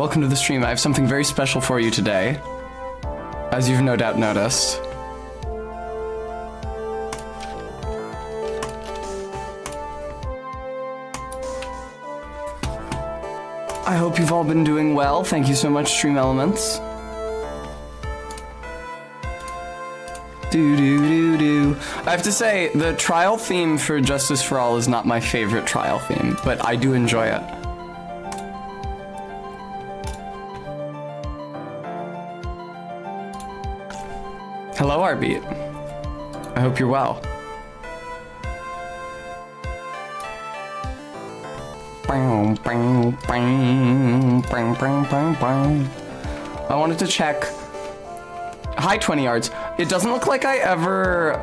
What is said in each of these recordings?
welcome to the stream. I have something very special for you today, as you've no doubt noticed. I hope you've all been doing well. Thank you so much, Stream Elements. I have to say, the trial theme for Justice for All is not my favorite trial theme, but I do enjoy it. Hello, Arbeat. I hope you're well. I wanted to check. Hi, 20 yards. It doesn't look like I ever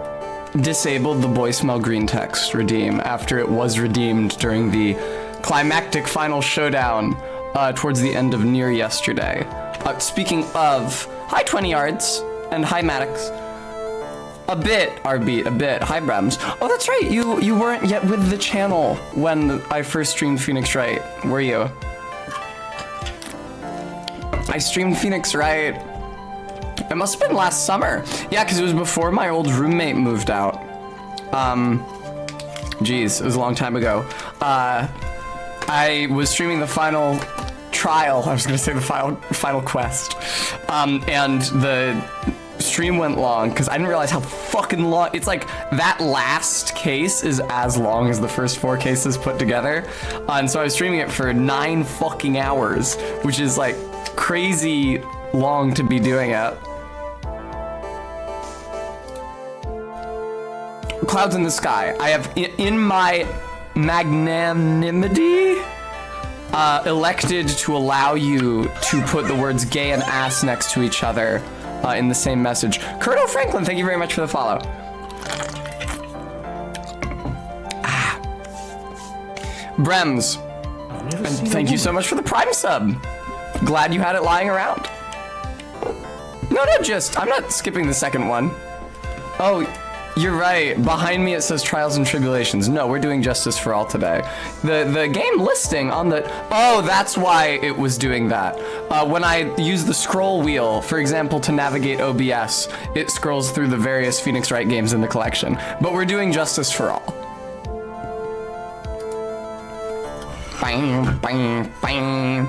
disabled the voicemail green text redeem after it was redeemed during the climactic final showdown towards the end of Nier yesterday. Speaking of, hi, 20 yards, and hi, Maddox. A bit, Arbeat, a bit. Hi, Brems. Oh, that's right. You weren't yet with the channel when I first streamed Phoenix Wright, were you? I streamed Phoenix Wright. It must have been last summer. Yeah, because it was before my old roommate moved out. Geez, it was a long time ago. I was streaming the final trial. I was gonna say the final quest. And the stream went long because I didn't realize how fucking long. It's like that last case is as long as the first 4 cases put together. And so I was streaming it for 9 fucking hours, which is like crazy long to be doing it. Clouds in the sky. I have, in my magnanimity, elected to allow you to put the words gay and ass next to each other in the same message. Curto Franklin, thank you very much for the follow. Brems, and thank you so much for the Prime sub. Glad you had it lying around. No, I'm not skipping the second one. Oh, you're right. Behind me it says Trials and Tribulations. No, we're doing Justice for All today. The game listing on the... Oh, that's why it was doing that. When I use the scroll wheel, for example, to navigate OBS, it scrolls through the various Phoenix Wright games in the collection. But we're doing Justice for All. Bang, bang, bang.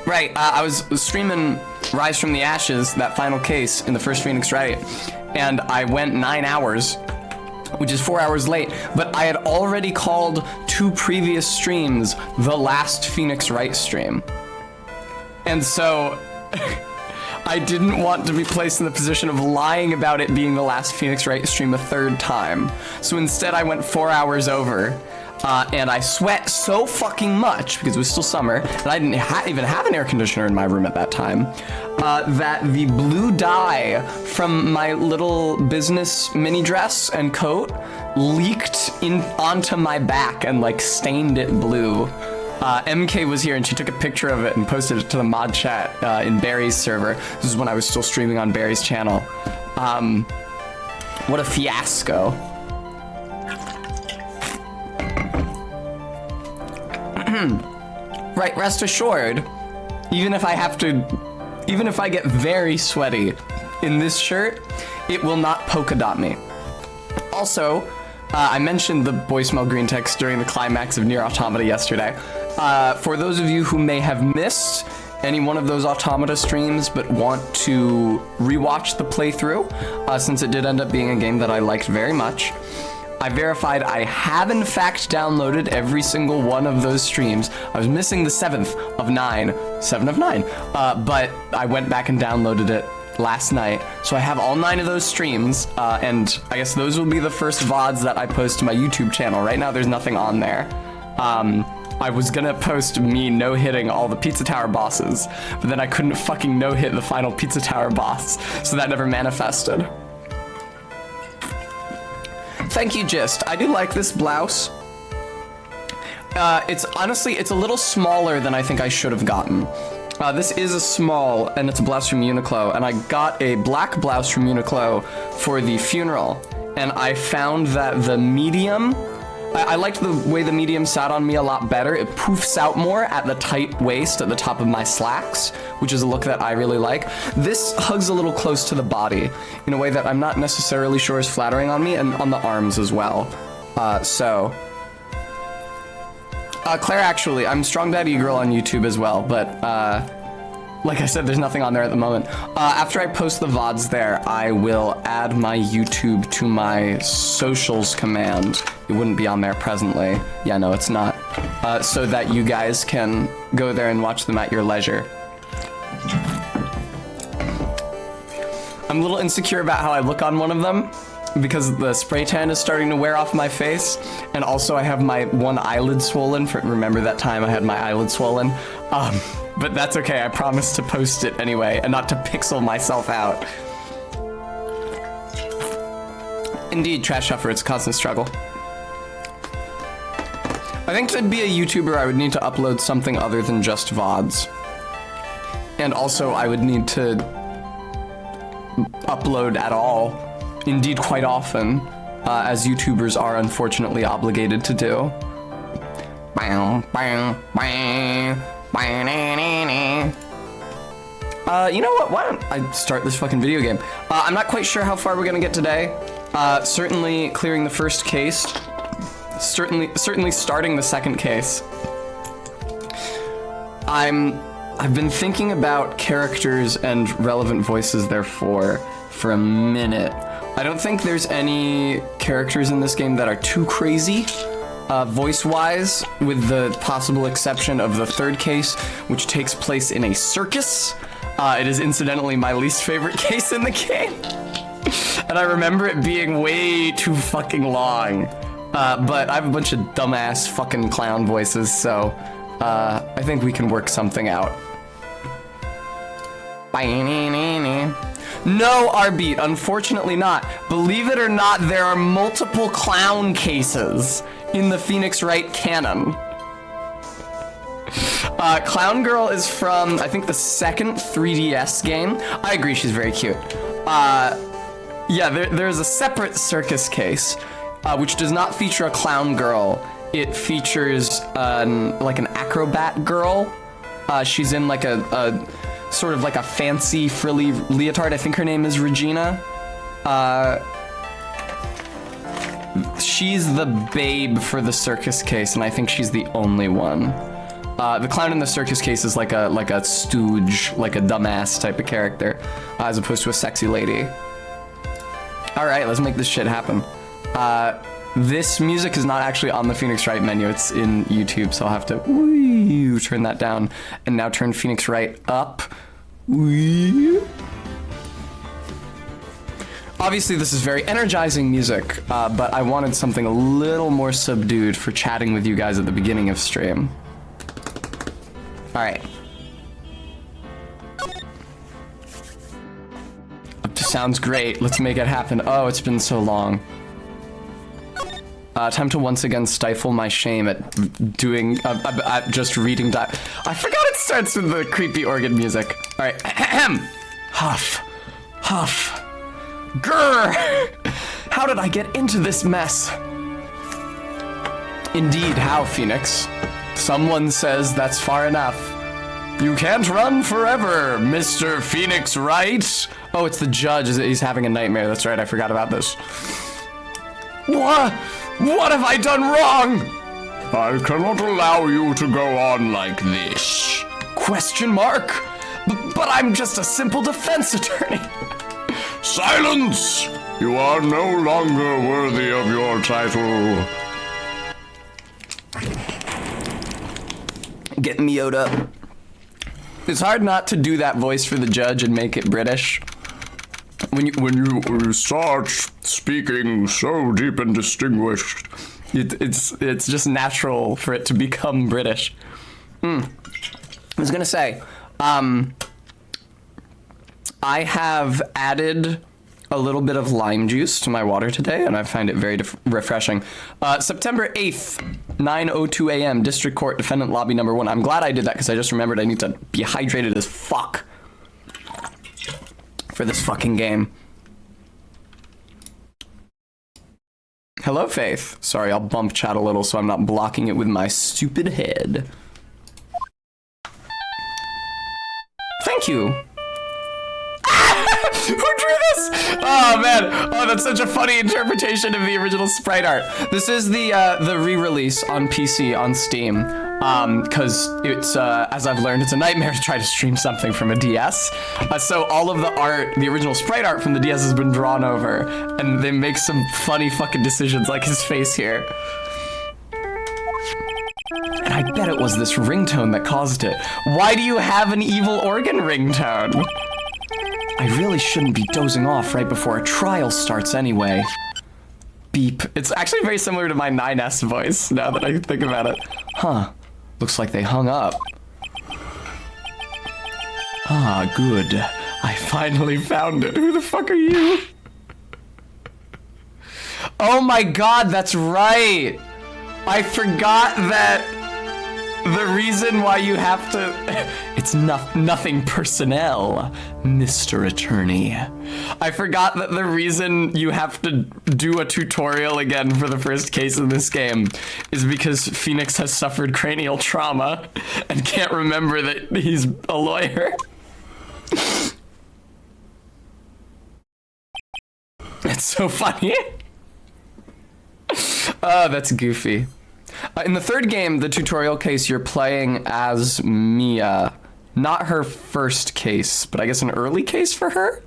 Right, I was streaming Rise from the Ashes, that final case in the first Phoenix Wright, and I went 9 hours, which is 4 hours late, but I had already called 2 previous streams the last Phoenix Wright stream. And so I didn't want to be placed in the position of lying about it being the last Phoenix Wright stream a 3rd time. So instead I went 4 hours over. And I sweat so fucking much, because it was still summer, and I didn't even have an air conditioner in my room at that time, that the blue dye from my little business mini dress and coat leaked onto my back and like stained it blue. MK was here and she took a picture of it and posted it to the mod chat in Barry's server. This is when I was still streaming on Barry's channel. What a fiasco. Right, rest assured, even if I get very sweaty in this shirt, it will not polka dot me. Also, I mentioned the voicemail green text during the climax of Nier Automata yesterday. For those of you who may have missed any one of those Automata streams but want to rewatch the playthrough, since it did end up being a game that I liked very much, I verified I have in fact downloaded every single one of those streams. I was missing the 7th of 9, 7 of 9, but I went back and downloaded it last night. So I have all 9 of those streams, and I guess those will be the first VODs that I post to my YouTube channel. Right now there's nothing on there. I was gonna post me no-hitting all the Pizza Tower bosses, but then I couldn't fucking no-hit the final Pizza Tower boss, so that never manifested. Thank you, Gist. I do like this blouse. It's honestly, it's a little smaller than I think I should have gotten. This is a small, and it's a blouse from Uniqlo, and I got a black blouse from Uniqlo for the funeral, and I found that the medium I liked the way the medium sat on me a lot better. It poofs out more at the tight waist at the top of my slacks, which is a look that I really like. This hugs a little close to the body in a way that I'm not necessarily sure is flattering on me, and on the arms as well. Claire, actually, I'm Strong Daddy Girl on YouTube as well, but like I said, there's nothing on there at the moment. After I post the VODs there, I will add my YouTube to my socials command. It wouldn't be on there presently. Yeah, no, it's not. So that you guys can go there and watch them at your leisure. I'm a little insecure about how I look on one of them, because the spray tan is starting to wear off my face, and also I have my one eyelid swollen. Remember that time I had my eyelid swollen? But that's okay, I promise to post it anyway, and not to pixel myself out. Indeed, Trash Shuffer, it's a constant struggle. I think to be a YouTuber, I would need to upload something other than just VODs. And also, I would need to upload at all. Indeed, quite often, as YouTubers are unfortunately obligated to do. You know what? Why don't I start this fucking video game? I'm not quite sure how far we're gonna get today. Certainly clearing the first case. Certainly starting the second case. I've been thinking about characters and relevant voices therefore for a minute. I don't think there's any characters in this game that are too crazy, voice-wise, with the possible exception of the third case, which takes place in a circus. It is incidentally my least favorite case in the game. And I remember it being way too fucking long. But I have a bunch of dumbass fucking clown voices, so I think we can work something out. No, Arbeat, unfortunately not. Believe it or not, there are multiple clown cases in the Phoenix Wright canon. Clown Girl is from, I think, the second 3DS game. I agree, she's very cute. Yeah, there's a separate circus case, which does not feature a clown girl. It features like an acrobat girl. She's in like a sort of like a fancy frilly leotard. I think her name is Regina. She's the babe for the circus case, and I think she's the only one. The clown in the circus case is like a stooge, like a dumbass type of character, as opposed to a sexy lady. All right, let's make this shit happen. This music is not actually on the Phoenix Wright menu. It's in YouTube, so I'll have to turn that down, and now turn Phoenix Wright up. Obviously, this is very energizing music, but I wanted something a little more subdued for chatting with you guys at the beginning of stream. All right. Sounds great. Let's make it happen. Oh, it's been so long. Time to once again stifle my shame at doing, at just reading I forgot it starts with the creepy organ music. All right. Huff. Huff. Grr! How did I get into this mess? Indeed, how, Phoenix? Someone says that's far enough. You can't run forever, Mr. Phoenix Wright. Oh, it's the judge. He's having a nightmare. That's right, I forgot about this. What? What have I done wrong? I cannot allow you to go on like this. Question mark? But I'm just a simple defense attorney. Silence! You are no longer worthy of your title. Get Mio'd up. It's hard not to do that voice for the judge and make it British. When you start speaking so deep and distinguished, it's just natural for it to become British. I was gonna say, I have added a little bit of lime juice to my water today, and I find it very refreshing. September 8th, 9:02 a.m., District Court, Defendant Lobby number 1. I'm glad I did that because I just remembered I need to be hydrated as fuck for this fucking game. Hello, Faith. Sorry, I'll bump chat a little so I'm not blocking it with my stupid head. Thank you. Who drew this? Oh man, oh that's such a funny interpretation of the original sprite art. This is the re-release on PC on Steam, because it's as I've learned, it's a nightmare to try to stream something from a DS. So all of the art, the original sprite art from the DS has been drawn over, and they make some funny fucking decisions, like his face here. And I bet it was this ringtone that caused it. Why do you have an evil organ ringtone? I really shouldn't be dozing off right before a trial starts anyway. Beep. It's actually very similar to my 9S voice, now that I think about it. Huh. Looks like they hung up. Ah, good. I finally found it. Who the fuck are you? Oh my god, that's right! I forgot that the reason why you have to... It's nothing personnel, Mr. Attorney. I forgot that the reason you have to do a tutorial again for the first case in this game is because Phoenix has suffered cranial trauma and can't remember that he's a lawyer. It's so funny. Oh, that's goofy. In the third game, the tutorial case, you're playing as Mia. Not her first case, but I guess an early case for her?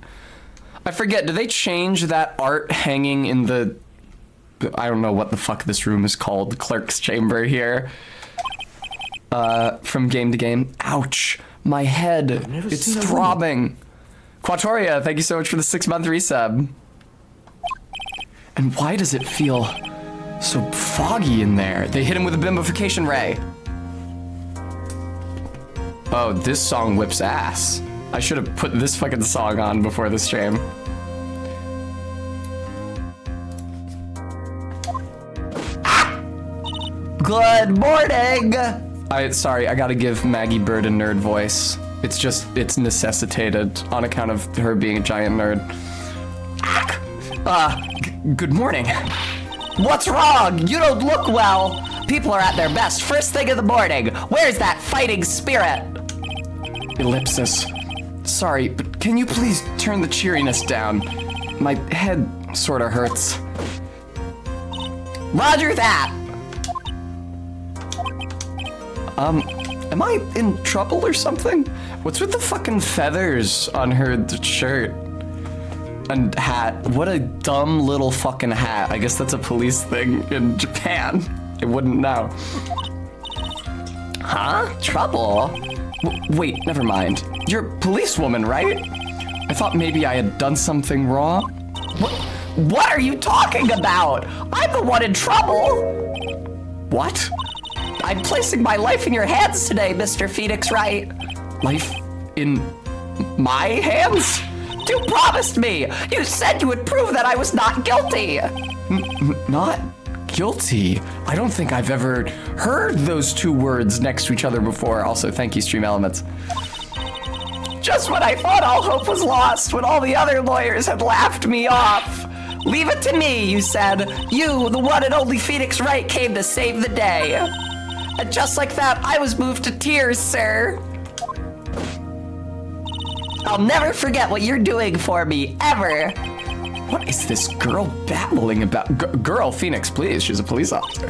I forget, did they change that art hanging in the... I don't know what the fuck this room is called, the clerk's chamber here. From game to game. Ouch, my head, it's throbbing. Quatoria, thank you so much for the 6-month resub. And why does it feel so foggy in there? They hit him with a bimbification ray. Oh, this song whips ass. I should have put this fucking song on before the stream. Ah! Good morning! Sorry, I gotta give Maggie Bird a nerd voice. It's necessitated on account of her being a giant nerd. Good morning. What's wrong? You don't look well. People are at their best first thing in the morning. Where's that fighting spirit? Ellipsis. Sorry, but can you please turn the cheeriness down? My head sorta hurts. Roger that! Am I in trouble or something? What's with the fucking feathers on her shirt? And hat. What a dumb little fucking hat. I guess that's a police thing in Japan. I wouldn't know. Huh? Trouble? Wait, never mind. You're a policewoman, right? I thought maybe I had done something wrong. What are you talking about? I'm the one in trouble. What? I'm placing my life in your hands today, Mr. Phoenix Wright. Life in my hands? You promised me! You said you would prove that I was not guilty! Not guilty? I don't think I've ever heard those two words next to each other before. Also, thank you, Stream Elements. Just when I thought all hope was lost, when all the other lawyers had laughed me off. Leave it to me, you said. You, the one and only Phoenix Wright, came to save the day. And just like that, I was moved to tears, sir. I'll never forget what you're doing for me, ever. What is this girl babbling about? Girl, Phoenix, please. She's a police officer.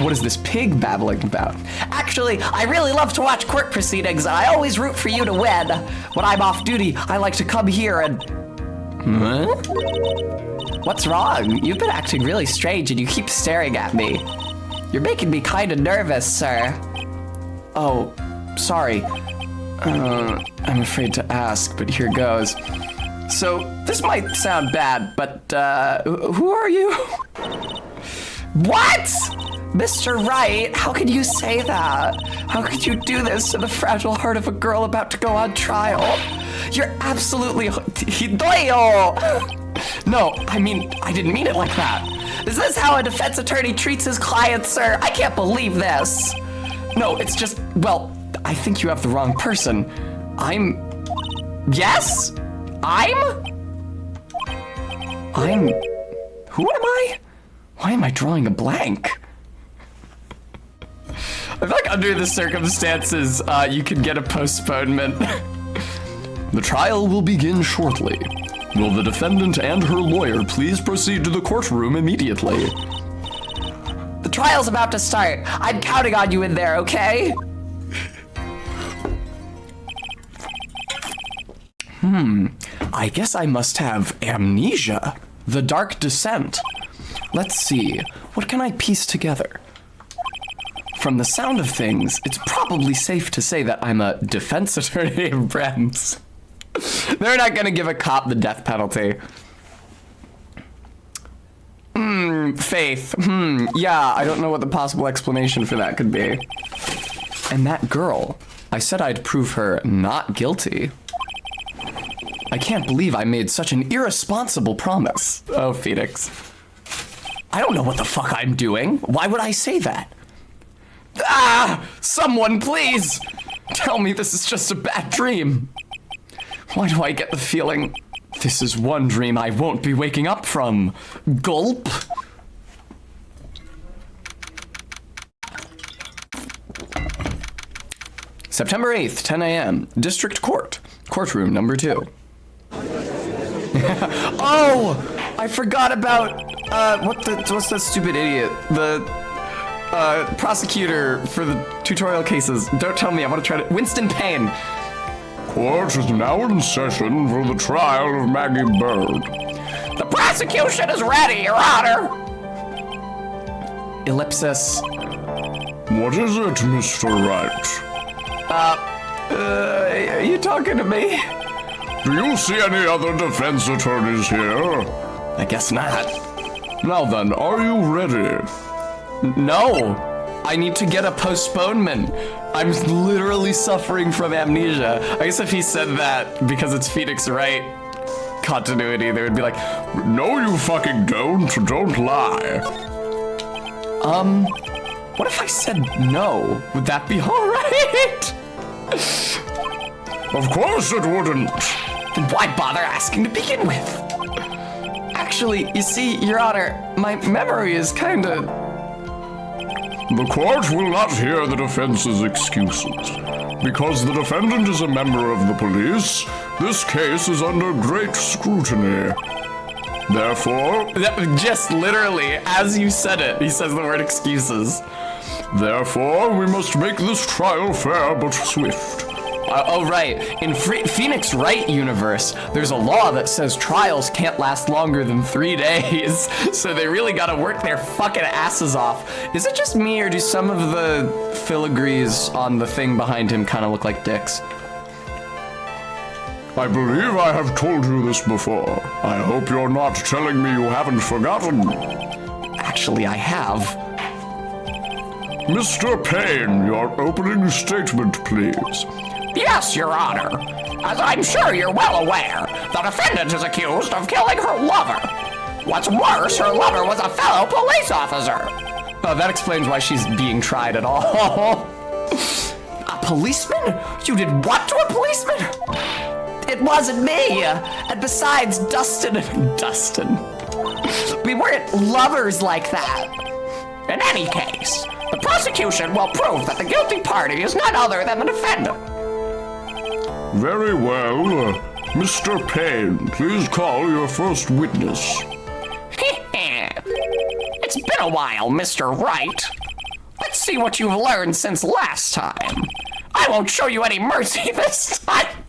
What is this pig babbling about? Actually, I really love to watch court proceedings, and I always root for you to win. When I'm off duty, I like to come here and... Huh? What's wrong? You've been acting really strange, and you keep staring at me. You're making me kind of nervous, sir. Oh, sorry. I'm afraid to ask, but here goes. So, this might sound bad, but, who are you? What? Mr. Wright, how could you say that? How could you do this to the fragile heart of a girl about to go on trial? You're absolutely... No, I mean, I didn't mean it like that. Is this how a defense attorney treats his client, sir? I can't believe this. No, it's just, well... I think you have the wrong person. Yes? I'm? Who am I? Why am I drawing a blank? I feel like under the circumstances, you could get a postponement. The trial will begin shortly. Will the defendant and her lawyer please proceed to the courtroom immediately? The trial's about to start. I'm counting on you in there, okay? I guess I must have amnesia. The Dark Descent. Let's see, what can I piece together? From the sound of things, it's probably safe to say that I'm a defense attorney in Brems. They're not gonna give a cop the death penalty. Faith. Yeah, I don't know what the possible explanation for that could be. And that girl, I said I'd prove her not guilty. I can't believe I made such an irresponsible promise. Oh, Phoenix. I don't know what the fuck I'm doing. Why would I say that? Ah! Someone, please! Tell me this is just a bad dream. Why do I get the feeling this is one dream I won't be waking up from? Gulp. September 8th, 10 a.m. District Court. Courtroom number 2. Oh! I forgot about, what's that stupid idiot? The, prosecutor for the tutorial cases. Don't tell me, I want to try to... Winston Payne. Court is now in session for the trial of Maggie Bird. The prosecution is ready, Your Honor. Ellipsis. What is it, Mr. Wright? Are you talking to me? Do you see any other defense attorneys here? I guess not. Now then, are you ready? No. I need to get a postponement. I'm literally suffering from amnesia. I guess if he said that because it's Phoenix Wright continuity, they would be like, no, you fucking don't. Don't lie. What if I said no? Would that be alright? Of course it wouldn't. Then why bother asking to begin with? Actually, you see, Your Honor, my memory is kinda... The court will not hear the defense's excuses. Because the defendant is a member of the police, this case is under great scrutiny. Therefore... Just literally, as you said it, he says the word excuses. Therefore, we must make this trial fair but swift. Oh, right. In Phoenix Wright universe, there's a law that says trials can't last longer than 3 days. So they really gotta work their fucking asses off. Is it just me, or do some of the filigrees on the thing behind him kind of look like dicks? I believe I have told you this before. I hope you're not telling me you haven't forgotten. Actually, I have. Mr. Payne, your opening statement, please. Yes, Your Honor. As I'm sure you're well aware, the defendant is accused of killing her lover. What's worse, her lover was a fellow police officer. Oh, that explains why she's being tried at all. A policeman? You did what to a policeman? It wasn't me. And besides, Dustin, we weren't lovers like that. In any case, the prosecution will prove that the guilty party is none other than the defendant. Very well. Mr. Payne, please call your first witness. It's been a while, Mr. Wright. Let's see what you've learned since last time. I won't show you any mercy this time.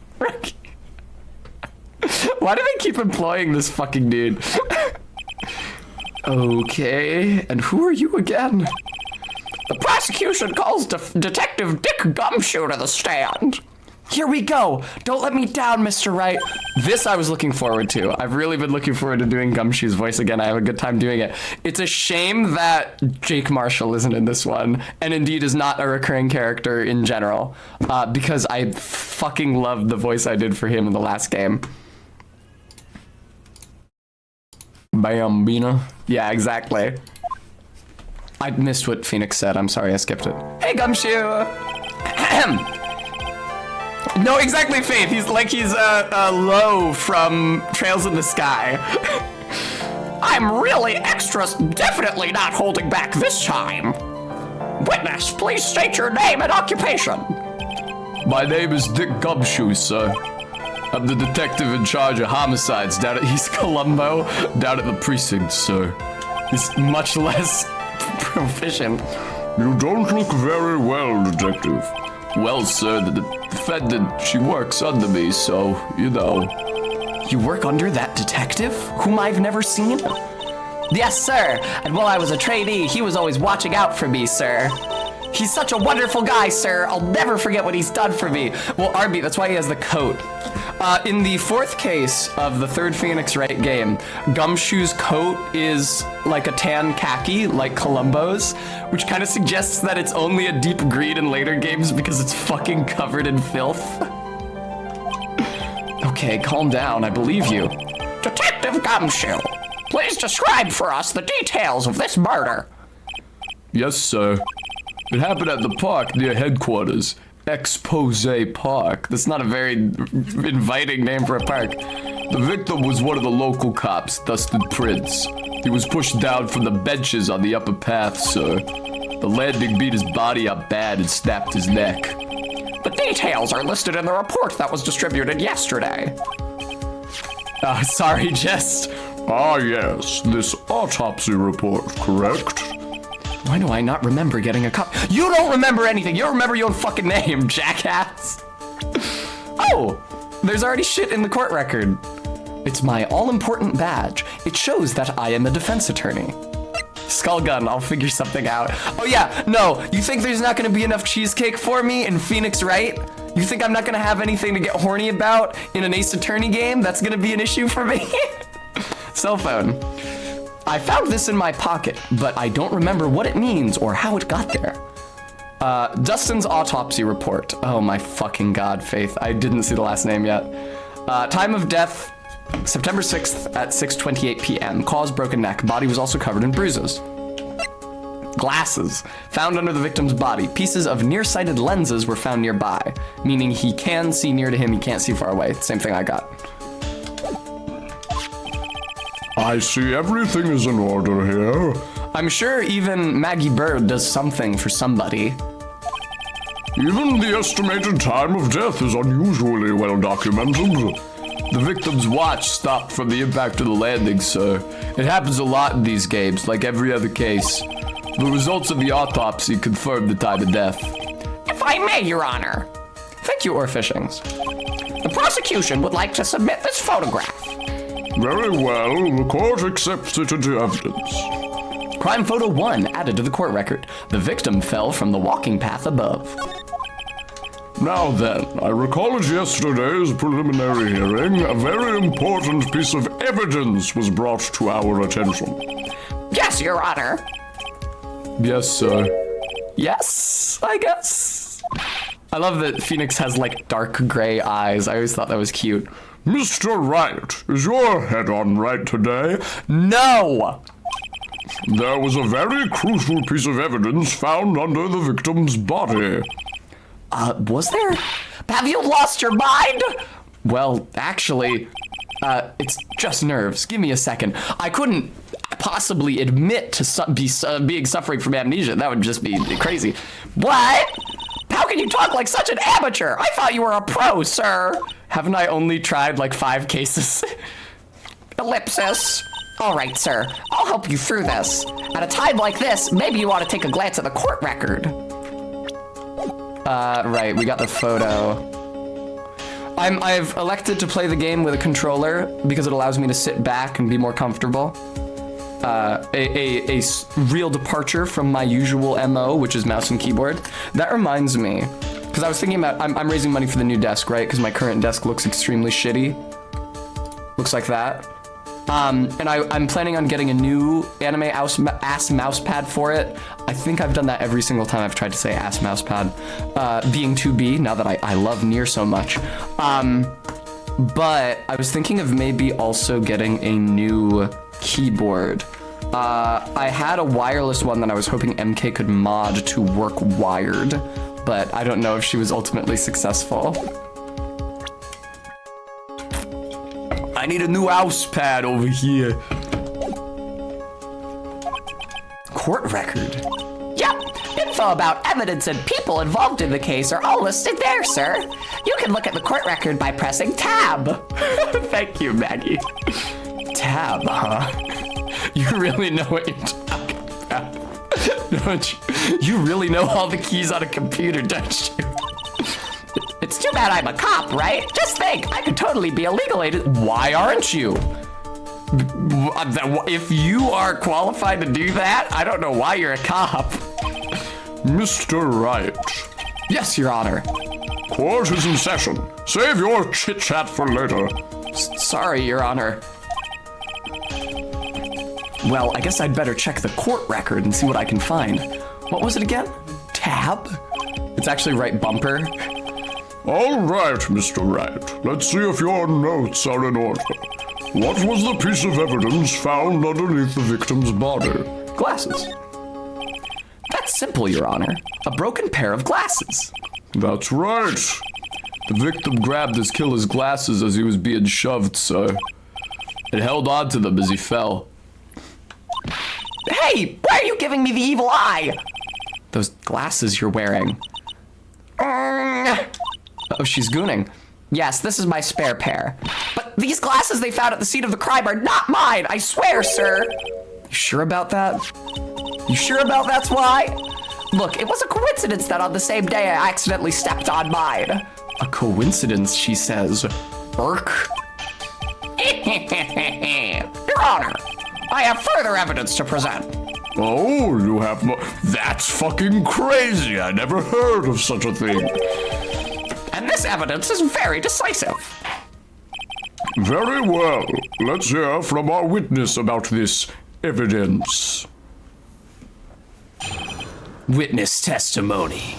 Why do they keep employing this fucking dude? Okay, and who are you again? The prosecution calls Detective Dick Gumshoe to the stand. Here we go. Don't let me down, Mr. Wright. This I was looking forward to. I've really been looking forward to doing Gumshoe's voice again. I have a good time doing it. It's a shame that Jake Marshall isn't in this one, and indeed is not a recurring character in general, because I fucking loved the voice I did for him in the last game. Bambina. Yeah, exactly. I missed what Phoenix said. I'm sorry, I skipped it. Hey, Gumshoe! No, exactly, Faith. He's Low from Trails in the Sky. I'm really definitely not holding back this time. Witness, please state your name and occupation. My name is Dick Gumshoe, sir. I'm the detective in charge of homicides down at East Colombo, down at the precinct, sir. He's much less proficient. You don't look very well, detective. Well, sir, the defendant, she works under me, so, you know. You work under that detective, whom I've never seen? Yes, sir. And while I was a trainee, he was always watching out for me, sir. He's such a wonderful guy, sir. I'll never forget what he's done for me. Well, Arby, that's why he has the coat. In the fourth case of the third Phoenix Wright game, Gumshoe's coat is like a tan khaki, like Columbo's, which kind of suggests that it's only a deep green in later games because it's fucking covered in filth. Okay, calm down. I believe you. Detective Gumshoe, please describe for us the details of this murder. Yes, sir. It happened at the park near headquarters. Expose Park. That's not a very inviting name for a park. The victim was one of the local cops, Dustin Prince. He was pushed down from the benches on the upper path, sir. The landing beat his body up bad and snapped his neck. The details are listed in the report that was distributed yesterday. Sorry, Jess. Ah, yes, this autopsy report, correct? Why do I not remember getting a copy? You don't remember anything. You don't remember your own fucking name, jackass. Oh, there's already shit in the court record. It's my all-important badge. It shows that I am a defense attorney. Skull gun, I'll figure something out. Oh yeah, no, you think there's not gonna be enough cheesecake for me in Phoenix Wright? You think I'm not gonna have anything to get horny about in an Ace Attorney game? That's gonna be an issue for me? Cell phone. I found this in my pocket, but I don't remember what it means or how it got there. Dustin's autopsy report. Oh my fucking god, Faith. I didn't see the last name yet. Time of death, September 6th at 6:28 p.m. Cause broken neck. Body was also covered in bruises. Glasses found under the victim's body. Pieces of nearsighted lenses were found nearby, meaning he can see near to him, he can't see far away. Same thing I got. I see everything is in order here. I'm sure even Maggie Bird does something for somebody. Even the estimated time of death is unusually well documented. The victim's watch stopped from the impact of the landing, sir. It happens a lot in these games, like every other case. The results of the autopsy confirmed the time of death. If I may, Your Honor. Thank you, Orfishings. The prosecution would like to submit this photograph. Very well, the court accepts it into evidence. Crime photo 1 added to the court record. The victim fell from the walking path above. Now then, I recall at yesterday's preliminary hearing, a very important piece of evidence was brought to our attention. Yes, Your Honor. Yes, sir. Yes, I guess. I love that Phoenix has like dark gray eyes. I always thought that was cute. Mr. Wright, is your head on right today? No! There was a very crucial piece of evidence found under the victim's body. Was there? Have you lost your mind? Well, actually, it's just nerves. Give me a second. I couldn't possibly admit to being suffering from amnesia. That would just be crazy. What? How can you talk like such an amateur? I thought you were a pro, sir. Haven't I only tried like 5 cases? Ellipsis. All right, sir. I'll help you through this. At a time like this, maybe you ought to take a glance at the court record. Right, we got the photo. I've elected to play the game with a controller because it allows me to sit back and be more comfortable. A real departure from my usual MO, which is mouse and keyboard. That reminds me, because I was thinking about, I'm raising money for the new desk, right? Because my current desk looks extremely shitty. Looks like that. And I'm planning on getting a new anime ass mouse pad for it. I think I've done that every single time I've tried to say ass mouse pad. Being 2B, now that I love Nier so much. But I was thinking of maybe also getting a new keyboard. I had a wireless one that I was hoping MK could mod to work wired, but I don't know if she was ultimately successful. I need a new mouse pad over here. court record. Yep, info about evidence and people involved in the case are all listed there, sir. You can look at the court record by pressing tab. Thank you, Maggie. Tab, huh? You really know what you're talking about. Don't you? You really know all the keys on a computer, don't you? It's too bad I'm a cop, right? Just think, I could totally be a legal agent. Why aren't you? If you are qualified to do that, I don't know why you're a cop. Mr. Wright. Yes, Your Honor. Court is in session. Save your chit-chat for later. Sorry, Your Honor. Well, I guess I'd better check the court record and see what I can find. What was it again? Tab? It's actually right bumper. All right, Mr. Wright. Let's see if your notes are in order. What was the piece of evidence found underneath the victim's body? Glasses. That's simple, Your Honor. A broken pair of glasses. That's right. The victim grabbed his killer's glasses as he was being shoved, sir. It held on to them as he fell. Hey, why are you giving me the evil eye? Those glasses you're wearing. Oh, she's gooning. Yes, this is my spare pair. But these glasses they found at the scene of the crime are not mine, I swear, sir. You sure about that? You sure about that's why? Look, it was a coincidence that on the same day I accidentally stepped on mine. A coincidence, she says. Irk. Your Honor, I have further evidence to present. Oh, you have That's fucking crazy. I never heard of such a thing. And this evidence is very decisive. Very well. Let's hear from our witness about this evidence. Witness testimony.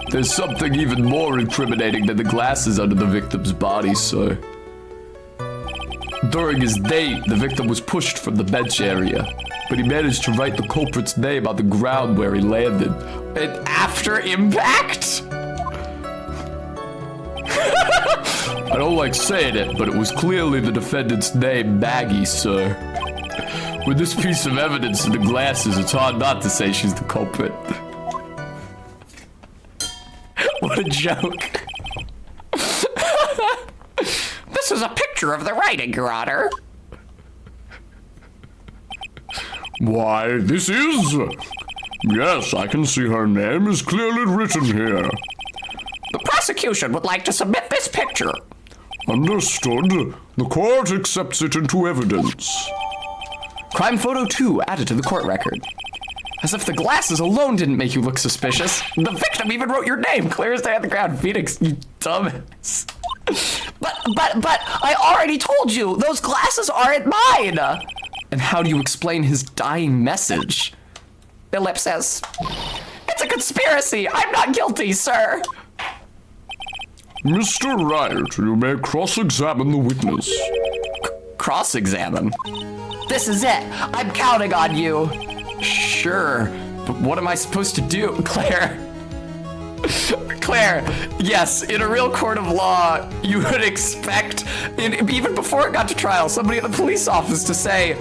There's something even more incriminating than the glasses under the victim's body, sir. During his date, the victim was pushed from the bench area, but he managed to write the culprit's name on the ground where he landed. And after impact? I don't like saying it, but it was clearly the defendant's name, Maggie, sir. With this piece of evidence and the glasses, it's hard not to say she's the culprit. What a joke. This is a picture of the writing, Your Honor. Why, this is... Yes, I can see her name is clearly written here. The prosecution would like to submit this picture. Understood. The court accepts it into evidence. Crime photo 2 added to the court record. As if the glasses alone didn't make you look suspicious. The victim even wrote your name, clear as day on the ground. Phoenix, you dumbass. But I already told you, those glasses aren't mine. And how do you explain his dying message? Ellipsis. It's a conspiracy. I'm not guilty, sir. Mr. Wright, you may cross-examine the witness. Cross-examine? This is it. I'm counting on you. Sure, but what am I supposed to do, Claire? Claire, yes, in a real court of law, you would expect, even before it got to trial, somebody at the police office to say,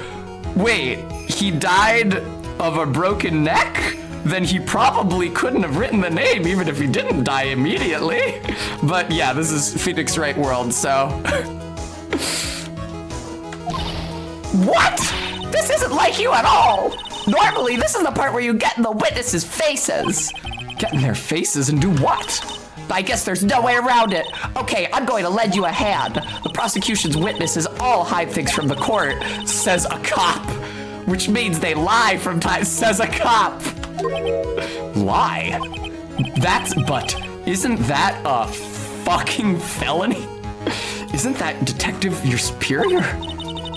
wait, he died of a broken neck? Then he probably couldn't have written the name even if he didn't die immediately. But yeah, this is Phoenix Wright world, so. What? This isn't like you at all. Normally, this is the part where you get in the witnesses' faces. Get in their faces and do what? I guess there's no way around it. Okay, I'm going to lend you a hand. The prosecution's witnesses all hide things from the court, says a cop. Which means they lie from time, says a cop. Lie? But isn't that a fucking felony? Isn't that detective your superior?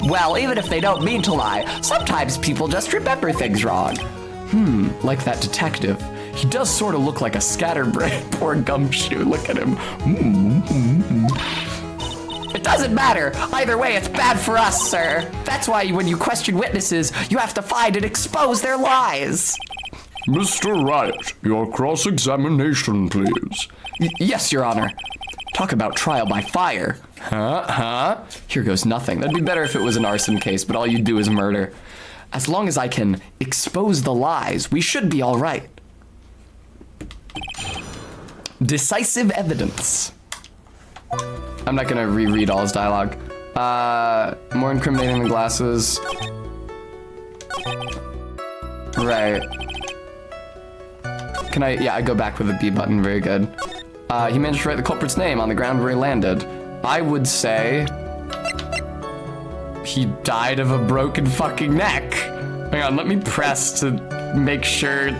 Well, even if they don't mean to lie, sometimes people just remember things wrong. Like that detective. He does sort of look like a scatterbrain. Poor gumshoe, look at him. It doesn't matter. Either way, it's bad for us, sir. That's why when you question witnesses, you have to find and expose their lies. Mr. Wright, your cross-examination, please. Yes, Your Honor. Talk about trial by fire. Huh? Here goes nothing. That'd be better if it was an arson case, but all you do is murder. As long as I can expose the lies, we should be all right. Decisive evidence. I'm not gonna reread all his dialogue. More incriminating than glasses. Right. Can I go back with the B button, very good. He managed to write the culprit's name on the ground where he landed. I would say he died of a broken fucking neck. Hang on, let me press to make sure.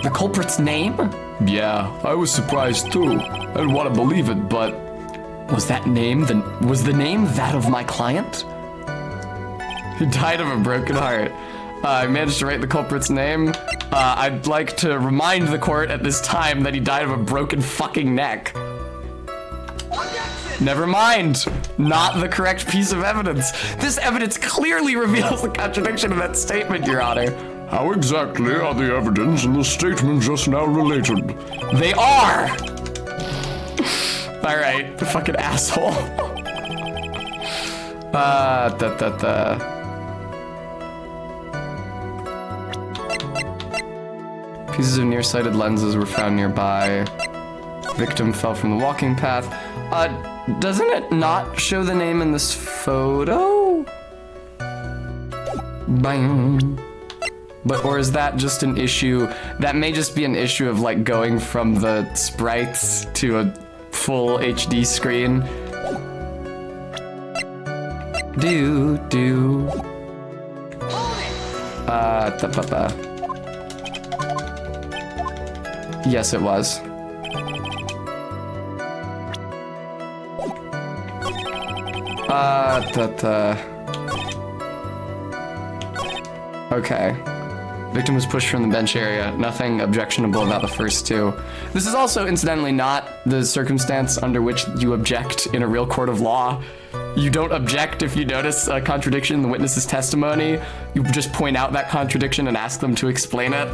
The culprit's name? Yeah, I was surprised too. I didn't want to believe it, but Was the name that of my client? he died of a broken heart. I managed to write the culprit's name. I'd like to remind the court at this time that he died of a broken fucking neck. Never mind. Not the correct piece of evidence. This evidence clearly reveals the contradiction of that statement, Your Honor. How exactly are the evidence and the statement just now related? They are! Alright, the fucking asshole. Pieces of nearsighted lenses were found nearby. Victim fell from the walking path. Doesn't it not show the name in this photo? Bang. Or is that just an issue? That may just be an issue of like going from the sprites to a full HD screen. Yes, it was. Okay. Victim was pushed from the bench area. Nothing objectionable about the first two. This is also, incidentally, not the circumstance under which you object in a real court of law. You don't object if you notice a contradiction in the witness's testimony. You just point out that contradiction and ask them to explain it.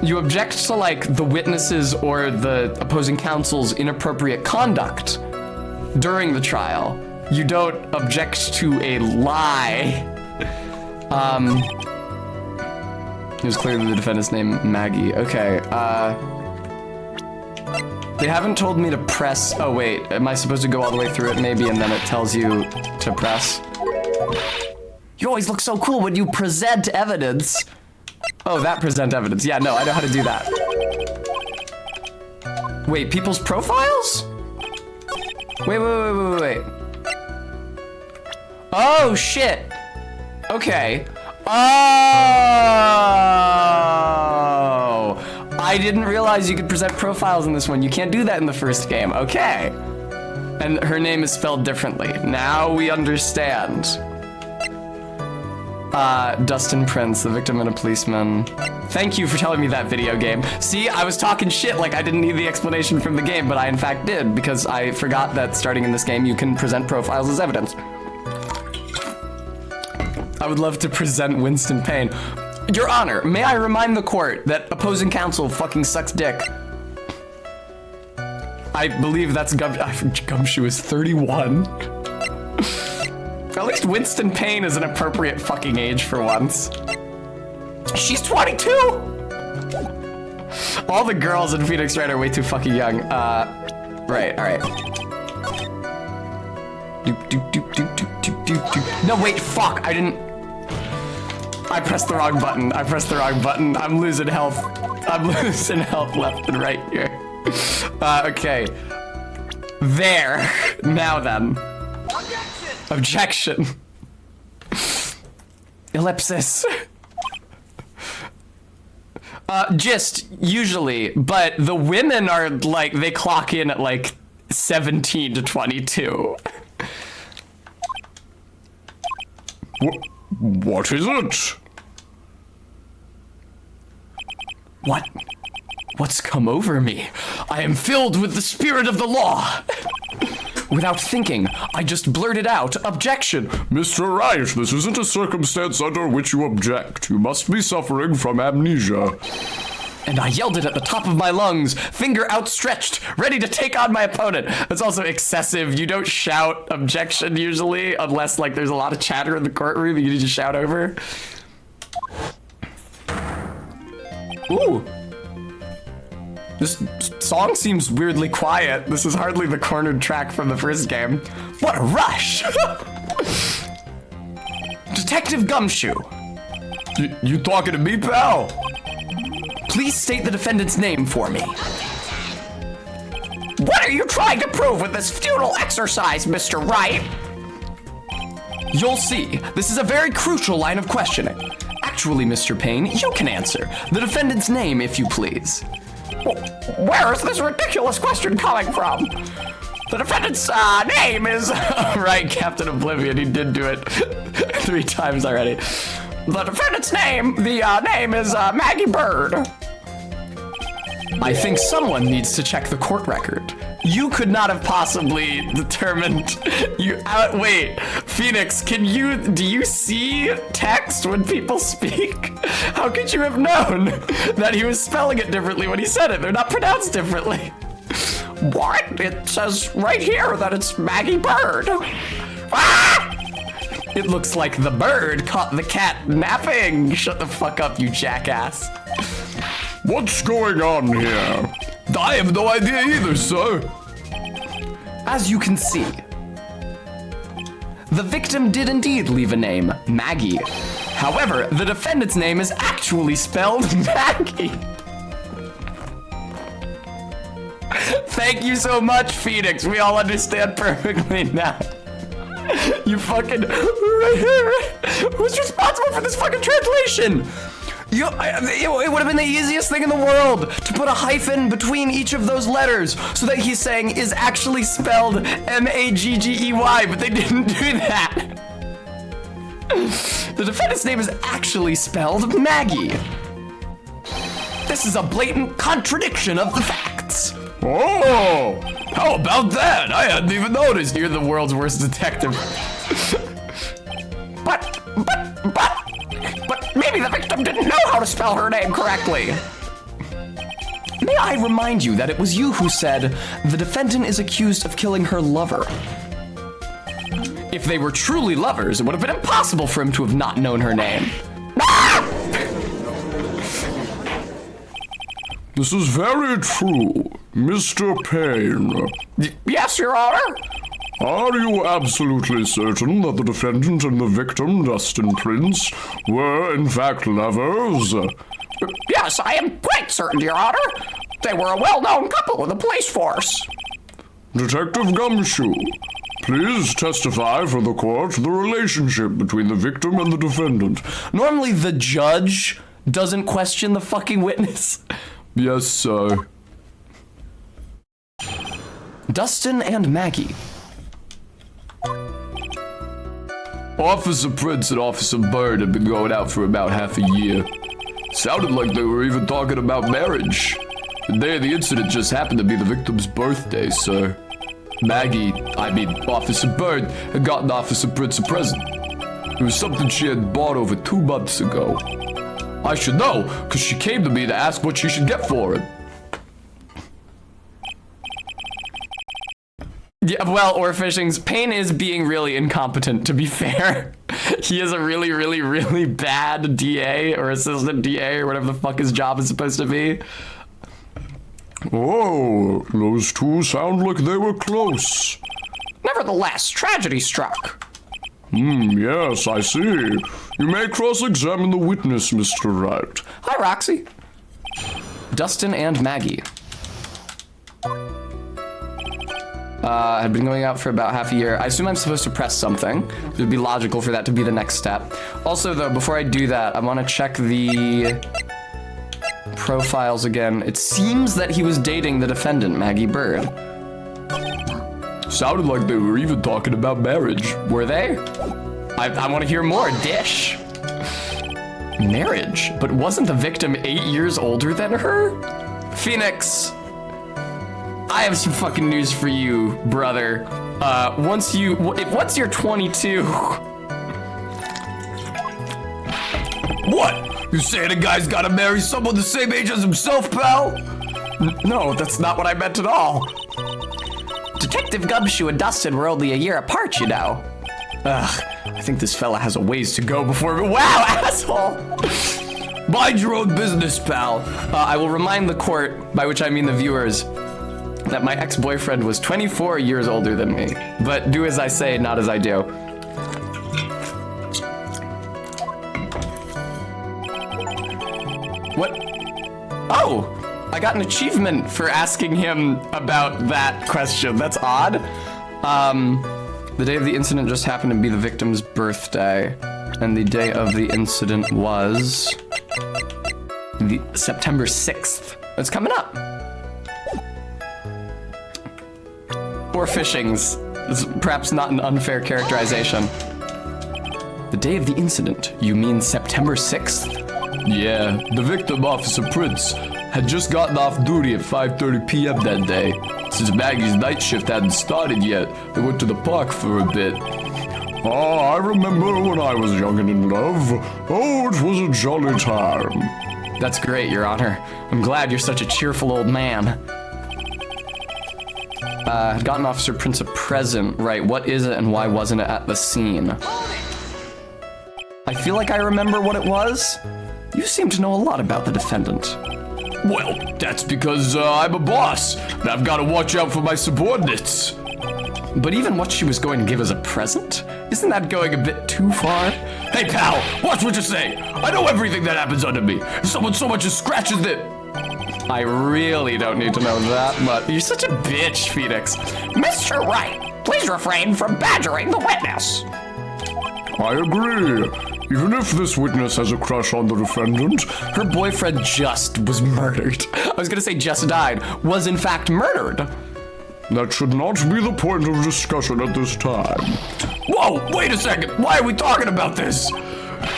You object to, like, the witnesses or the opposing counsel's inappropriate conduct during the trial. You don't object to a lie. It was clearly the defendant's name, Maggie. Okay, they haven't told me to press. Oh wait, am I supposed to go all the way through it maybe and then it tells you to press? You always look so cool when you present evidence. Oh, that present evidence. Yeah, no, I know how to do that. Wait, people's profiles? Wait. Oh, shit. Okay. Oh, I didn't realize you could present profiles in this one. You can't do that in the first game. Okay. And her name is spelled differently. Now we understand. Dustin Prince, the victim and a policeman. Thank you for telling me that, video game. See, I was talking shit like I didn't need the explanation from the game, but I in fact did, because I forgot that starting in this game you can present profiles as evidence. I would love to present Winston Payne. Your Honor, may I remind the court that opposing counsel fucking sucks dick. I believe that's Gumshoe is 31. At least Winston Payne is an appropriate fucking age for once. She's 22! All the girls in Phoenix Wright are way too fucking young. Right, alright. No, wait, fuck, I pressed the wrong button. I'm losing health. Left and right here. Okay. There. Now then. Objection. Ellipsis. Just usually, but the women are like, they clock in at like 17 to 22. What is it? What's come over me? I am filled with the spirit of the law. Without thinking, I just blurted out, objection. Mr. Wright, this isn't a circumstance under which you object. You must be suffering from amnesia. and I yelled it at the top of my lungs, finger outstretched, ready to take on my opponent. That's also excessive. You don't shout objection usually, unless like there's a lot of chatter in the courtroom and you just shout over. Ooh. This song seems weirdly quiet. This is hardly the cornered track from the first game. What a rush! Detective Gumshoe. You talking to me, pal? Please state the defendant's name for me. What are you trying to prove with this futile exercise, Mr. Wright? You'll see. This is a very crucial line of questioning. Actually, Mr. Payne, you can answer. The defendant's name, if you please. Where is this ridiculous question coming from? The defendant's name is... Right, Captain Oblivion, he did do it 3 times already. The defendant's name, the name is Maggie Bird. I think someone needs to check the court record. You could not have possibly determined wait, Phoenix, do you see text when people speak? How could you have known that he was spelling it differently when he said it? They're not pronounced differently. What? It says right here that it's Maggie Bird. Ah! It looks like the bird caught the cat napping. Shut the fuck up, you jackass. What's going on here? I have no idea either, sir. As you can see, the victim did indeed leave a name, Maggie. However, the defendant's name is actually spelled Maggie. Thank you so much, Phoenix. We all understand perfectly now. You fucking... Who's responsible for this fucking translation? It would have been the easiest thing in the world to put a hyphen between each of those letters so that he's saying is actually spelled M-A-G-G-E-Y, but they didn't do that. The defendant's name is actually spelled Maggie. This is a blatant contradiction of the facts. Oh, how about that? I hadn't even noticed. You're the world's worst detective. But maybe the victim didn't know how to spell her name correctly. May I remind you that it was you who said the defendant is accused of killing her lover. If they were truly lovers, it would have been impossible for him to have not known her name. This is very true, Mr. Payne. Yes, Your Honor. Are you absolutely certain that the defendant and the victim, Dustin Prince, were in fact lovers? Yes, I am quite certain, Your Honor. They were a well-known couple in the police force. Detective Gumshoe, please testify for the court the relationship between the victim and the defendant. Normally the judge doesn't question the fucking witness. Yes, sir. Dustin and Maggie. Officer Prince and Officer Bird had been going out for about half a year. Sounded like they were even talking about marriage. The day of the incident just happened to be the victim's birthday, sir. Officer Bird had gotten Officer Prince a present. It was something she had bought over 2 months ago. I should know, because she came to me to ask what she should get for him. Yeah, well, Orfishing's Payne is being really incompetent, to be fair. He is a really, really, really bad DA or assistant DA or whatever the fuck his job is supposed to be. Oh, those two sound like they were close. Nevertheless, tragedy struck. Yes, I see. You may cross-examine the witness, Mr. Wright. Hi, Roxy. Dustin and Maggie had been going out for about half a year. I assume I'm supposed to press something. It would be logical for that to be the next step. Also, though, before I do that, I want to check the profiles again. It seems that he was dating the defendant, Maggie Bird. Sounded like they were even talking about marriage. Were they? I want to hear more. Dish. Marriage? But wasn't the victim 8 years older than her? Phoenix, I have some fucking news for you, brother. Once you're 22... What? You saying a guy's gotta marry someone the same age as himself, pal? No, that's not what I meant at all. Detective Gumshoe and Dustin were only a year apart, you know. Ugh, I think this fella has a ways to go before. Wow, asshole! Mind your own business, pal. I will remind the court, by which I mean the viewers, that my ex-boyfriend was 24 years older than me. But do as I say, not as I do. What? Oh! I got an achievement for asking him about that question. That's odd. The day of the incident just happened to be the victim's birthday. And the day of the incident was... September 6th. It's coming up. Or Fishings. It's perhaps not an unfair characterization. The day of the incident? You mean September 6th? Yeah, the victim, Officer Prince, had just gotten off duty at 5:30 p.m. that day. Since Maggie's night shift hadn't started yet, they went to the park for a bit. Ah, I remember when I was young and in love. Oh, it was a jolly time. That's great, Your Honor. I'm glad you're such a cheerful old man. Had gotten Officer Prince a present, right? What is it and why wasn't it at the scene? I feel like I remember what it was. You seem to know a lot about the defendant. Well, that's because I'm a boss, and I've got to watch out for my subordinates. But even what she was going to give as a present? Isn't that going a bit too far? Hey, pal, watch what you say. I know everything that happens under me. If someone so much as scratches it... I really don't need to know that much. You're such a bitch, Phoenix. Mr. Wright, please refrain from badgering the witness. I agree. Even if this witness has a crush on the defendant, Her boyfriend just was murdered. I was gonna say just died. Was in fact murdered. that should not be the point of discussion at this time. Whoa, wait a second. Why are we talking about this?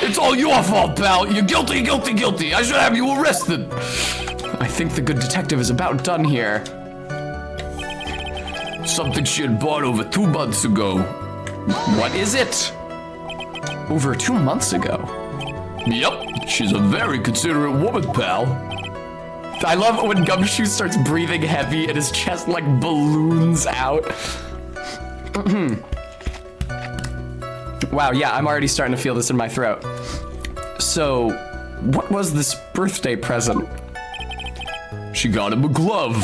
It's all your fault, pal. You're guilty, guilty, guilty. I should have you arrested. I think the good detective is about done here. Something she had bought over 2 months ago. What is it? Over 2 months ago. Yep, she's a very considerate woman, pal. I love when Gumshoe starts breathing heavy and his chest like balloons out. Wow, yeah, I'm already starting to feel this in my throat. So, what was this birthday present? She got him a glove.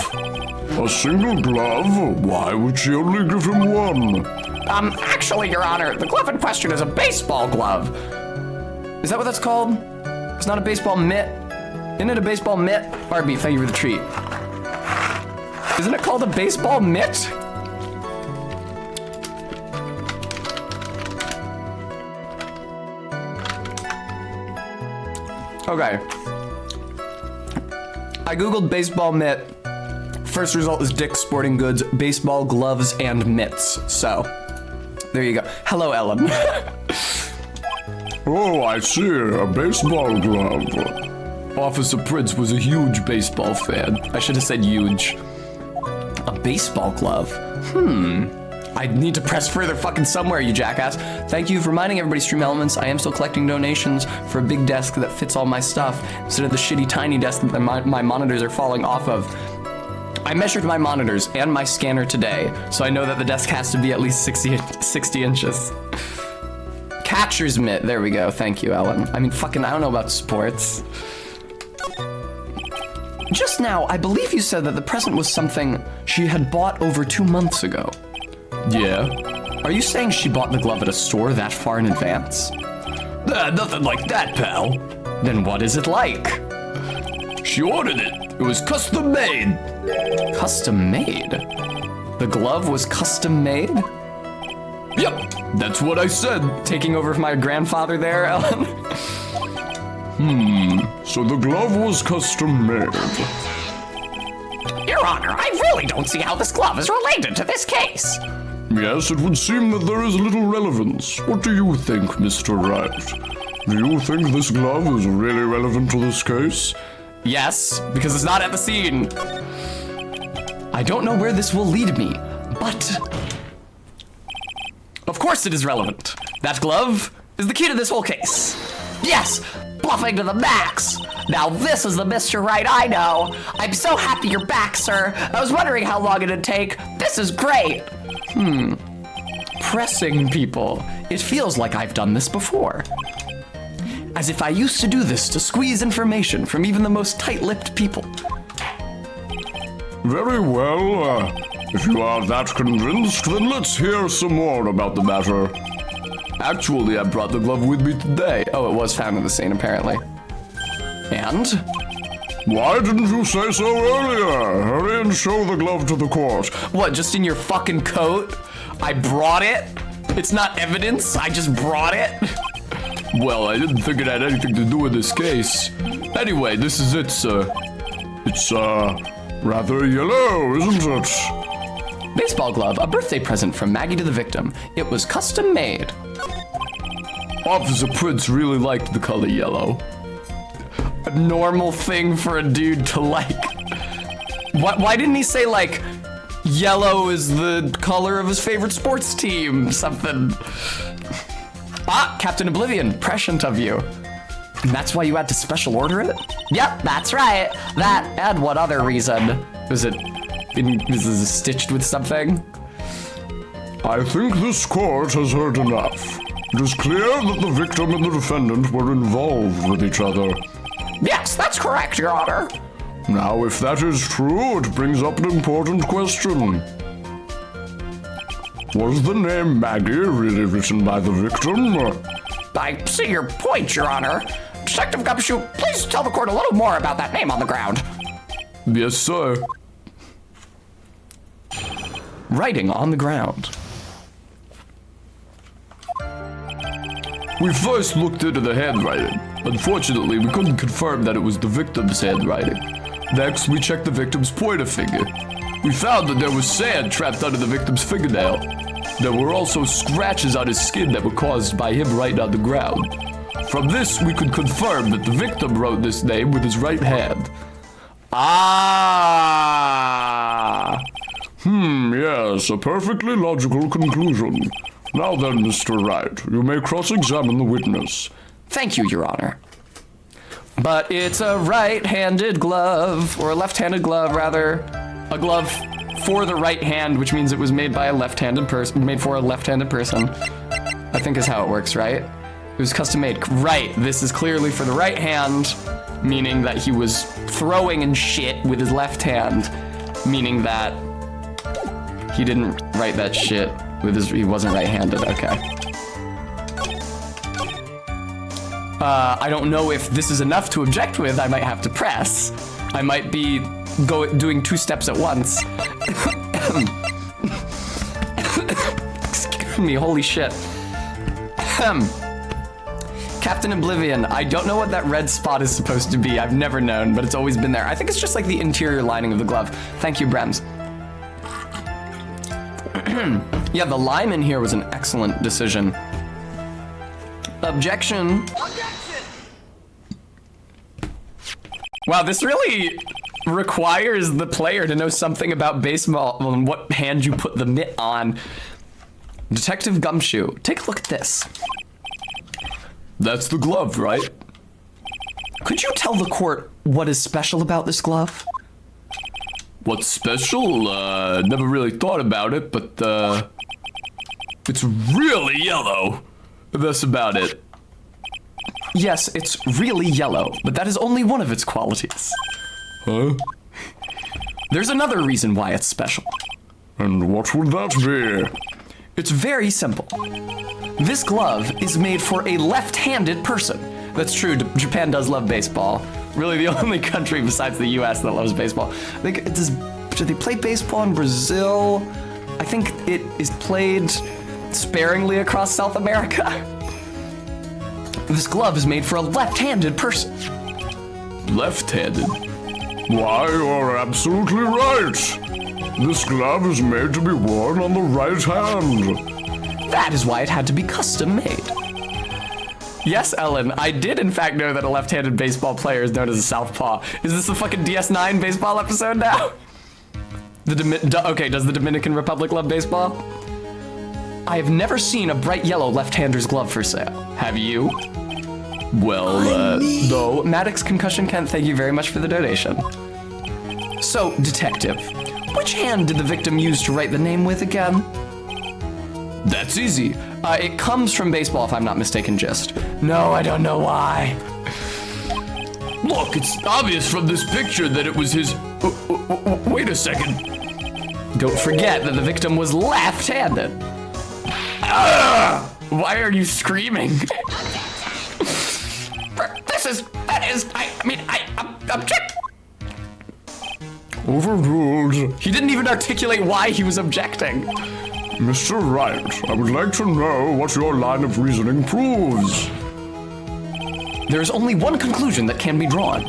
A single glove? Why would she only give him one? Actually, Your Honor, the glove in question is a baseball glove. Is that what that's called? It's not a baseball mitt. Isn't it a baseball mitt? Barbie, thank you for the treat. Isn't it called a baseball mitt? Okay. I googled baseball mitt. First result is Dick's Sporting Goods, baseball gloves and mitts. So, there you go. Hello, Ellen. Oh, I see, a baseball glove. Officer Prince was a huge baseball fan. I should have said huge. A baseball glove? I need to press further fucking somewhere, you jackass. Thank you for reminding everybody, Stream Elements. I am still collecting donations for a big desk that fits all my stuff instead of the shitty tiny desk that my monitors are falling off of. I measured my monitors and my scanner today, so I know that the desk has to be at least 60 inches. Catcher's mitt. There we go. Thank you, Ellen. I mean, fucking, I don't know about sports. Just now, I believe you said that the present was something she had bought over 2 months ago. Yeah? Are you saying she bought the glove at a store that far in advance? Nothing like that, pal. Then what is it like? She ordered it. It was custom made. Custom made? The glove was custom made? Yep, that's what I said. Taking over from my grandfather there, Ellen? So the glove was custom made. Your Honor, I really don't see how this glove is related to this case. Yes, it would seem that there is little relevance. What do you think, Mr. Wright? Do you think this glove is really relevant to this case? Yes, because it's not at the scene. I don't know where this will lead me, but... Of course it is relevant. That glove is the key to this whole case. Yes, fluffing to the max. Now this is the Mr. Wright I know. I'm so happy you're back, sir. I was wondering how long it'd take. This is great. Pressing people. It feels like I've done this before. As if I used to do this to squeeze information from even the most tight-lipped people. Very well. If you are that convinced, then let's hear some more about the matter. Actually, I brought the glove with me today. Oh, it was found in the scene, apparently. And? Why didn't you say so earlier? Hurry and show the glove to the court. What, just in your fucking coat? I brought it? It's not evidence, I just brought it? Well, I didn't think it had anything to do with this case. Anyway, this is it, sir. It's, rather yellow, isn't it? Baseball glove, a birthday present from Maggie to the victim. It was custom made. Officer Prince really liked the color yellow. A normal thing for a dude to like. Why didn't he say, like, yellow is the color of his favorite sports team? Something. Ah, Captain Oblivion, prescient of you. And that's why you had to special order it? Yep, that's right. That and what other reason? Was it stitched with something? I think this court has heard enough. It is clear that the victim and the defendant were involved with each other. Yes, that's correct, Your Honor. Now, if that is true, it brings up an important question. Was the name Maggie really written by the victim? I see your point, Your Honor. Detective Gumshoe, please tell the court a little more about that name on the ground. Yes, sir. Writing on the ground. We first looked into the handwriting. Unfortunately, we couldn't confirm that it was the victim's handwriting. Next, we checked the victim's pointer finger. We found that there was sand trapped under the victim's fingernail. There were also scratches on his skin that were caused by him writing on the ground. From this, we could confirm that the victim wrote this name with his right hand. Ah! Yes, a perfectly logical conclusion. Now then, Mr. Wright, you may cross-examine the witness. Thank you, Your Honor. But it's a right-handed glove, or a left-handed glove, rather. A glove for the right hand, which means it was made by a left-handed person, made for a left-handed person. I think is how it works, right? It was custom made. Right, this is clearly for the right hand, meaning that he was throwing and shit with his left hand, meaning that he didn't write that shit with his, he wasn't right-handed, okay. I don't know if this is enough to object with. I might have to press. I might be doing two steps at once. Excuse me, holy shit. Captain Oblivion, I don't know what that red spot is supposed to be. I've never known, but it's always been there. I think it's just like the interior lining of the glove. Thank you, Brems. Yeah, the lime in here was an excellent decision. Objection. Wow, this really requires the player to know something about baseball and what hand you put the mitt on. Detective Gumshoe, take a look at this. That's the glove, right? Could you tell the court what is special about this glove? What's special? Never really thought about it, but, it's really yellow. That's about it. Yes, it's really yellow, but that is only one of its qualities. Huh? There's another reason why it's special. And what would that be? It's very simple. This glove is made for a left-handed person. That's true, Japan does love baseball. Really the only country besides the US that loves baseball. Do they play baseball in Brazil? I think it is played sparingly across South America. This glove is made for a left-handed person. Left-handed? Why, you're absolutely right. This glove is made to be worn on the right hand. That is why it had to be custom made. Yes, Ellen, I did in fact know that a left-handed baseball player is known as a southpaw. Is this a fucking DS9 baseball episode now? Okay, does the Dominican Republic love baseball? I have never seen a bright yellow left-hander's glove for sale. Have you? Well, Though, Maddox Concussion Kent, thank you very much for the donation. So, detective, which hand did the victim use to write the name with again? that's easy. It comes from baseball, if I'm not mistaken, Gist. No, I don't know why. Look, it's obvious from this picture that it was his... Wait a second. Don't forget that the victim was left-handed. Why are you screaming? Object. Overruled. He didn't even articulate why he was objecting. Mr. Wright, I would like to know what your line of reasoning proves. There is only one conclusion that can be drawn.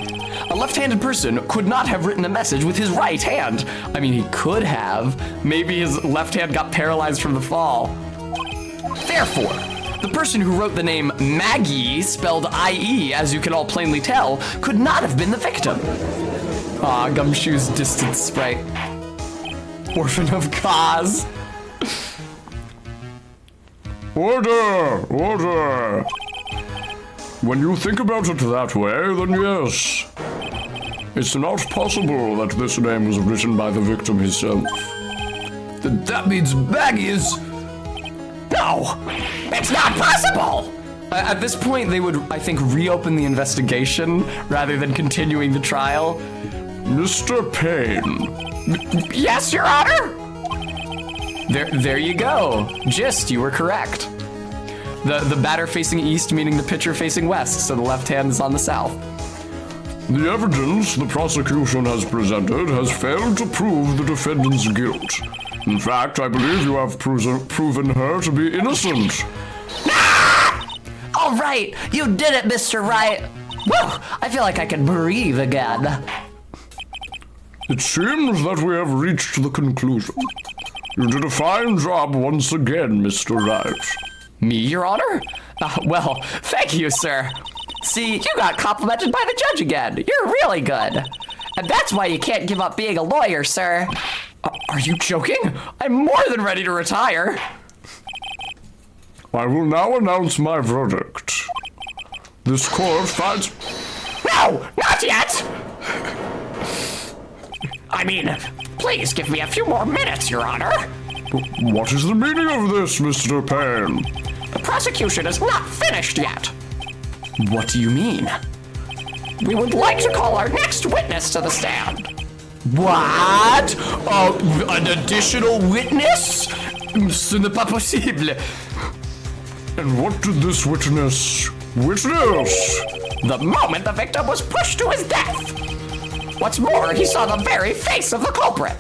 A left-handed person could not have written a message with his right hand. I mean, he could have. Maybe his left hand got paralyzed from the fall. Therefore, the person who wrote the name Maggie, spelled I-E, as you can all plainly tell, could not have been the victim. Aw, Gumshoe's distance sprite. Orphan of Cause. Order! Order! When you think about it that way, then yes. It's not possible that this name was written by the victim himself. That means Maggie is... No, it's not possible. At this point, they would, I think, reopen the investigation rather than continuing the trial. Mr. Payne. Yes, Your Honor. There you go. Gist, you were correct. The batter facing east, meaning the pitcher facing west, so the left hand is on the south. The evidence the prosecution has presented has failed to prove the defendant's guilt. In fact, I believe you have proven her to be innocent. All right, you did it, Mr. Wright. Whew, I feel like I can breathe again. It seems that we have reached the conclusion. You did a fine job once again, Mr. Wright. Me, Your Honor? Well, thank you, sir. See, you got complimented by the judge again. You're really good. And that's why you can't give up being a lawyer, sir. Are you joking? I'm more than ready to retire. I will now announce my verdict. This court finds... No, not yet. I mean, please give me a few more minutes, Your Honor. What is the meaning of this, Mr. Payne? The prosecution is not finished yet. What do you mean? We would like to call our next witness to the stand. What? An additional witness? Ce n'est pas possible. And what did this witness witness? The moment the victim was pushed to his death. What's more, he saw the very face of the culprit.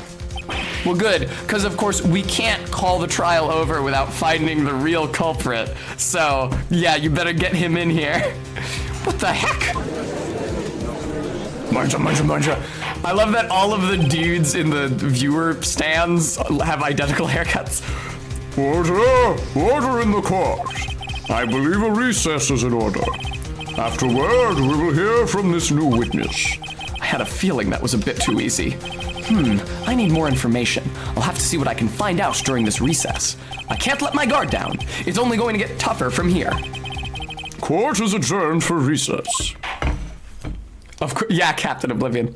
Well, good, because of course we can't call the trial over without finding the real culprit. So, yeah, you better get him in here. What the heck? Manja. I love that all of the dudes in the viewer stands have identical haircuts. Order in the court. I believe a recess is in order. Afterward, we will hear from this new witness. I had a feeling that was a bit too easy. I need more information. I'll have to see what I can find out during this recess. I can't let my guard down. It's only going to get tougher from here. Court is adjourned for recess. Of course, yeah, Captain Oblivion.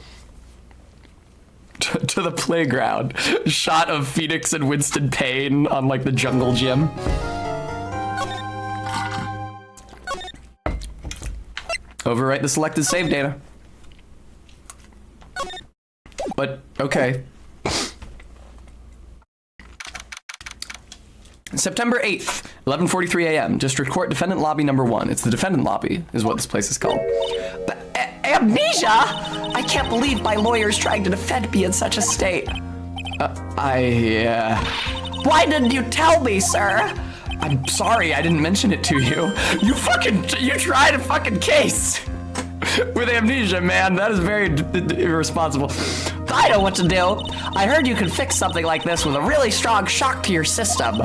To the playground. Shot of Phoenix and Winston Payne on like the jungle gym. Overwrite the selected save data. But, okay. September 8th, 11:43 a.m. District Court Defendant Lobby number 1. It's the defendant lobby, is what this place is called. But, amnesia? I can't believe my lawyer's trying to defend me in such a state. Why didn't you tell me, sir? I'm sorry, I didn't mention it to you. You tried a fucking case with amnesia, man. That is very irresponsible. I know what to do. I heard you can fix something like this with a really strong shock to your system.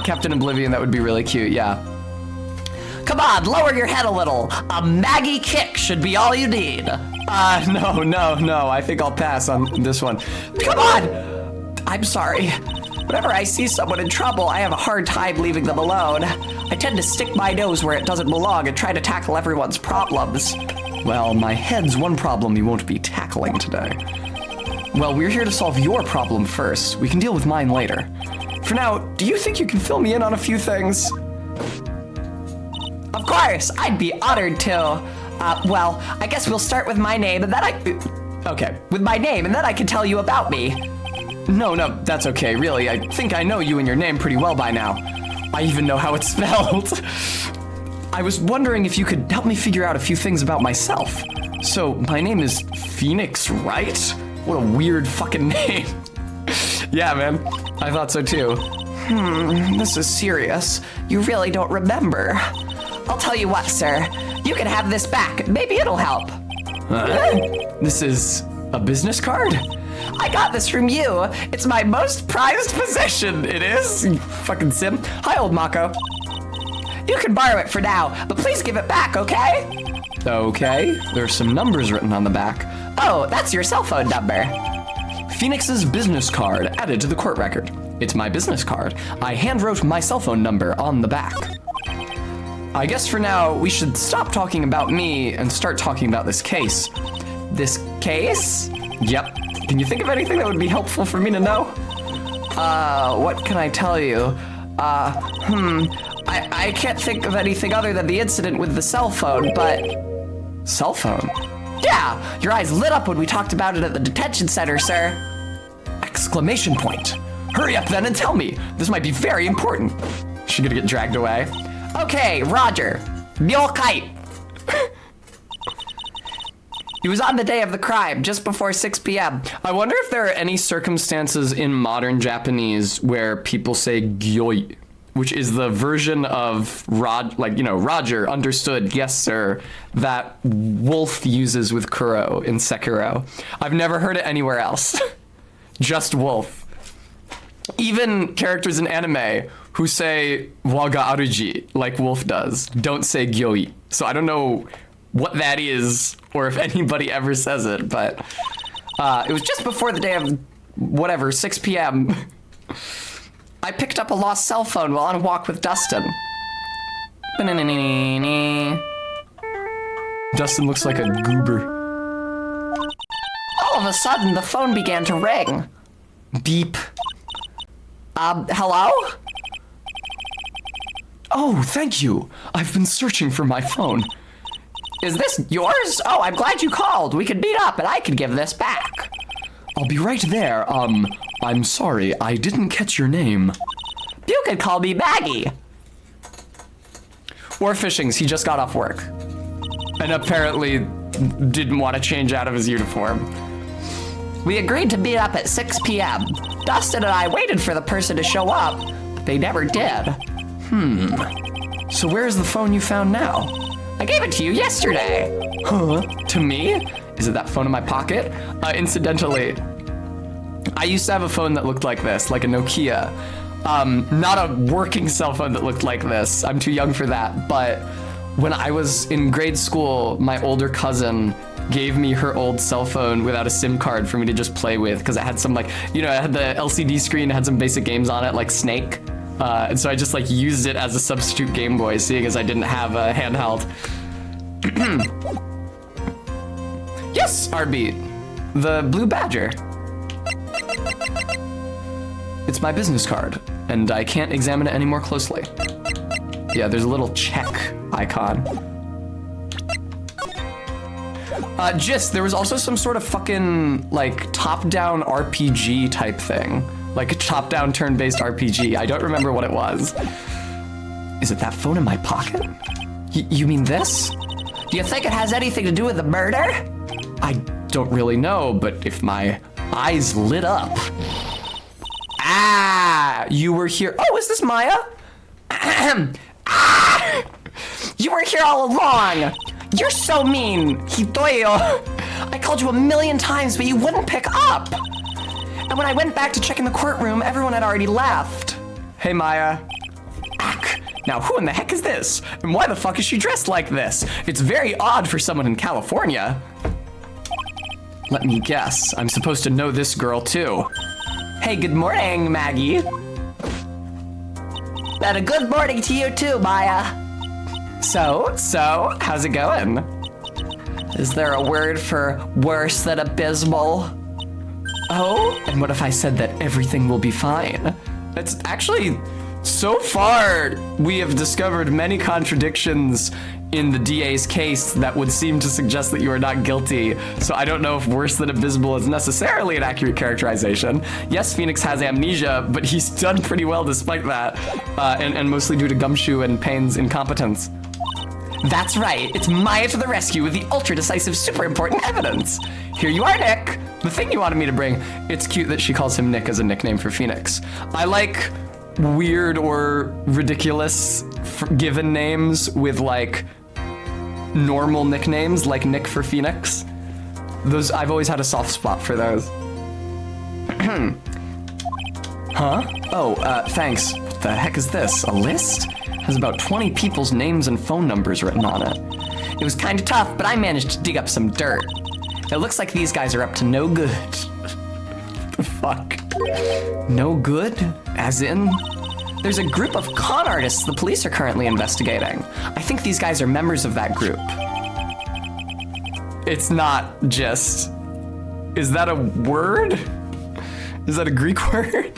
Captain Oblivion, that would be really cute, yeah. Come on, lower your head a little. A Maggie kick should be all you need. No, I think I'll pass on this one. Come on! I'm sorry. Whenever I see someone in trouble, I have a hard time leaving them alone. I tend to stick my nose where it doesn't belong and try to tackle everyone's problems. Well, my head's one problem you won't be tackling today. Well, we're here to solve your problem first. We can deal with mine later. For now, do you think you can fill me in on a few things? Of course, I'd be honored to. Well, I guess we'll start with my name and then Okay. with my name and then I can tell you about me. No, that's okay, really. I think I know you and your name pretty well by now. I even know how it's spelled. I was wondering if you could help me figure out a few things about myself. So, my name is Phoenix, Wright? What a weird fucking name. Yeah, man. I thought so too. This is serious. You really don't remember. I'll tell you what, sir. You can have this back. Maybe it'll help. This is a business card? I got this from you. It's my most prized possession. It is? You fucking sim. Hi, old Mako. You can borrow it for now, but please give it back, okay? Okay. There's some numbers written on the back. Oh, that's your cell phone number. Phoenix's business card added to the court record. It's my business card. I handwrote my cell phone number on the back. I guess for now, we should stop talking about me and start talking about this case. This case? Yep. Can you think of anything that would be helpful for me to know? What can I tell you? I can't think of anything other than the incident with the cell phone, but... Cell phone? Yeah, your eyes lit up when we talked about it at the detention center, sir. Exclamation point. Hurry up then and tell me. This might be very important. Is she gonna get dragged away? Okay, Roger. Mule kite. He was on the day of the crime, just before 6 p.m. I wonder if there are any circumstances in modern Japanese where people say gyoi, which is the version of Roger, understood, yes sir, that Wolf uses with Kuro in Sekiro. I've never heard it anywhere else. Just Wolf. Even characters in anime who say waga aruji, like Wolf does, don't say gyoi. So I don't know what that is, or if anybody ever says it, but it was just before the day of, 6 p.m. I picked up a lost cell phone while on a walk with Dustin. Dustin looks like a goober. All of a sudden, the phone began to ring. Beep. Hello? Oh, thank you. I've been searching for my phone. Is this yours? Oh, I'm glad you called. We could meet up and I could give this back. I'll be right there. I'm sorry, I didn't catch your name. You could call me Maggie. Or Fishings, he just got off work. And apparently didn't want to change out of his uniform. We agreed to meet up at 6 p.m. Dustin and I waited for the person to show up, but they never did. So where's the phone you found now? I gave it to you yesterday. Huh? To me? Is it that phone in my pocket? Incidentally, I used to have a phone that looked like this, like a Nokia. Not a working cell phone that looked like this. I'm too young for that. But when I was in grade school, my older cousin gave me her old cell phone without a SIM card for me to just play with, because it had some it had the LCD screen, it had some basic games on it, like Snake. And so I just used it as a substitute Game Boy, seeing as I didn't have a handheld. Yes, RB. The Blue Badger. It's my business card, and I can't examine it any more closely. Yeah, there's a little check icon. Gist, there was also some sort of fucking, top-down RPG type thing. Like a top-down turn-based RPG. I don't remember what it was. Is it that phone in my pocket? You mean this? Do you think it has anything to do with the murder? I don't really know, but if my eyes lit up... Ah! You were here... Oh, is this Maya? Ah! You were here all along! You're so mean, Hitoyo! I called you 1,000,000 times, but you wouldn't pick up! And when I went back to check in the courtroom, everyone had already left. Hey, Maya. Ack. Now, who in the heck is this? And why the fuck is she dressed like this? It's very odd for someone in California. Let me guess. I'm supposed to know this girl, too. Hey, good morning, Maggie. And a good morning to you too, Maya. So, how's it going? Is there a word for worse than abysmal? Oh, and what if I said that everything will be fine? It's actually, so far, we have discovered many contradictions in the DA's case that would seem to suggest that you are not guilty. So I don't know if worse than abysmal is necessarily an accurate characterization. Yes, Phoenix has amnesia, but he's done pretty well despite that, and mostly due to Gumshoe and Payne's incompetence. That's right, it's Maya to the rescue with the ultra-decisive, super important evidence. Here you are, Nick. The thing you wanted me to bring. It's cute that she calls him Nick as a nickname for Phoenix. I like weird or ridiculous given names with like normal nicknames, like Nick for Phoenix. Those, I've always had a soft spot for those. Huh? Oh, thanks. What the heck is this? A list? Has about 20 people's names and phone numbers written on it. It was kind of tough, but I managed to dig up some dirt. It looks like these guys are up to no good. The fuck? No good? As in? There's a group of con artists the police are currently investigating. I think these guys are members of that group. It's not just... Is that a word? Is that a Greek word?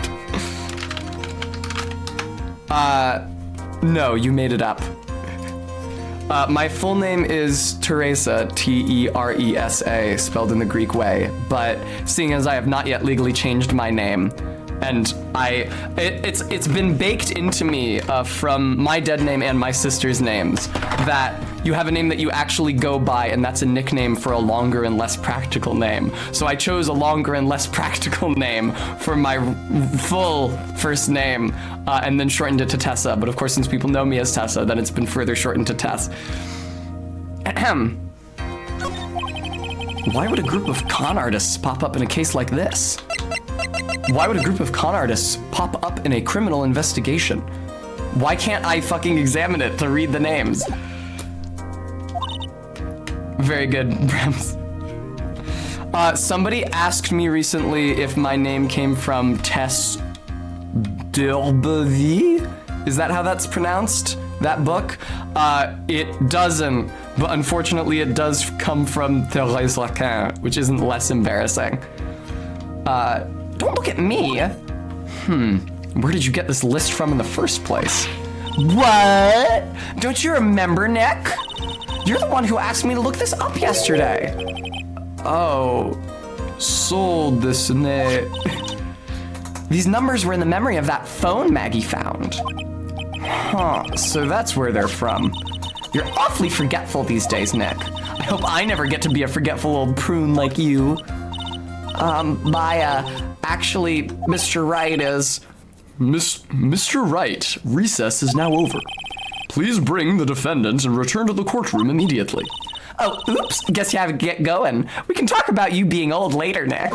No, you made it up. My full name is Teresa, Teresa, spelled in the Greek way, but seeing as I have not yet legally changed my name, and it's been baked into me from my dead name and my sister's names that you have a name that you actually go by, and that's a nickname for a longer and less practical name. So I chose a longer and less practical name for my full first name, and then shortened it to Tessa. But of course, since people know me as Tessa, then it's been further shortened to Tess. Ahem. Why would a group of con artists pop up in a case like this? Why would a group of con artists pop up in a criminal investigation? Why can't I fucking examine it to read the names? Very good, Brems. Somebody asked me recently if my name came from Tess D'Urbevie? Is that how that's pronounced? That book? It doesn't, but unfortunately it does come from Thérèse Lacan, which isn't less embarrassing. Don't look at me. Where did you get this list from in the first place? What? Don't you remember, Nick? You're the one who asked me to look this up yesterday. Oh, so this ne. These numbers were in the memory of that phone Maggie found. Huh, so that's where they're from. You're awfully forgetful these days, Nick. I hope I never get to be a forgetful old prune like you. Actually, Mr. Wright is... Mr. Wright, recess is now over. Please bring the defendant and return to the courtroom immediately. Oh, oops, guess you have to get going. We can talk about you being old later, Nick.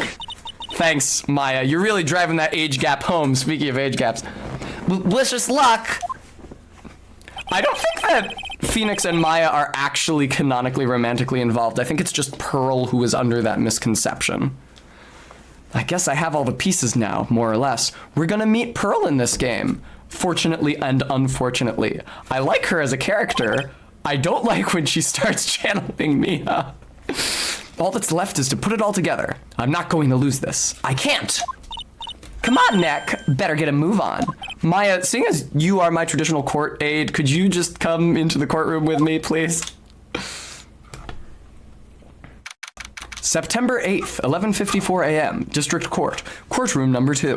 Thanks, Maya. You're really driving that age gap home, speaking of age gaps. Wish us luck. I don't think that Phoenix and Maya are actually canonically romantically involved. I think it's just Pearl who is under that misconception. I guess I have all the pieces now, more or less. We're gonna meet Pearl in this game. Fortunately and unfortunately. I like her as a character. I don't like when she starts channeling Mia. All that's left is to put it all together. I'm not going to lose this. I can't. Come on, Nick. Better get a move on. Maya, seeing as you are my traditional court aide, could you just come into the courtroom with me, please? September 8th, 11:54 a.m., District Court, courtroom number 2.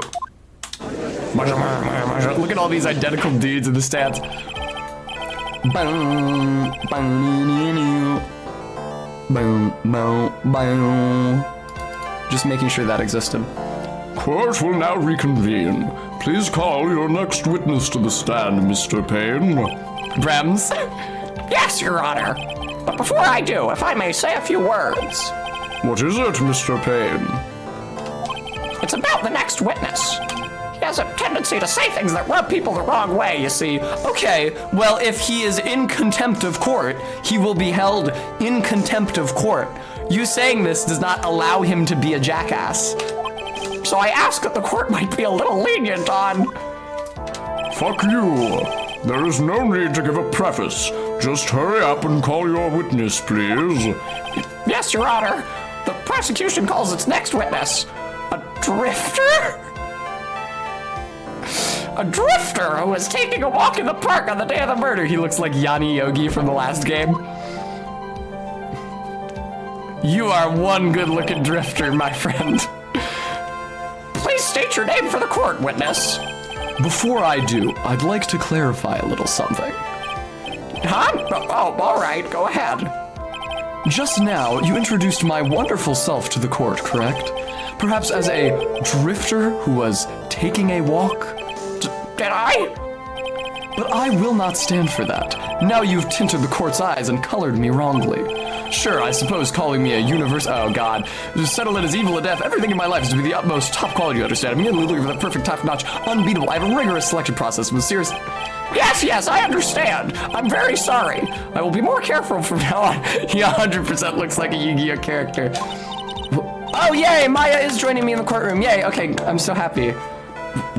Look at all these identical dudes in the stands. Just making sure that existed. Court will now reconvene. Please call your next witness to the stand, Mr. Payne. Brems? Yes, Your Honor. But before I do, if I may say a few words. What is it, Mr. Payne? It's about the next witness. He has a tendency to say things that rub people the wrong way, you see. Okay, well, if he is in contempt of court, he will be held in contempt of court. You saying this does not allow him to be a jackass. so I ask that the court might be a little lenient on... Fuck you. There is no need to give a preface. Just hurry up and call your witness, please. Yes, Your Honor. The prosecution calls its next witness a drifter? A drifter who was taking a walk in the park on the day of the murder. He looks like Yanni Yogi from the last game. You are one good-looking drifter, my friend. Please state your name for the court, witness. Before I do, I'd like to clarify a little something. Huh? Oh, all right, go ahead. Just now, you introduced my wonderful self to the court, correct? Perhaps as a drifter who was taking a walk? Did I? But I will not stand for that. Now you've tinted the court's eyes and colored me wrongly. Sure, I suppose calling me a oh god, to settle it as evil a death, everything in my life is to be the utmost top quality, you understand? I'm merely looking for the perfect top-notch, unbeatable. I have a rigorous selection process with serious... Yes, I understand. I'm very sorry. I will be more careful from now on. He 100% looks like a Yu-Gi-Oh character. Oh, yay, Maya is joining me in the courtroom. Yay, okay, I'm so happy.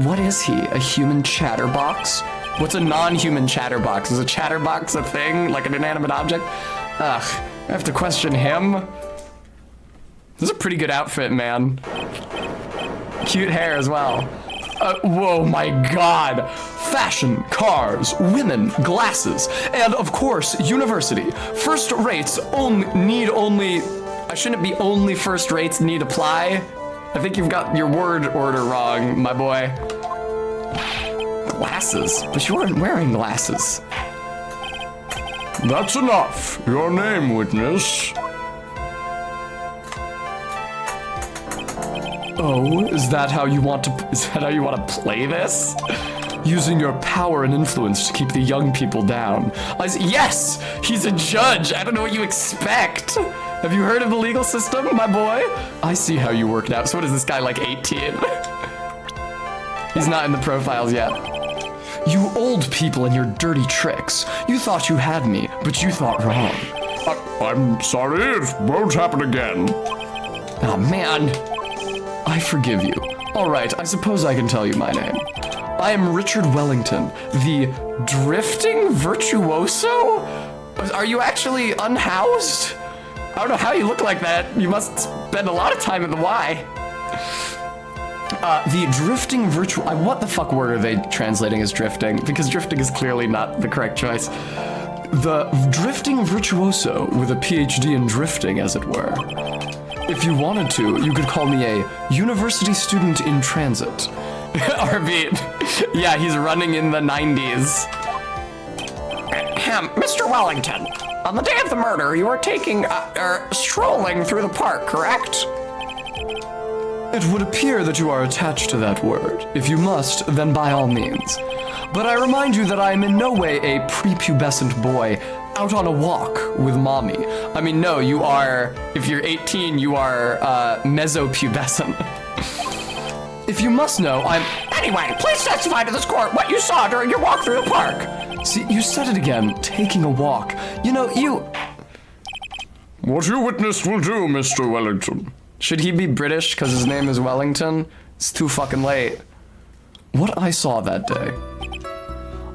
What is he? A human chatterbox? What's a non-human chatterbox? Is a chatterbox a thing? Like an inanimate object? Ugh, I have to question him. This is a pretty good outfit, man. Cute hair as well. Whoa, my god. Fashion, cars, women, glasses, and of course, university. First rates only... I shouldn't be only first rates need apply. I think you've got your word order wrong, my boy. Glasses? But you weren't wearing glasses. That's enough. Your name, witness. Oh, is that how you want to play this? Using your power and influence to keep the young people down. Yes! He's a judge! I don't know what you expect! Have you heard of the legal system, my boy? I see how you worked out. So what is this guy, like 18? He's not in the profiles yet. You old people and your dirty tricks. You thought you had me, but you thought wrong. I'm sorry, it won't happen again. Oh, man. I forgive you. All right, I suppose I can tell you my name. I am Richard Wellington, the drifting virtuoso? Are you actually unhoused? I don't know how you look like that. You must spend a lot of time in the Y. The drifting what the fuck word are they translating as drifting? Because drifting is clearly not the correct choice. The drifting virtuoso with a PhD in drifting, as it were. If you wanted to, you could call me a university student in transit. RB. Yeah, he's running in the 90s. Mr. Wellington, on the day of the murder, you were strolling through the park, correct? It would appear that you are attached to that word. If you must, then by all means. But I remind you that I am in no way a prepubescent boy out on a walk with mommy. I mean, no, you are, if you're 18, you are mesopubescent. If you must know, Anyway, please testify to this court what you saw during your walk through the park. See, you said it again, taking a walk. You know, What you witnessed will do, Mr. Wellington. Should he be British because his name is Wellington? It's too fucking late. What I saw that day.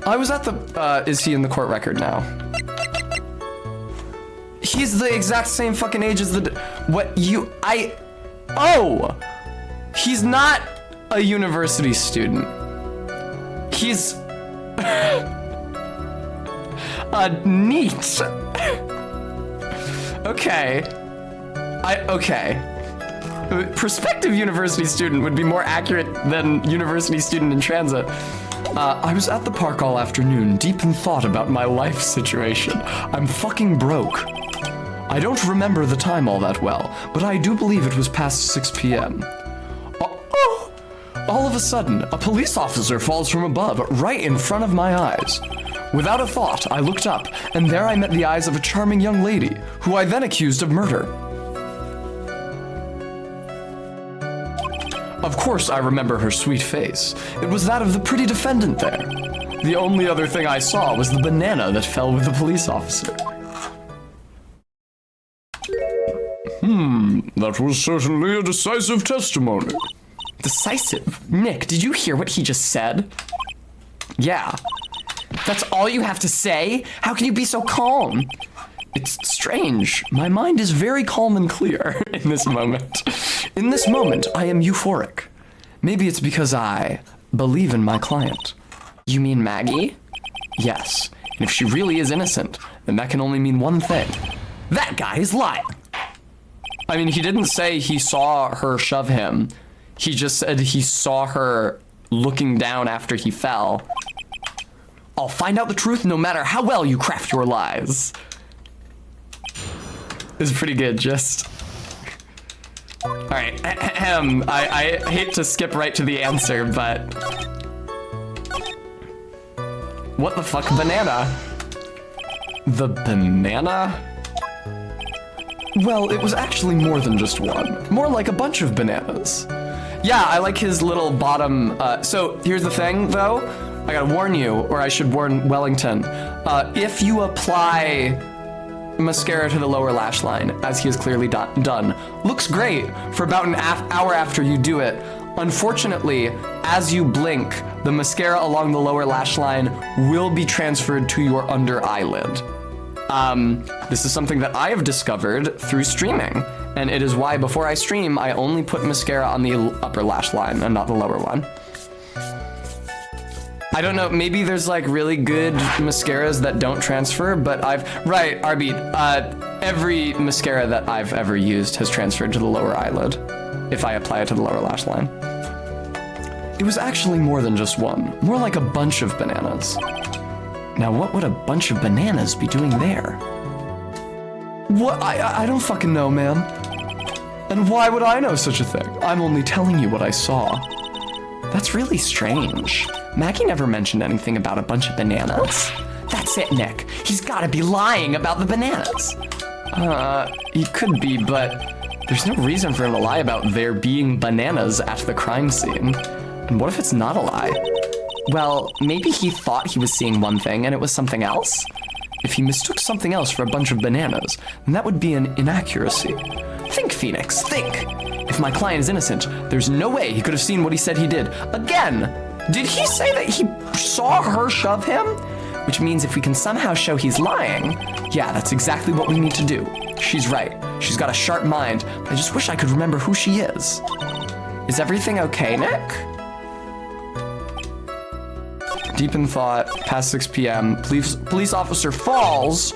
I was at the, is he in the court record now? He's the exact same fucking age as oh! He's not a university student. He's... neat. Okay. Okay. Prospective university student would be more accurate than university student in transit. I was at the park all afternoon, deep in thought about my life situation. I'm fucking broke. I don't remember the time all that well, but I do believe it was past 6 p.m. All of a sudden, a police officer falls from above, right in front of my eyes. Without a thought, I looked up, and there I met the eyes of a charming young lady, who I then accused of murder. Of course, I remember her sweet face. It was that of the pretty defendant there. The only other thing I saw was the banana that fell with the police officer. That was certainly a decisive testimony. Decisive. Nick, did you hear what he just said? Yeah. That's all you have to say? How can you be so calm? It's strange. My mind is very calm and clear in this moment. In this moment, I am euphoric. Maybe it's because I believe in my client. You mean Maggie? Yes. And if she really is innocent, then that can only mean one thing. That guy is lying. I mean, he didn't say he saw her shove him. He just said he saw her looking down after he fell. I'll find out the truth no matter how well you craft your lies. This is pretty good, just... Alright, I hate to skip right to the answer, but... What the fuck, banana? The banana? Well, it was actually more than just one. More like a bunch of bananas. Yeah, I like his little bottom, so here's the thing, though. I gotta warn you, or I should warn Wellington. If you apply mascara to the lower lash line, as he has clearly done, looks great for about an hour after you do it. Unfortunately, as you blink, the mascara along the lower lash line will be transferred to your under eyelid. This is something that I have discovered through streaming, and it is why before I stream, I only put mascara on the upper lash line and not the lower one. I don't know, maybe there's like really good mascaras that don't transfer, but right, Arby, every mascara that I've ever used has transferred to the lower eyelid if I apply it to the lower lash line. It was actually more than just one, more like a bunch of bananas. Now, what would a bunch of bananas be doing there? What? I don't fucking know, man. And why would I know such a thing? I'm only telling you what I saw. That's really strange. Maggie never mentioned anything about a bunch of bananas. That's it, Nick. He's gotta be lying about the bananas. He could be, but there's no reason for him to lie about there being bananas at the crime scene. And what if it's not a lie? Well, maybe he thought he was seeing one thing and it was something else? If he mistook something else for a bunch of bananas, then that would be an inaccuracy. Think, Phoenix, think. If my client is innocent, there's no way he could have seen what he said he did. Again, did he say that he saw her shove him? Which means if we can somehow show he's lying, yeah, that's exactly what we need to do. She's right. She's got a sharp mind, but I just wish I could remember who she is. Is everything okay, Nick? Deep in thought, past 6 p.m., police officer falls.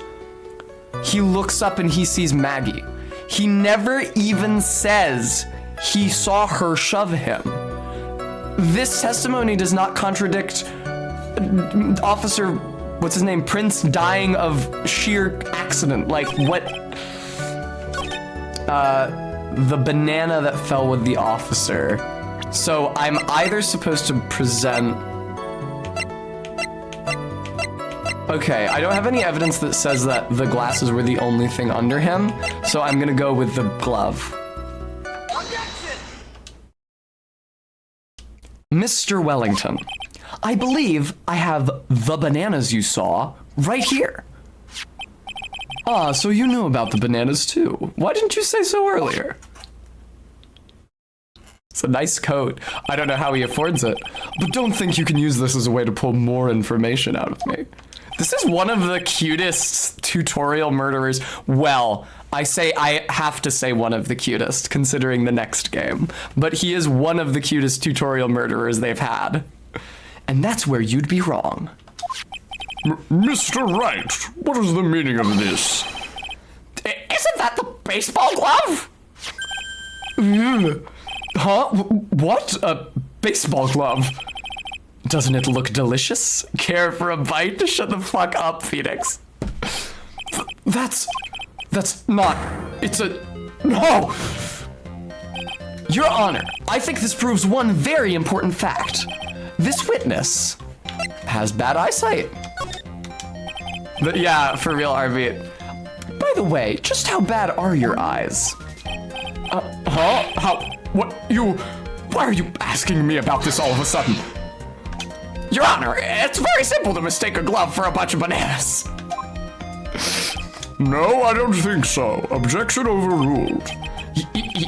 He looks up and he sees Maggie. He never even says he saw her shove him. This testimony does not contradict Officer, what's his name, Prince dying of sheer accident. Like, what? The banana that fell with the officer. So I'm either supposed to present... Okay, I don't have any evidence that says that the glasses were the only thing under him, so I'm gonna go with the glove. Mr. Wellington, I believe I have the bananas you saw right here. Ah, so you knew about the bananas too. Why didn't you say so earlier? It's a nice coat. I don't know how he affords it, but don't think you can use this as a way to pull more information out of me. This is one of the cutest tutorial murderers. Well, I have to say one of the cutest, considering the next game. But he is one of the cutest tutorial murderers they've had. And that's where you'd be wrong. Mr. Wright, what is the meaning of this? Isn't that the baseball glove? Huh? What? A baseball glove? Doesn't it look delicious? Care for a bite? Shut the fuck up, Phoenix. That's not... It's a... No! Your Honor, I think this proves one very important fact. This witness has bad eyesight. But yeah, for real, RV. By the way, just how bad are your eyes? Huh? How? What? You... Why are you asking me about this all of a sudden? Your Honor, it's very simple to mistake a glove for a bunch of bananas. No, I don't think so. Objection overruled.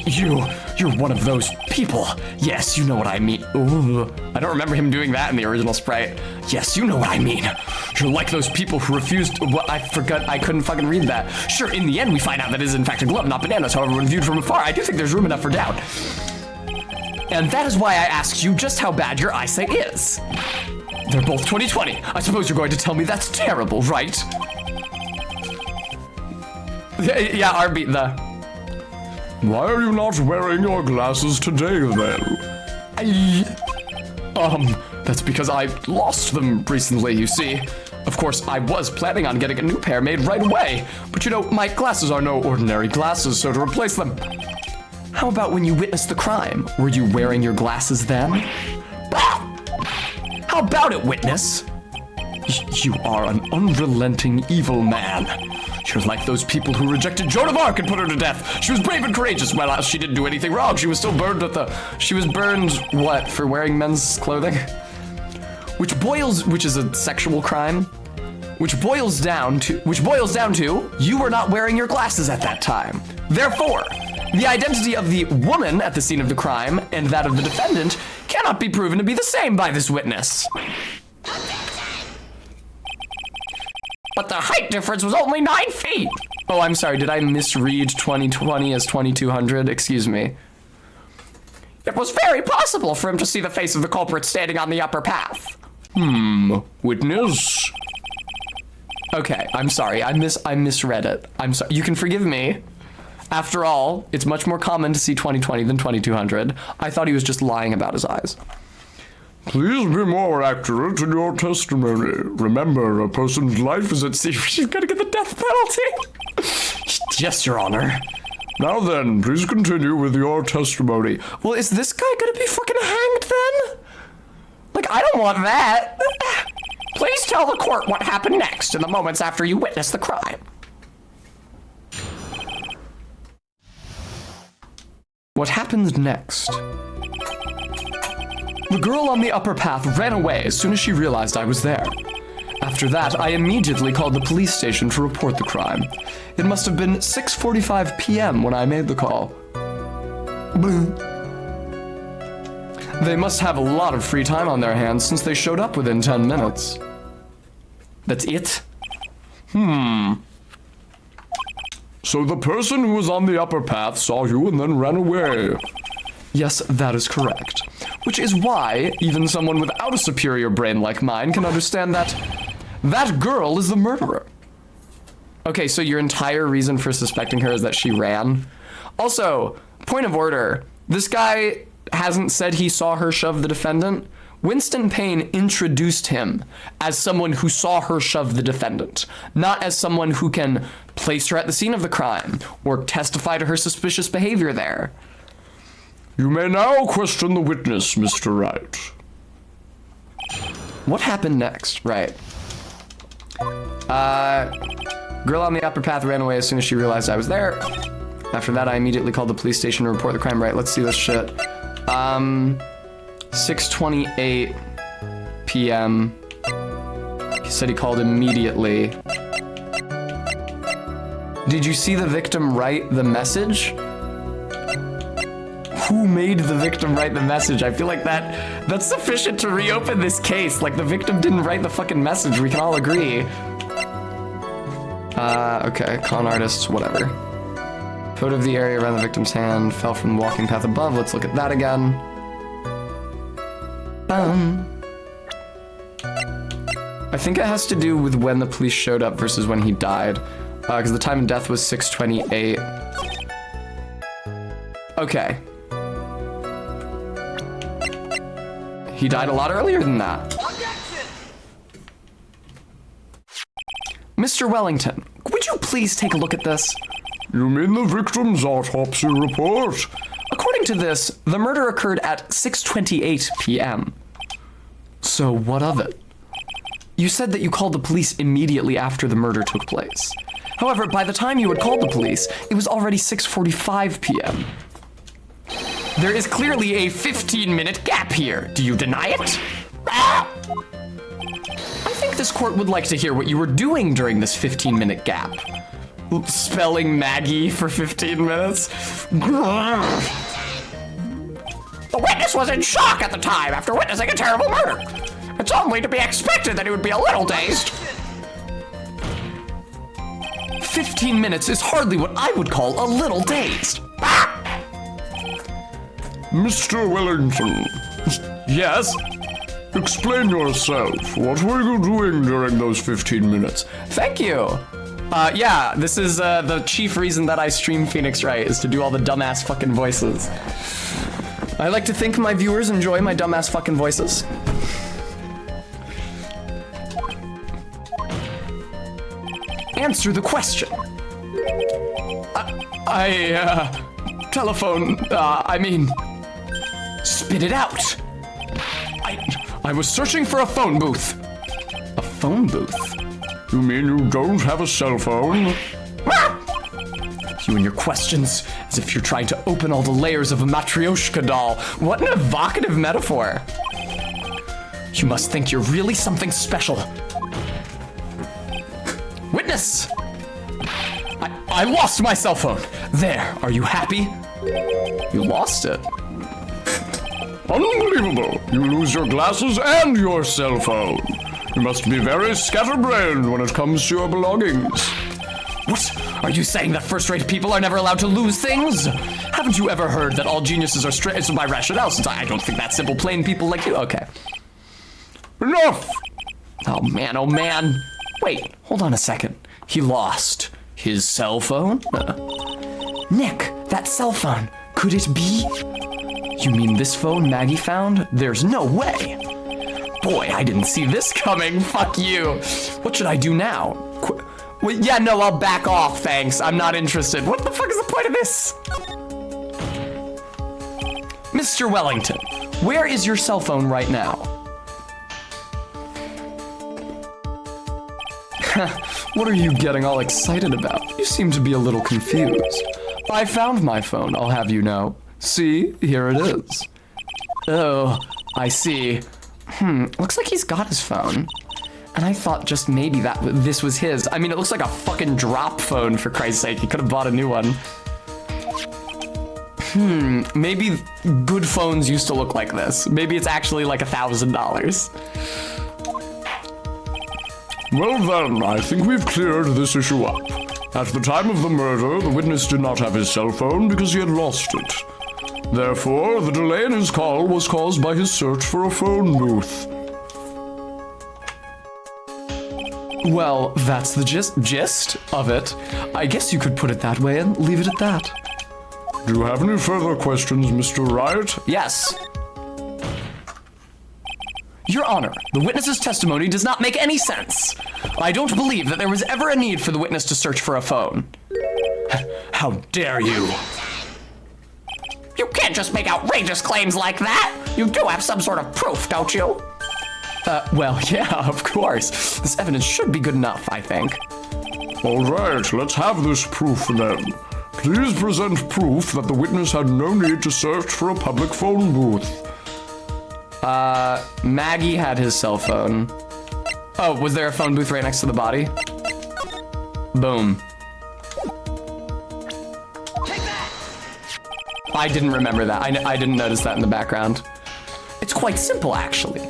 You're one of those people. Yes, you know what I mean. Ooh, I don't remember him doing that in the original sprite. Yes, you know what I mean. You're like those people who refused. What I forgot. I couldn't fucking read that. Sure, in the end, we find out that it is in fact a glove, not bananas. However, when viewed from afar, I do think there's room enough for doubt. And that is why I asked you just how bad your eyesight is. They're both 20/20. I suppose you're going to tell me that's terrible, right? Yeah, R beat the. Why are you not wearing your glasses today, then? That's because I lost them recently, you see. Of course, I was planning on getting a new pair made right away. But you know, my glasses are no ordinary glasses, so to replace them... How about when you witnessed the crime? Were you wearing your glasses then? How about it, witness? You are an unrelenting evil man. You're like those people who rejected Joan of Arc and put her to death. She was brave and courageous. Well, she didn't do anything wrong. She was still burned with the... She was burned, what, for wearing men's clothing? Which is a sexual crime. Which boils down to, you were not wearing your glasses at that time. Therefore, the identity of the woman at the scene of the crime and that of the defendant cannot be proven to be the same by this witness. But the height difference was only 9 feet. Oh, I'm sorry. Did I misread 20/20 as 2200? Excuse me. It was very possible for him to see the face of the culprit standing on the upper path. Witness? Okay, I'm sorry. I misread it. I'm sorry. You can forgive me. After all, it's much more common to see 20/20 than 2200. I thought he was just lying about his eyes. Please be more accurate in your testimony. Remember, a person's life is at stake. She's gonna get the death penalty. Yes, Your Honor. Now then, please continue with your testimony. Well, is this guy gonna be fucking hanged then? Like, I don't want that. Please tell the court what happened next in the moments after you witnessed the crime. What happened next? The girl on the upper path ran away as soon as she realized I was there. After that, I immediately called the police station to report the crime. It must have been 6:45 p.m. when I made the call. They must have a lot of free time on their hands since they showed up within 10 minutes. That's it? So the person who was on the upper path saw you and then ran away. Yes, that is correct. Which is why even someone without a superior brain like mine can understand that that girl is the murderer. Okay, so your entire reason for suspecting her is that she ran? Also, point of order, this guy hasn't said he saw her shove the defendant. Winston Payne introduced him as someone who saw her shove the defendant, not as someone who can place her at the scene of the crime or testify to her suspicious behavior there. You may now question the witness, Mr. Wright. What happened next? Right. Girl on the upper path ran away as soon as she realized I was there. After that, I immediately called the police station to report the crime. Right, let's see this shit. 6:28 p.m. He said he called immediately. Did you see the victim write the message? Who made the victim write the message? I feel like that's sufficient to reopen this case. Like, the victim didn't write the fucking message. We can all agree. Okay, con artists, whatever. Photo of the area around the victim's hand fell from the walking path above. Let's look at that again. I think it has to do with when the police showed up versus when he died. Because the time of death was 6:28. Okay. He died a lot earlier than that. Mr. Wellington, would you please take a look at this? You mean the victim's autopsy report? According to this, the murder occurred at 6:28 p.m. So what of it? You said that you called the police immediately after the murder took place. However, by the time you had called the police, it was already 6:45 p.m. There is clearly a 15-minute gap here. Do you deny it? I think this court would like to hear what you were doing during this 15-minute gap. spelling Maggie for 15 minutes. The witness was in shock at the time after witnessing a terrible murder. It's only to be expected that he would be a little dazed. 15 minutes is hardly what I would call a little dazed. Mr. Wellington, Yes? explain yourself. What were you doing during those 15 minutes? Thank you. Yeah, this is the chief reason that I stream Phoenix Wright, is to do all the dumbass fucking voices. I like to think my viewers enjoy my dumbass fucking voices. Answer the question. Telephone, spit it out. I was searching for a phone booth. A phone booth? You mean you don't have a cell phone? You and your questions, as if you're trying to open all the layers of a Matryoshka doll. What an evocative metaphor. You must think you're really something special. Witness! I lost my cell phone. There, are you happy? You lost it. Unbelievable! You lose your glasses and your cell phone. You must be very scatterbrained when it comes to your belongings. What? Are you saying that first-rate people are never allowed to lose things? Haven't you ever heard that all geniuses are straight? So by rationale, since I don't think that simple, plain people like you. Okay. Enough! Oh man, oh man. Wait, hold on a second. He lost his cell phone? Nick, that cell phone, could it be? You mean this phone Maggie found? There's no way. Boy, I didn't see this coming. Fuck you. What should I do now? Well, yeah, no, I'll back off, thanks. I'm not interested. What the fuck is the point of this? Mr. Wellington, where is your cell phone right now? What are you getting all excited about? You seem to be a little confused. I found my phone, I'll have you know. See, here it is. Oh, I see. Looks like he's got his phone. And I thought just maybe this was his. I mean, it looks like a fucking drop phone, for Christ's sake. He could have bought a new one. Maybe good phones used to look like this. Maybe it's actually like $1,000. Well then, I think we've cleared this issue up. At the time of the murder, the witness did not have his cell phone because he had lost it. Therefore, the delay in his call was caused by his search for a phone booth. Well, that's the gist of it. I guess you could put it that way and leave it at that. Do you have any further questions, Mr. Wright? Yes. Your Honor, the witness's testimony does not make any sense. I don't believe that there was ever a need for the witness to search for a phone. How dare you? You can't just make outrageous claims like that. You do have some sort of proof, don't you? Well, yeah, of course. This evidence should be good enough, I think. All right, let's have this proof then. Please present proof that the witness had no need to search for a public phone booth. Maggie had his cell phone. Oh, was there a phone booth right next to the body? Boom. Take that! I didn't remember that. I didn't notice that in the background. It's quite simple, actually.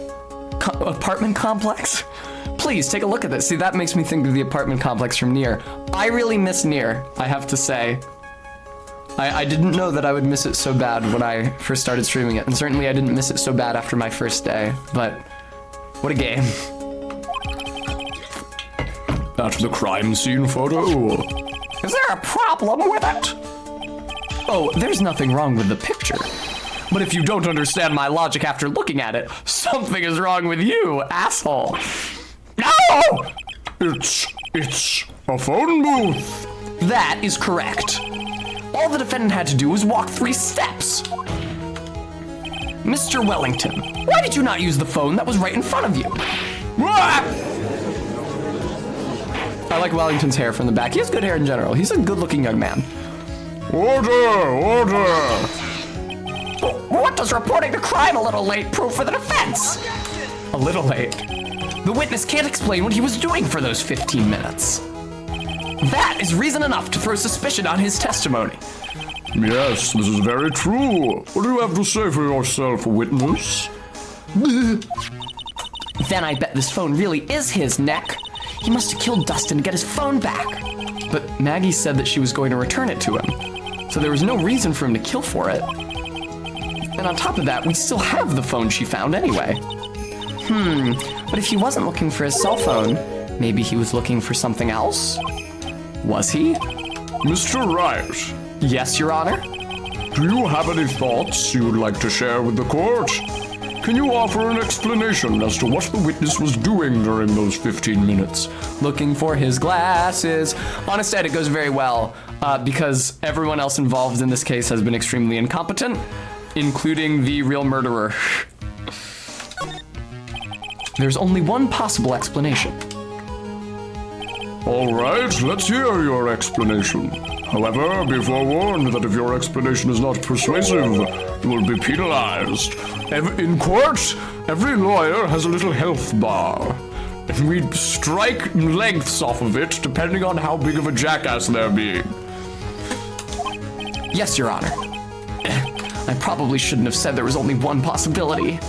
Apartment complex? Please, take a look at this. See, that makes me think of the apartment complex from Nier. I really miss Nier, I have to say. I didn't know that I would miss it so bad when I first started streaming it, and certainly I didn't miss it so bad after my first day, but what a game. That's the crime scene photo. Is there a problem with it? Oh, there's nothing wrong with the picture. But if you don't understand my logic after looking at it, something is wrong with you, asshole. No! It's a phone booth. That is correct. All the defendant had to do was walk 3 steps. Mr. Wellington, why did you not use the phone that was right in front of you? Ah! I like Wellington's hair from the back. He has good hair in general. He's a good-looking young man. Order! What does reporting the crime a little late prove for the defense? A little late. The witness can't explain what he was doing for those 15 minutes. That is reason enough to throw suspicion on his testimony. Yes, this is very true. What do you have to say for yourself, witness? Then I bet this phone really is his, Neck. He must have killed Dustin to get his phone back. But Maggie said that she was going to return it to him, so there was no reason for him to kill for it. And on top of that, we still have the phone she found anyway. But if he wasn't looking for his cell phone, maybe he was looking for something else? Was he? Mr. Wright, Yes, Your Honor. do you have any thoughts you would like to share with the court? Can you offer an explanation as to what the witness was doing during those 15 minutes? Looking for his glasses. Honest Ed, it goes very well, because everyone else involved in this case has been extremely incompetent, including the real murderer. There's only one possible explanation. All right, let's hear your explanation. However, be forewarned that if your explanation is not persuasive, you will be penalized. In court, every lawyer has a little health bar, and we strike lengths off of it depending on how big of a jackass they're being. Yes, Your Honor. I probably shouldn't have said there was only one possibility.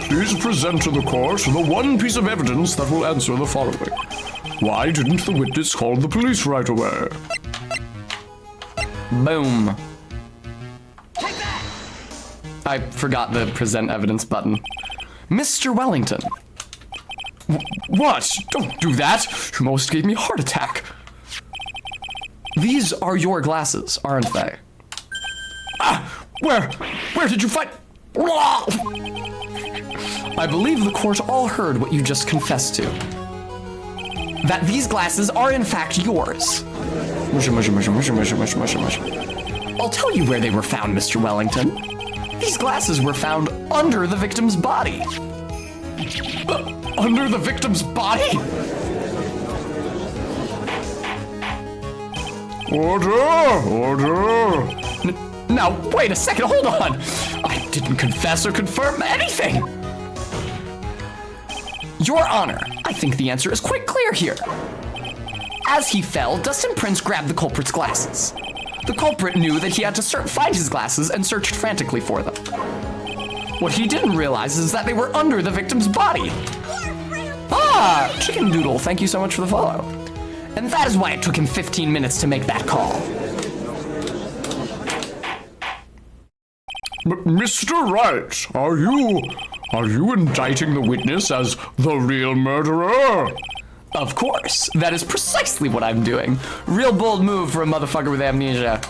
Please present to the court the one piece of evidence that will answer the following. Why didn't the witness call the police right away? Boom. I forgot the present evidence button. Mr. Wellington. What? Don't do that. You almost gave me a heart attack. These are your glasses, aren't they? Where did you find? I believe the court all heard what you just confessed to. That these glasses are in fact yours. I'll tell you where they were found, Mr. Wellington. These glasses were found under the victim's body. Under the victim's body? Order! Now, wait a second, hold on. I didn't confess or confirm anything. Your Honor, I think the answer is quite clear here. As he fell, Dustin Prince grabbed the culprit's glasses. The culprit knew that he had to find his glasses and searched frantically for them. What he didn't realize is that they were under the victim's body. Ah, Chicken Doodle, thank you so much for the follow. And that is why it took him 15 minutes to make that call. Mr. Wright, are you indicting the witness as the real murderer? Of course, that is precisely what I'm doing. Real bold move for a motherfucker with amnesia.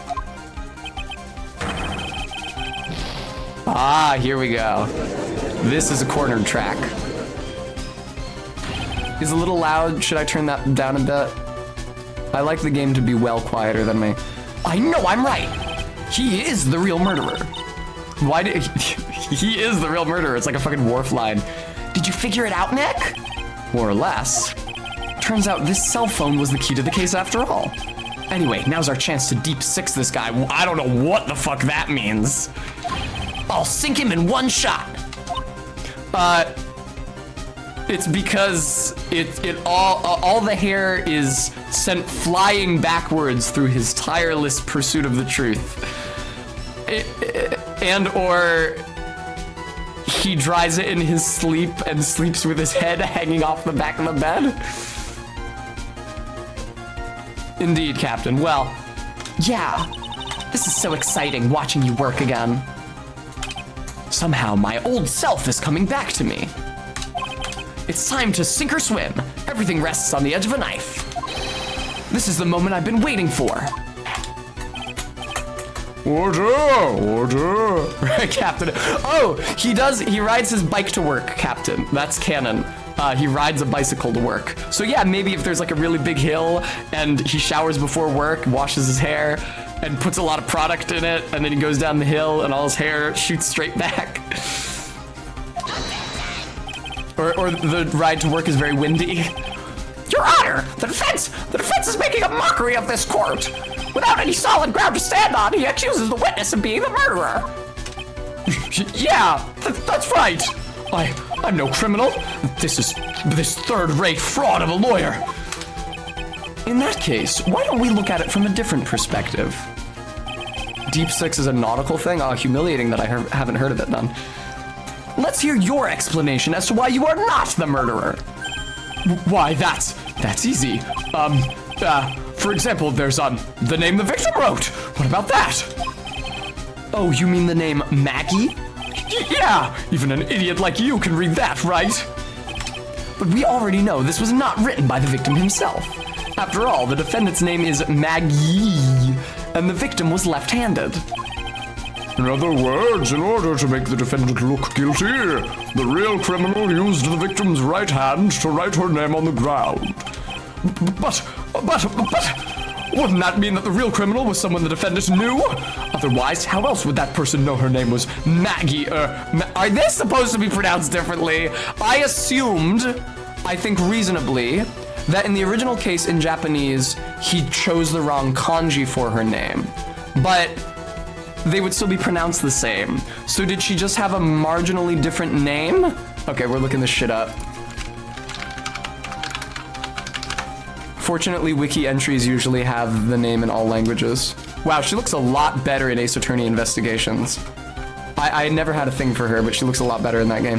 Ah, here we go. This is a cornered track. Is a little loud. Should I turn that down a bit? I like the game to be well quieter than me. I know I'm right. He is the real murderer. Why did he is the real murderer? It's like a fucking Worf line. Did you figure it out, Nick? More or less. Turns out this cell phone was the key to the case after all. Anyway, now's our chance to deep six this guy. I don't know what the fuck that means. I'll sink him in one shot. It's because all the hair is sent flying backwards through his tireless pursuit of the truth. Or he dries it in his sleep and sleeps with his head hanging off the back of the bed. Indeed, Captain. Well, yeah, this is so exciting watching you work again. Somehow my old self is coming back to me. It's time to sink or swim. Everything rests on the edge of a knife. This is the moment I've been waiting for. Order! Right, Captain. Oh, he rides his bike to work, Captain. That's canon. He rides a bicycle to work. So yeah, maybe if there's like a really big hill and he showers before work, washes his hair, and puts a lot of product in it, and then he goes down the hill and all his hair shoots straight back. Or the ride to work is very windy. Your Honor, the defense is making a mockery of this court. Without any solid ground to stand on, he accuses the witness of being the murderer. Yeah, that's right. I'm no criminal. This third-rate fraud of a lawyer. In that case, why don't we look at it from a different perspective? Deep Six is a nautical thing? Oh, humiliating that I haven't heard of it then. Let's hear your explanation as to why you are not the murderer. Why, that's easy. For example, there's, the name the victim wrote. What about that? Oh, you mean the name Maggie? Yeah, even an idiot like you can read that, right? But we already know this was not written by the victim himself. After all, the defendant's name is Maggie, and the victim was left-handed. In other words, in order to make the defendant look guilty, the real criminal used the victim's right hand to write her name on the ground. But, wouldn't that mean that the real criminal was someone the defendant knew? Otherwise, how else would that person know her name was Maggie? Are they supposed to be pronounced differently? I assumed, I think reasonably, that in the original case in Japanese, he chose the wrong kanji for her name. But they would still be pronounced the same. So did she just have a marginally different name? Okay, we're looking this shit up. Fortunately, wiki entries usually have the name in all languages. Wow, she looks a lot better in Ace Attorney Investigations. I never had a thing for her, but she looks a lot better in that game.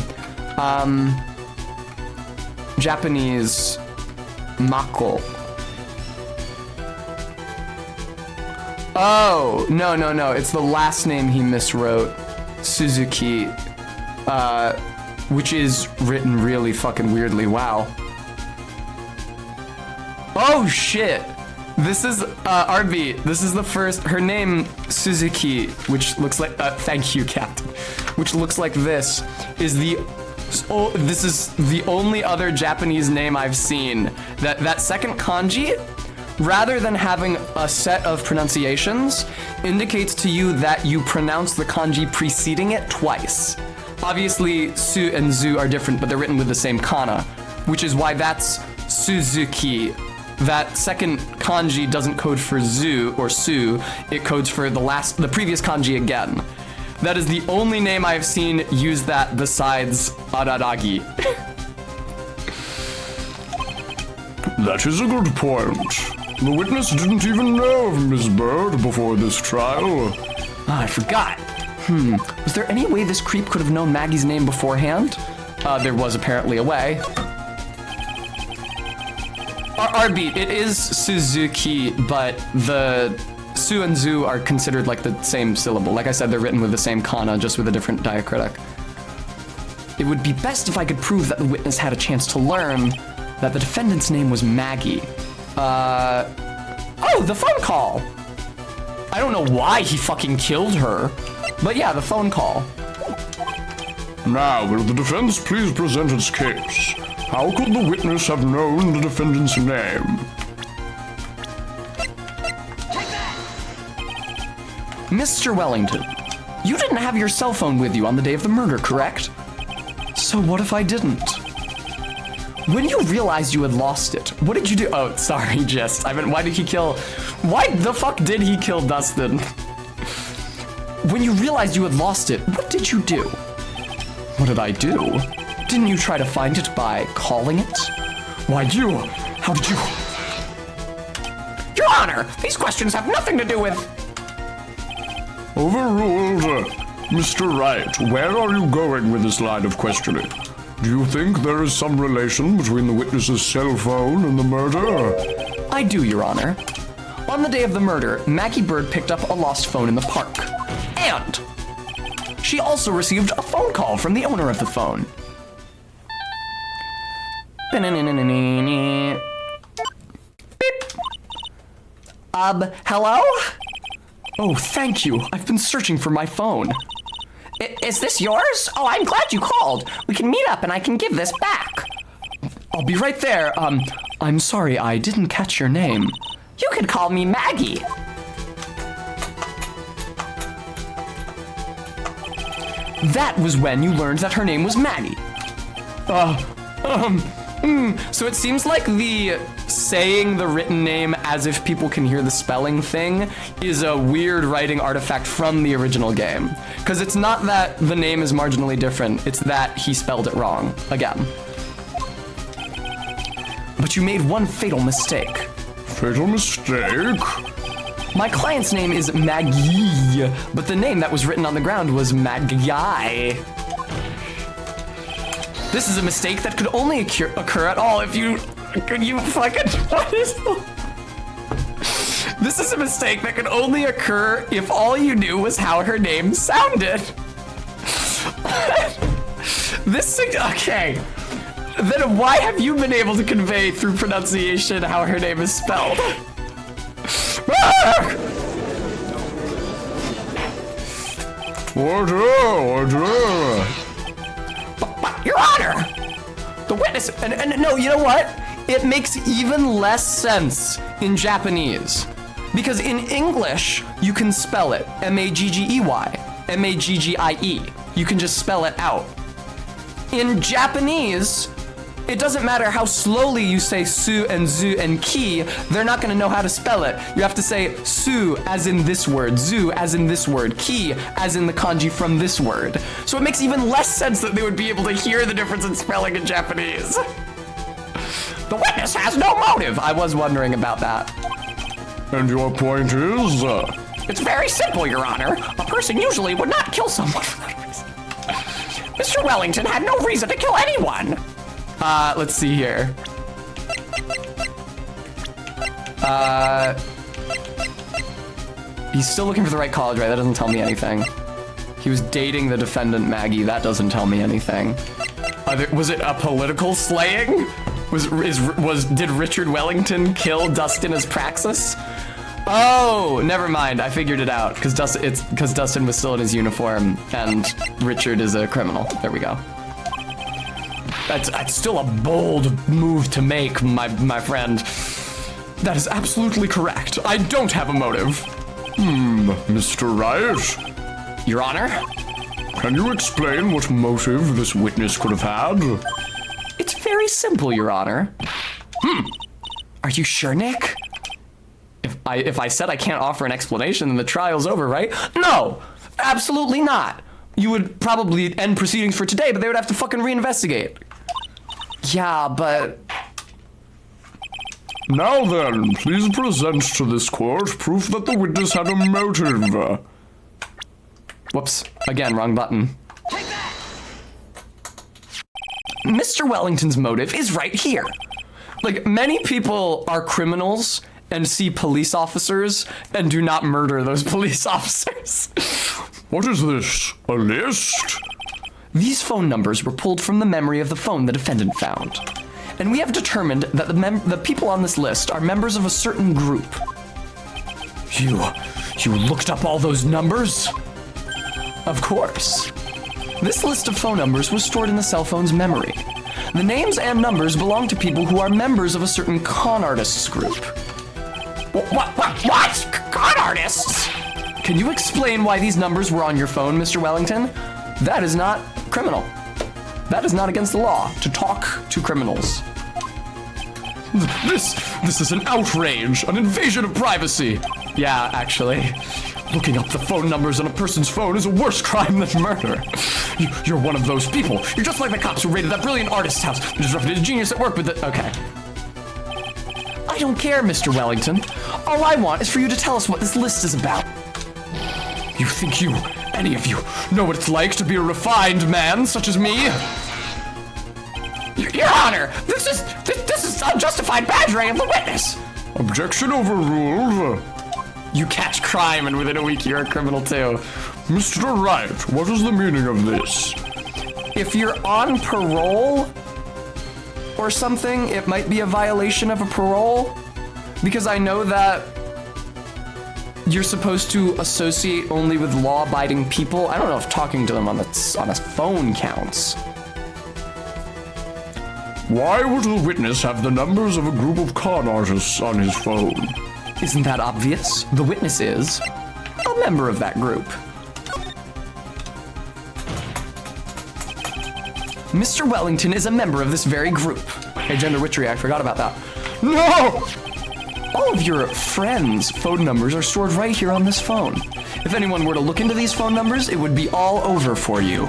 Japanese, Mako. Oh, no, it's the last name he miswrote. Suzuki, which is written really fucking weirdly, wow. Oh shit! This is, RB, this is the first, her name, Suzuki, which looks like, thank you, Captain, which looks like this, is this is the only other Japanese name I've seen. That second kanji, rather than having a set of pronunciations, indicates to you that you pronounce the kanji preceding it twice. Obviously, Su and Zu are different, but they're written with the same kana, which is why that's Suzuki. That second kanji doesn't code for Zu or Su, it codes for the previous kanji again. That is the only name I've seen use that besides Araragi. That is a good point. The witness didn't even know of Miss Bird before this trial. Ah, I forgot. Was there any way this creep could have known Maggie's name beforehand? There was apparently a way. RB, it is Suzuki, but the Su and Zu are considered like the same syllable. Like I said, they're written with the same kana, just with a different diacritic. It would be best if I could prove that the witness had a chance to learn that the defendant's name was Maggie. Oh, the phone call! I don't know why he fucking killed her, but yeah, the phone call. Now, will the defense please present its case? How could the witness have known the defendant's name? Mr. Wellington, you didn't have your cell phone with you on the day of the murder, correct? So what if I didn't? When you realized you had lost it, what did you do? Oh, sorry, just. Why the fuck did he kill Dustin? When you realized you had lost it, what did you do? What did I do? Didn't you try to find it by calling it? Why, how did you? Your Honor, these questions have nothing to do with... Overruled. Mr. Wright, where are you going with this line of questioning? Do you think there is some relation between the witness's cell phone and the murder? I do, Your Honor. On the day of the murder, Maggie Bird picked up a lost phone in the park. And she also received a phone call from the owner of the phone. Hello? Oh, thank you. I've been searching for my phone. Is this yours? Oh, I'm glad you called. We can meet up and I can give this back. I'll be right there. I'm sorry, I didn't catch your name. You can call me Maggie. That was when you learned that her name was Maggie. So it seems like the saying the written name as if people can hear the spelling thing is a weird writing artifact from the original game. Because it's not that the name is marginally different, it's that he spelled it wrong, again. But you made one fatal mistake. Fatal mistake. My client's name is Maggie, but the name that was written on the ground was Magi. This is a mistake that could only occur at all if you fucking, what is This is a mistake that could only occur if all you knew was how her name sounded. Okay. Then why have you been able to convey through pronunciation how her name is spelled? Order. Your Honor! The witness, and no, you know what? It makes even less sense in Japanese. Because in English, you can spell it Maggey, Maggie. You can just spell it out. In Japanese, it doesn't matter how slowly you say su and zu and ki, they're not gonna know how to spell it. You have to say su as in this word, zu as in this word, ki as in the kanji from this word. So it makes even less sense that they would be able to hear the difference in spelling in Japanese. The witness has no motive. I was wondering about that. And your point is? It's very simple, Your Honor. A person usually would not kill someone for that reason. Mr. Wellington had no reason to kill anyone. Let's see here. He's still looking for the right college, right? That doesn't tell me anything. He was dating the defendant, Maggie. That doesn't tell me anything. Was it a political slaying? Did Richard Wellington kill Dustin as Praxis? Oh, never mind. I figured it out because Dustin was still in his uniform and Richard is a criminal. There we go. That's still a bold move to make, my friend. That is absolutely correct. I don't have a motive. Mr. Wright? Your Honor? Can you explain what motive this witness could have had? It's very simple, Your Honor. Are you sure, Nick? If I said I can't offer an explanation, then the trial's over, right? No, absolutely not. You would probably end proceedings for today, but they would have to fucking reinvestigate. Yeah, but... Now then, please present to this court proof that the witness had a motive. Whoops, again, wrong button. Mr. Wellington's motive is right here. Like, many people are criminals and see police officers and do not murder those police officers. What is this? A list? These phone numbers were pulled from the memory of the phone the defendant found. And we have determined that the people on this list are members of a certain group. You looked up all those numbers? Of course. This list of phone numbers was stored in the cell phone's memory. The names and numbers belong to people who are members of a certain con artists group. What? Con artists? Can you explain why these numbers were on your phone, Mr. Wellington? That is not criminal. That is not against the law to talk to criminals. This is an outrage, an invasion of privacy. Yeah, actually. Looking up the phone numbers on a person's phone is a worse crime than murder. You're one of those people. You're just like the cops who raided that brilliant artist's house and disrupted a genius at work with it. Okay. I don't care, Mr. Wellington. All I want is for you to tell us what this list is about. You think any of you, know what it's like to be a refined man such as me? Your Honor, this is unjustified badgering of the witness. Objection overruled. You catch crime and within a week you're a criminal too. Mr. Wright, what is the meaning of this? If you're on parole or something, it might be a violation of a parole. Because I know that you're supposed to associate only with law-abiding people. I don't know if talking to them on a phone counts. Why would the witness have the numbers of a group of con artists on his phone? Isn't that obvious? The witness is a member of that group. Mr. Wellington is a member of this very group. Hey, gender witchery, I forgot about that. No! All of your friends' phone numbers are stored right here on this phone. If anyone were to look into these phone numbers, it would be all over for you.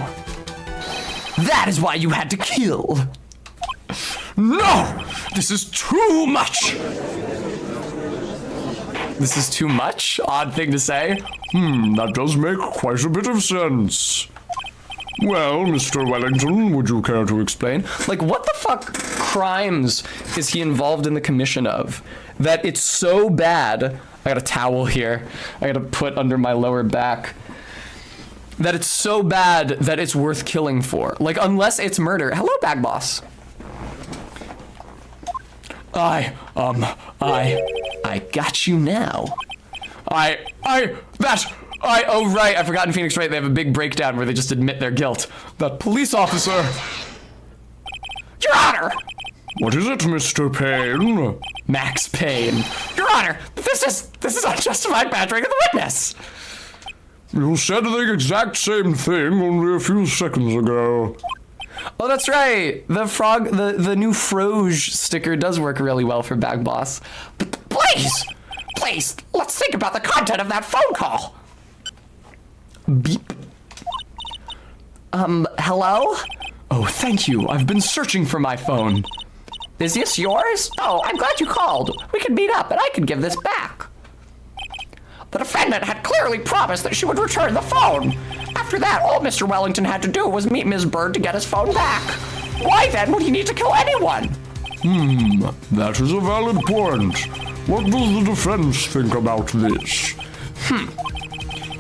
That is why you had to kill. No! This is too much! This is too much? Odd thing to say. That does make quite a bit of sense. Well, Mr. Wellington, would you care to explain? Like, what the fuck crimes is he involved in the commission of? That it's so bad. I got a towel here. I gotta put under my lower back. That it's so bad that it's worth killing for. Like, unless it's murder. Hello, bag boss. I got you now. Oh, right, I forgot in Phoenix Wright they have a big breakdown where they just admit their guilt. That police officer. Your Honor! What is it, Mr. Payne? Max Payne. Your Honor, this is unjustified badgering of the witness. You said the exact same thing only a few seconds ago. Oh, that's right. The frog, the new Froge sticker does work really well for Bag Boss. Please, let's think about the content of that phone call. Beep. Hello? Oh, thank you. I've been searching for my phone. Is this yours? Oh, I'm glad you called. We can meet up and I can give this back. The defendant had clearly promised that she would return the phone. After that, all Mr. Wellington had to do was meet Ms. Bird to get his phone back. Why then would he need to kill anyone? That is a valid point. What does the defense think about this?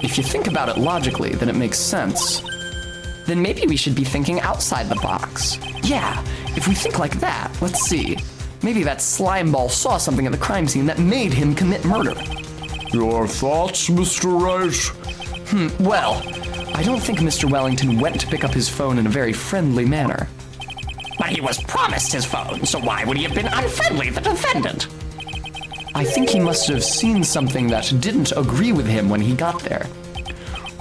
If you think about it logically, then it makes sense. Then maybe we should be thinking outside the box. Yeah, if we think like that, let's see. Maybe that slimeball saw something at the crime scene that made him commit murder. Your thoughts, Mr. Wright? Well, I don't think Mr. Wellington went to pick up his phone in a very friendly manner. But he was promised his phone, so why would he have been unfriendly, the defendant? I think he must have seen something that didn't agree with him when he got there.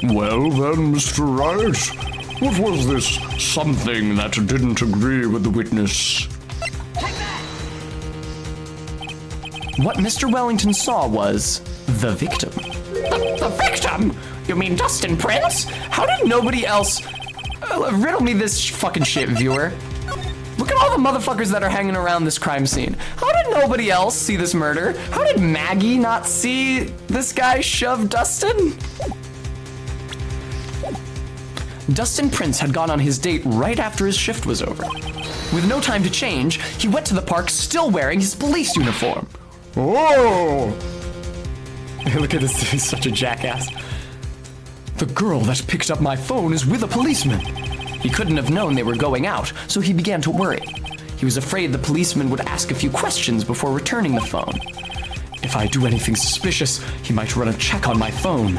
Well then, Mr. Wright, what was this something that didn't agree with the witness? What Mr. Wellington saw was the victim. The victim? You mean Dustin Prince? How did nobody else... riddle me this fucking shit, viewer. Look at all the motherfuckers that are hanging around this crime scene. How did nobody else see this murder? How did Maggie not see this guy shove Dustin? Dustin Prince had gone on his date right after his shift was over. With no time to change, he went to the park still wearing his police uniform. Oh! Look at this, he's such a jackass. The girl that picked up my phone is with a policeman. He couldn't have known they were going out, so he began to worry. He was afraid the policeman would ask a few questions before returning the phone. If I do anything suspicious, he might run a check on my phone.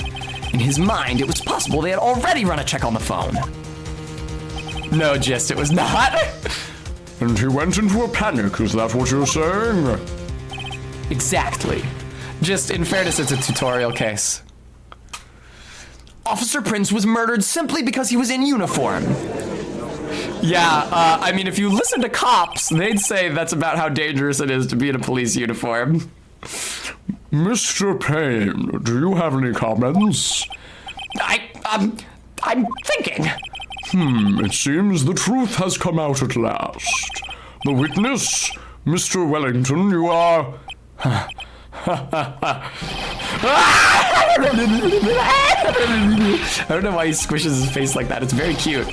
In his mind, it was possible they had already run a check on the phone. No, Gist, it was not. And he went into a panic, is that what you're saying? Exactly. Just, in fairness, it's a tutorial case. Officer Prince was murdered simply because he was in uniform. Yeah, I mean, if you listen to cops, they'd say that's about how dangerous it is to be in a police uniform. Mr. Payne, do you have any comments? I'm thinking. It seems the truth has come out at last. The witness, Mr. Wellington, you are... I don't know why he squishes his face like that. It's very cute.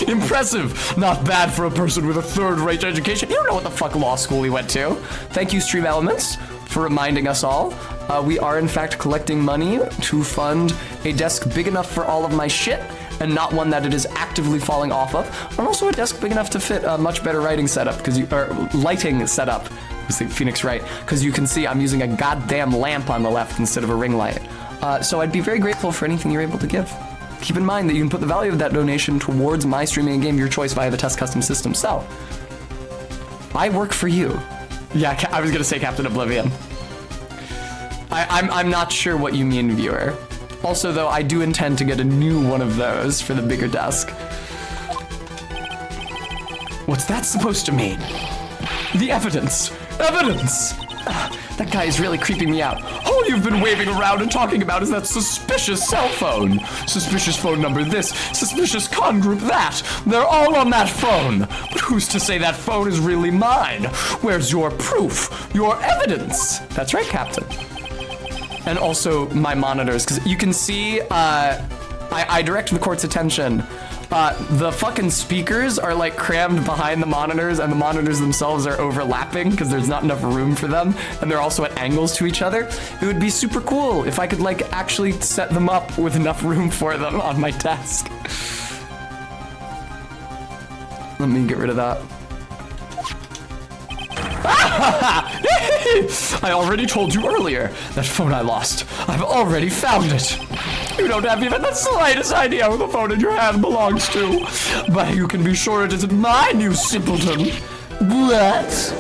Impressive. Not bad for a person with a third-rate education. You don't know what the fuck law school he went to. Thank you, Stream Elements, for reminding us all. We are, in fact, collecting money to fund a desk big enough for all of my shit, and not one that it is actively falling off of, and also a desk big enough to fit a much better writing setup, or lighting setup. I was thinking Phoenix Wright, because you can see I'm using a goddamn lamp on the left instead of a ring light. So I'd be very grateful for anything you're able to give. Keep in mind that you can put the value of that donation towards my streaming a game of your choice via the Test Custom system. So, I work for you. Yeah, I was gonna say Captain Oblivion. I'm not sure what you mean, viewer. Also, though, I do intend to get a new one of those for the bigger desk. What's that supposed to mean? The evidence! Evidence! That guy is really creeping me out. All you've been waving around and talking about is that suspicious cell phone. Suspicious phone number this, suspicious con group that. They're all on that phone. But who's to say that phone is really mine? Where's your proof? Your evidence? That's right, Captain. and also my monitors, because you can see, I direct the court's attention. The fucking speakers are like crammed behind the monitors, and the monitors themselves are overlapping because there's not enough room for them, and they're also at angles to each other. It would be super cool if I could like actually set them up with enough room for them on my desk. Let me get rid of that. I already told you earlier, that phone I lost. I've already found it. You don't have even the slightest idea who the phone in your hand belongs to. But you can be sure it isn't mine, you simpleton. What?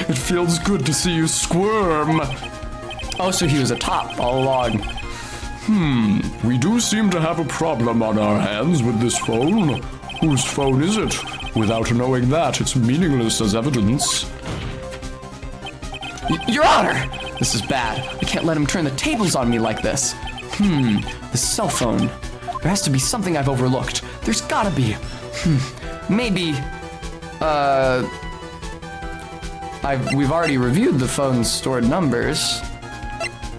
It feels good to see you squirm. Oh, so he was a top all along. We do seem to have a problem on our hands with this phone. Whose phone is it? Without knowing that, it's meaningless as evidence. Your Honor! This is bad. I can't let him turn the tables on me like this. This cell phone. There has to be something I've overlooked. There's gotta be. Maybe, we've already reviewed the phone's stored numbers.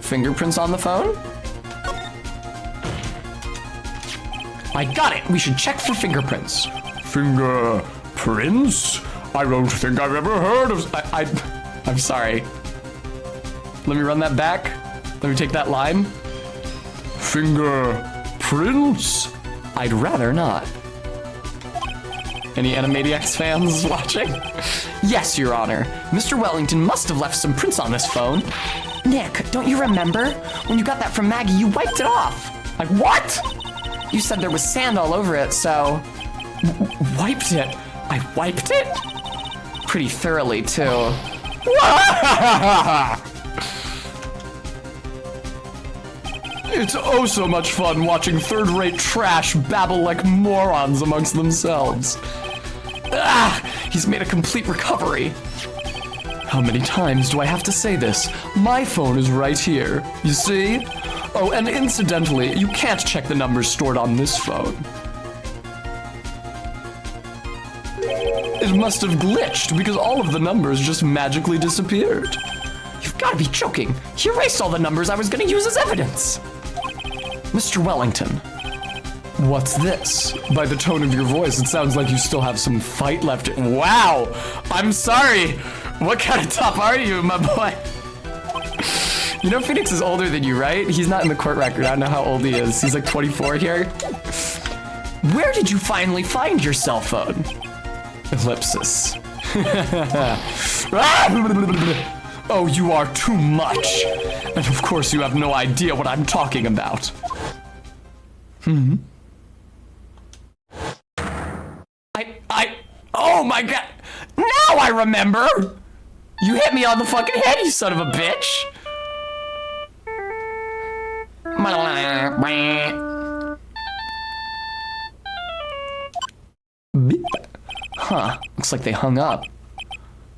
Fingerprints on the phone? I got it! We should check for fingerprints. Fingerprints? I don't think I've ever heard of... I'm sorry. Let me run that back. Let me take that line. Fingerprints? I'd rather not. Any Animaniacs fans watching? Yes, Your Honor. Mr. Wellington must have left some prints on this phone. Nick, don't you remember? When you got that from Maggie, you wiped it off. Like, what? You said there was sand all over it, so... Wiped it? I wiped it? Pretty thoroughly, too. It's oh so much fun watching third-rate trash babble like morons amongst themselves. He's made a complete recovery. How many times do I have to say this? My phone is right here, you see? Oh, and incidentally, you can't check the numbers stored on this phone. It must have glitched because all of the numbers just magically disappeared. You've got to be joking. He erased all the numbers I was going to use as evidence. Mr. Wellington, what's this? By the tone of your voice, it sounds like you still have some fight left. Wow, I'm sorry. What kind of top are you, my boy? You know Phoenix is older than you, right? He's not in the court record. I don't know how old he is. He's like 24 here. Where did you finally find your cell phone? Ellipsis. Oh, you are too much. And of course you have no idea what I'm talking about. Oh my god. Now I remember. You hit me on the fucking head, you son of a bitch. Huh, looks like they hung up.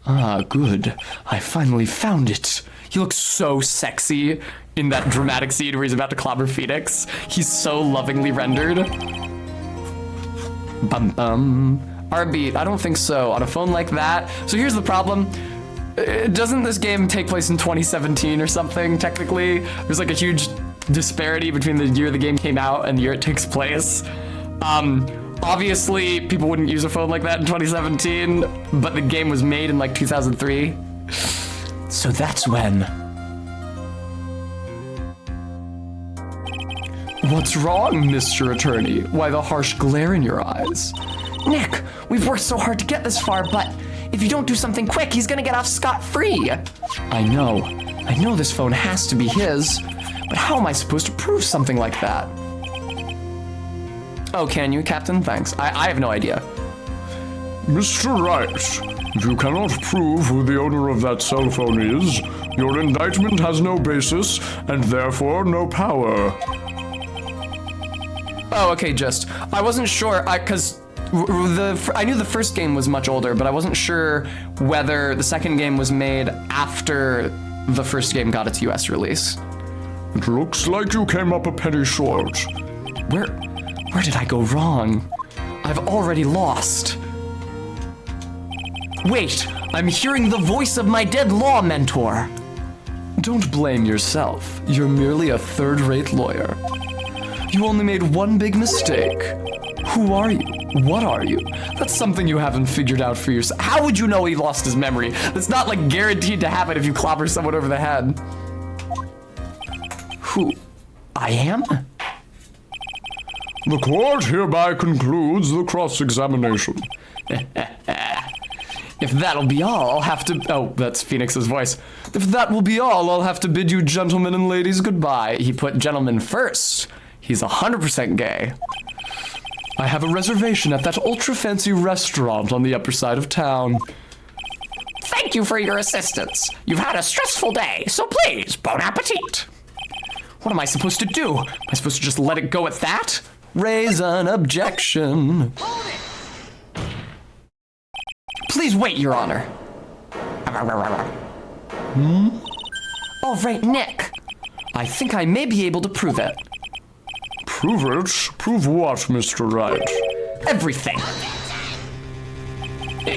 Ah, good. I finally found it. He looks so sexy in that dramatic scene where he's about to clobber Phoenix. He's so lovingly rendered. Bum bum. R-beat, I don't think so. On a phone like that. So here's the problem. Doesn't this game take place in 2017 or something, technically? There's like a huge disparity between the year the game came out and the year it takes place. Obviously, people wouldn't use a phone like that in 2017, but the game was made in like 2003. So that's when. What's wrong, Mr. Attorney? Why the harsh glare in your eyes? Nick, we've worked so hard to get this far, but if you don't do something quick, he's gonna get off scot-free. I know this phone has to be his, but how am I supposed to prove something like that? Oh, can you, Captain? Thanks. I have no idea. Mr. Wright, if you cannot prove who the owner of that cell phone is, your indictment has no basis and therefore no power. Oh, okay, I wasn't sure, because I knew the first game was much older, but I wasn't sure whether the second game was made after the first game got its US release. It looks like you came up a penny short. Where did I go wrong? I've already lost. Wait, I'm hearing the voice of my dead law mentor. Don't blame yourself. You're merely a third-rate lawyer. You only made one big mistake. Who are you? What are you? That's something you haven't figured out for yourself. How would you know he lost his memory? That's not like guaranteed to happen if you clobber someone over the head. Who I am? The court hereby concludes the cross-examination. If that'll be all, I'll have to... Oh, that's Phoenix's voice. If that will be all, I'll have to bid you gentlemen and ladies goodbye. He put gentlemen first. He's 100% gay. I have a reservation at that ultra-fancy restaurant on the upper side of town. Thank you for your assistance. You've had a stressful day, so please, bon appetit. What am I supposed to do? Am I supposed to just let it go at that? Raise an objection. Please wait, Your Honor. All right, Nick. I think I may be able to prove it. Prove it? Prove what, Mr. Wright? Everything.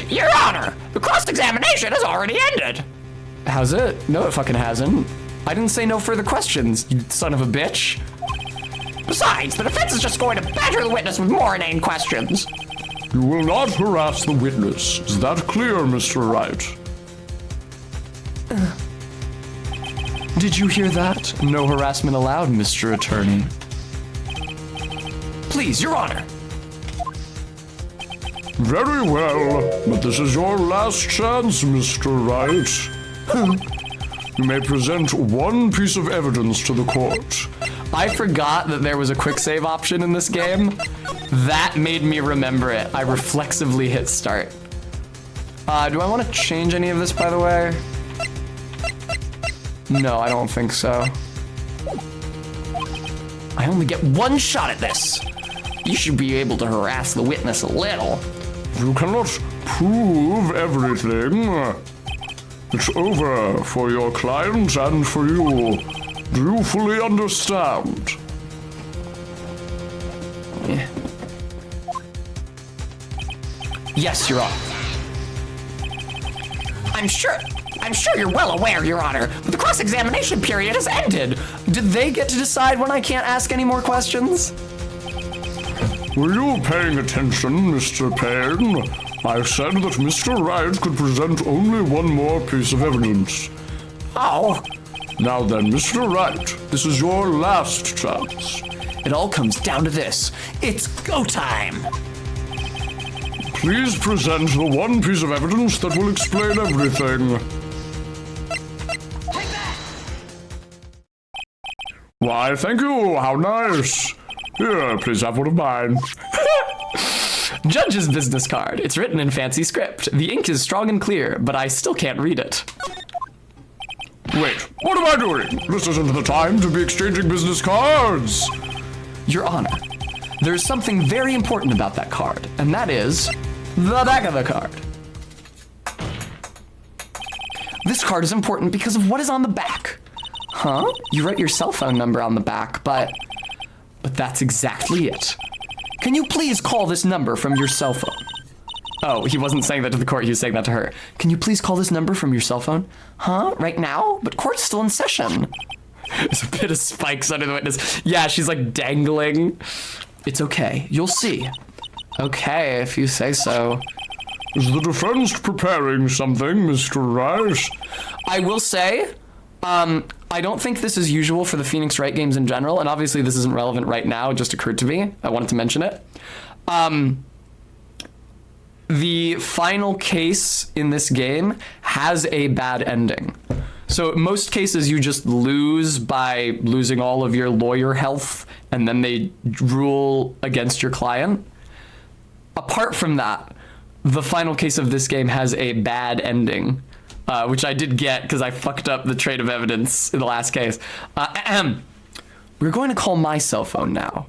Your Honor, the cross-examination has already ended. Has it? No, it fucking hasn't. I didn't say no further questions, you son of a bitch. Besides, the defense is just going to badger the witness with more inane questions. You will not harass the witness. Is that clear, Mr. Wright? Did you hear that? No harassment allowed, Mr. Attorney. Please, Your Honor. Very well, but this is your last chance, Mr. Wright. You may present one piece of evidence to the court. I forgot that there was a quick save option in this game. That made me remember it. I reflexively hit start. Do I want to change any of this, by the way? No, I don't think so. I only get one shot at this. You should be able to harass the witness a little. You cannot prove everything. It's over for your client and for you. Do you fully understand? Yeah. Yes, Your Honor. I'm sure you're well aware, Your Honor, but the cross-examination period has ended. Did they get to decide when I can't ask any more questions? Were you paying attention, Mr. Payne? I said that Mr. Wright could present only one more piece of evidence. Oh. Now then, Mr. Wright, this is your last chance. It all comes down to this. It's go time. Please present the one piece of evidence that will explain everything. Take that! Why, thank you. How nice. Here, please have one of mine. Judge's business card. It's written in fancy script. The ink is strong and clear, but I still can't read it. Wait, what am I doing? This isn't the time to be exchanging business cards. Your Honor, there's something very important about that card, and that is the back of the card. This card is important because of what is on the back. Huh? You write your cell phone number on the back, but that's exactly it. Can you please call this number from your cell phone? Oh, he wasn't saying that to the court, he was saying that to her. Can you please call this number from your cell phone? Huh? Right now? But court's still in session. There's a bit of spikes under the witness. Yeah, she's like dangling. It's okay. You'll see. Okay, if you say so. Is the defense preparing something, Mr. Rice? I will say, I don't think this is usual for the Phoenix Wright games in general, and obviously this isn't relevant right now, it just occurred to me. I wanted to mention it. The final case in this game has a bad ending. So in most cases you just lose by losing all of your lawyer health and then they rule against your client. Apart from that, the final case of this game has a bad ending, which I did get because I fucked up the train of evidence in the last case. We're going to call my cell phone now.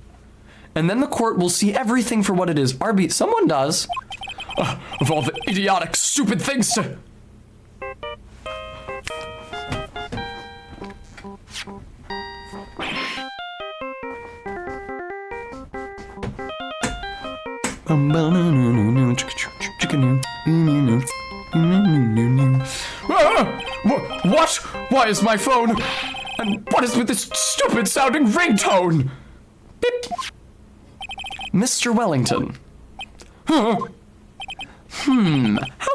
And then the court will see everything for what it is. RB, someone does. Of all the idiotic, stupid things to... What? Why is my phone? And what is with this stupid sounding ringtone? Beep. Mr. Wellington. How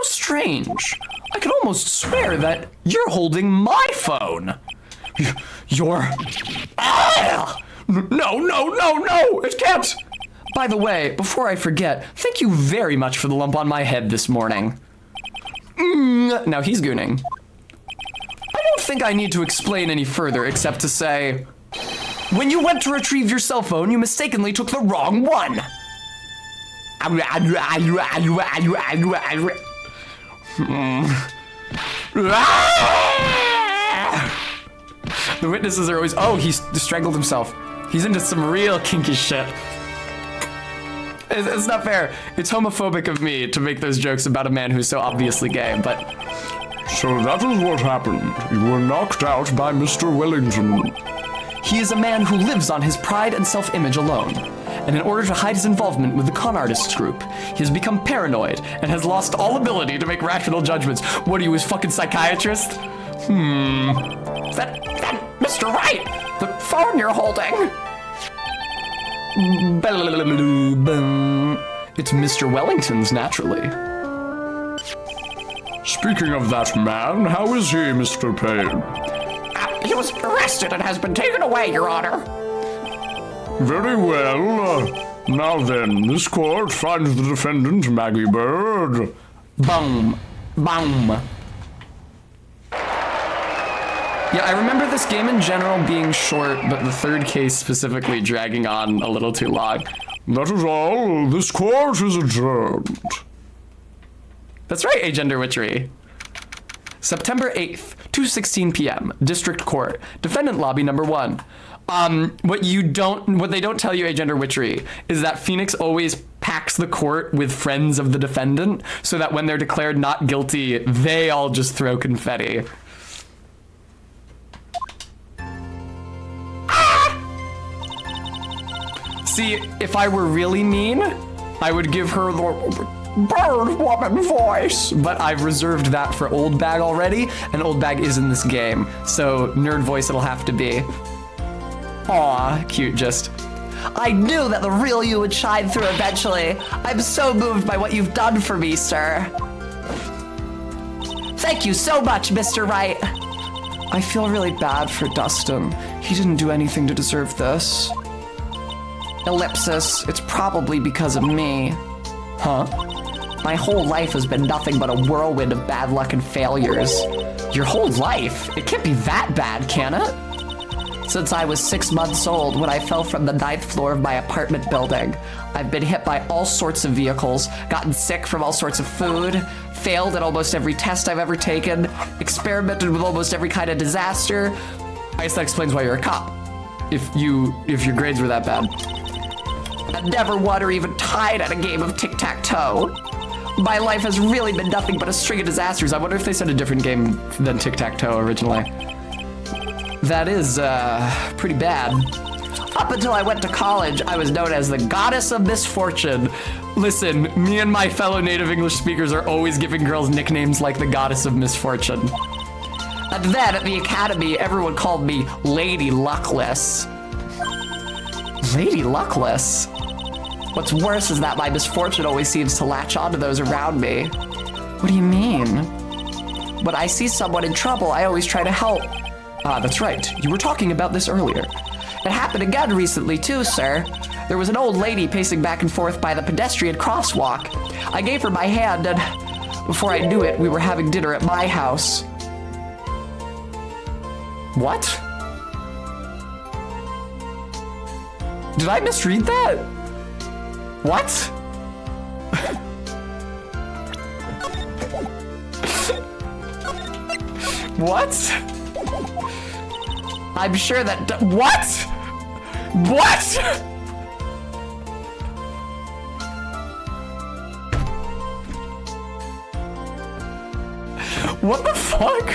strange. I could almost swear that you're holding my phone. You're... No, it can't. By the way, before I forget, thank you very much for the lump on my head this morning. Now he's gooning. I don't think I need to explain any further except to say, when you went to retrieve your cell phone, you mistakenly took the wrong one. The witnesses are always, oh, he strangled himself. He's into some real kinky shit. It's not fair. It's homophobic of me to make those jokes about a man who's so obviously gay, but... So that is what happened. You were knocked out by Mr. Wellington. He is a man who lives on his pride and self-image alone. And in order to hide his involvement with the con artists group, he has become paranoid and has lost all ability to make rational judgments. What are you, his fucking psychiatrist? That Mr. Wright, the phone you're holding. It's Mr. Wellington's, naturally. Speaking of that man, how is he, Mr. Payne? He was arrested and has been taken away, Your Honor. Very well. Now then, this court finds the defendant, Maggie Bird. Boom. Yeah, I remember this game in general being short, but the third case specifically dragging on a little too long. That is all. This court is adjourned. That's right, Agender Witchery. September 8th, 2:16 p.m., District Court, Defendant Lobby number 1. What they don't tell you, Agender Witchery, is that Phoenix always packs the court with friends of the defendant, so that when they're declared not guilty, they all just throw confetti. See, if I were really mean, I would give her the bird woman voice, but I've reserved that for Old Bag already, and Old Bag is in this game, so nerd voice it'll have to be. Aw, cute just. I knew that the real you would shine through eventually. I'm so moved by what you've done for me, sir. Thank you so much, Mr. Wright. I feel really bad for Dustin. He didn't do anything to deserve this. Ellipsis, it's probably because of me. Huh? My whole life has been nothing but a whirlwind of bad luck and failures. Your whole life? It can't be that bad, can it? Since I was 6 months old when I fell from the 9th floor of my apartment building. I've been hit by all sorts of vehicles, gotten sick from all sorts of food, failed at almost every test I've ever taken, experimented with almost every kind of disaster. I guess that explains why you're a cop. If your grades were that bad. I never won or even tied at a game of tic-tac-toe. My life has really been nothing but a string of disasters. I wonder if they said a different game than tic-tac-toe originally. That is, pretty bad. Up until I went to college, I was known as the Goddess of Misfortune. Listen, me and my fellow native English speakers are always giving girls nicknames like the Goddess of Misfortune. And then at the academy, everyone called me Lady Luckless. Lady Luckless? What's worse is that my misfortune always seems to latch onto those around me. What do you mean? When I see someone in trouble, I always try to help. Ah, that's right. You were talking about this earlier. It happened again recently too, sir. There was an old lady pacing back and forth by the pedestrian crosswalk. I gave her my hand and before I knew it, we were having dinner at my house. What? Did I misread that? What? What? I'm sure that... What? What? What the fuck?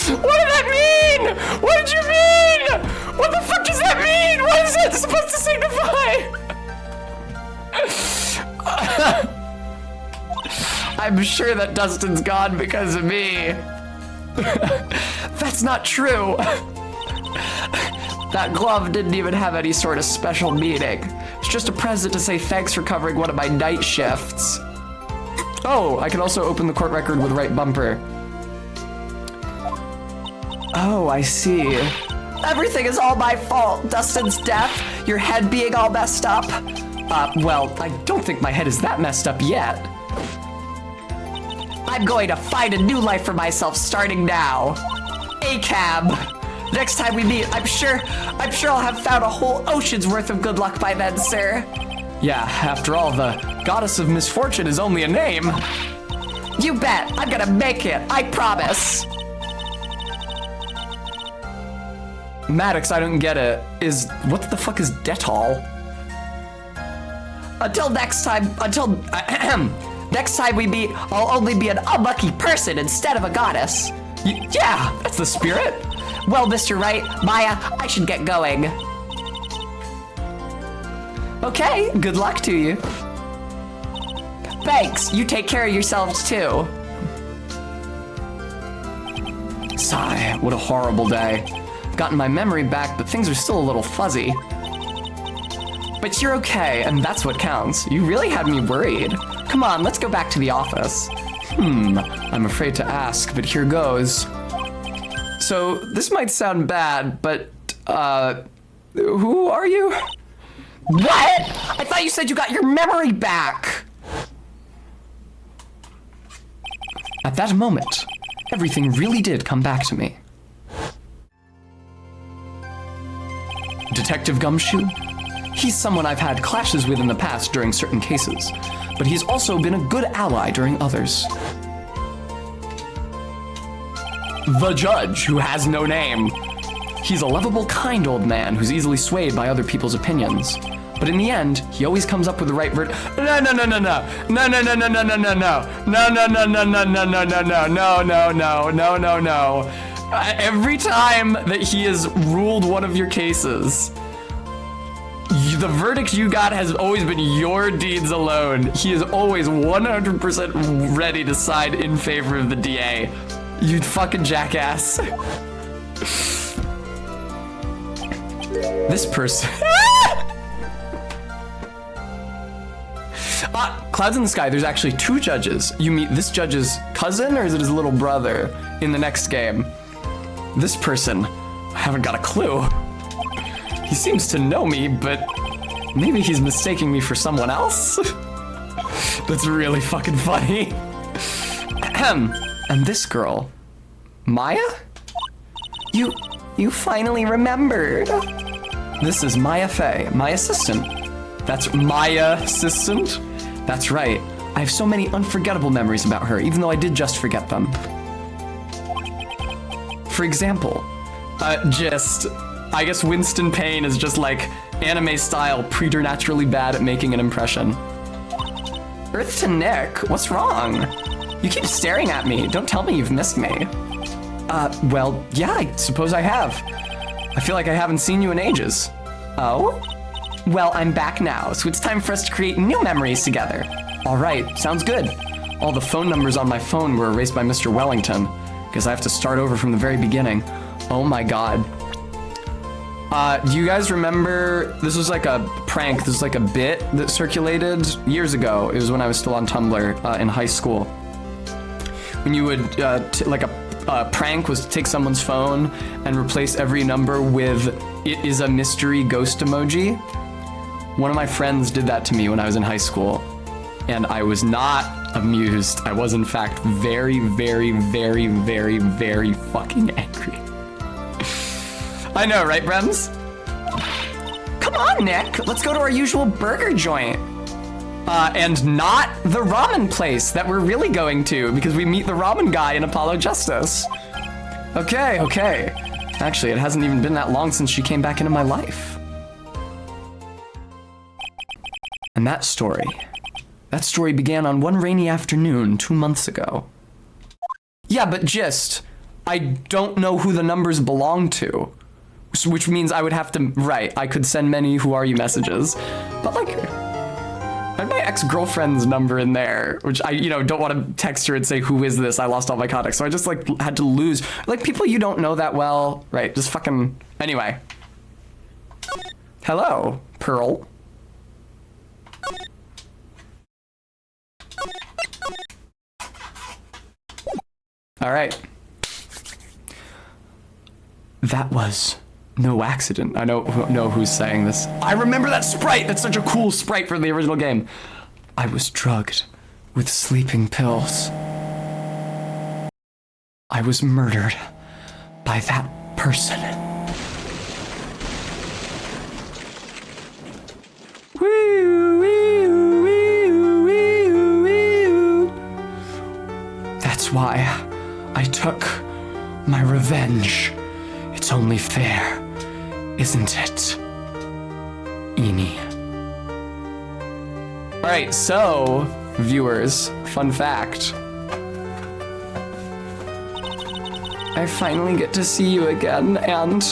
What did that mean? What did you mean? What the fuck does that mean? What is it supposed to signify? I'm sure that Dustin's gone because of me. That's not true. That glove didn't even have any sort of special meaning. It's just a present to say thanks for covering one of my night shifts. Oh, I can also open the court record with Wright bumper. Oh, I see. Everything is all my fault. Dustin's death, your head being all messed up. Well, I don't think my head is that messed up yet. I'm going to find a new life for myself starting now. A-cab. Next time we meet, I'm sure I'll have found a whole ocean's worth of good luck by then, sir. Yeah, after all, the goddess of misfortune is only a name. You bet. I'm gonna make it. I promise. Maddox, I don't get it. What the fuck is Dettol? Until next time we meet, I'll only be an unlucky person instead of a goddess. Yeah, that's the spirit. Well, Mr. Wright, Maya, I should get going. Okay, good luck to you. Thanks. You take care of yourselves too. Sigh, what a horrible day. I've gotten my memory back, but things are still a little fuzzy. But you're okay, and that's what counts. You really had me worried. Come on, let's go back to the office. I'm afraid to ask, but here goes. So, this might sound bad, but, who are you? What? I thought you said you got your memory back. At that moment, everything really did come back to me. Detective Gumshoe? He's someone I've had clashes with in the past during certain cases, but he's also been a good ally during others. The Judge, who has no name. He's a lovable, kind old man who's easily swayed by other people's opinions. But in the end, he always comes up with the right No. Every time that he has ruled one of your cases, the verdict you got has always been your deeds alone. He is always 100% ready to side in favor of the DA. You fucking jackass. This person. Clouds in the Sky, there's actually two judges. You meet this judge's cousin, or is it his little brother in the next game? This person, I haven't got a clue. He seems to know me, but maybe he's mistaking me for someone else? That's really fucking funny. And this girl, Maya? You finally remembered. This is Maya Fey, my assistant. That's Maya assistant? That's right. I have so many unforgettable memories about her, even though I did just forget them. For example, I guess Winston Payne is just like anime style preternaturally bad at making an impression. Earth to Nick, what's wrong? You keep staring at me. Don't tell me you've missed me. Well, yeah, I suppose I have. I feel like I haven't seen you in ages. Oh? Well, I'm back now, so it's time for us to create new memories together. All right, sounds good. All the phone numbers on my phone were erased by Mr. Wellington, because I have to start over from the very beginning. Oh my god. Do you guys remember, this was like a prank, this was like a bit that circulated years ago. It was when I was still on Tumblr in high school. When you would, like a prank was to take someone's phone and replace every number with "it is a mystery" ghost emoji. One of my friends did that to me when I was in high school, and I was not amused. I was in fact very, very, very, very, very fucking angry. I know, right, Brems? Come on, Nick. Let's go to our usual burger joint. And not the ramen place that we're really going to, because we meet the ramen guy in Apollo Justice. Okay. Actually, it hasn't even been that long since she came back into my life. And that story began on one rainy afternoon 2 months ago. Yeah, but I don't know who the numbers belong to. Which means I would have to, I could send many "who are you" messages. But like, my ex-girlfriend's number in there, which I, don't want to text her and say, who is this? I lost all my contacts. So I just like had to lose like people you don't know that well, right? Just fucking, anyway. Hello, Pearl. All right. That was no accident. I know who's saying this. I remember that sprite. That's such a cool sprite from the original game. I was drugged with sleeping pills. I was murdered by that person. Woo, wee, wee, wee, wee. That's why I took my revenge. It's only fair, isn't it, Eenie? All right, so, viewers, fun fact. I finally get to see you again, and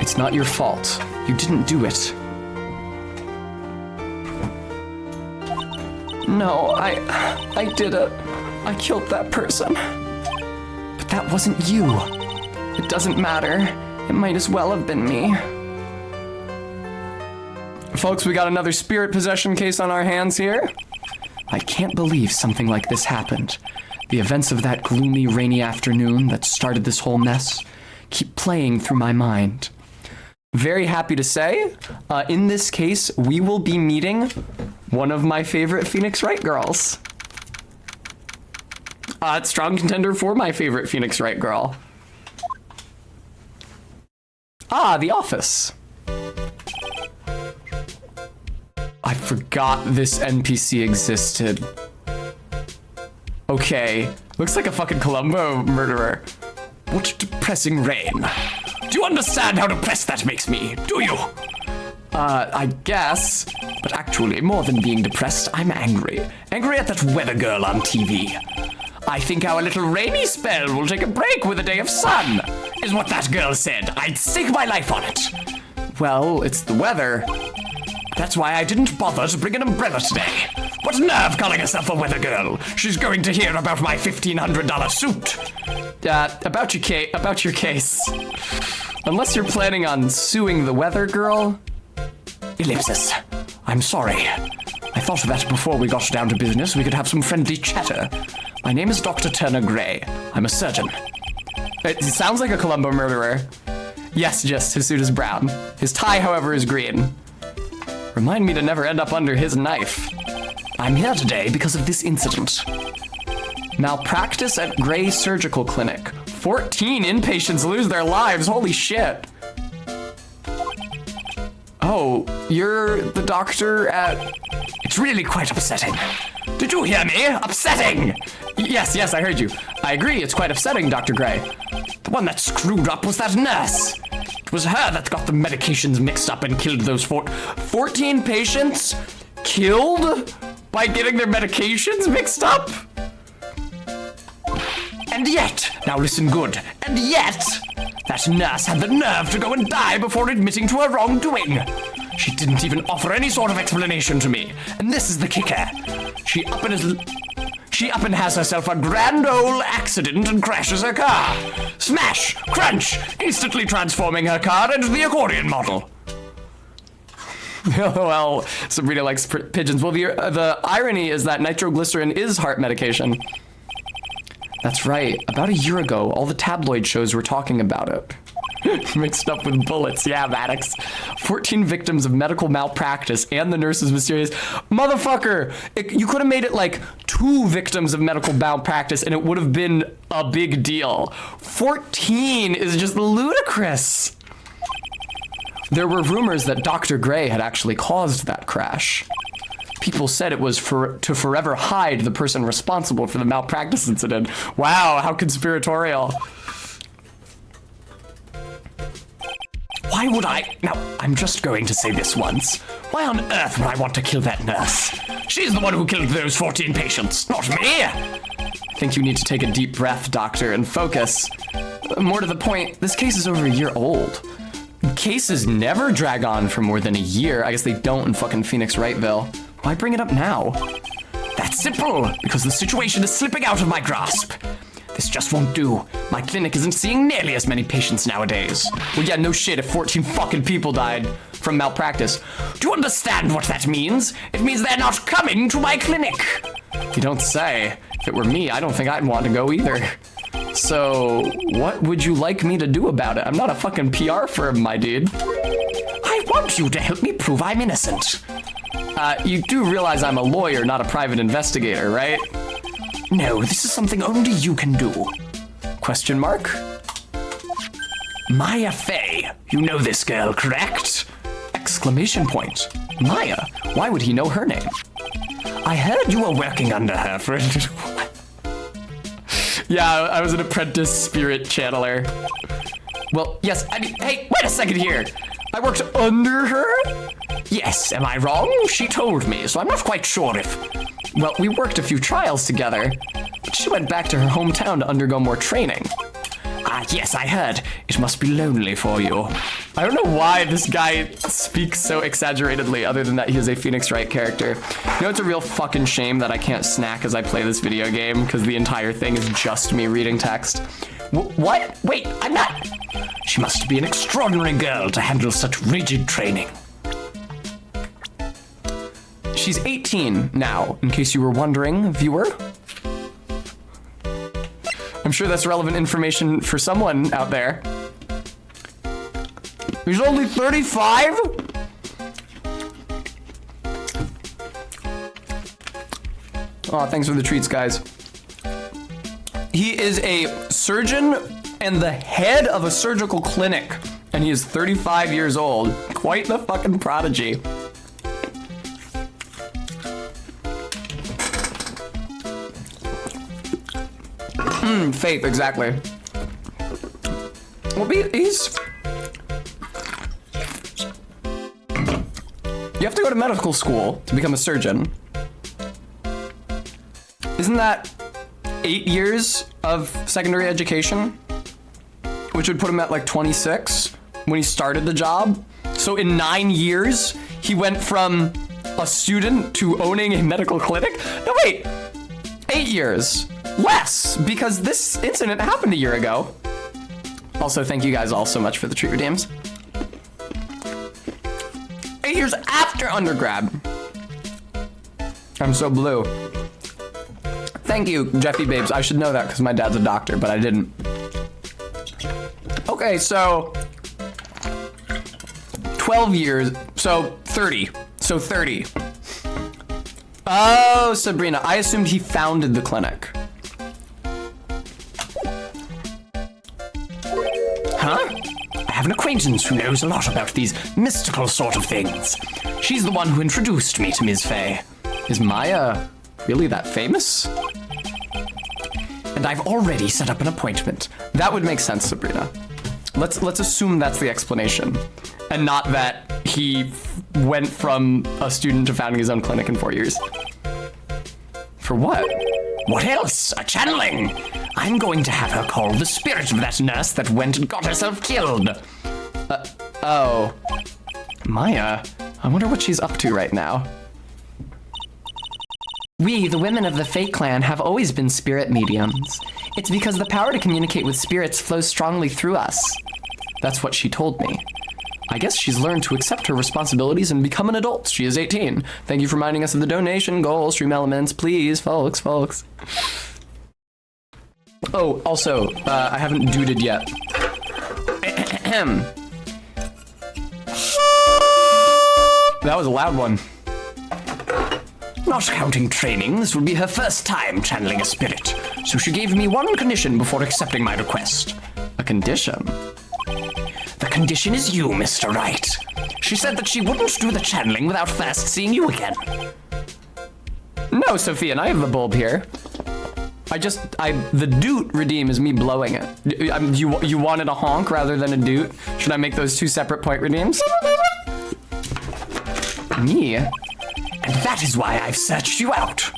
it's not your fault. You didn't do it. No, I did it. I killed that person. But that wasn't you. It doesn't matter. It might as well have been me. Folks, we got another spirit possession case on our hands here. I can't believe something like this happened. The events of that gloomy, rainy afternoon that started this whole mess keep playing through my mind. Very happy to say, in this case, we will be meeting one of my favorite Phoenix Wright girls. Strong contender for my favorite Phoenix Wright girl. The Office. I forgot this NPC existed. Okay, looks like a fucking Columbo murderer. What depressing rain. Do you understand how depressed that makes me? Do you? I guess. But actually, more than being depressed, I'm angry. Angry at that weather girl on TV. I think our little rainy spell will take a break with a day of sun, is what that girl said. I'd stake my life on it. Well, it's the weather. That's why I didn't bother to bring an umbrella today. What nerve calling herself a weather girl? She's going to hear about my $1,500 suit. About your case. Unless you're planning on suing the weather girl. Ellipsis. I'm sorry. I thought that before we got down to business, we could have some friendly chatter. My name is Dr. Turner Gray. I'm a surgeon. It sounds like a Columbo murderer. Yes, just his suit is brown. His tie, however, is green. Remind me to never end up under his knife. I'm here today because of this incident. Malpractice at Gray Surgical Clinic. 14 inpatients lose their lives. Holy shit. Oh, you're the doctor at... It's really quite upsetting. Did you hear me? Upsetting! Yes, I heard you. I agree, it's quite upsetting, Dr. Gray. The one that screwed up was that nurse. It was her that got the medications mixed up and killed those 14 patients? Killed by getting their medications mixed up? And yet, now listen good, and yet, that nurse had the nerve to go and die before admitting to her wrongdoing. She didn't even offer any sort of explanation to me. And this is the kicker. She up and has herself a grand old accident and crashes her car. Smash! Crunch! Instantly transforming her car into the accordion model. Well, Sabrina likes pigeons. Well, the irony is that nitroglycerin is heart medication. That's right. About a year ago, all the tabloid shows were talking about it. Mixed up with bullets. Yeah, Maddox. 14 victims of medical malpractice and the nurse's mysterious... Motherfucker! You could have made it like 2 victims of medical malpractice and it would have been a big deal. 14 is just ludicrous. There were rumors that Dr. Gray had actually caused that crash. People said it was to forever hide the person responsible for the malpractice incident. Wow, how conspiratorial. Why would I? Now, I'm just going to say this once. Why on earth would I want to kill that nurse? She's the one who killed those 14 patients, not me. I think you need to take a deep breath, Doctor, and focus. More to the point, this case is over a year old. cases never drag on for more than a year. I guess they don't in fucking Phoenix Wrightville. Why bring it up now? That's simple, because the situation is slipping out of my grasp. This just won't do. My clinic isn't seeing nearly as many patients nowadays. Well, yeah, no shit if 14 fucking people died from malpractice. Do you understand what that means? It means they're not coming to my clinic. You don't say. If it were me, I don't think I'd want to go either. So, what would you like me to do about it? I'm not a fucking PR firm, my dude. I want you to help me prove I'm innocent. You do realize I'm a lawyer, not a private investigator, right? No, this is something only you can do. Question mark? Maya Fey. You know this girl, correct? Exclamation point. Maya? Why would he know her name? I heard you were working under her for a little while. Yeah, I was an apprentice spirit channeler. Well, yes, I mean, hey, wait a second here. I worked under her? Yes, am I wrong? She told me, so I'm not quite sure if... Well, we worked a few trials together, but she went back to her hometown to undergo more training. Ah, yes, I heard. It must be lonely for you. I don't know why this guy speaks so exaggeratedly, other than that he is a Phoenix Wright character. You know, it's a real fucking shame that I can't snack as I play this video game, because the entire thing is just me reading text. What? Wait, I'm not... She must be an extraordinary girl to handle such rigid training. She's 18 now, in case you were wondering, viewer. I'm sure that's relevant information for someone out there. He's only 35? Oh, thanks for the treats, guys. He is a surgeon and the head of a surgical clinic, and he is 35 years old. Quite the fucking prodigy. Faith, exactly. Well, he's... You have to go to medical school to become a surgeon. Isn't that 8 years of secondary education? Which would put him at like 26 when he started the job. So in 9 years, he went from a student to owning a medical clinic? No, wait. 8 years. Less, because this incident happened a year ago. Also, thank you guys all so much for the treat redeems. 8 years after undergrad. I'm so blue. Thank you, Jeffy Babes. I should know that because my dad's a doctor, but I didn't. Okay, so 12 years, so 30. So 30. Oh, Sabrina, I assumed he founded the clinic. Huh? I have an acquaintance who knows a lot about these mystical sort of things. She's the one who introduced me to Ms. Fey. Is Maya really that famous? And I've already set up an appointment. That would make sense, Sabrina. Let's assume that's the explanation, and not that he went from a student to founding his own clinic in 4 years. For what? What else? A channeling! I'm going to have her call the spirit of that nurse that went and got herself killed. Oh. Maya, I wonder what she's up to right now. We, the women of the Fate clan, have always been spirit mediums. It's because the power to communicate with spirits flows strongly through us. That's what she told me. I guess she's learned to accept her responsibilities and become an adult. She is 18. Thank you for reminding us of the donation goal, Stream Elements. Please, folks. Oh, also, I haven't duded yet. That was a loud one. Not counting training, this will be her first time channeling a spirit, so she gave me one condition before accepting my request. A condition? The condition is you, Mr. Wright. She said that she wouldn't do the channeling without first seeing you again. No, Sophia, and I have the bulb here. The doot redeem is me blowing it. You wanted a honk rather than a doot? Should I make those two separate point redeems? Me? And that is why I've searched you out.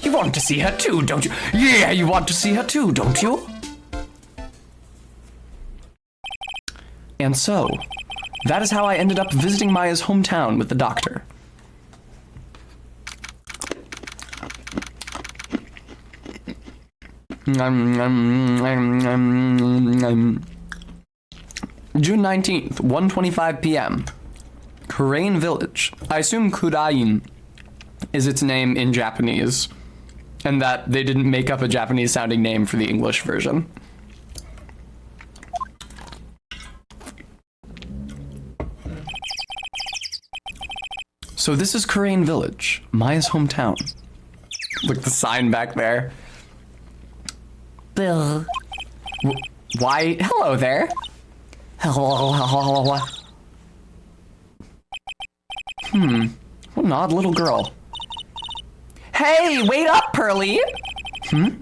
You want to see her too, don't you? Yeah, you want to see her too, don't you? And so, that is how I ended up visiting Maya's hometown with the doctor. June 19th, 1:25 p.m. Kurain Village. I assume Kurain is its name in Japanese, and that they didn't make up a Japanese sounding name for the English version. So this is Kurain Village, Maya's hometown. Look, the sign back there. Bill. Why? Hello there. Hello. What an odd little girl. Hey, wait up, Pearly.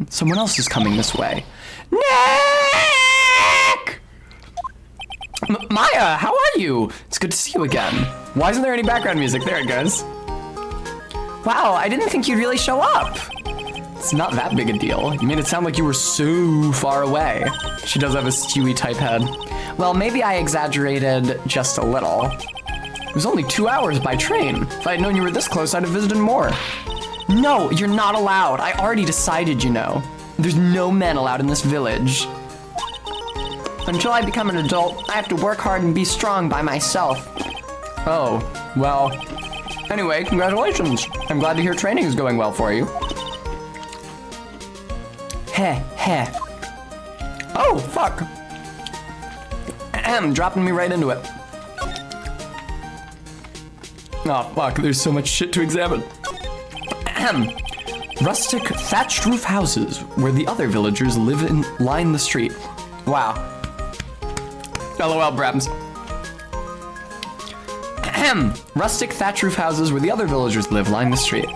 Someone else is coming this way. Nick! Maya, how are you? It's good to see you again. Why isn't there any background music? There it goes. Wow, I didn't think you'd really show up. It's not that big a deal. You made it sound like you were so far away. She does have a Stewie type head. Well, maybe I exaggerated just a little. It was only 2 hours by train. If I had known you were this close, I'd have visited more. No, you're not allowed. I already decided, you know. There's no men allowed in this village. Until I become an adult, I have to work hard and be strong by myself. Oh, well. Anyway, congratulations. I'm glad to hear training is going well for you. Heh. Oh, fuck. Dropping me right into it. Oh, fuck, there's so much shit to examine. Rustic thatched roof houses where the other villagers live and line the street. Wow. LOL, Brabs. Rustic thatched roof houses where the other villagers live line the street.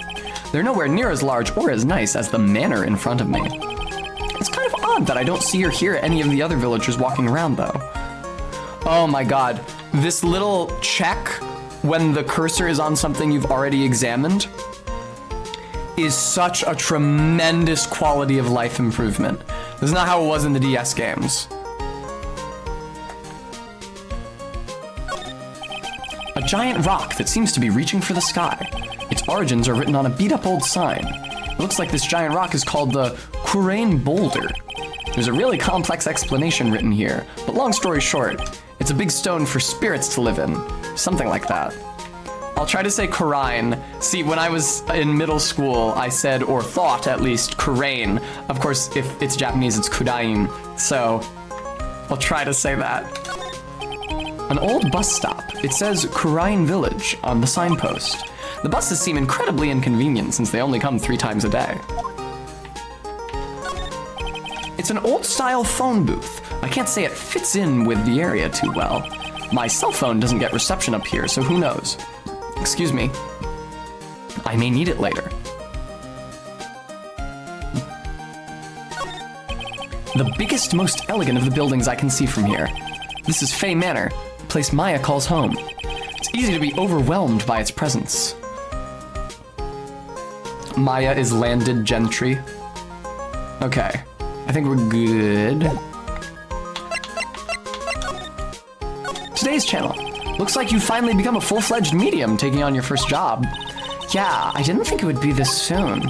They're nowhere near as large or as nice as the manor in front of me. It's kind of odd that I don't see or hear any of the other villagers walking around, though. Oh my god. This little check when the cursor is on something you've already examined is such a tremendous quality of life improvement. This is not how it was in the DS games. A giant rock that seems to be reaching for the sky. Its origins are written on a beat-up old sign. It looks like this giant rock is called the Kurain Boulder. There's a really complex explanation written here, but long story short, it's a big stone for spirits to live in. Something like that. I'll try to say Kurain. See, when I was in middle school, I said, or thought at least, Kurain. Of course, if it's Japanese, it's Kudain. So, I'll try to say that. An old bus stop. It says Kurain Village on the signpost. The buses seem incredibly inconvenient since they only come 3 times a day. It's an old-style phone booth. I can't say it fits in with the area too well. My cell phone doesn't get reception up here, so who knows? Excuse me. I may need it later. The biggest, most elegant of the buildings I can see from here. This is Fey Manor, a place Maya calls home. It's easy to be overwhelmed by its presence. Maya is landed gentry. Okay, I think we're good. Today's channel. Looks like you've finally become a full-fledged medium, taking on your first job. Yeah, I didn't think it would be this soon.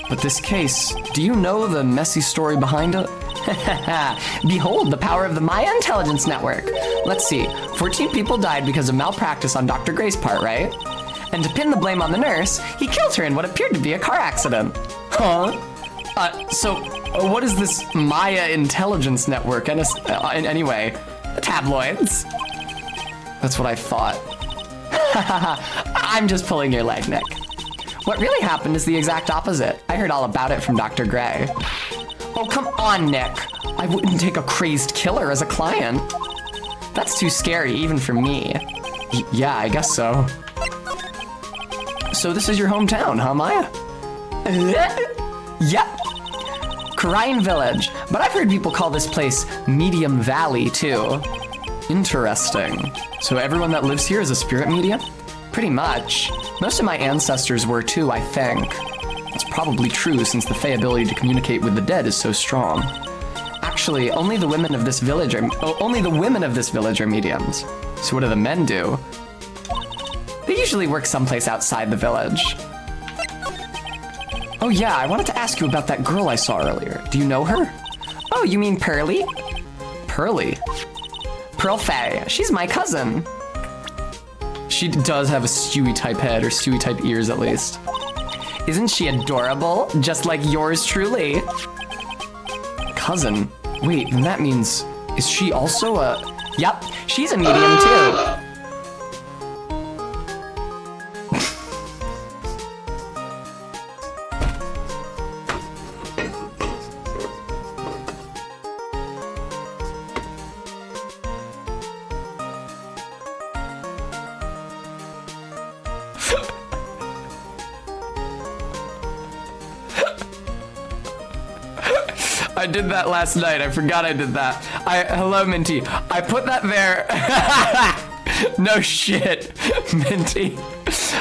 But this case, do you know the messy story behind it? Behold the power of the Maya Intelligence Network. Let's see, 14 people died because of malpractice on Dr. Gray's part, right? And to pin the blame on the nurse, he killed her in what appeared to be a car accident. Huh? So, what is this Maya Intelligence Network? And anyway, Tabloids. that's what I thought. I'm just pulling your leg, Nick. What really happened is the exact opposite. I heard all about it from Dr. Gray. Oh, come on, Nick. I wouldn't take a crazed killer as a client. That's too scary, even for me. Yeah, I guess so. So this is your hometown, huh, Maya? Yep. Kurain Village. But I've heard people call this place Medium Valley, too. Interesting. So everyone that lives here is a spirit medium? Pretty much. Most of my ancestors were too, I think. It's probably true since the Fey ability to communicate with the dead is so strong. Actually, Actually, only the women of this village are mediums. So what do the men do? They usually work someplace outside the village. Oh yeah, I wanted to ask you about that girl I saw earlier. Do you know her? Oh, you mean Pearly? Pearly? Pearl Faye. She's my cousin. She does have a Stewie type head, or Stewie type ears at least. Isn't she adorable? Just like yours truly. Cousin? Wait, then that means, is she also a... Yup, she's a medium too. I did that last night. I forgot I did that. Hello, Minty. I put that there. No shit, Minty.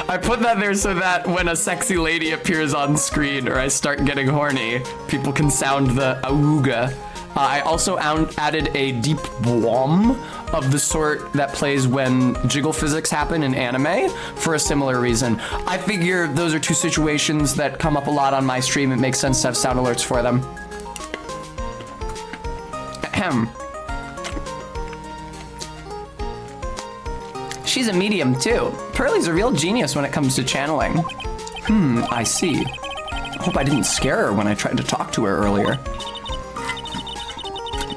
I put that there so that when a sexy lady appears on screen or I start getting horny, people can sound the awooga. I also added a deep boom of the sort that plays when jiggle physics happen in anime for a similar reason. I figure those are two situations that come up a lot on my stream. It makes sense to have sound alerts for them. Ahem. She's a medium too. Pearly's a real genius when it comes to channeling. I see. Hope I didn't scare her when I tried to talk to her earlier.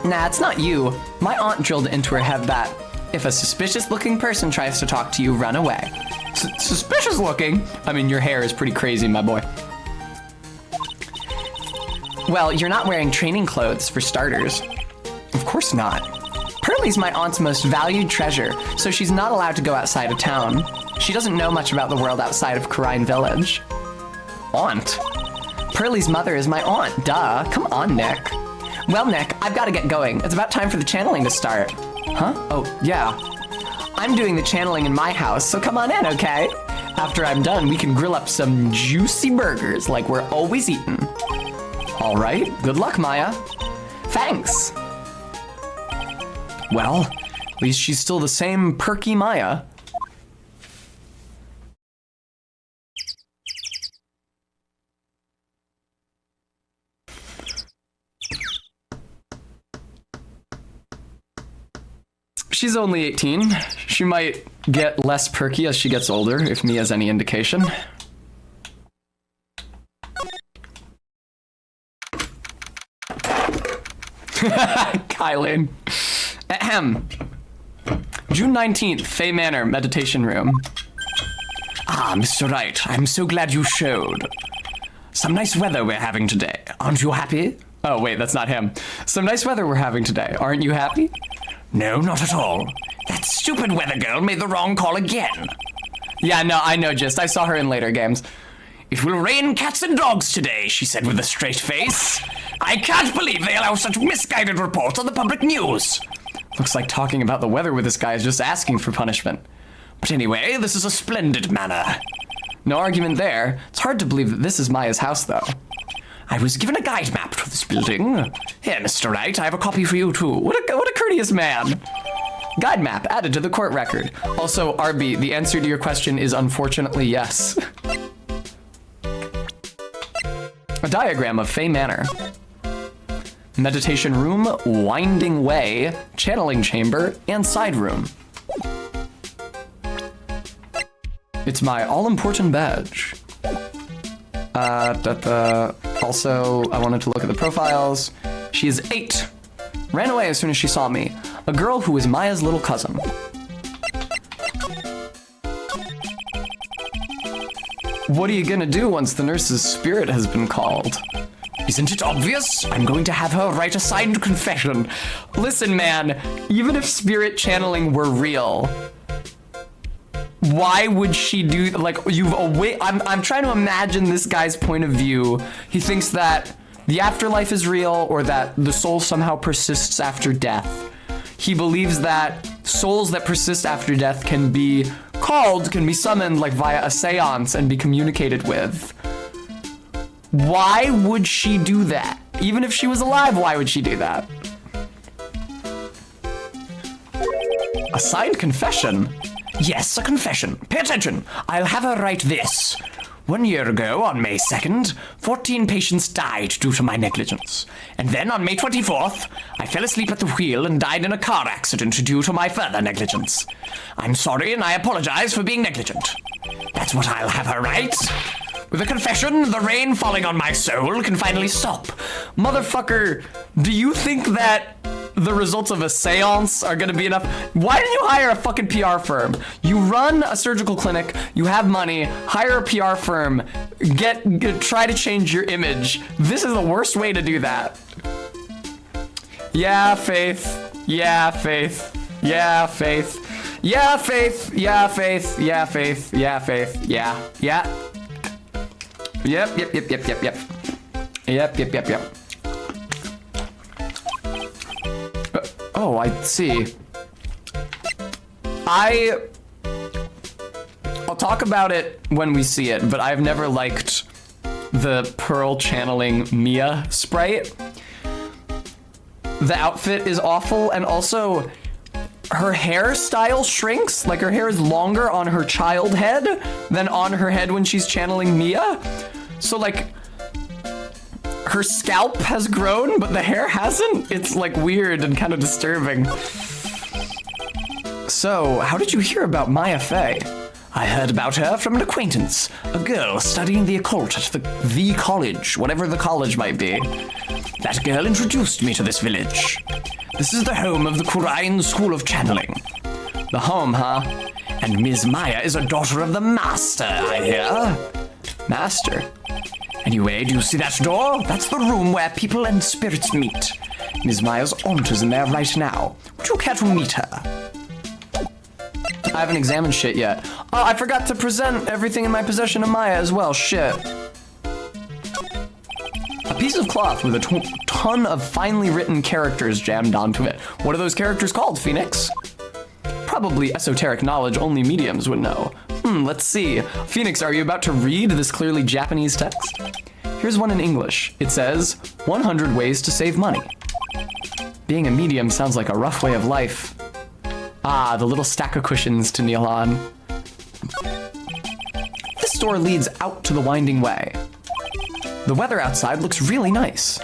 Nah, it's not you. My aunt drilled into her head that if a suspicious looking person tries to talk to you, run away. Suspicious looking? I mean, your hair is pretty crazy, my boy. Well, you're not wearing training clothes for starters. Of course not. Pearly's my aunt's most valued treasure, so she's not allowed to go outside of town. She doesn't know much about the world outside of Karine Village. Aunt? Pearly's mother is my aunt, duh. Come on, Nick. Well, Nick, I've got to get going. It's about time for the channeling to start. Huh? Oh, yeah. I'm doing the channeling in my house, so come on in, okay? After I'm done, we can grill up some juicy burgers like we're always eating. All right. Good luck, Maya. Thanks. Well, at least she's still the same perky Maya. She's only 18. She might get less perky as she gets older, if me has any indication. Kylan. Ahem. June 19th, Fay Manor, Meditation Room. Ah, Mr. Wright, I'm so glad you showed. Some nice weather we're having today. Aren't you happy? Oh, wait, that's not him. Some nice weather we're having today. Aren't you happy? No, not at all. That stupid weather girl made the wrong call again. Yeah, no, I know, I saw her in later games. It will rain cats and dogs today, she said with a straight face. I can't believe they allow such misguided reports on the public news. Looks like talking about the weather with this guy is just asking for punishment. But anyway, this is a splendid manor. No argument there. It's hard to believe that this is Maya's house, though. I was given a guide map to this building. Here, Mr. Wright, I have a copy for you, too. What a courteous man. Guide map added to the court record. Also, RB, the answer to your question is unfortunately yes. A diagram of Fay Manor. Meditation room, winding way, channeling chamber, and side room. It's my all-important badge. Also, I wanted to look at the profiles. She is 8. Ran away as soon as she saw me. A girl who is Maya's little cousin. What are you gonna do once the nurse's spirit has been called? Isn't it obvious? I'm going to have her write a signed confession. Listen, man, even if spirit channeling were real, why would she do, like, I'm trying to imagine this guy's point of view. He thinks that the afterlife is real or that the soul somehow persists after death. He believes that souls that persist after death can be summoned like via a seance and be communicated with. Why would she do that? Even if she was alive, why would she do that? A signed confession? Yes, a confession. Pay attention. I'll have her write this. 1 year ago, on May 2nd, 14 patients died due to my negligence. And then on May 24th, I fell asleep at the wheel and died in a car accident due to my further negligence. I'm sorry and I apologize for being negligent. That's what I'll have her write. With a confession, the rain falling on my soul can finally stop. Motherfucker, do you think that the results of a seance are gonna be enough? Why didn't you hire a fucking PR firm? You run a surgical clinic, you have money, hire a PR firm, try to change your image. This is the worst way to do that. Yeah, Faith. Yeah, Faith. Yeah, Faith. Yeah, Faith. Yeah, Faith. Yeah, Faith. Yeah, Faith. Yeah. Yeah. Yep. Oh, I see. I'll talk about it when we see it, but I've never liked the Pearl channeling Mia sprite. The outfit is awful, and also her hairstyle shrinks. Like, her hair is longer on her child head than on her head when she's channeling Mia. So, like, her scalp has grown, but the hair hasn't. It's, like, weird and kind of disturbing. So, how did you hear about Maya Fey? I heard about her from an acquaintance, a girl studying the occult at the college, whatever the college might be. That girl introduced me to this village. This is the home of the Qur'an School of Channeling. The home, huh? And Ms. Maya is a daughter of the Master, I hear. Master? Anyway, do you see that door? That's the room where people and spirits meet. Ms. Maya's aunt is in there right now. Would you care to meet her? I haven't examined shit yet. Oh, I forgot to present everything in my possession to Maya as well. Shit. A piece of cloth with a ton of finely written characters jammed onto it. What are those characters called, Phoenix? Probably esoteric knowledge only mediums would know. Let's see. Phoenix, are you about to read this clearly Japanese text? Here's one in English. It says, 100 ways to save money. Being a medium sounds like a rough way of life. Ah, the little stack of cushions to kneel on. This door leads out to the winding way. The weather outside looks really nice.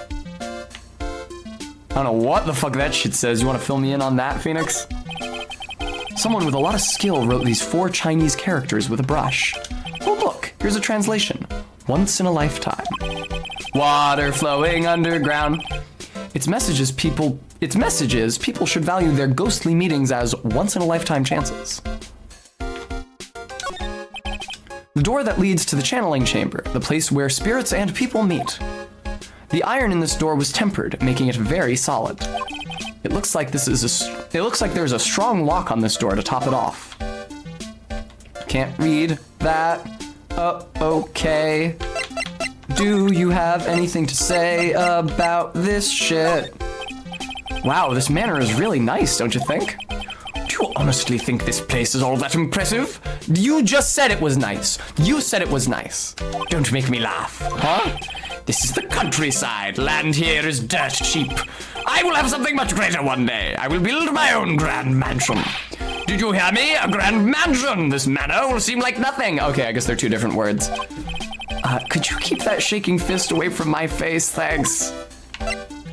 I don't know what the fuck that shit says. You want to fill me in on that, Phoenix? Someone with a lot of skill wrote these 4 Chinese characters with a brush. Oh look, here's a translation. Once in a lifetime. Water flowing underground. Its messages people should value their ghostly meetings as once-in-a-lifetime chances. The door that leads to the channeling chamber, the place where spirits and people meet. The iron in this door was tempered, making it very solid. It looks like there's a strong lock on this door to top it off. Can't read that. Okay. Do you have anything to say about this shit? Wow, this manor is really nice, don't you think? Do you honestly think this place is all that impressive? You just said it was nice. You said it was nice. Don't make me laugh. Huh? This is the countryside. Land here is dirt cheap. I will have something much greater one day. I will build my own grand mansion. Did you hear me? A grand mansion. This manor will seem like nothing. Okay, I guess they're 2 different words. Could you keep that shaking fist away from my face, thanks?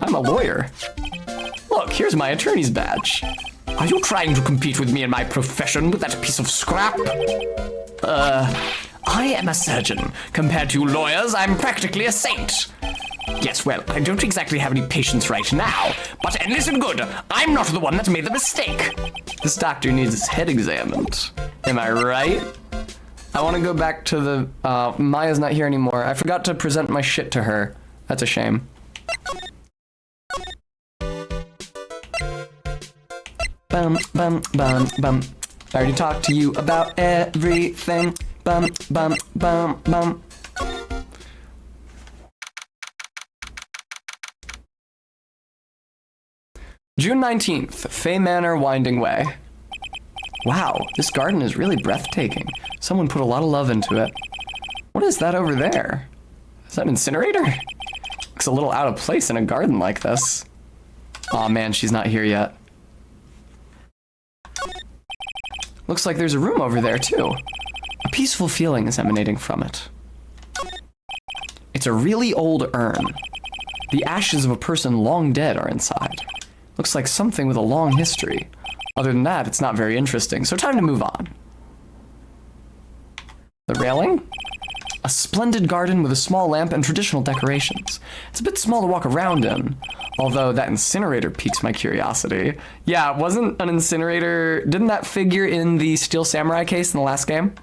I'm a lawyer. Look, here's my attorney's badge. Are you trying to compete with me in my profession with that piece of scrap? I am a surgeon. Compared to lawyers, I'm practically a saint. Yes, well, I don't exactly have any patients right now, but and listen good, I'm not the one that made the mistake. This doctor needs his head examined. Am I right? I want to go back to the, Maya's not here anymore. I forgot to present my shit to her. That's a shame. Bum, bum, bum, bum. I already talked to you about everything. Bum, bum, bum, bum. June 19th, Fay Manor Winding Way. Wow, this garden is really breathtaking. Someone put a lot of love into it. What is that over there? Is that an incinerator? Looks a little out of place in a garden like this. Aw man, she's not here yet. Looks like there's a room over there, too. A peaceful feeling is emanating from it. It's a really old urn. The ashes of a person long dead are inside. Looks like something with a long history. Other than that, it's not very interesting, so time to move on. The railing? A splendid garden with a small lamp and traditional decorations. It's a bit small to walk around in, although that incinerator piques my curiosity. Yeah, wasn't an incinerator... Didn't that figure in the Steel Samurai case in the last game?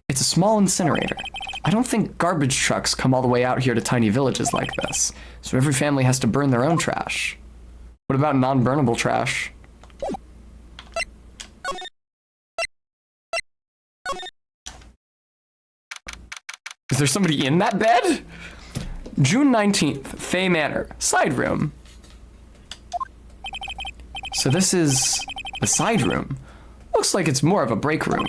It's a small incinerator. I don't think garbage trucks come all the way out here to tiny villages like this, so every family has to burn their own trash. What about non-burnable trash? Is there somebody in that bed? June 19th, Fay Manor, side room. So this is the side room. Looks like it's more of a break room.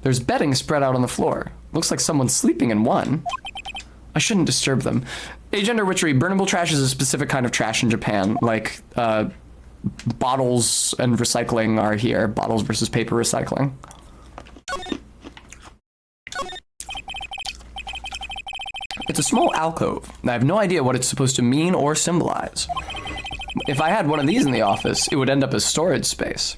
There's bedding spread out on the floor. Looks like someone's sleeping in one. I shouldn't disturb them. Agender Witchery, burnable trash is a specific kind of trash in Japan. Like, bottles and recycling are here. Bottles versus paper recycling. It's a small alcove. I have no idea what it's supposed to mean or symbolize. If I had one of these in the office, it would end up as storage space.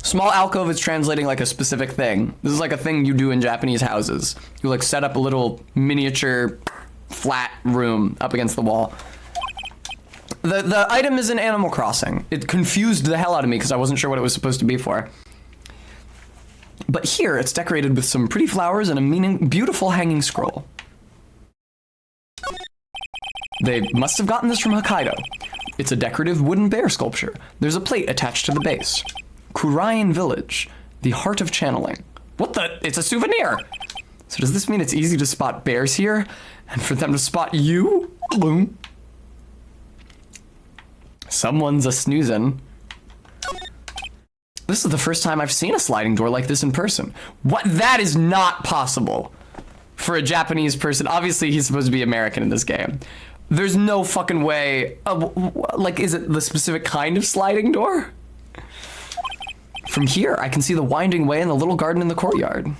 Small alcove is translating like a specific thing. This is like a thing you do in Japanese houses. You like set up a little miniature flat room up against the wall. The item is in Animal Crossing. It confused the hell out of me because I wasn't sure what it was supposed to be for. But here, it's decorated with some pretty flowers and a beautiful hanging scroll. They must have gotten this from Hokkaido. It's a decorative wooden bear sculpture. There's a plate attached to the base. Kurain Village, the heart of channeling. What the? It's a souvenir! So does this mean it's easy to spot bears here? And for them to spot you? Boom. Someone's a snoozin'. This is the first time I've seen a sliding door like this in person. What? That is not possible for a Japanese person. Obviously, he's supposed to be American in this game. There's no fucking way. Like, is it the specific kind of sliding door? From here, I can see the winding way and the little garden in the courtyard.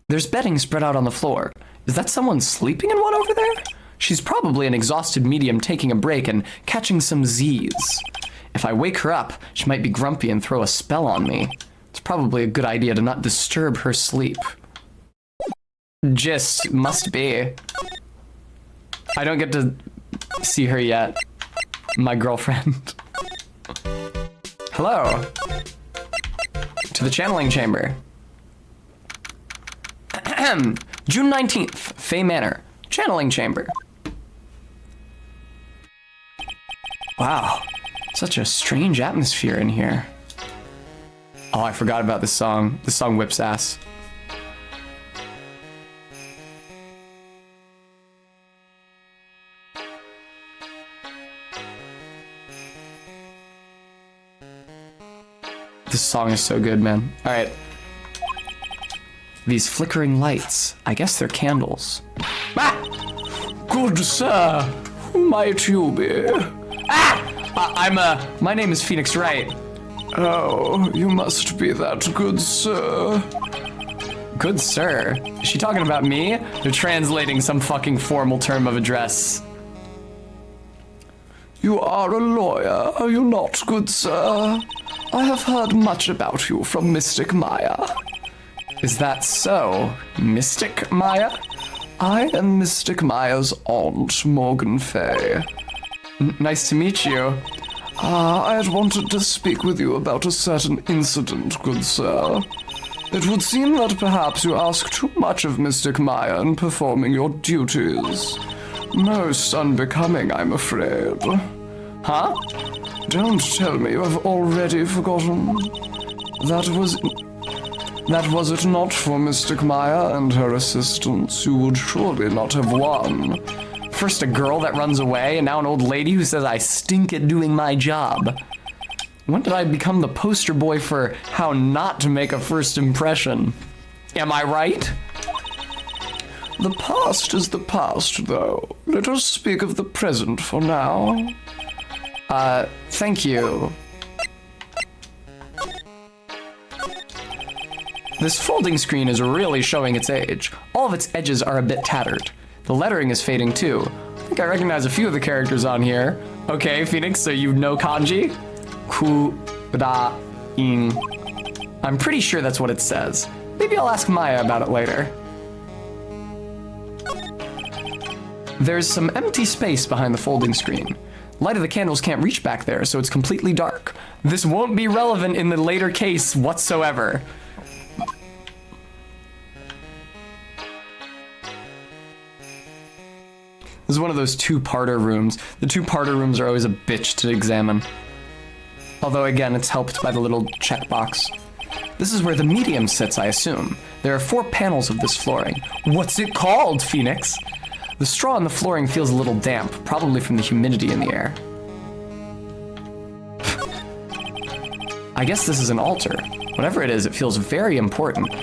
There's bedding spread out on the floor. Is that someone sleeping in one over there? She's probably an exhausted medium taking a break and catching some Z's. If I wake her up, she might be grumpy and throw a spell on me. It's probably a good idea to not disturb her sleep. Just must be. I don't get to see her yet. My girlfriend. Hello. To the channeling chamber. June 19th, Fay Manor. Channeling chamber. Wow, such a strange atmosphere in here. Oh, I forgot about this song. This song whips ass. This song is so good, man. All right. These flickering lights, I guess they're candles. Ah! Good sir, who might you be? My name is Phoenix Wright. Oh, you must be that good sir. Good sir? Is she talking about me? They're translating some fucking formal term of address. You are a lawyer, are you not, good sir? I have heard much about you from Mystic Maya. Is that so, Mystic Maya? I am Mystic Maya's aunt, Morgan Fay. Nice to meet you. I had wanted to speak with you about a certain incident, good sir. It would seem that perhaps you ask too much of Mystic Maya in performing your duties. Most unbecoming, I'm afraid. Huh? Don't tell me you have already forgotten. That was it not for Mystic Maya and her assistants, you would surely not have won. First a girl that runs away, and now an old lady who says I stink at doing my job. When did I become the poster boy for how not to make a first impression? Am I right? The past is the past, though. Let us speak of the present for now. Thank you. This folding screen is really showing its age. All of its edges are a bit tattered. The lettering is fading too. I think I recognize a few of the characters on here. Okay, Phoenix, so you know kanji? Ku-ra-ing. I'm pretty sure that's what it says. Maybe I'll ask Maya about it later. There's some empty space behind the folding screen. Light of the candles can't reach back there, so it's completely dark. This won't be relevant in the later case whatsoever. This is one of those two-parter rooms. The two-parter rooms are always a bitch to examine. Although again, it's helped by the little checkbox. This is where the medium sits, I assume. There are 4 panels of this flooring. What's it called, Phoenix? The straw on the flooring feels a little damp, probably from the humidity in the air. I guess this is an altar. Whatever it is, it feels very important.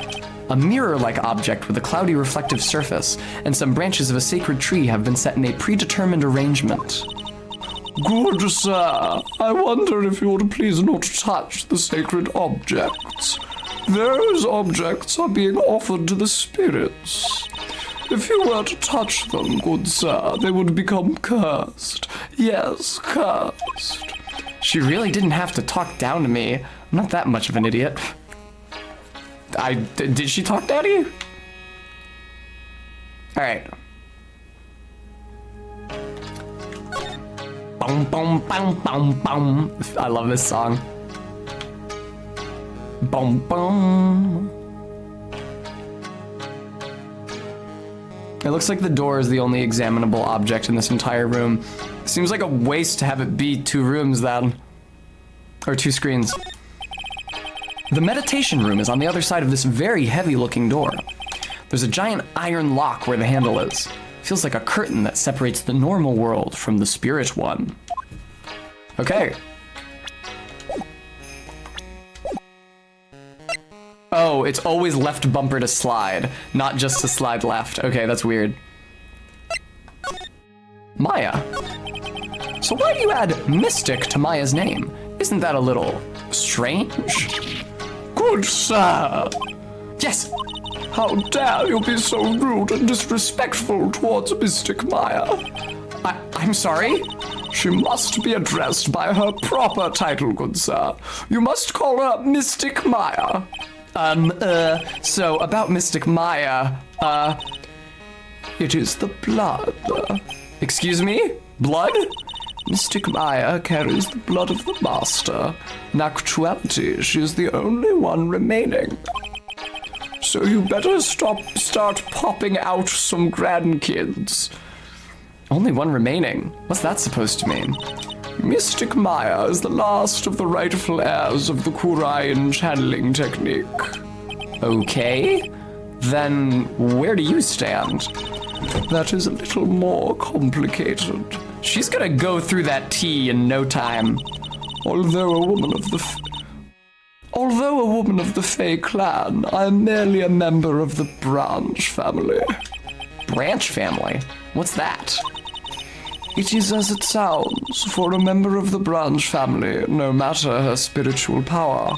A mirror-like object with a cloudy reflective surface, and some branches of a sacred tree have been set in a predetermined arrangement. Good sir, I wonder if you would please not touch the sacred objects. Those objects are being offered to the spirits. If you were to touch them, good sir, they would become cursed. Yes, cursed. She really didn't have to talk down to me. I'm not that much of an idiot. Did she talk down to you? All right. Bum, bum, bum, bum, bum. I love this song. Bum, bum. It looks like the door is the only examinable object in this entire room. Seems like a waste to have it be 2 rooms then. Or 2 screens. The meditation room is on the other side of this very heavy-looking door. There's a giant iron lock where the handle is. Feels like a curtain that separates the normal world from the spirit one. Okay. Oh, it's always left bumper to slide, not just to slide left. Okay, that's weird. Maya. So why do you add mystic to Maya's name? Isn't that a little strange? Good sir, Yes. how dare you be so rude and disrespectful towards Mystic Maya? I'm sorry? She must be addressed by her proper title, good sir. You must call her Mystic Maya. So about Mystic Maya, It is the blood. excuse me? Blood? Mystic Maya carries the blood of the master. In actuality, she is the only one remaining. So you better start popping out some grandkids. Only one remaining. What's that supposed to mean? Mystic Maya is the last of the rightful heirs of the Kurian channeling technique. Okay. Then where do you stand? That is a little more complicated. She's gonna go through that tea in no time. Although a woman of the Fey clan, I am merely a member of the Branch family. Branch family? What's that? It is as it sounds. For a member of the Branch family, no matter her spiritual power,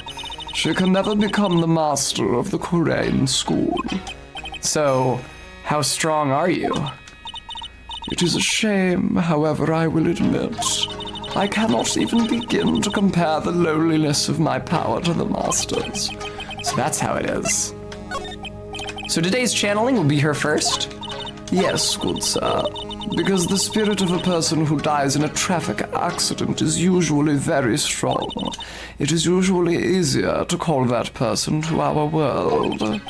she can never become the master of the Kurian school. So, how strong are you? It is a shame, however, I will admit. I cannot even begin to compare the lowliness of my power to the master's. So that's how it is. So today's channeling will be her first? Yes, good sir. Because the spirit of a person who dies in a traffic accident is usually very strong. It is usually easier to call that person to our world.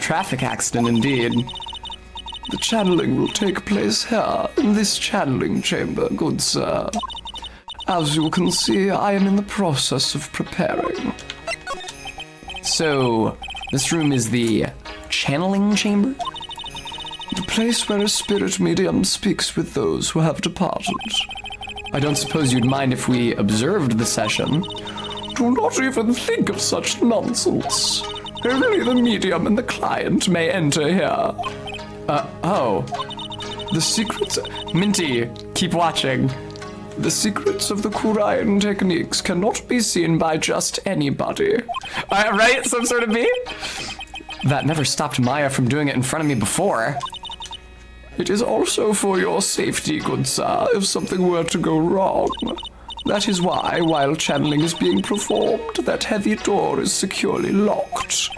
Traffic accident indeed. The channeling will take place here, in this channeling chamber, good sir. As you can see, I am in the process of preparing. So, this room is the channeling chamber? The place where a spirit medium speaks with those who have departed. I don't suppose you'd mind if we observed the session. Do not even think of such nonsense. Only the medium and the client may enter here. Oh. The secret... Minty, keep watching. The secrets of the Kurian techniques cannot be seen by just anybody. Right? Some sort of meme? That never stopped Maya from doing it in front of me before. It is also for your safety, good sir, if something were to go wrong. That is why, while channeling is being performed, that heavy door is securely locked.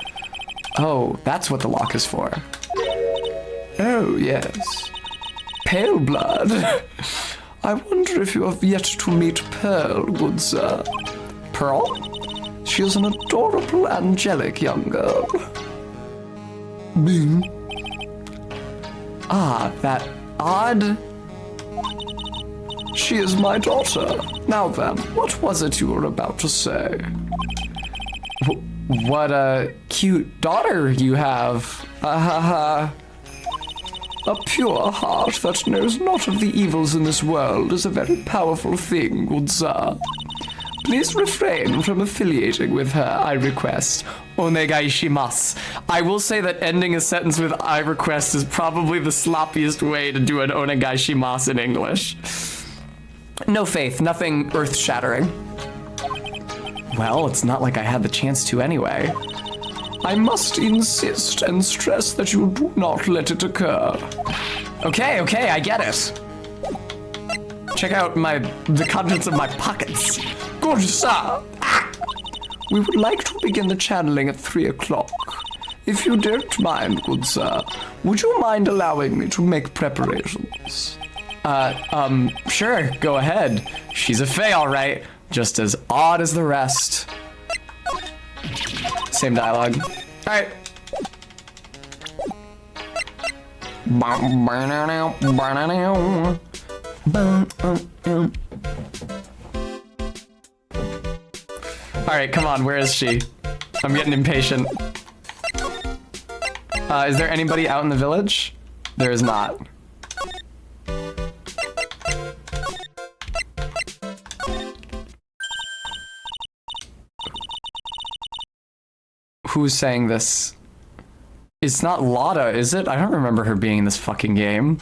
Oh, that's what the lock is for. Oh, yes. Pale blood. I wonder if you have yet to meet Pearl, good sir. Pearl? She is an adorable, angelic young girl. Bing. Ah, that odd... She is my daughter. Now then, what was it you were about to say? What a cute daughter you have. A pure heart that knows not of the evils in this world is a very powerful thing, good sir. Please refrain from affiliating with her, I request. Onegai shimasu. I will say that ending a sentence with I request is probably the sloppiest way to do an onegai shimasu in English. No faith, nothing earth-shattering. Well, it's not like I had the chance to anyway. I must insist and stress that you do not let it occur. Okay, I get it. Check out the contents of my pockets. Good sir. We would like to begin the channeling at 3 o'clock. If you don't mind, good sir, would you mind allowing me to make preparations? Sure, go ahead. She's a fae, all right. Just as odd as the rest. Same dialogue. All right. All right, come on, where is she? I'm getting impatient. Is there anybody out in the village? There is not. Who's saying this? It's not Lotta, is it? I don't remember her being in this fucking game.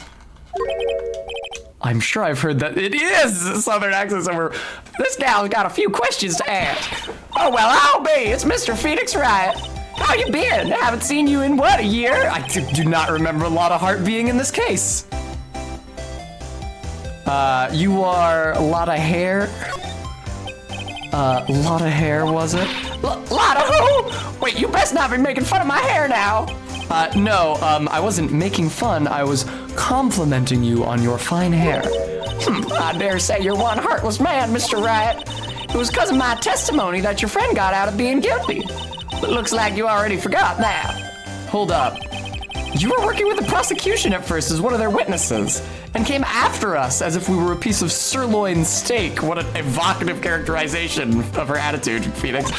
I'm sure I've heard that it is Southern accent somewhere. This gal's got a few questions to ask. Oh, well, I'll be. It's Mr. Phoenix Wright. How you been? I haven't seen you in, what, a year? I do not remember Lotta Hart being in this case. You are Lotta Hair? Lotta Hair, was it? Lotta who? Wait, you best not be making fun of my hair now. No, I wasn't making fun. I was complimenting you on your fine hair. I dare say you're one heartless man, Mr. Wright. It was because of my testimony that your friend got out of being guilty. But looks like you already forgot that. Hold up. You were working with the prosecution at first as one of their witnesses, and came after us as if we were a piece of sirloin steak. What an evocative characterization of her attitude, Phoenix.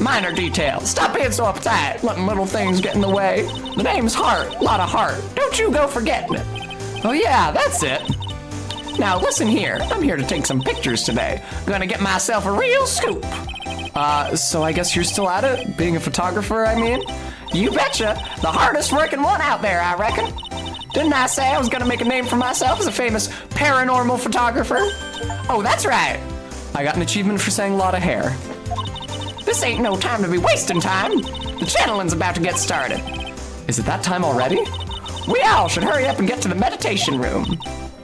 Minor details. Stop being so uptight, letting little things get in the way. The name's Hart, Lotta Hart. Don't you go forgetting it. Oh yeah, that's it. Now listen here, I'm here to take some pictures today. Gonna get myself a real scoop. So I guess you're still at it? Being a photographer, I mean? You betcha. The hardest working one out there, I reckon. Didn't I say I was gonna make a name for myself as a famous paranormal photographer? Oh, that's right. I got an achievement for saying Lotta Hair. This ain't no time to be wasting time. The channeling's about to get started. Is it that time already? We all should hurry up and get to the meditation room.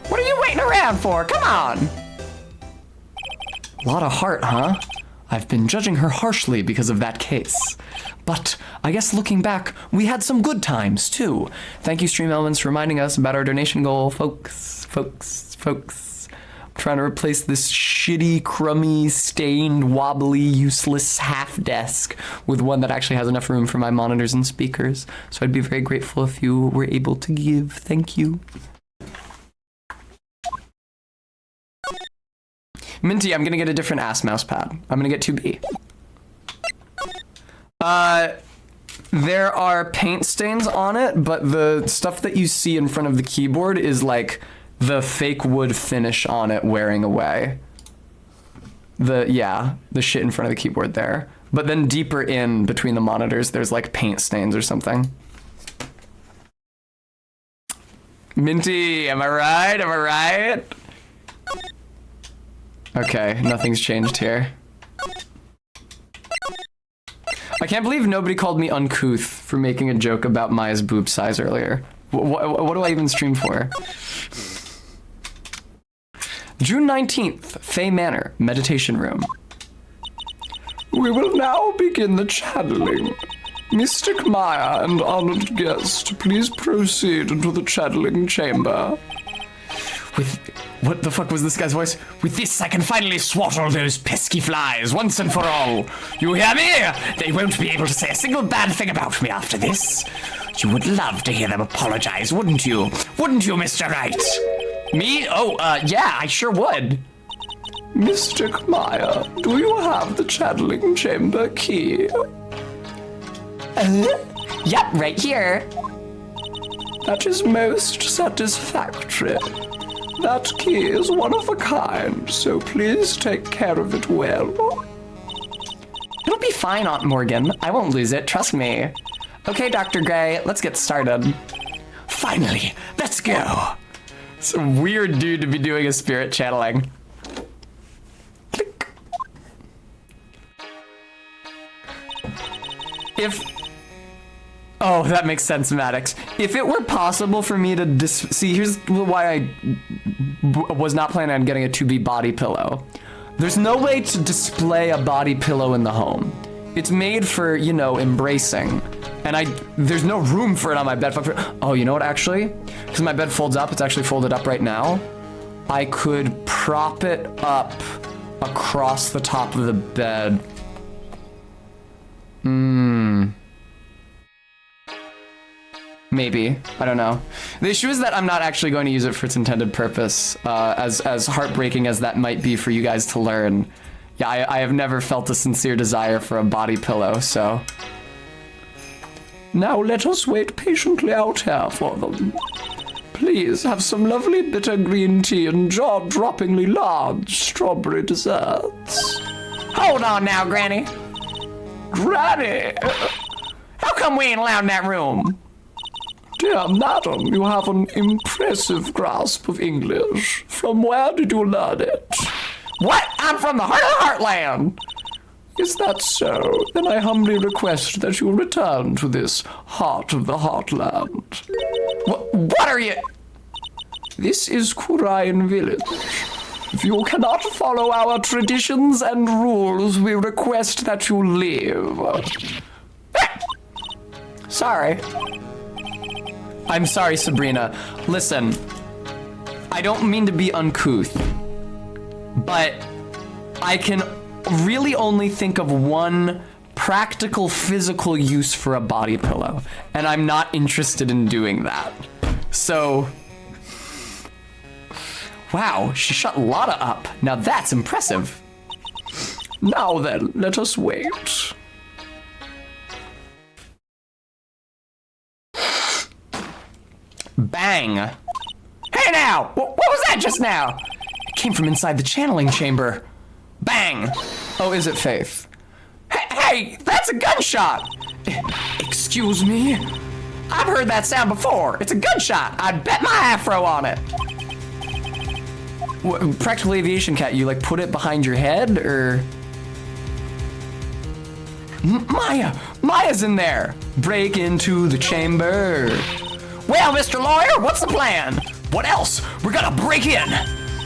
What are you waiting around for? Come on. Lotta Hart, huh? I've been judging her harshly because of that case. But I guess looking back, we had some good times too. Thank you, Stream Elements, for reminding us about our donation goal, folks. I'm trying to replace this shitty, crummy, stained, wobbly, useless half desk with one that actually has enough room for my monitors and speakers. So I'd be very grateful if you were able to give. Thank you. Minty, I'm gonna get a different ass mouse pad. I'm gonna get 2B. There are paint stains on it, but the stuff that you see in front of the keyboard is like the fake wood finish on it wearing away. The shit in front of the keyboard there. But then deeper in between the monitors, there's like paint stains or something. Minty, am I right? Am I right? Okay, nothing's changed here. I can't believe nobody called me uncouth for making a joke about Maya's boob size earlier. What do I even stream for? June 19th, Fey Manor, meditation room. We will now begin the channeling. Mystic Maya and honored guest, please proceed into the channeling chamber. What the fuck was this guy's voice? With this, I can finally swat all those pesky flies once and for all. You hear me? They won't be able to say a single bad thing about me after this. You would love to hear them apologize, wouldn't you? Wouldn't you, Mr. Wright? Me? Oh, yeah, I sure would. Mystic Maya, do you have the channeling chamber key? Yep, right here. That is most satisfactory. That key is one of a kind, so please take care of it well. It'll be fine, Aunt Morgan. I won't lose it, trust me. Okay, Dr. Gray, let's get started. Finally, let's go. It's a weird dude to be doing a spirit channeling. Click. Oh, that makes sense, Maddox. If it were possible for me to see, here's why I was not planning on getting a 2B body pillow. There's no way to display a body pillow in the home. It's made for, you know, embracing. And there's no room for it on my bed. Oh, you know what, actually? Because my bed folds up, it's actually folded up right now. I could prop it up across the top of the bed. Maybe. I don't know. The issue is that I'm not actually going to use it for its intended purpose, as heartbreaking as that might be for you guys to learn. Yeah, I have never felt a sincere desire for a body pillow, so... Now let us wait patiently out here for them. Please have some lovely bitter green tea and jaw-droppingly large strawberry desserts. Hold on now, Granny. Granny! How come we ain't allowed in that room? Dear madam, you have an impressive grasp of English. From where did you learn it? What? I'm from the heart of the heartland. Is that so? Then I humbly request that you return to this heart of the heartland. What are you? This is Kurian Village. If you cannot follow our traditions and rules, we request that you leave. Sorry. I'm sorry, Sabrina. Listen, I don't mean to be uncouth, but I can really only think of one practical physical use for a body pillow, and I'm not interested in doing that. So, wow, she shut Lotta up. Now that's impressive. Now then, let us wait. Bang! Hey now! What was that just now? It came from inside the channeling chamber. Bang! Oh, is it Faith? Hey, that's a gunshot! Excuse me? I've heard that sound before. It's a gunshot. I'd bet my afro on it. What, practical aviation cat, you like put it behind your head, or? Maya's in there! Break into the chamber. Well, Mr. Lawyer, what's the plan? What else? We're gonna break in.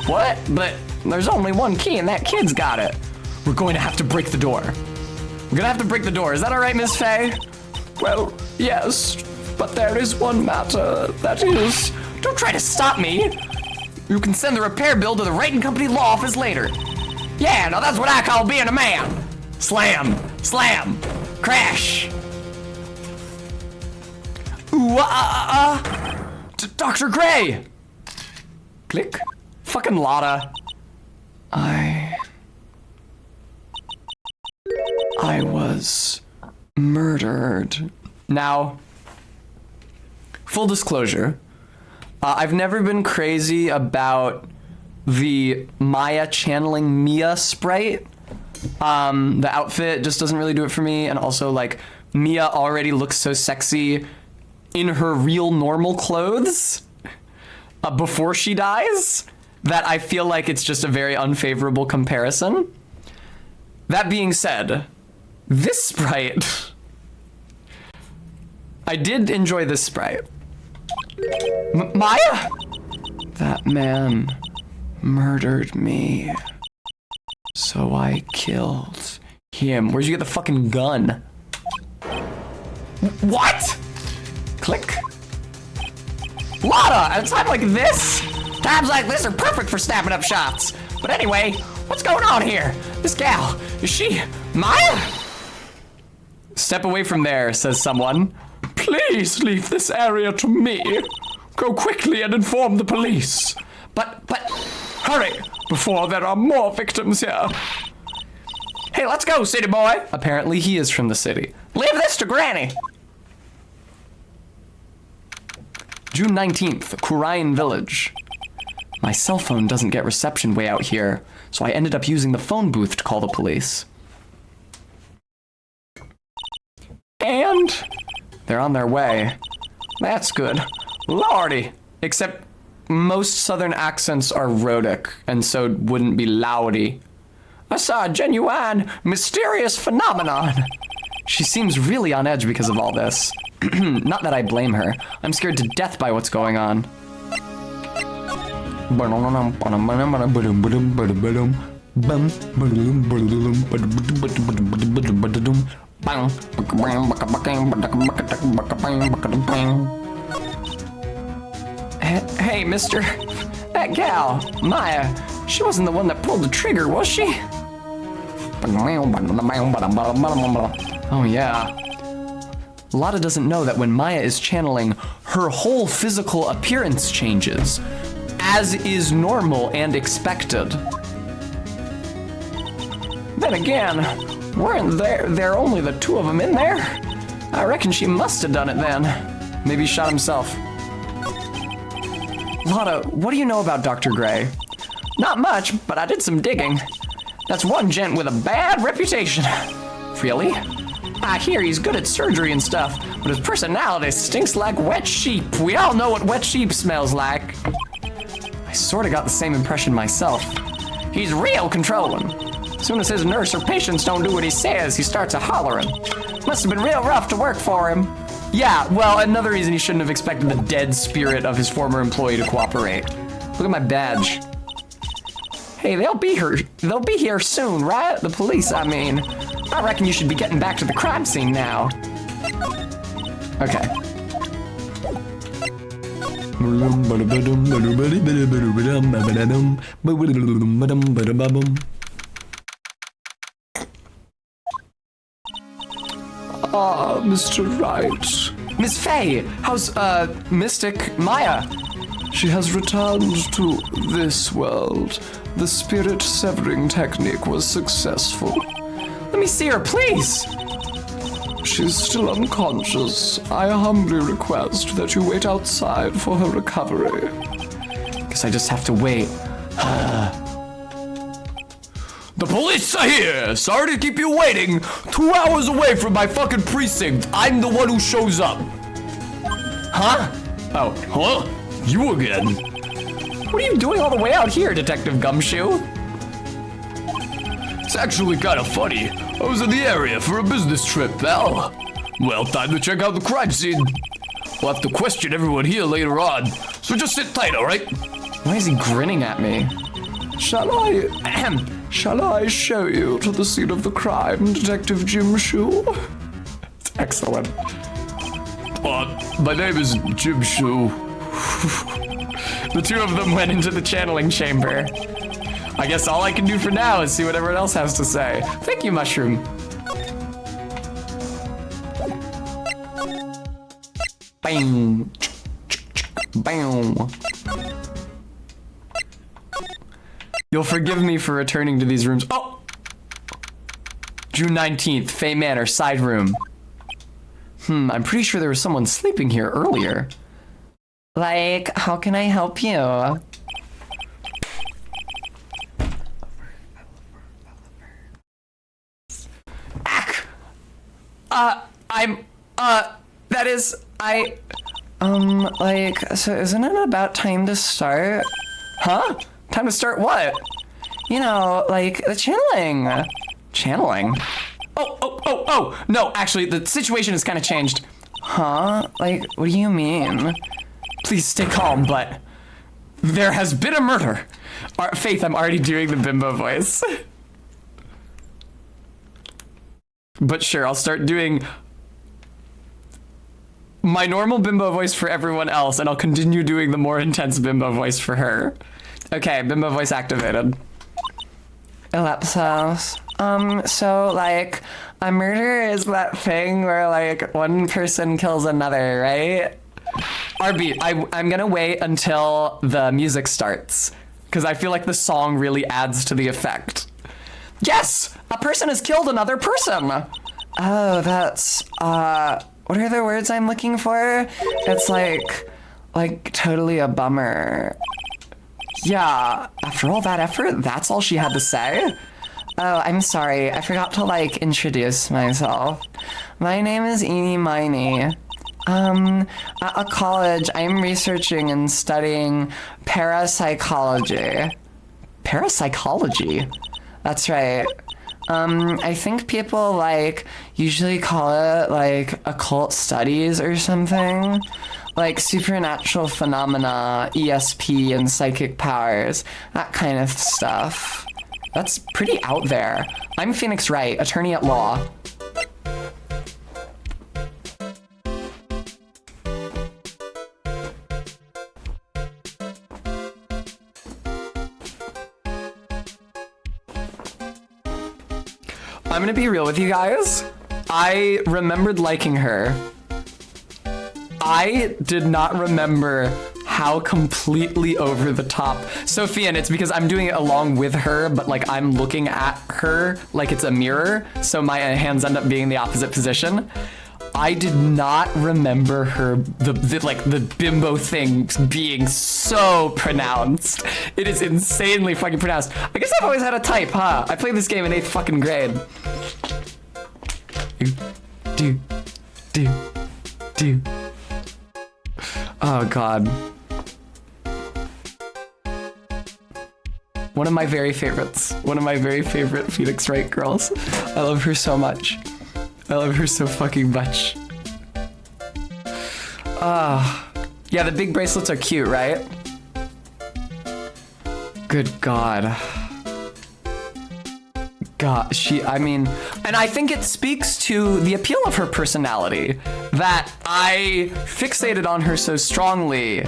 What? But there's only one key and that kid's got it. We're going to have to break the door. We're gonna have to break the door. Is that all right, Miss Faye? Well, yes, but there is one matter. That is... Don't try to stop me. You can send the repair bill to the Wright & Company law office later. Yeah, now that's what I call being a man. Slam, slam, crash. Ooh, Dr. Gray! Click. Fucking Lotta. I was murdered. Now, full disclosure, I've never been crazy about the Maya channeling Mia sprite. The outfit just doesn't really do it for me, and also, like, Mia already looks so sexy in her real normal clothes before she dies that I feel like it's just a very unfavorable comparison. That being said, this sprite, I did enjoy this sprite. Maya? That man murdered me, so I killed him. Where'd you get the fucking gun? What? Click. Lotta, at a time like this? Times like this are perfect for snapping up shots. But anyway, what's going on here? This gal, is she Maya? Step away from there, says someone. Please leave this area to me. Go quickly and inform the police. But, hurry, before there are more victims here. Hey, let's go, city boy. Apparently he is from the city. Leave this to Granny. June 19th, Kurian Village. My cell phone doesn't get reception way out here, so I ended up using the phone booth to call the police. And they're on their way. That's good. Lordy. Except most southern accents are rhotic, and so wouldn't be loudy. I saw a genuine, mysterious phenomenon. She seems really on edge because of all this. Not that I blame her. I'm scared to death by what's going on. Hey, mister. That gal, Maya, she wasn't the one that pulled the trigger, was she? Oh, yeah. Lotta doesn't know that when Maya is channeling, her whole physical appearance changes, as is normal and expected. Then again, weren't there only the two of them in there? I reckon she must have done it then. Maybe he shot himself. Lotta, what do you know about Dr. Gray? Not much, but I did some digging. That's one gent with a bad reputation. Really? I hear he's good at surgery and stuff, but his personality stinks like wet sheep. We all know what wet sheep smells like. I sort of got the same impression myself. He's real controlling. As soon as his nurse or patients don't do what he says, he starts a-hollering. Must have been real rough to work for him. Yeah, well, another reason he shouldn't have expected the dead spirit of his former employee to cooperate. Look at my badge. Hey, they'll be here soon, right? The police, I mean. I reckon you should be getting back to the crime scene now. Okay. Ah, Mr. Wright. Miss Faye, how's, Mystic Maya? She has returned to this world. The spirit severing technique was successful. Let me see her, please. She's still unconscious. I humbly request that you wait outside for her recovery. Guess I just have to wait. The police are here! Sorry to keep you waiting. 2 hours away from my fucking precinct. I'm the one who shows up. Huh? Oh. Huh? You again? What are you doing all the way out here, Detective Gumshoe? It's actually kind of funny. I was in the area for a business trip, pal. Well, time to check out the crime scene. We'll have to question everyone here later on, so just sit tight, alright? Why is he grinning at me? Shall I show you to the scene of the crime, Detective Jim Shoe? It's excellent. My name is Jim Shoe. The two of them went into the channeling chamber. I guess all I can do for now is see what everyone else has to say. Thank you, Mushroom. Bang. Bam. You'll forgive me for returning to these rooms. Oh! June 19th, Fay Manor, side room. I'm pretty sure there was someone sleeping here earlier. Like, how can I help you? So isn't it about time to start? Huh? Time to start what? You know, like the channeling. Channeling? Oh, no, actually, the situation has kind of changed. Huh? Like, what do you mean? Please stay calm, but there has been a murder. Faith, I'm already doing the bimbo voice. But sure, I'll start doing my normal bimbo voice for everyone else, and I'll continue doing the more intense bimbo voice for her. Okay, bimbo voice activated. Ellipsos. So, like, a murder is that thing where, like, one person kills another, right? RB, I'm gonna wait until the music starts, because I feel like the song really adds to the effect. Yes! A person has killed another person! Oh, that's, what are the words I'm looking for? It's like, totally a bummer. Yeah, after all that effort, that's all she had to say? Oh, I'm sorry. I forgot to, like, introduce myself. My name is Eenie Miney. At a college, I'm researching and studying parapsychology. Parapsychology? That's right. I think people, like, usually call it, like, occult studies or something. Like supernatural phenomena, ESP, and psychic powers. That kind of stuff. That's pretty out there. I'm Phoenix Wright, attorney at law. I'm gonna be real with you guys. I remembered liking her. I did not remember how completely over the top. Sophia, and it's because I'm doing it along with her, but like I'm looking at her like it's a mirror, so my hands end up being in the opposite position. I did not remember her, the bimbo thing being so pronounced. It is insanely fucking pronounced. I guess I've always had a type, huh? I played this game in 8th fucking grade. Do. Oh god. One of my very favorites. One of my very favorite Phoenix Wright girls. I love her so much. I love her so fucking much. Yeah, the big bracelets are cute, right? Good god. God, and I think it speaks to the appeal of her personality that I fixated on her so strongly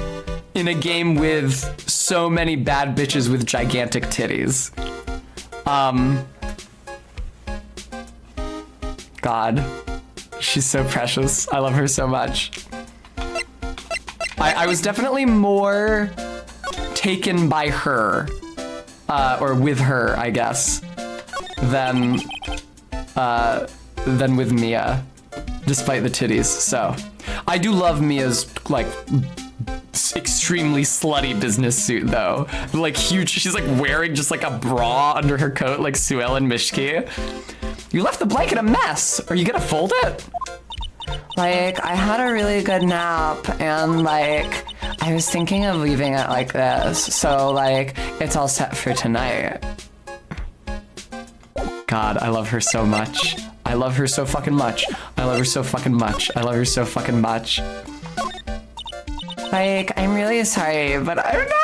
in a game with so many bad bitches with gigantic titties. God, she's so precious. I love her so much. I was definitely more taken by her, or with her, I guess, than with Mia, despite the titties. So I do love Mia's like extremely slutty business suit though, like huge. She's like wearing just like a bra under her coat like Sue Ellen Mishki. You left the blanket a mess. Are you gonna fold it? Like, I had a really good nap and like I was thinking of leaving it like this, so like it's all set for tonight. God, I love her so much. I love her so fucking much. I love her so fucking much. I love her so fucking much. Like, I'm really sorry, but I'm not.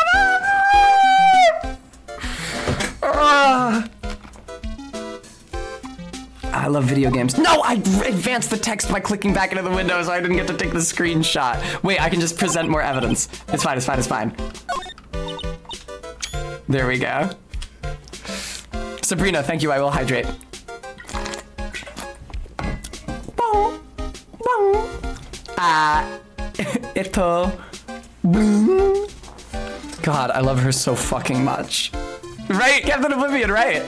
I love video games. No, I advanced the text by clicking back into the window, so I didn't get to take the screenshot. Wait, I can just present more evidence. It's fine, it's fine, it's fine. There we go. Sabrina, thank you, I will hydrate. Ito. God, I love her so fucking much. Right? Captain Oblivion, right?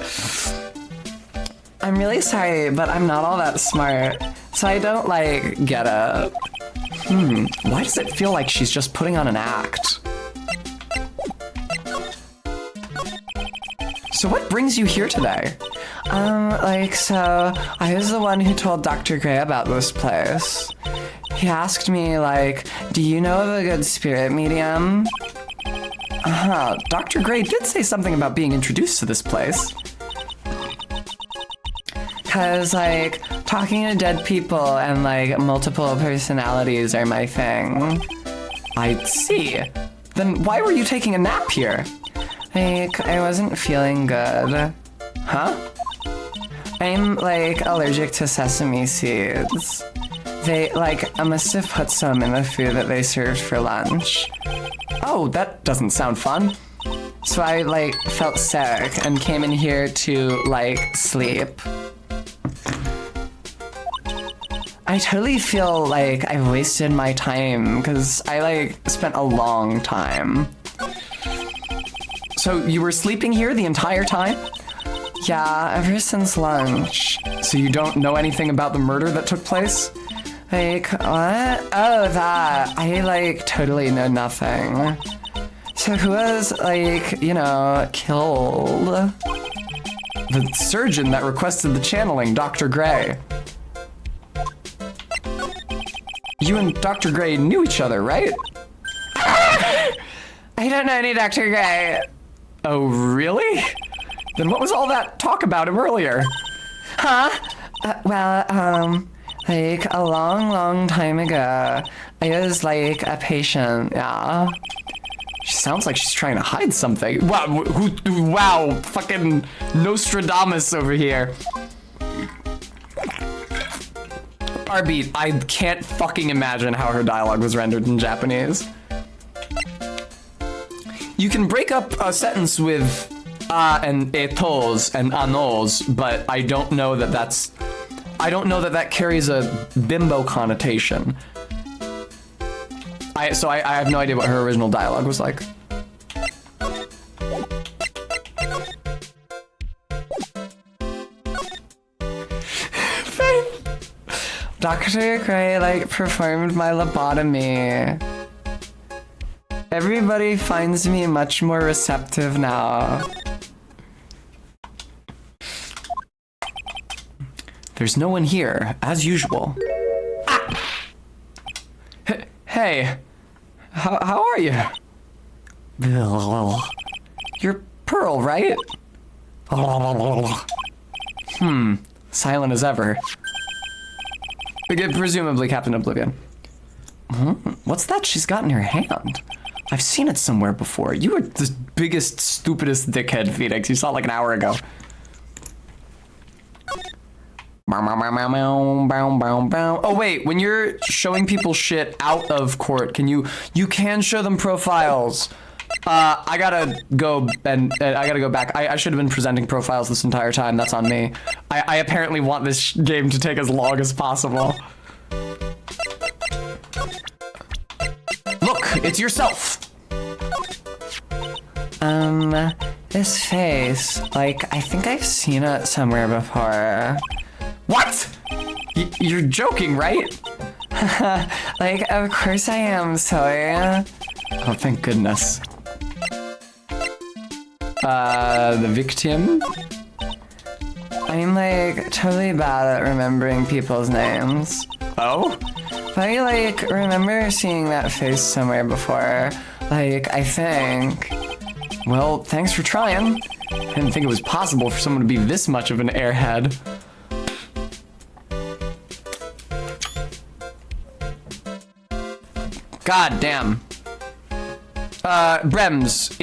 I'm really sorry, but I'm not all that smart, so I don't, like, get it. Why does it feel like she's just putting on an act? So what brings you here today? So I was the one who told Dr. Gray about this place. He asked me, like, do you know of a good spirit medium? Dr. Gray did say something about being introduced to this place. Cause like talking to dead people and like multiple personalities are my thing. I see. Then why were you taking a nap here? Like, I wasn't feeling good. Huh? I'm like allergic to sesame seeds. I must have put some in the food that they served for lunch. Oh, that doesn't sound fun. So I felt sick and came in here to sleep. I totally feel like I wasted my time because I spent a long time. So you were sleeping here the entire time? Yeah, ever since lunch. So you don't know anything about the murder that took place? What? Oh, that. I totally know nothing. So who was killed? The surgeon that requested the channeling, Dr. Gray. You and Dr. Gray knew each other, right? I don't know any Dr. Gray. Oh, really? Then what was all that talk about him earlier? Huh? A long, long time ago, I was a patient, yeah. She sounds like she's trying to hide something. Wow, fucking Nostradamus over here. Arby, I can't fucking imagine how her dialogue was rendered in Japanese. You can break up a sentence with and etos and anos, but I don't know that that carries a bimbo connotation. I have no idea what her original dialogue was like. Dr. Gray, performed my lobotomy. Everybody finds me much more receptive now. There's no one here, as usual. Ah! Hey, how are you? You're Pearl, right? Silent as ever. Presumably Captain Oblivion. What's that she's got in her hand? I've seen it somewhere before. You were the biggest, stupidest dickhead, Phoenix. You saw it like an hour ago. Oh wait, when you're showing people shit out of court, you can show them profiles. I gotta go back. I should have been presenting profiles this entire time. That's on me. I apparently want this game to take as long as possible. Look, it's yourself. This face, I think I've seen it somewhere before. What? You're joking, right? Of course I am, sorry. Oh, thank goodness. The victim? I'm totally bad at remembering people's names. Oh? But I remember seeing that face somewhere before. I think. Well, thanks for trying. I didn't think it was possible for someone to be this much of an airhead. God damn. Brems,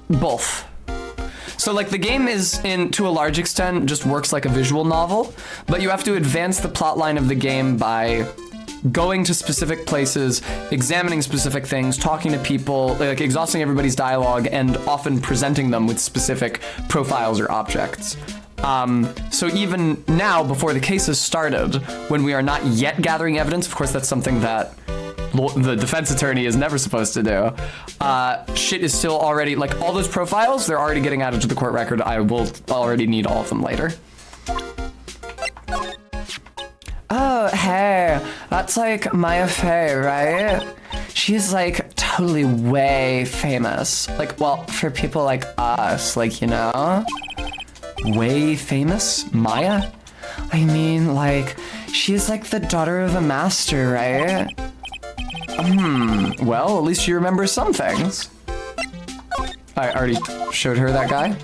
both. So the game is to a large extent just works like a visual novel, but you have to advance the plot line of the game by going to specific places, examining specific things, talking to people, exhausting everybody's dialogue, and often presenting them with specific profiles or objects. So even now, before the case has started, when we are not yet gathering evidence, of course that's something that the defense attorney is never supposed to do, shit is still already, all those profiles, they're already getting added to the court record. I will already need all of them later. Oh, hey, that's Maya Fey, right? She's totally way famous. Well, for people like us, Way famous? Maya? I mean, she's the daughter of a master, right? Well, at least she remembers some things. I already showed her that guy.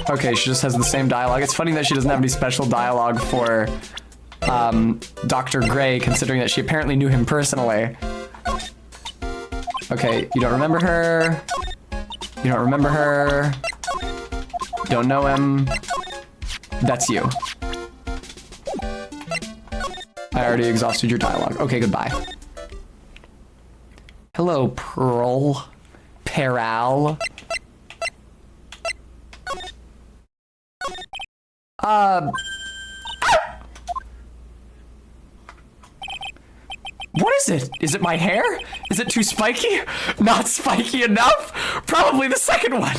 Okay, she just has the same dialogue. It's funny that she doesn't have any special dialogue for Dr. Gray, considering that she apparently knew him personally. Okay, you don't remember her. You don't remember her. Don't know him. That's you. I already exhausted your dialogue. Okay, goodbye. Hello, Pearl. Peral. What is it? Is it my hair? Is it too spiky? Not spiky enough? Probably the second one.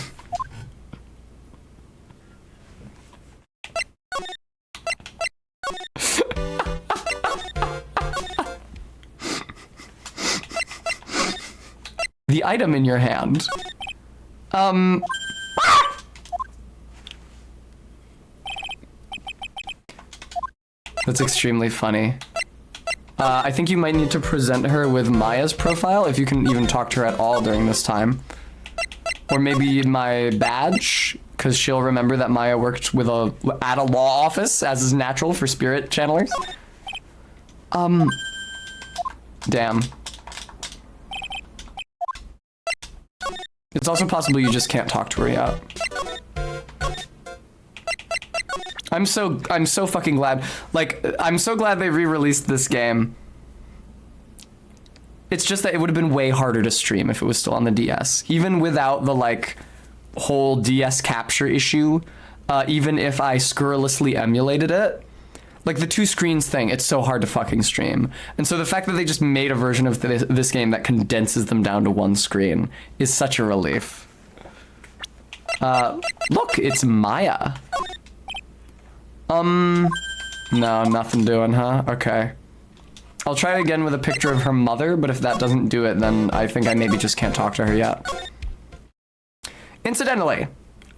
The item in your hand. That's extremely funny. I think you might need to present her with Maya's profile, if you can even talk to her at all during this time. Or maybe my badge, because she'll remember that Maya worked with at a law office, as is natural for spirit channelers. Damn. It's also possible you just can't talk to her yet. I'm so fucking glad. Like, I'm so glad they re-released this game. It's just that it would have been way harder to stream if it was still on the DS. Even without the, like, whole DS capture issue, even if I scurrilously emulated it, like, the two screens thing, it's so hard to fucking stream. And so the fact that they just made a version of this game that condenses them down to one screen is such a relief. Look, it's Maya. No, nothing doing, huh? Okay. I'll try it again with a picture of her mother, but if that doesn't do it, then I think I maybe just can't talk to her yet. Incidentally,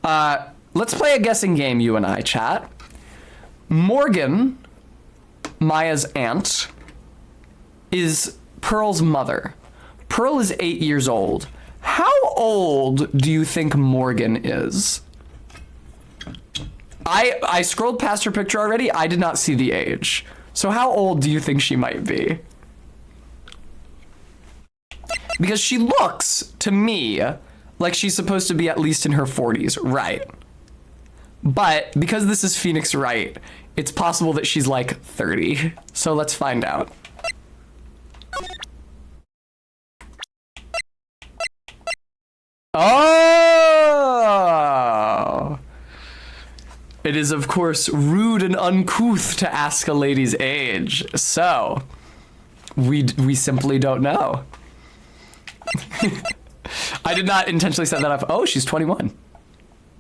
let's play a guessing game, you and I, chat. Morgan, Maya's aunt, is Pearl's mother. Pearl is 8 years old. How old do you think Morgan is? I scrolled past her picture already. I did not see the age. So how old do you think she might be? Because she looks, to me, like she's supposed to be at least in her 40s, right? But because this is Phoenix Wright, it's possible that she's like 30. So let's find out. Oh! It is, of course, rude and uncouth to ask a lady's age. So, we simply don't know. I did not intentionally set that up. Oh, she's 21.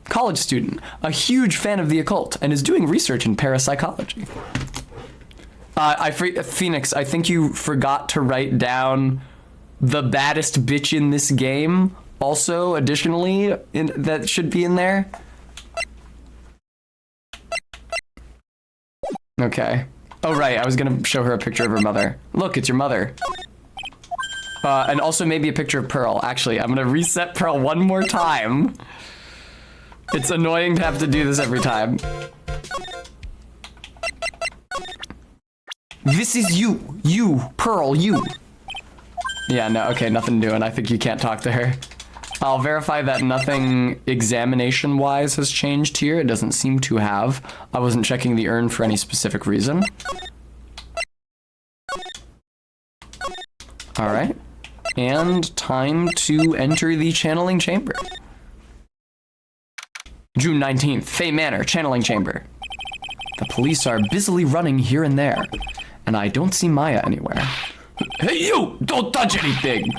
College student, a huge fan of the occult, and is doing research in parapsychology. Phoenix, I think you forgot to write down the baddest bitch in this game. Also, additionally, that should be in there. Okay. Oh, right. I was going to show her a picture of her mother. Look, it's your mother. And also maybe a picture of Pearl. Actually, I'm going to reset Pearl one more time. It's annoying to have to do this every time. This is you. You, Pearl, you. Yeah, no, okay, nothing doing. I think you can't talk to her. I'll verify that nothing examination-wise has changed here. It doesn't seem to have. I wasn't checking the urn for any specific reason. All right. And time to enter the channeling chamber. June 19th, Fay Manor, channeling chamber. The police are busily running here and there, and I don't see Maya anywhere. Hey, you! Don't touch anything!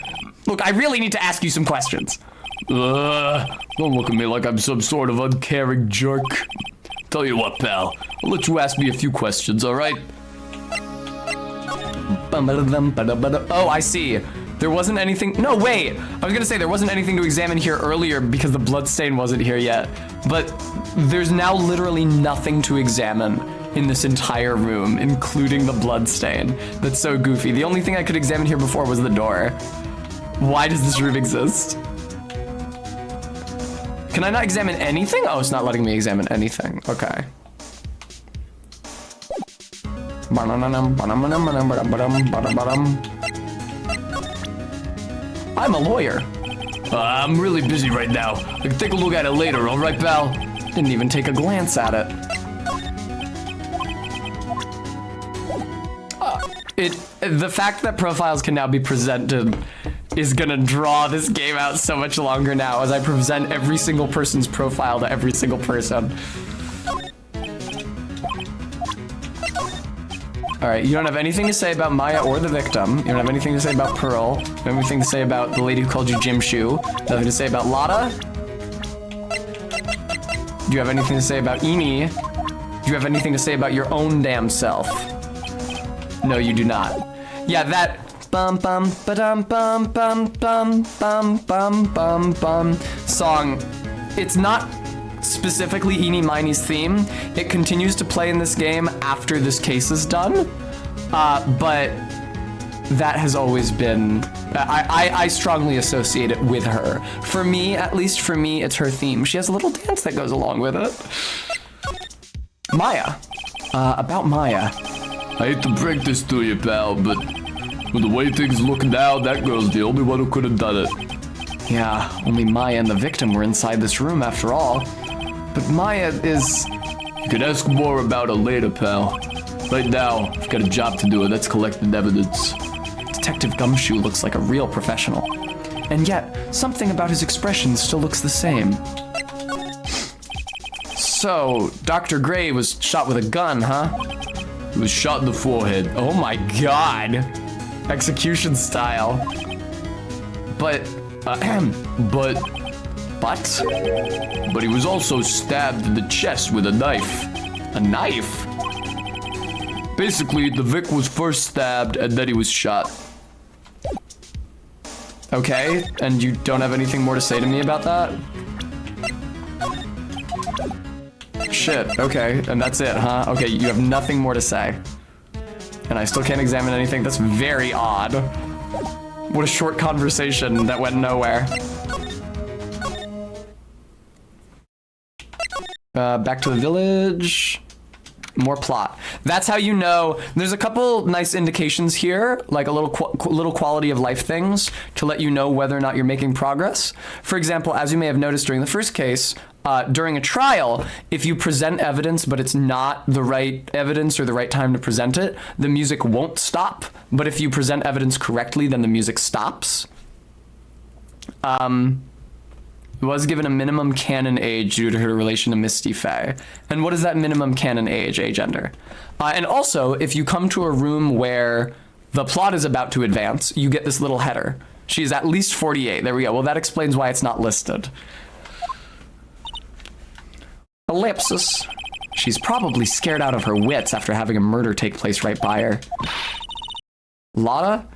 Look, I really need to ask you some questions. Don't look at me like I'm some sort of uncaring jerk. Tell you what, pal. I'll let you ask me a few questions, alright? Oh, I see. There wasn't anything... No, wait! I was gonna say there wasn't anything to examine here earlier because the bloodstain wasn't here yet. But there's now literally nothing to examine in this entire room, including the bloodstain. That's so goofy. The only thing I could examine here before was the door. Why does this room exist? Can I not examine anything? Oh, it's not letting me examine anything. Okay. I'm a lawyer. I'm really busy right now. I can take a look at it later, all right, pal? Didn't even take a glance at it. The fact that profiles can now be presented is gonna draw this game out so much longer now as I present every single person's profile to every single person. All right, you don't have anything to say about Maya or the victim. You don't have anything to say about Pearl. You don't have anything to say about the lady who called you Jim Shoe. Nothing to say about Lotta. Do you have anything to say about Emi? Do you have anything to say about your own damn self? No, you do not. Yeah, that bum bum ba-dum bum bum bum bum bum bum bum song. It's not specifically Eenie Miney's theme. It continues to play in this game after this case is done. But that has always been, I strongly associate it with her. For me, at least for me, it's her theme. She has a little dance that goes along with it. Maya. About Maya. I hate to break this to you, pal, but with the way things look now, that girl's the only one who could have done it. Yeah, only Maya and the victim were inside this room after all. But Maya is... You can ask more about her later, pal. Right now, I've got a job to do, and that's collecting evidence. Detective Gumshoe looks like a real professional. And yet, something about his expression still looks the same. So, Dr. Gray was shot with a gun, huh? He was shot in the forehead. Oh my god. Execution style. But, But he was also stabbed in the chest with a knife. A knife? Basically, the Vic was first stabbed and then he was shot. Okay, and you don't have anything more to say to me about that? Shit, okay, and that's it, huh? Okay, you have nothing more to say. And I still can't examine anything. That's very odd. What a short conversation that went nowhere. Back to the village. More plot. That's how you know. There's a couple nice indications here, like a little quality of life things to let you know whether or not you're making progress. For example, as you may have noticed during the first case, during a trial, if you present evidence but it's not the right evidence or the right time to present it, the music won't stop. But if you present evidence correctly, then the music stops. Was given a minimum canon age due to her relation to Misty Faye. And what is that minimum canon age, agender? And also, if you come to a room where the plot is about to advance, you get this little header. She's at least 48. There we go. Well, that explains why it's not listed. Ellipsis. She's probably scared out of her wits after having a murder take place right by her. Lotta?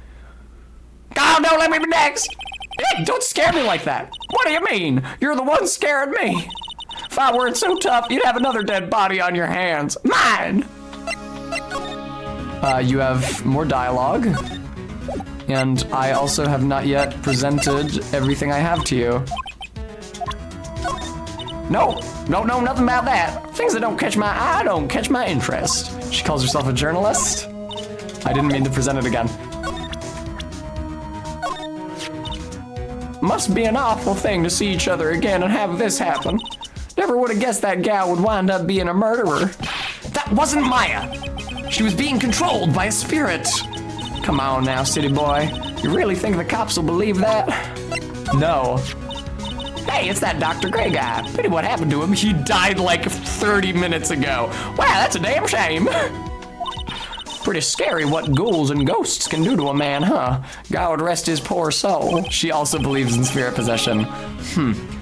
Oh, no, let me be next! Hey, don't scare me like that. What do you mean? You're the one scaring me. If I weren't so tough, you'd have another dead body on your hands. Mine! You have more dialogue. And I also have not yet presented everything I have to you. No, nothing about that. Things that don't catch my eye don't catch my interest. She calls herself a journalist. I didn't mean to present it again. Must be an awful thing to see each other again and have this happen. Never would have guessed that gal would wind up being a murderer. That wasn't Maya. She was being controlled by a spirit. Come on now, city boy. You really think the cops will believe that? No. Hey, it's that Dr. Gray guy. Pity what happened to him. He died like 30 minutes ago. Wow, that's a damn shame. Pretty scary what ghouls and ghosts can do to a man, huh? God rest his poor soul. She also believes in spirit possession.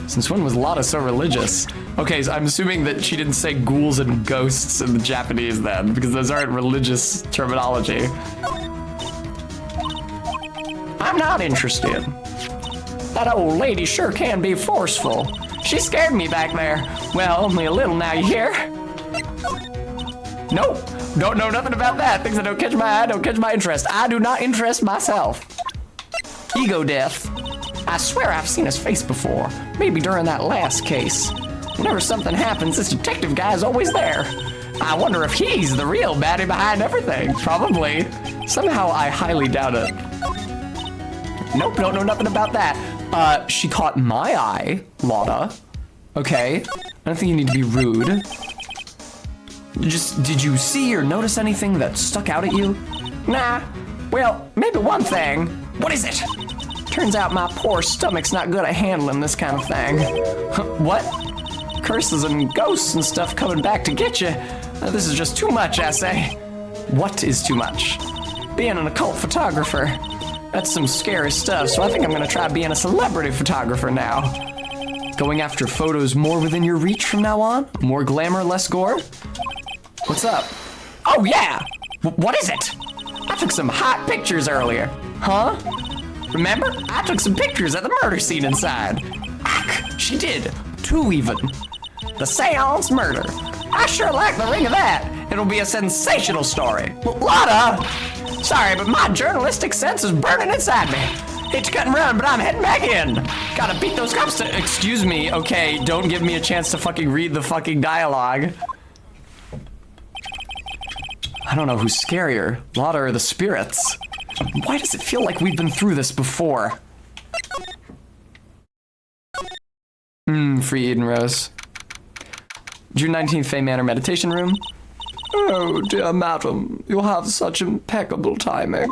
Since when was Lotta so religious? Okay, so I'm assuming that she didn't say ghouls and ghosts in the Japanese then, because those aren't religious terminology. I'm not interested. That old lady sure can be forceful. She scared me back there. Well, only a little now, you hear? Nope. Don't know nothing about that. Things that don't catch my eye don't catch my interest. I do not interest myself. Ego death. I swear I've seen his face before. Maybe during that last case. Whenever something happens, this detective guy's always there. I wonder if he's the real baddie behind everything. Probably. Somehow I highly doubt it. Nope, don't know nothing about that. She caught my eye, Lotta. Okay. I don't think you need to be rude. Did you see or notice anything that stuck out at you? Nah. Well, maybe one thing. What is it? Turns out my poor stomach's not good at handling this kind of thing. What? Curses and ghosts and stuff coming back to get you. This is just too much, I say. What is too much? Being an occult photographer. That's some scary stuff, so I think I'm gonna try being a celebrity photographer now. Going after photos more within your reach from now on? More glamour, less gore? What's up? Oh yeah! What is it? I took some hot pictures earlier. Huh? Remember? I took some pictures at the murder scene inside. Ach, she did. 2 even. The Seance murder. I sure like the ring of that. It'll be a sensational story. Lotta! Sorry, but my journalistic sense is burning inside me. Hate to cut and run, but I'm heading back in. Gotta beat those cops to— Excuse me, okay, don't give me a chance to fucking read the fucking dialogue. I don't know who's scarier, Lotta or the spirits. Why does it feel like we've been through this before? Free Eden Rose. June 19th, Fay Manor Meditation Room. Oh, dear madam, you have such impeccable timing.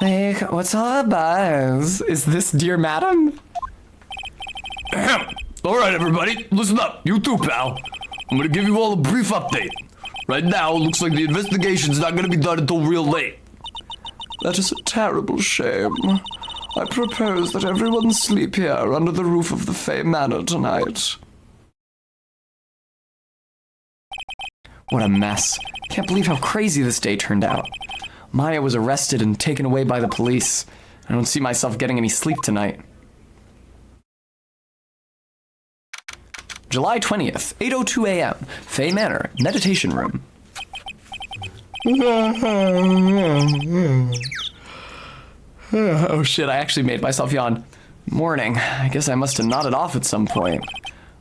Hey, what's all the buzz? Is this dear madam? All right, everybody, listen up. You too, pal. I'm gonna give you all a brief update. Right now, it looks like the investigation's not gonna be done until real late. That is a terrible shame. I propose that everyone sleep here under the roof of the Fay Manor tonight. What a mess. Can't believe how crazy this day turned out. Maya was arrested and taken away by the police. I don't see myself getting any sleep tonight. July 20th, 8:02 a.m., Fay Manor, Meditation Room. Oh shit, I actually made myself yawn. Morning. I guess I must have nodded off at some point.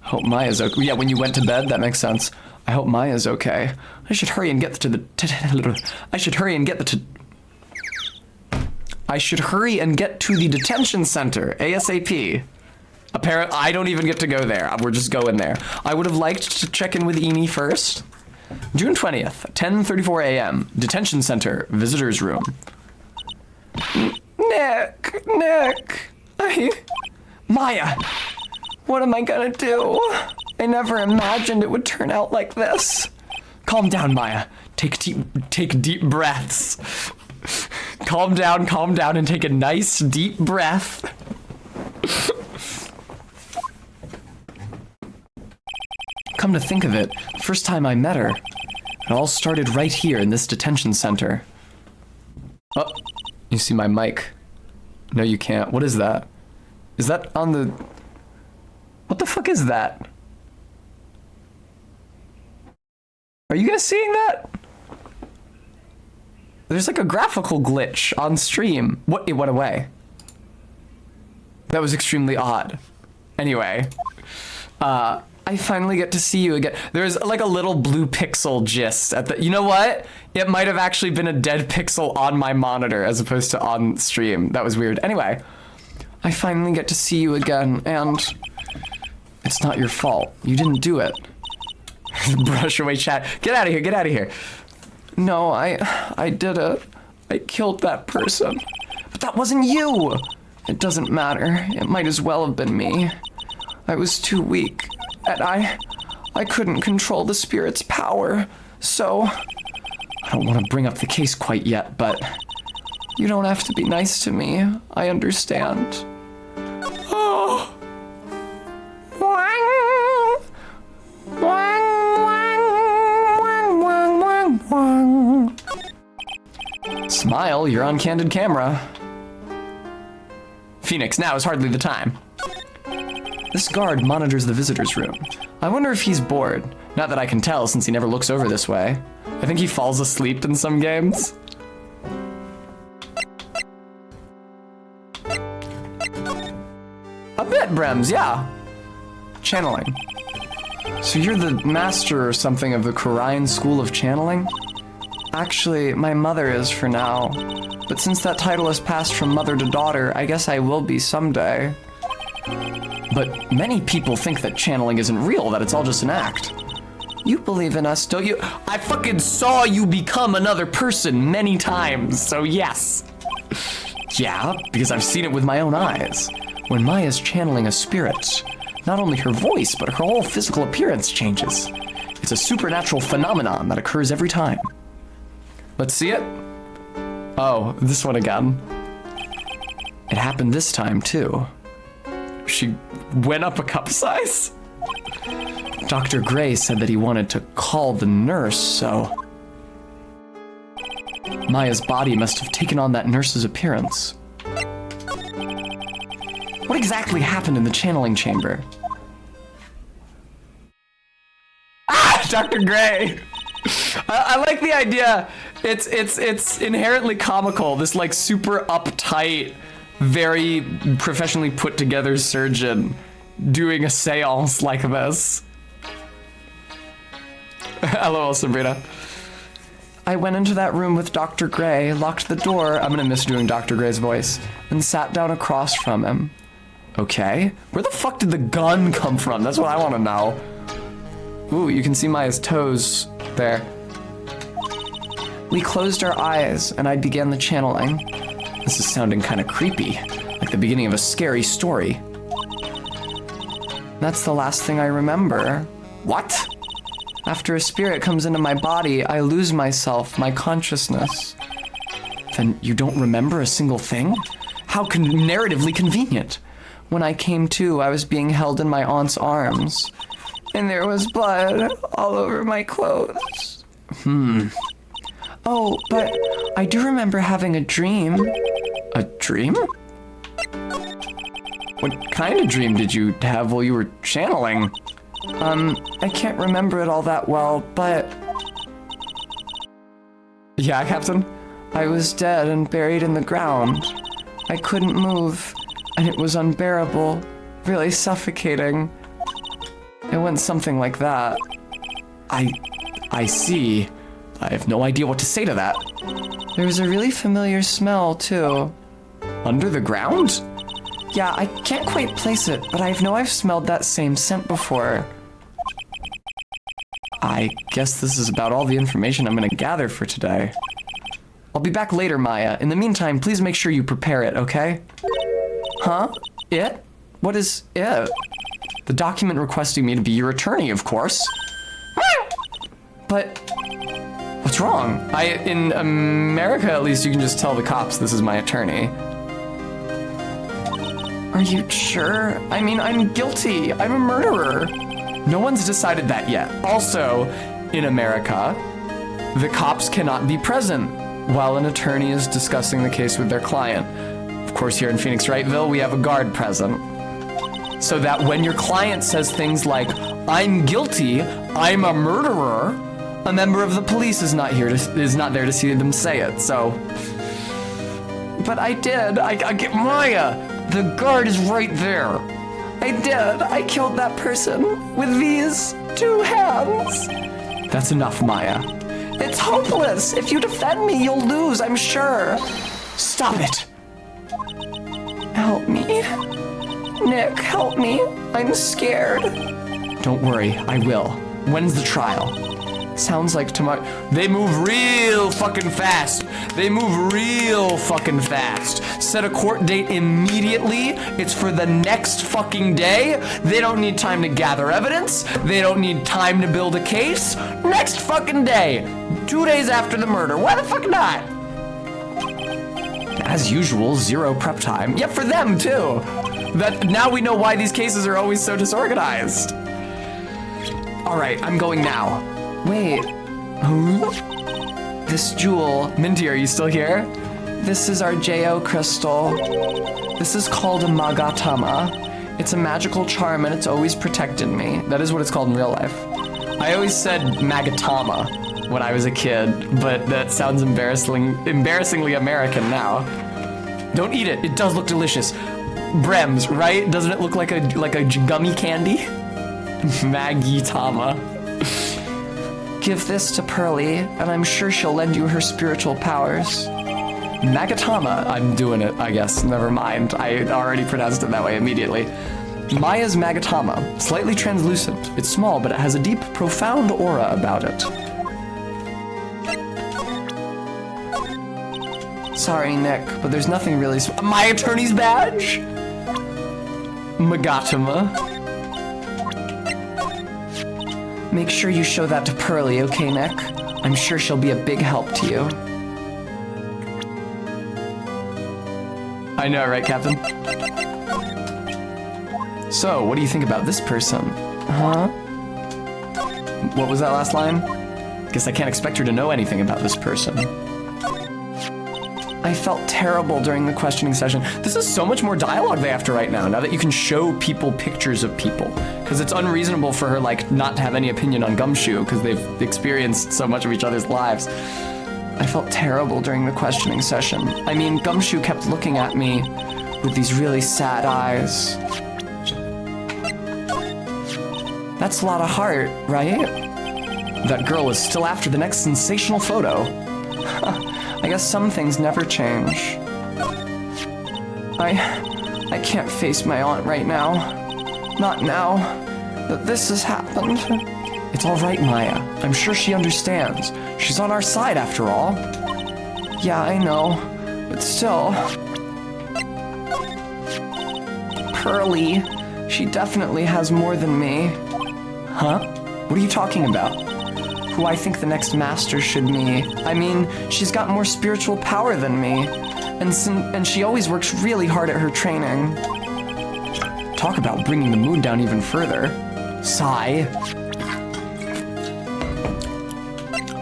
Hope Maya's okay. Yeah, when you went to bed, that makes sense. I hope Maya's okay. I should hurry and get to the detention center ASAP. Apparently, I don't even get to go there. We're just going there. I would have liked to check in with Eni first. June 20th, 10:34 a.m. Detention center, visitors room. Nick. Maya, what am I gonna do? I never imagined it would turn out like this. Calm down, Maya. Take deep breaths. Calm down, and take a nice deep breath. Come to think of it, the first time I met her, it all started right here in this detention center. Oh, you see my mic. No, you can't. What is that? Is that on the... What the fuck is that? Are you guys seeing that? There's like a graphical glitch on stream. What? It went away. That was extremely odd. Anyway, I finally get to see you again. There's like a little blue pixel gist at the... You know what? It might have actually been a dead pixel on my monitor as opposed to on stream. That was weird. Anyway, I finally get to see you again, and it's not your fault. You didn't do it. Brush away chat. Get out of here. No, I did it. I killed that person. But that wasn't you. It doesn't matter. It might as well have been me. I was too weak. And I couldn't control the spirit's power. So, I don't want to bring up the case quite yet, but you don't have to be nice to me. I understand. Oh. Smile, you're on candid camera. Phoenix, now is hardly the time. This guard monitors the visitors room. I wonder if he's bored. Not that I can tell since he never looks over this way. I think he falls asleep in some games. Brems, yeah. Channeling. So you're the master or something of the Quarian School of Channeling? Actually, my mother is for now. But since that title has passed from mother to daughter, I guess I will be someday. But many people think that channeling isn't real, that it's all just an act. You believe in us, don't you? I fucking saw you become another person many times, so yes. Yeah, because I've seen it with my own eyes. When Maya's channeling a spirit, not only her voice, but her whole physical appearance changes. It's a supernatural phenomenon that occurs every time. Let's see it. Oh, this one again. It happened this time, too. She went up a cup size? Dr. Gray said that he wanted to call the nurse, so... Maya's body must have taken on that nurse's appearance. What exactly happened in the channeling chamber? Ah, Dr. Gray! I like the idea. It's inherently comical. This like super uptight, very professionally put together surgeon doing a seance like this. LOL, Sabrina. I went into that room with Dr. Gray, locked the door, I'm gonna miss doing Dr. Gray's voice, and sat down across from him. Okay, where the fuck did the gun come from? That's what I wanna know. Ooh, you can see Maya's toes there. We closed our eyes, and I began the channeling. This is sounding kind of creepy, like the beginning of a scary story. That's the last thing I remember. What? After a spirit comes into my body, I lose myself, my consciousness. Then you don't remember a single thing? How narratively convenient. When I came to, I was being held in my aunt's arms. And there was blood all over my clothes. Oh, but I do remember having a dream. A dream? What kind of dream did you have while you were channeling? I can't remember it all that well, but... Yeah, Captain? I was dead and buried in the ground. I couldn't move, and it was unbearable, really suffocating. It went something like that. I see. I have no idea what to say to that. There was a really familiar smell, too. Under the ground? Yeah, I can't quite place it, but I know I've smelled that same scent before. I guess this is about all the information I'm gonna gather for today. I'll be back later, Maya. In the meantime, please make sure you prepare it, okay? Huh? It? What is it? The document requesting me to be your attorney, of course. But... what's wrong? In America, at least, you can just tell the cops this is my attorney. Are you sure? I mean, I'm guilty. I'm a murderer. No one's decided that yet. Also, in America, the cops cannot be present while an attorney is discussing the case with their client. Of course, here in Phoenix Wrightville, we have a guard present. So that when your client says things like, I'm guilty, I'm a murderer, a member of the police is not there to see them say it, so... But I did. I get Maya. The guard is right there. I did. I killed that person with these 2 hands. That's enough, Maya. It's hopeless. If you defend me, you'll lose, I'm sure. Stop it. Help me. Nick, help me. I'm scared. Don't worry, I will. When's the trial? Sounds like tomorrow. They move real fucking fast. They move real fucking fast. Set a court date immediately. It's for the next fucking day. They don't need time to gather evidence. They don't need time to build a case. Next fucking day. 2 days after the murder. Why the fuck not? As usual, 0 prep time. Yeah, for them too. That now we know why these cases are always so disorganized. All right, I'm going now. Wait, who? This jewel. Minty, are you still here? This is our J.O. crystal. This is called a Magatama. It's a magical charm and it's always protected me. That is what it's called in real life. I always said Magatama when I was a kid, but that sounds embarrassingly American now. Don't eat it. It does look delicious. Brems, right? Doesn't it look like a gummy candy? Magitama. Give this to Pearly, and I'm sure she'll lend you her spiritual powers. Magatama. I'm doing it, I guess. Never mind. I already pronounced it that way immediately. Maya's Magatama. Slightly translucent. It's small, but it has a deep, profound aura about it. Sorry, Nick, but there's nothing really... My attorney's badge? Magatama. Make sure you show that to Pearly, okay, Nick? I'm sure she'll be a big help to you. I know, right, Captain? So, what do you think about this person? Huh? What was that last line? Guess I can't expect her to know anything about this person. I felt terrible during the questioning session. This is so much more dialogue they have to write now that you can show people pictures of people. Because it's unreasonable for her, like, not to have any opinion on Gumshoe, because they've experienced so much of each other's lives. I felt terrible during the questioning session. I mean, Gumshoe kept looking at me with these really sad eyes. That's a lot of heart, right? That girl is still after the next sensational photo. I guess some things never change. I can't face my aunt right now. Not now that this has happened. It's all right, Maya. I'm sure she understands. She's on our side after all. Yeah, I know, but still. Pearly, she definitely has more than me. Huh? What are you talking about? Who I think the next master should be. I mean, she's got more spiritual power than me, and she always works really hard at her training. Talk about bringing the mood down even further. Sigh.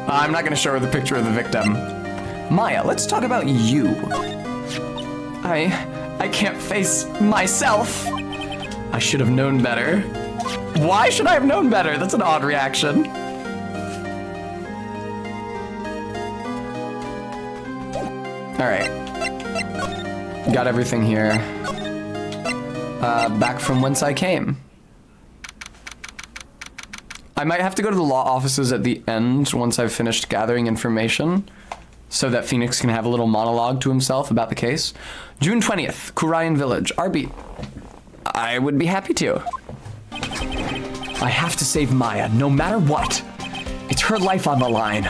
I'm not gonna show her the picture of the victim. Maya, let's talk about you. I can't face myself. I should have known better. Why should I have known better? That's an odd reaction. Alright. Got everything here. Back from whence I came. I might have to go to the law offices at the end once I've finished gathering information, so that Phoenix can have a little monologue to himself about the case. June 20th, Kurian Village, Arby. I would be happy to. I have to save Maya, no matter what. It's her life on the line.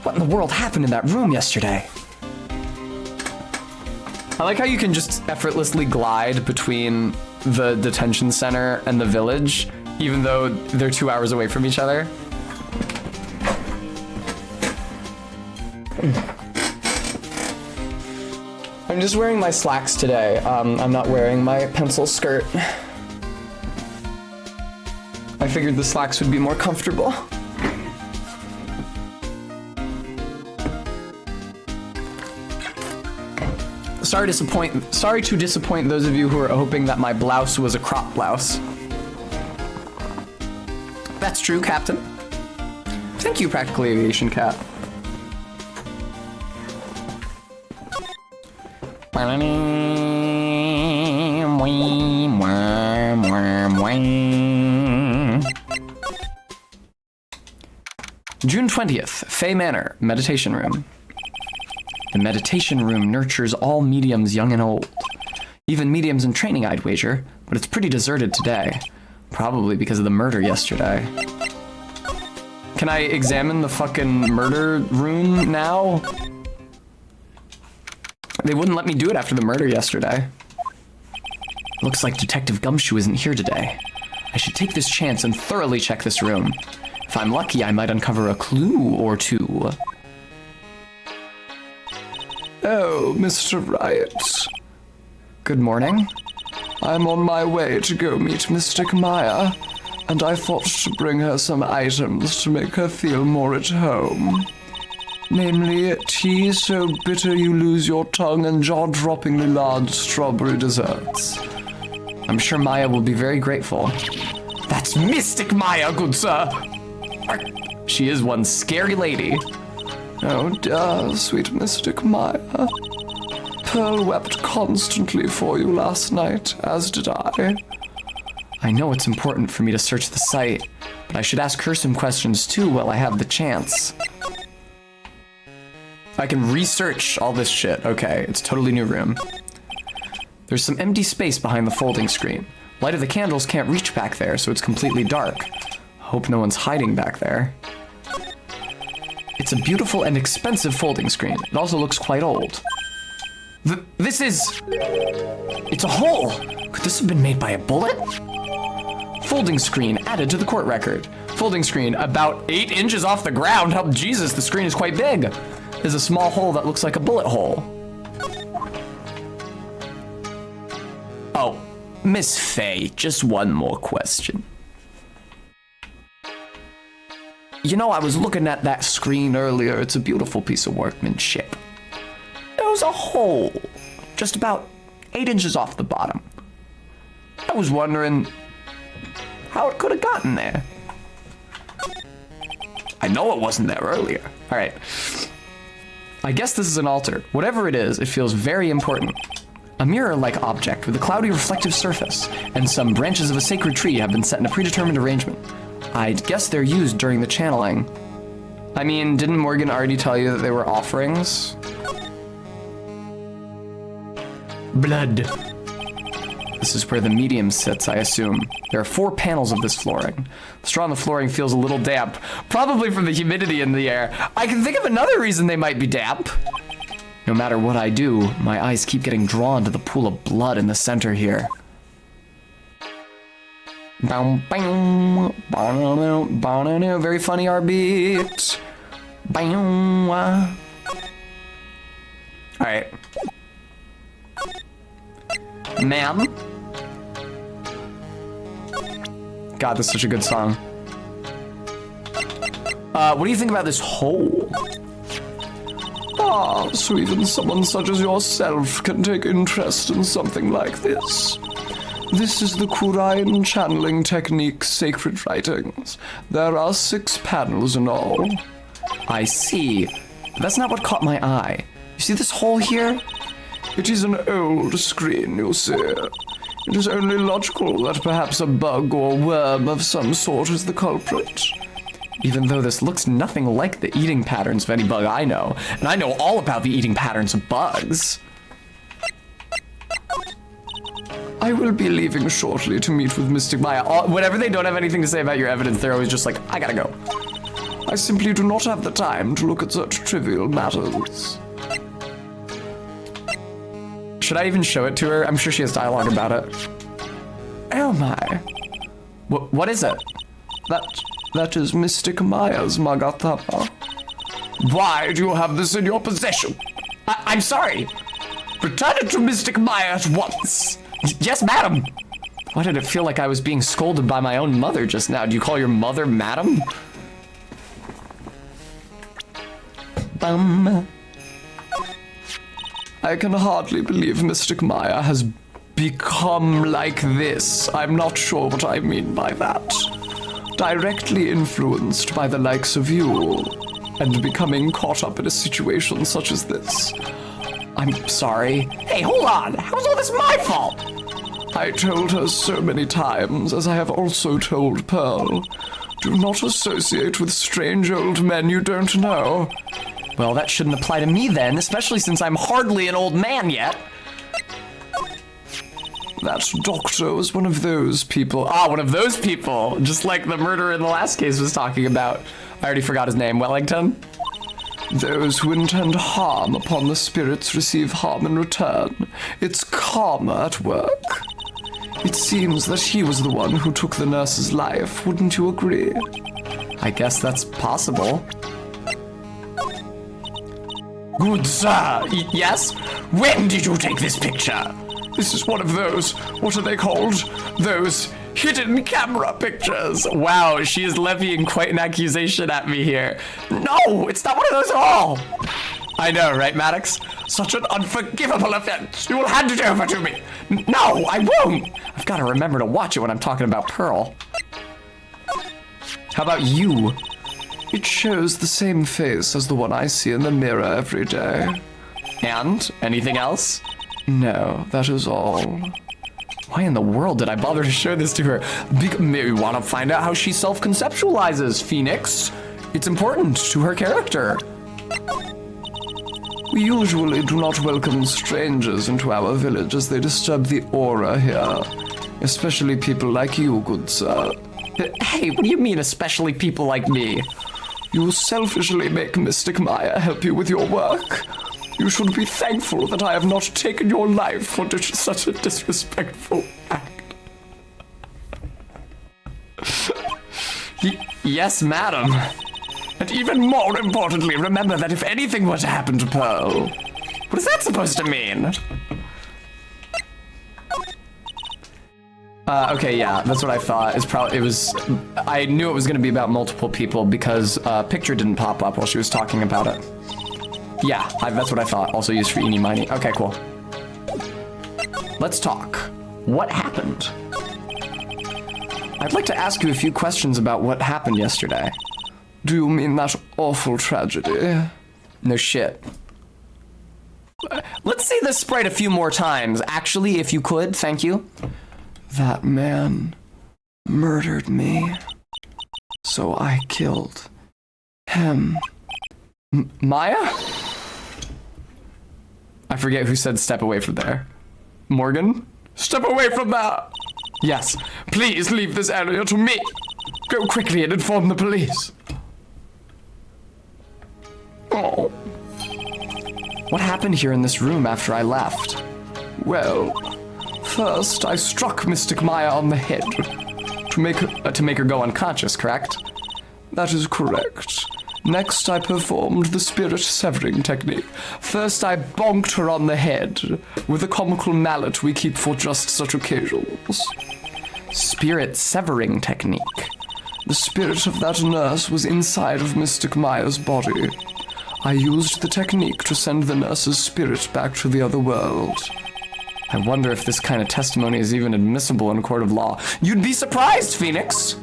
What in the world happened in that room yesterday? I like how you can just effortlessly glide between the detention center and the village, even though they're 2 hours away from each other. I'm just wearing my slacks today. I'm not wearing my pencil skirt. I figured the slacks would be more comfortable. Sorry to disappoint those of you who are hoping that my blouse was a crop blouse. That's true, Captain. Thank you, Practical Aviation Cat. June 20th, Fey Manor, Meditation Room. The meditation room nurtures all mediums young and old. Even mediums in training, I'd wager, but it's pretty deserted today. Probably because of the murder yesterday. Can I examine the fucking murder room now? They wouldn't let me do it after the murder yesterday. Looks like Detective Gumshoe isn't here today. I should take this chance and thoroughly check this room. If I'm lucky, I might uncover a clue or two. Oh, Mr. Wright. Good morning. I'm on my way to go meet Mystic Maya, and I thought to bring her some items to make her feel more at home. Namely, tea so bitter you lose your tongue and jaw-droppingly large strawberry desserts. I'm sure Maya will be very grateful. That's Mystic Maya, good sir! She is one scary lady. Oh dear, sweet Mystic Maya. Pearl wept constantly for you last night, as did I. I know it's important for me to search the site, but I should ask her some questions too while I have the chance. I can research all this shit. Okay, it's a totally new room. There's some empty space behind the folding screen. Light of the candles can't reach back there, so it's completely dark. Hope no one's hiding back there. It's a beautiful and expensive folding screen. It also looks quite old. This is... It's a hole! Could this have been made by a bullet? Folding screen added to the court record. Folding screen about 8 inches off the ground. Oh, Jesus, the screen is quite big. There's a small hole that looks like a bullet hole. Oh, Miss Faye, just one more question. You know, I was looking at that screen earlier. It's a beautiful piece of workmanship. There was a hole just about 8 inches off the bottom. I was wondering how it could have gotten there. I know it wasn't there earlier. All right. I guess this is an altar. Whatever it is, it feels very important. A mirror-like object with a cloudy reflective surface, and some branches of a sacred tree have been set in a predetermined arrangement. I'd guess they're used during the channeling. I mean, didn't Morgan already tell you that they were offerings? Blood. This is where the medium sits, I assume. There are 4 panels of this flooring. The straw on the flooring feels a little damp, probably from the humidity in the air. I can think of another reason they might be damp. No matter what I do, my eyes keep getting drawn to the pool of blood in the center here. Very funny R-beat. Alright. Ma'am? God, that's such a good song. What do you think about this hole? Ah, so even someone such as yourself can take interest in something like this. This is the Qur'an channeling technique, sacred writings. There are 6 panels in all. I see. But that's not what caught my eye. You see this hole here? It is an old screen, you see. It is only logical that perhaps a bug or worm of some sort is the culprit. Even though this looks nothing like the eating patterns of any bug I know, and I know all about the eating patterns of bugs. I will be leaving shortly to meet with Mystic Maya. Whenever they don't have anything to say about your evidence, they're always just like, I gotta go. I simply do not have the time to look at such trivial matters. Should I even show it to her? I'm sure she has dialogue about it. Oh my. What is it? That is Mystic Maya's Magatama. Why do you have this in your possession? I'm sorry. Return it to Mystic Maya at once. Yes, madam. Why did it feel like I was being scolded by my own mother just now? Do you call your mother madam? I can hardly believe Mystic Maya has become like this. I'm not sure what I mean by that. Directly influenced by the likes of you, and becoming caught up in a situation such as this. I'm sorry. Hey, hold on! How's all this my fault? I told her so many times, as I have also told Pearl. Do not associate with strange old men you don't know. Well, that shouldn't apply to me then, especially since I'm hardly an old man yet. That doctor was one of those people. Ah, one of those people! Just like the murderer in the last case was talking about. I already forgot his name. Wellington? Those who intend harm upon the spirits receive harm in return. It's karma at work. It seems that he was the one who took the nurse's life, wouldn't you agree? I guess that's possible. Good sir, yes? When did you take this picture? This is one of those, what are they called? Those hidden camera pictures. Wow, she is levying quite an accusation at me here. No, it's not one of those at all. I know, right, Maddox? Such an unforgivable offense. You will hand it over to me. No, I won't. I've got to remember to watch it when I'm talking about Pearl. How about you? It shows the same face as the one I see in the mirror every day. And? Anything else? No, that is all. Why in the world did I bother to show this to her? Maybe we want to find out how she self-conceptualizes, Phoenix. It's important to her character. We usually do not welcome strangers into our village as they disturb the aura here. Especially people like you, good sir. Hey, what do you mean, especially people like me? You selfishly make Mystic Maya help you with your work. You should be thankful that I have not taken your life for such a disrespectful act. Yes, madam. And even more importantly, remember that if anything were to happen to Pearl, what is that supposed to mean? Okay, yeah, that's what I thought. I knew it was gonna be about multiple people because picture didn't pop up while she was talking about it. Yeah, that's what I thought. Also used for eeny miny. Okay, cool. Let's talk. What happened? I'd like to ask you a few questions about what happened yesterday. Do you mean that awful tragedy? No shit. Let's see this sprite a few more times. Actually, if you could, thank you. That man murdered me, so I killed him. Maya? I forget who said step away from there. Morgan? Step away from that! Yes, please leave this area to me. Go quickly and inform the police. Oh. What happened here in this room after I left? Well, first I struck Mystic Maya on the head To make her go unconscious, correct? That is correct. Next, I performed the spirit severing technique. First, I bonked her on the head with a comical mallet we keep for just such occasions. Spirit severing technique. The spirit of that nurse was inside of Mystic Maya's body. I used the technique to send the nurse's spirit back to the other world. I wonder if this kind of testimony is even admissible in a court of law. You'd be surprised, Phoenix!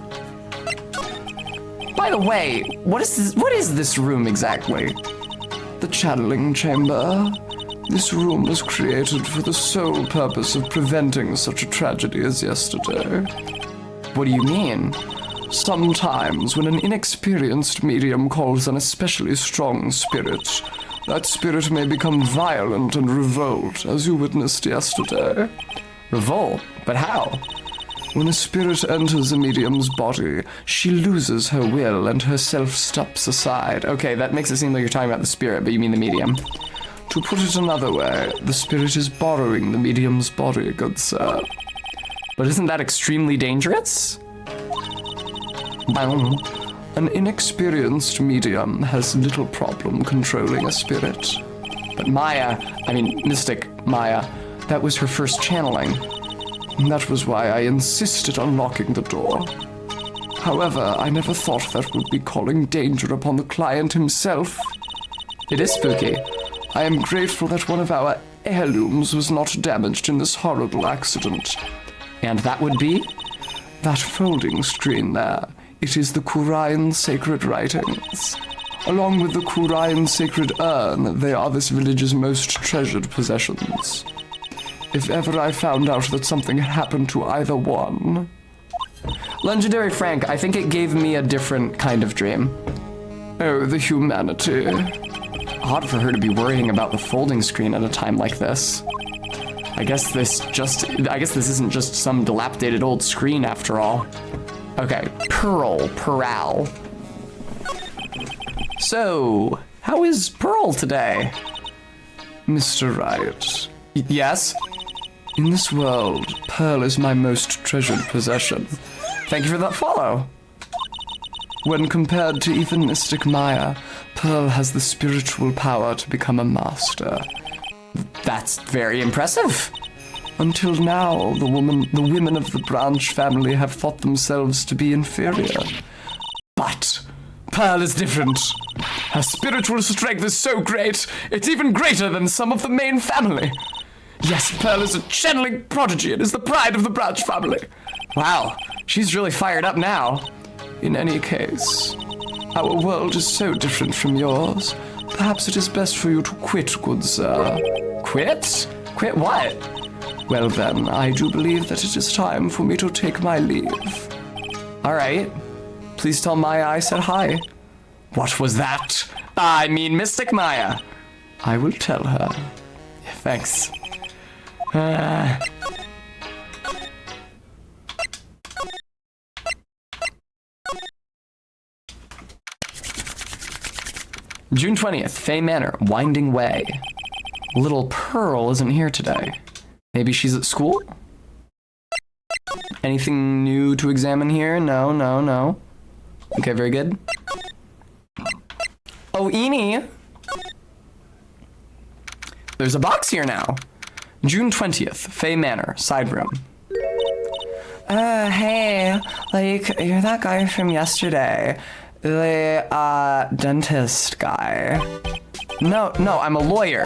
By the way, what is this room exactly? The channeling chamber. This room was created for the sole purpose of preventing such a tragedy as yesterday. What do you mean? Sometimes, when an inexperienced medium calls an especially strong spirit, that spirit may become violent and revolt, as you witnessed yesterday. Revolt? But how? When a spirit enters a medium's body, she loses her will and herself steps aside. Okay, that makes it seem like you're talking about the spirit, but you mean the medium. To put it another way, the spirit is borrowing the medium's body, good sir. But isn't that extremely dangerous? An inexperienced medium has little problem controlling a spirit. But Mystic Maya, that was her first channeling. That was why I insisted on locking the door. However, I never thought that would be calling danger upon the client himself. It is spooky. I am grateful that one of our heirlooms was not damaged in this horrible accident. And that would be? That folding screen there. It is the Qur'an sacred writings. Along with the Qur'an sacred urn, they are this village's most treasured possessions. If ever I found out that something had happened to either one... Legendary Frank, I think it gave me a different kind of dream. Oh, the humanity. Odd for her to be worrying about the folding screen at a time like this. I guess this isn't just some dilapidated old screen after all. Okay, Pearl. So, how is Pearl today? Mr. Wright. Yes? In this world, Pearl is my most treasured possession. Thank you for that follow. When compared to even Mystic Maya, Pearl has the spiritual power to become a master. That's very impressive. Until now, the women of the Branch family have thought themselves to be inferior. But Pearl is different. Her spiritual strength is so great, it's even greater than some of the main family. Yes, Pearl is a channeling prodigy and is the pride of the Branch family. Wow, she's really fired up now. In any case, our world is so different from yours Perhaps it is best for you to quit, good sir. Quit? Quit what? Well then, I do believe that it is time for me to take my leave. All right. Please tell Maya I said hi. What was that? I mean, Mystic Maya. I will tell her. Thanks. June 20th, Fay Manor, Winding Way. Little Pearl isn't here today. Maybe she's at school? Anything new to examine here? No, no, no. Okay, very good. Oh, Eenie! There's a box here now. June 20th, Fay Manor, side room. Hey, like, you're that guy from yesterday. The, dentist guy. No, I'm a lawyer.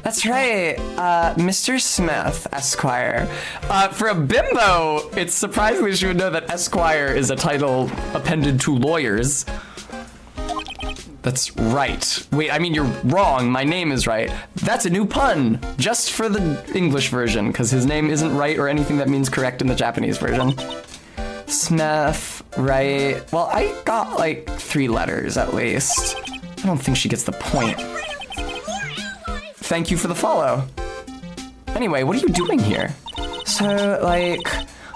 That's right, Mr. Smith, Esquire. For a bimbo, it's surprising that you would know that Esquire is a title appended to lawyers. That's right. Wait, I mean, you're wrong. My name is Wright. That's a new pun, just for the English version, because his name isn't Wright or anything that means correct in the Japanese version. Smith, Wright. Well, I got like 3 letters at least. I don't think she gets the point. Thank you for the follow. Anyway, what are you doing here? So, like,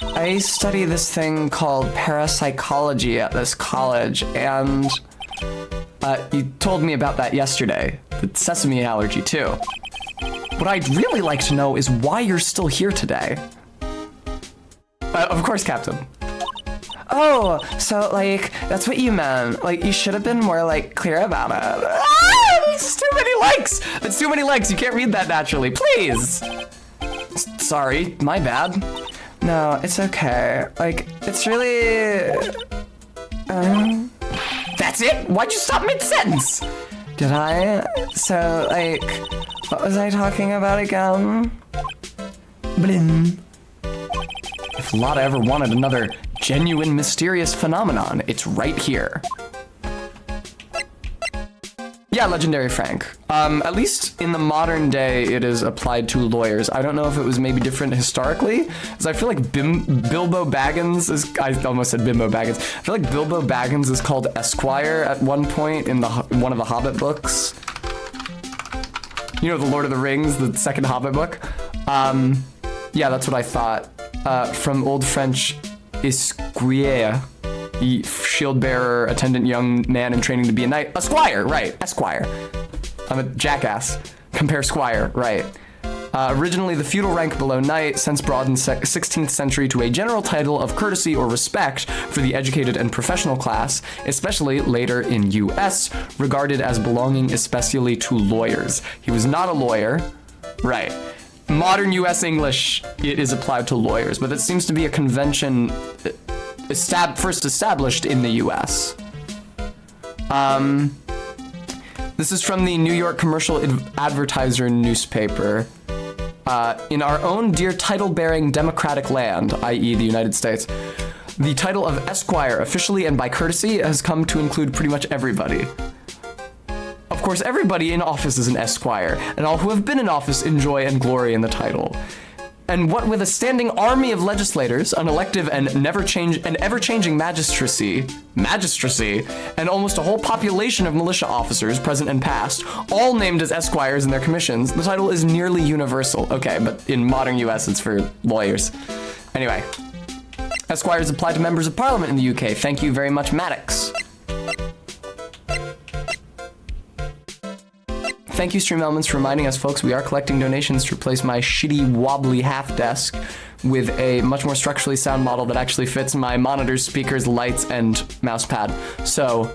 I study this thing called parapsychology at this college, and you told me about that yesterday. The sesame allergy, too. What I'd really like to know is why you're still here today. Of course, Captain. oh, so, like, that's what you meant. Like, you should have been more, like, clear about it. It's too many likes! It's too many likes. You can't read that naturally. Please! Sorry, my bad. No, it's okay. Like, it's really... That's it? Why'd you stop mid-sentence? Did I? So, like, what was I talking about again? Blim. If Lotta ever wanted another genuine mysterious phenomenon, it's right here. Yeah, Legendary Frank. At least in the modern day, it is applied to lawyers. I don't know if it was maybe different historically, because I feel like Bilbo Baggins is... I almost said Bimbo Baggins. I feel like Bilbo Baggins is called Esquire at one point in one of the Hobbit books. You know, the Lord of the Rings, the second Hobbit book. Yeah, that's what I thought. From Old French, esquire. Shield bearer, attendant young man in training to be a knight. A squire, right, Esquire. I'm a jackass. Compare squire, right. Originally the feudal rank below knight, since broadened 16th century to a general title of courtesy or respect for the educated and professional class, especially later in US, regarded as belonging especially to lawyers. He was not a lawyer, right. Modern US English, it is applied to lawyers, but it seems to be a convention first established in the US. This is from the New York Commercial Advertiser newspaper. In our own dear title-bearing democratic land, i.e. the United States, the title of Esquire, officially and by courtesy, has come to include pretty much everybody. Of course, everybody in office is an Esquire, and all who have been in office enjoy and glory in the title. And what with a standing army of legislators, an elective and ever-changing magistracy, and almost a whole population of militia officers, present and past, all named as esquires in their commissions, the title is nearly universal. Okay, but in modern US, it's for lawyers. Anyway, esquires apply to members of parliament in the UK. Thank you very much, Maddox. Thank you, Stream Elements, for reminding us, folks, we are collecting donations to replace my shitty, wobbly half desk with a much more structurally sound model that actually fits my monitors, speakers, lights, and mouse pad. So,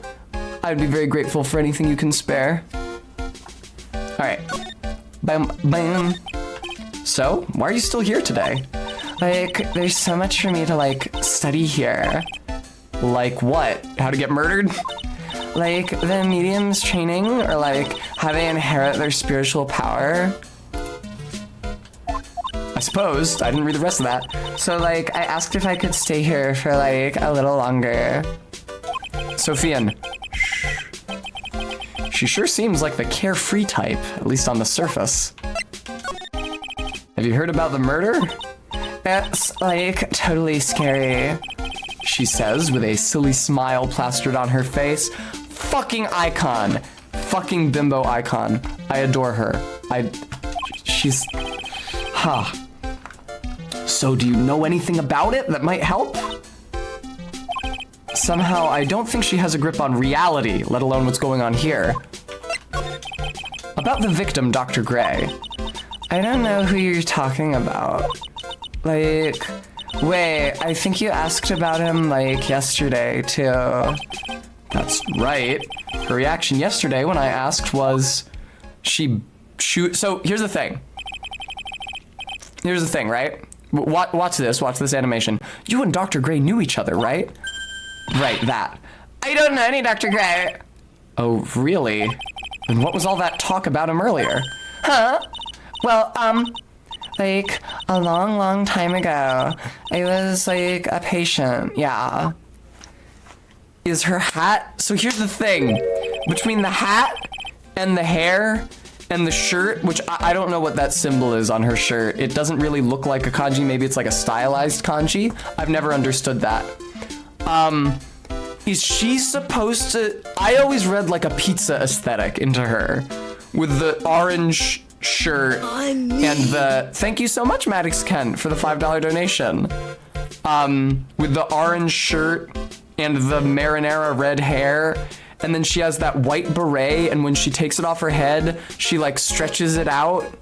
I'd be very grateful for anything you can spare. All right. Bam, bam. So, why are you still here today? Like, there's so much for me to, like, study here. Like what? How to get murdered? Like, the medium's training, or like, how they inherit their spiritual power. I suppose. I didn't read the rest of that. So, like, I asked if I could stay here for, like, a little longer. Sophian. She sure seems like the carefree type, at least on the surface. Have you heard about the murder? It's, like, totally scary. She says with a silly smile plastered on her face. Fucking icon. Fucking bimbo icon. I adore her. She's... So do you know anything about it that might help? Somehow, I don't think she has a grip on reality, let alone what's going on here. About the victim, Dr. Gray. I don't know who you're talking about. Like, wait, I think you asked about him, like, yesterday, too. That's right. Her reaction yesterday when I asked was... So, here's the thing. Right? Watch this animation. You and Dr. Gray knew each other, right? Right, that. I don't know any Dr. Gray. Oh, really? Then what was all that talk about him earlier? Huh? Well, like, a long, long time ago, I was, like, a patient, yeah. Is her hat... So here's the thing. Between the hat and the hair and the shirt, which I don't know what that symbol is on her shirt. It doesn't really look like a kanji. Maybe it's like a stylized kanji. I've never understood that. Is she supposed to... I always read like a pizza aesthetic into her. With the orange shirt and the... Thank you so much, Maddox Kent, for the $5 donation. With the orange shirt and the marinara red hair. And then she has that white beret, and when she takes it off her head, she like stretches it out,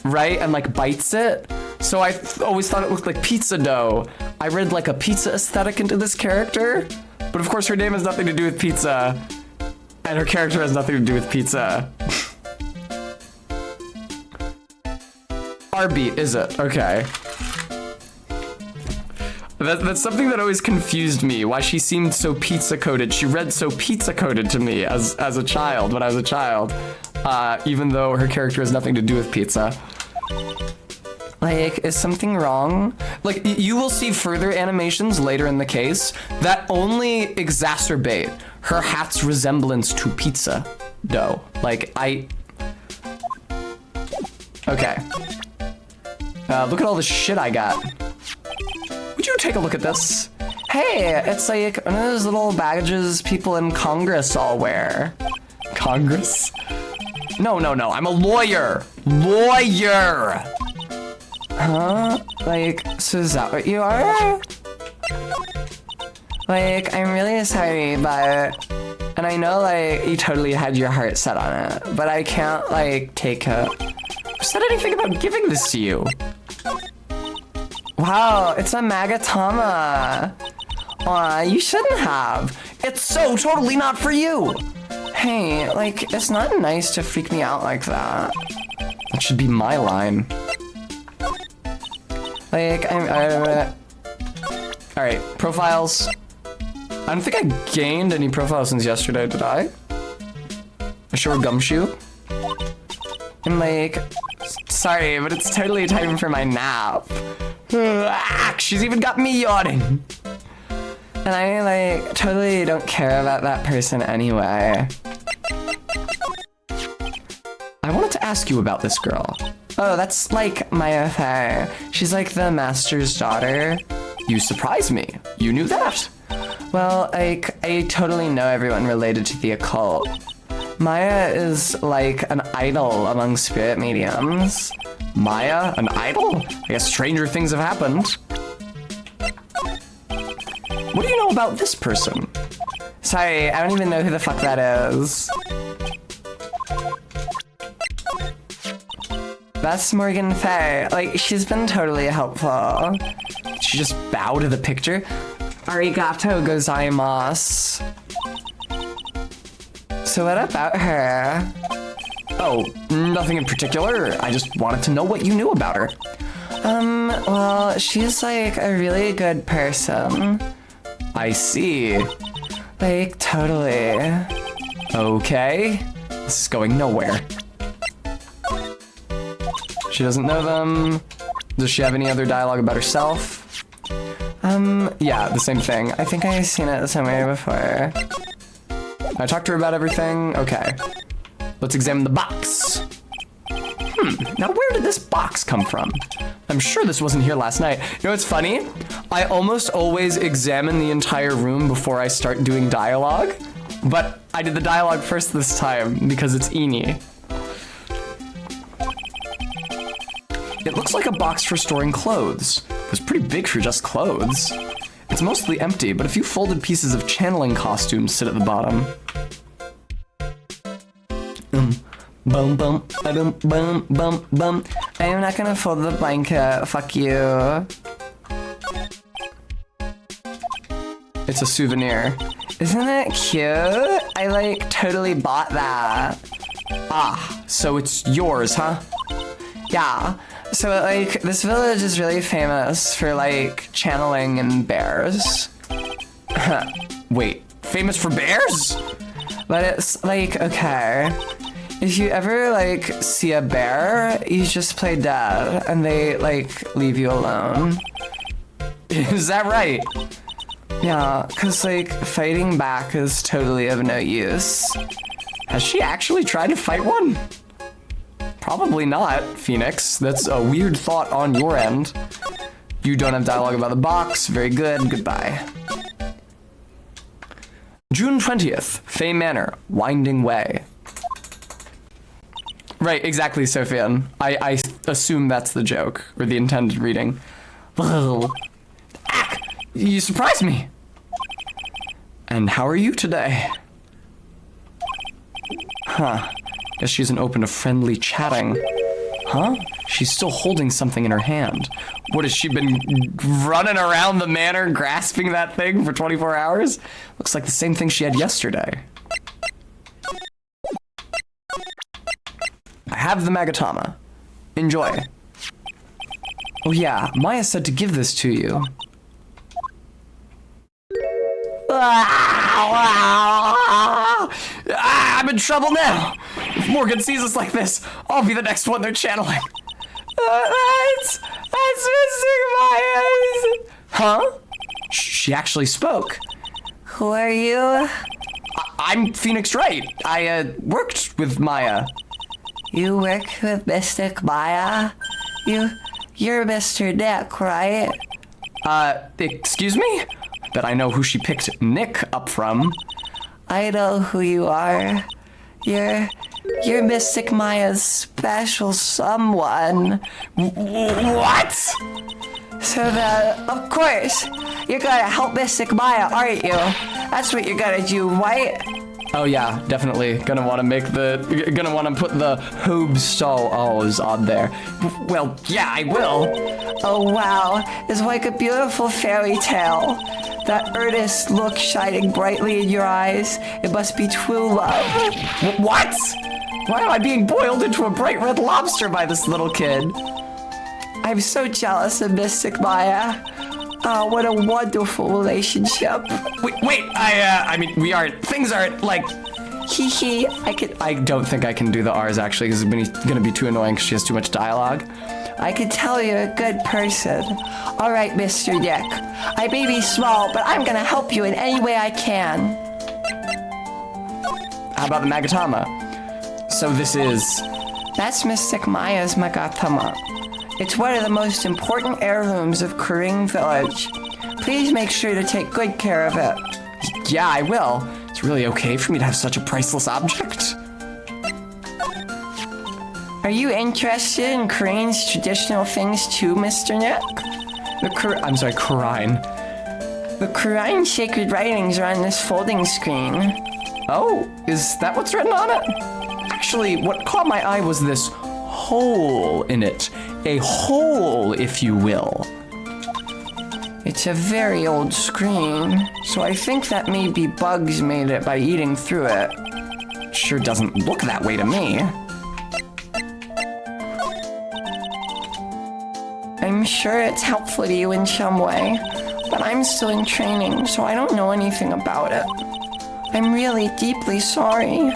right? And like bites it. So I always thought it looked like pizza dough. I read like a pizza aesthetic into this character, but of course her name has nothing to do with pizza, and her character has nothing to do with pizza. R-beat, is it? Okay. That's something that always confused me, why she seemed so pizza-coded. She read so pizza-coded to me as a child, when I was a child, even though her character has nothing to do with pizza. Like, is something wrong? Like, you will see further animations later in the case that only exacerbate her hat's resemblance to pizza dough. Like, Okay. Look at all the shit I got. Would you take a look at this? Hey, it's like one of those little baggages people in Congress all wear. Congress? No, I'm a lawyer. Lawyer! Huh? Like, so is that what you are? Like, I'm really sorry, but... And I know, like, you totally had your heart set on it, but I can't, like, take it. Who said anything about giving this to you? Wow, it's a Magatama. Aw, you shouldn't have. It's so totally not for you. Hey, like, it's not nice to freak me out like that. That should be my line. Like, Alright, profiles. I don't think I gained any profiles since yesterday, did I? I show a gumshoe. I'm like, sorry, but it's totally time for my nap. She's even got me yawning. And I, like, totally don't care about that person anyway. I wanted to ask you about this girl. Oh, that's, like, Maya Fair. She's, like, the master's daughter. You surprised me. You knew that. Well, like, I totally know everyone related to the occult. Maya is, like, an idol among spirit mediums. Maya? An idol? I guess stranger things have happened. What do you know about this person? Sorry, I don't even know who the fuck that is. That's Morgan Faye. Like, she's been totally helpful. Did she just bow to the picture? Arigato gozaimasu. So what about her? Oh, nothing in particular. I just wanted to know what you knew about her. Well, she's like a really good person. I see. Like, totally. Okay. This is going nowhere. She doesn't know them. Does she have any other dialogue about herself? Yeah, the same thing. I think I've seen it somewhere before. I talked to her about everything. Okay. Let's examine the box. Now where did this box come from? I'm sure this wasn't here last night. You know what's funny? I almost always examine the entire room before I start doing dialogue, but I did the dialogue first this time because it's Eenie. It looks like a box for storing clothes. It's pretty big for just clothes. It's mostly empty, but a few folded pieces of channeling costumes sit at the bottom. Bum bum, bum bum bum bum. I am not gonna fold the blanket. Fuck you. It's a souvenir. Isn't it cute? I like totally bought that. Ah, so it's yours, huh? Yeah. So like this village is really famous for like channeling and bears. Wait, famous for bears? But it's like, okay. If you ever like see a bear, you just play dead and they like leave you alone. Is that right? Yeah, cause like fighting back is totally of no use. Has she actually tried to fight one? Probably not, Phoenix. That's a weird thought on your end. You don't have dialogue about the box. Very good. Goodbye. June 20th, Fay Manor, Winding Way. Right, exactly, Sophian. I assume that's the joke, or the intended reading. Ack! You surprised me! And how are you today? Huh. Guess she isn't open to friendly chatting. Huh? She's still holding something in her hand. What, has she been running around the manor grasping that thing for 24 hours? Looks like the same thing she had yesterday. I have the Magatama. Enjoy. Oh yeah, Maya said to give this to you. I'm in trouble now. If Morgan sees us like this, I'll be the next one they're channeling. That's missing Maya. Huh? She actually spoke. Who are you? I'm Phoenix Wright. I worked with Maya. You work with Mystic Maya? You're Mr. Nick, right? Excuse me? Bet I know who she picked Nick up from. I know who you are. You're Mystic Maya's special someone. What? So of course, you're gonna help Mystic Maya, aren't you? That's what you're gonna do, right? Oh yeah, definitely. Gonna want to put the Hoobstall on there. Well, yeah, I will. Oh wow, it's like a beautiful fairy tale. That earnest look shining brightly in your eyes. It must be true love. What? Why am I being boiled into a bright red lobster by this little kid? I'm so jealous of Mystic Maya. Oh, what a wonderful relationship. Wait, I mean, things aren't like, hee. I don't think I can do the R's actually, because it's gonna be too annoying because she has too much dialogue. I can tell you're a good person. All right, Mr. Nick. I may be small, but I'm gonna help you in any way I can. How about the Magatama? So that's Mystic Maya's Magatama. It's one of the most important heirlooms of Kering Village. Please make sure to take good care of it. Yeah, I will. It's really okay for me to have such a priceless object. Are you interested in Korean's traditional things too, Mr. Nick? Korean. The Korean sacred writings are on this folding screen. Oh, is that what's written on it? Actually, what caught my eye was this hole in it. A hole, if you will. It's a very old screen, so I think that maybe bugs made it by eating through it. Sure doesn't look that way to me. I'm sure it's helpful to you in some way, but I'm still in training, so I don't know anything about it. I'm really deeply sorry.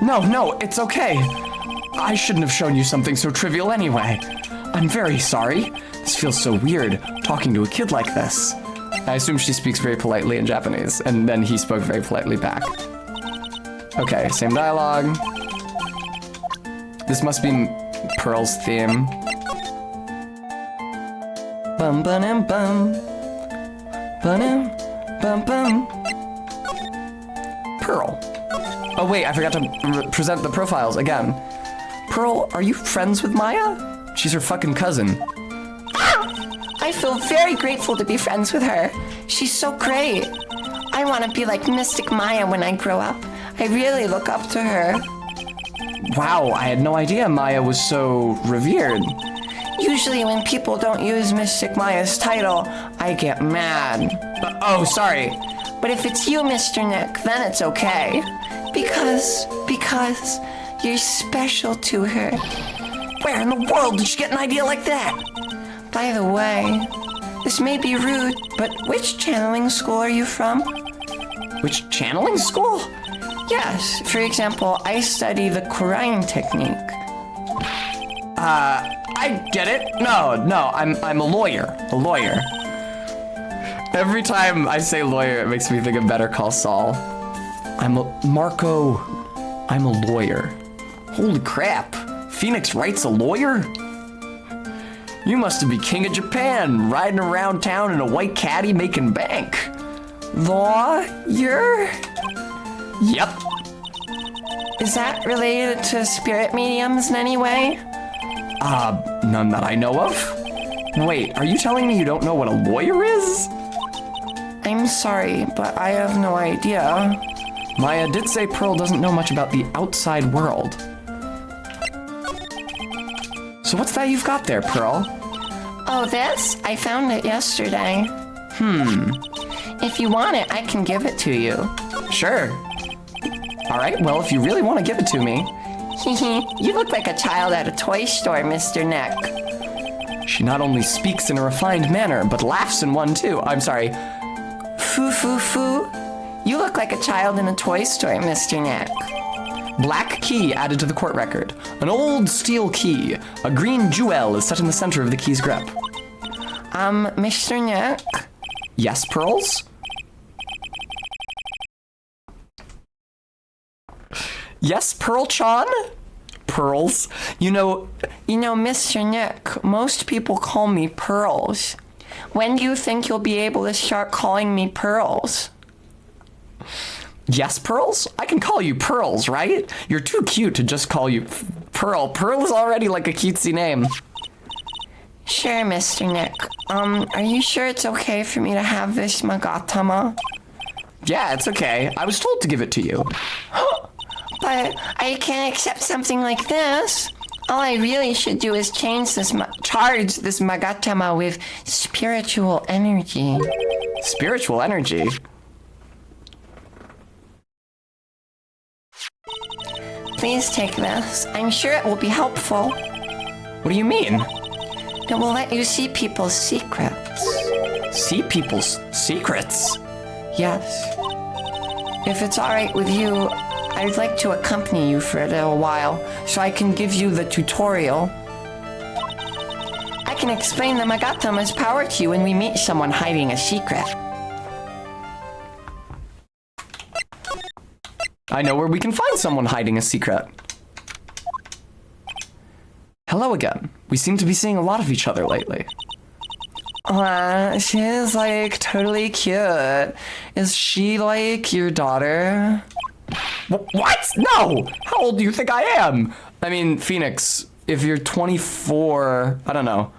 No, it's okay. I shouldn't have shown you something so trivial anyway. I'm very sorry. This feels so weird, talking to a kid like this. I assume she speaks very politely in Japanese, and then he spoke very politely back. Okay, same dialogue. This must be Pearl's theme. Bum bum bum. Bum bum bum. Pearl. Oh wait, I forgot to present the profiles again. Pearl, are you friends with Maya? She's her fucking cousin. I feel very grateful to be friends with her. She's so great. I want to be like Mystic Maya when I grow up. I really look up to her. Wow, I had no idea Maya was so revered. Usually when people don't use Mystic Maya's title, I get mad. Oh, sorry. But if it's you, Mr. Nick, then it's okay. Because you're special to her. Where in the world did she get an idea like that? By the way, this may be rude, but which channeling school are you from? Which channeling school? Yes, for example, I study the Quran technique. I get it. No, I'm a lawyer. A lawyer. Every time I say lawyer, it makes me think of Better Call Saul. Marco, I'm a lawyer. Holy crap. Phoenix Wright's a lawyer? You must be king of Japan, riding around town in a white caddy making bank. Lawyer? Yep. Is that related to spirit mediums in any way? None that I know of. Wait, are you telling me you don't know what a lawyer is? I'm sorry, but I have no idea. Maya did say Pearl doesn't know much about the outside world. So what's that you've got there, Pearl? Oh, this? I found it yesterday. If you want it, I can give it to you. Sure. All right, well, if you really want to give it to me. You look like a child at a toy store, Mr. Nick. She not only speaks in a refined manner, but laughs in one too. I'm sorry. Foo. You look like a child in a toy store, Mr. Nick. Black key added to the court record. An old steel key. A green jewel is set in the center of the key's grip. Mr. Nick? Yes, Pearls? Yes, Pearl-chan? Pearls? You know, Mr. Nick, most people call me Pearls. When do you think you'll be able to start calling me Pearls? yes, Pearls? I can call you Pearls, right? You're too cute to just call you Pearl. Pearl is already like a cutesy name. Sure, Mr. Nick. Are you sure it's okay for me to have this Magatama? Yeah, it's okay. I was told to give it to you. But I can't accept something like this. All I really should do is charge this Magatama with spiritual energy. Spiritual energy? Please take this. I'm sure it will be helpful. What do you mean? It will let you see people's secrets. See people's secrets? Yes. If it's alright with you, I'd like to accompany you for a little while so I can give you the tutorial. I can explain the Magatama's power to you when we meet someone hiding a secret. I know where we can find someone hiding a secret. Hello again. We seem to be seeing a lot of each other lately. She is like totally cute. Is she like your daughter? What? No! How old do you think I am? I mean, Phoenix, if you're 24, I don't know.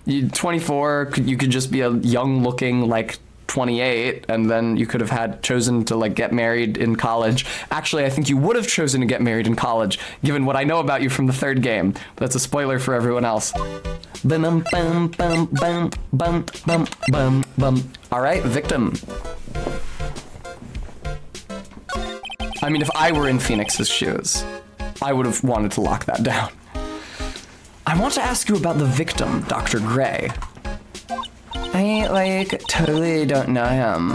You 24, you could just be a young-looking, like, 28, and then you could have chosen to, like, get married in college. Actually, I think you would have chosen to get married in college, given what I know about you from the third game. But that's a spoiler for everyone else. Bum bum bum bum bum bum bum bum. All right, victim. I mean, if I were in Phoenix's shoes, I would have wanted to lock that down. I want to ask you about the victim, Dr. Gray. I, like, totally don't know him.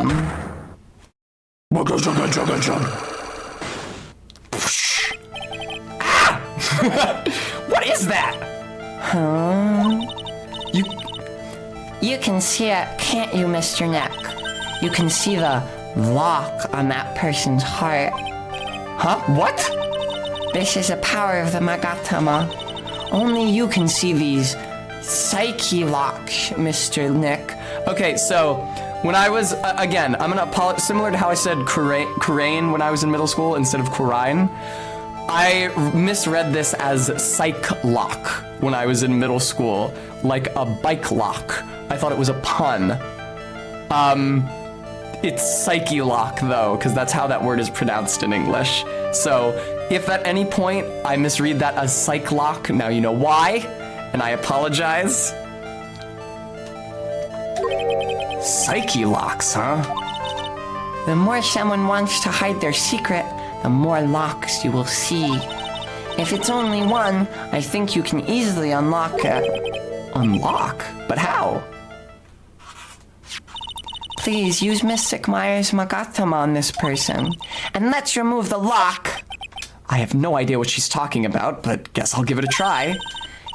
Ah! What is that? Huh? You can see it, can't you, Mr. Nick? You can see the lock on that person's heart. Huh? What? This is a power of the Magatama. Only you can see these psyche locks, Mr. Nick. Okay, so when I was, again, I'm gonna similar to how I said Kurain when I was in middle school instead of Kurine, I misread this as psych lock when I was in middle school, like a bike lock. I thought it was a pun. It's psyche lock though, because that's how that word is pronounced in English. So if at any point I misread that as psych lock, now you know why, and I apologize. Psyche locks, huh? The more someone wants to hide their secret, the more locks you will see. If it's only one, I think you can easily unlock it. Unlock? But how? Please use Mystic Myers Magatama on this person, and let's remove the lock. I have no idea what she's talking about, but guess I'll give it a try.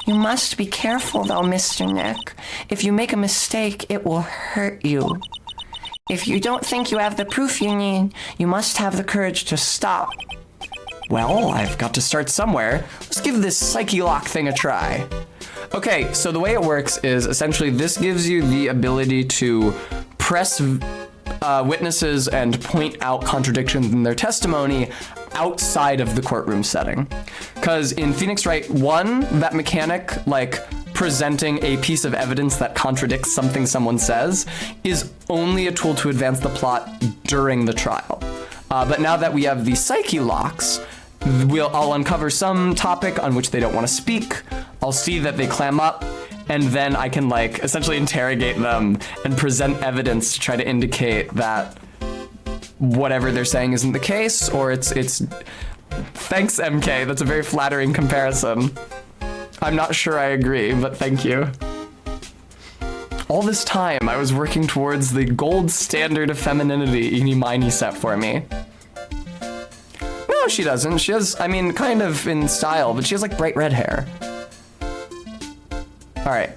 You must be careful though, Mr. Nick. If you make a mistake, it will hurt you. If you don't think you have the proof you need, you must have the courage to stop. Well, I've got to start somewhere. Let's give this psyche lock thing a try. Okay, so the way it works is essentially this gives you the ability to press witnesses and point out contradictions in their testimony outside of the courtroom setting. Because in Phoenix Wright 1, that mechanic, like presenting a piece of evidence that contradicts something someone says, is only a tool to advance the plot during the trial. But now that we have the psyche locks, I'll uncover some topic on which they don't want to speak. I'll see that they clam up, and then I can like essentially interrogate them and present evidence to try to indicate that whatever they're saying isn't the case, or it's thanks, MK, that's a very flattering comparison. I'm not sure I agree, but thank you. All this time I was working towards the gold standard of femininity Eenie Miney set for me. No, she doesn't. She has, I mean, kind of in style, but she has like bright red hair. All right.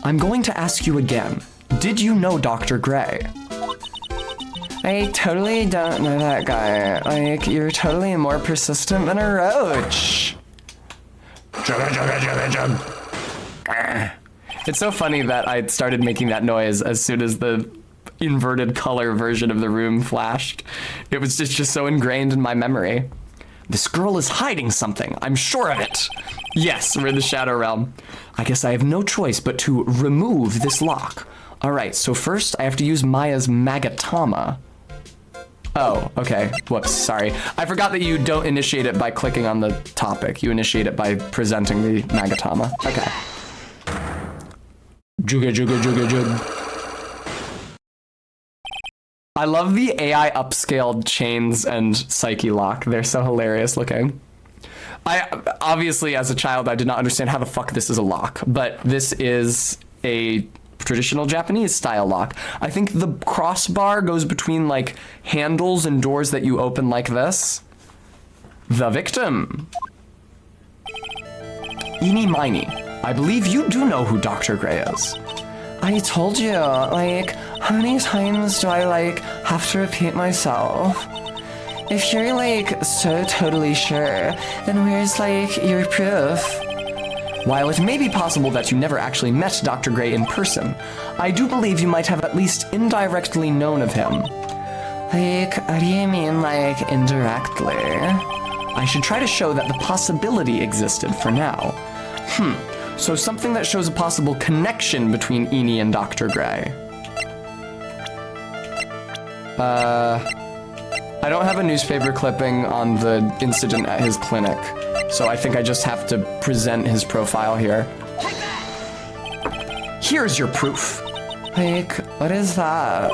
I'm going to ask you again. Did you know Dr. Gray? I totally don't know that guy. Like, you're totally more persistent than a roach. It's so funny that I started making that noise as soon as the inverted color version of the room flashed. It was just so ingrained in my memory. This girl is hiding something. I'm sure of it. Yes, we're in the Shadow Realm. I guess I have no choice but to remove this lock. All right, so first I have to use Maya's Magatama. Oh, okay. Whoops, sorry. I forgot that you don't initiate it by clicking on the topic. You initiate it by presenting the Magatama. Okay. Juga, juga, juga, jug. I love the AI upscaled chains and psyche lock. They're so hilarious looking. Obviously, as a child, I did not understand how the fuck this is a lock, but this is a traditional Japanese style lock. I think the crossbar goes between like handles and doors that you open like this. The victim. Eenie Miney, I believe you do know who Dr. Gray is. I told you, like, how many times do I, like, have to repeat myself? If you're, like, so totally sure, then where's, like, your proof? While it may be possible that you never actually met Dr. Gray in person, I do believe you might have at least indirectly known of him. Like, what do you mean, like, indirectly? I should try to show that the possibility existed for now. So something that shows a possible connection between Eenie and Dr. Gray. I don't have a newspaper clipping on the incident at his clinic, so I think I just have to present his profile here. Here's your proof. Like, what is that?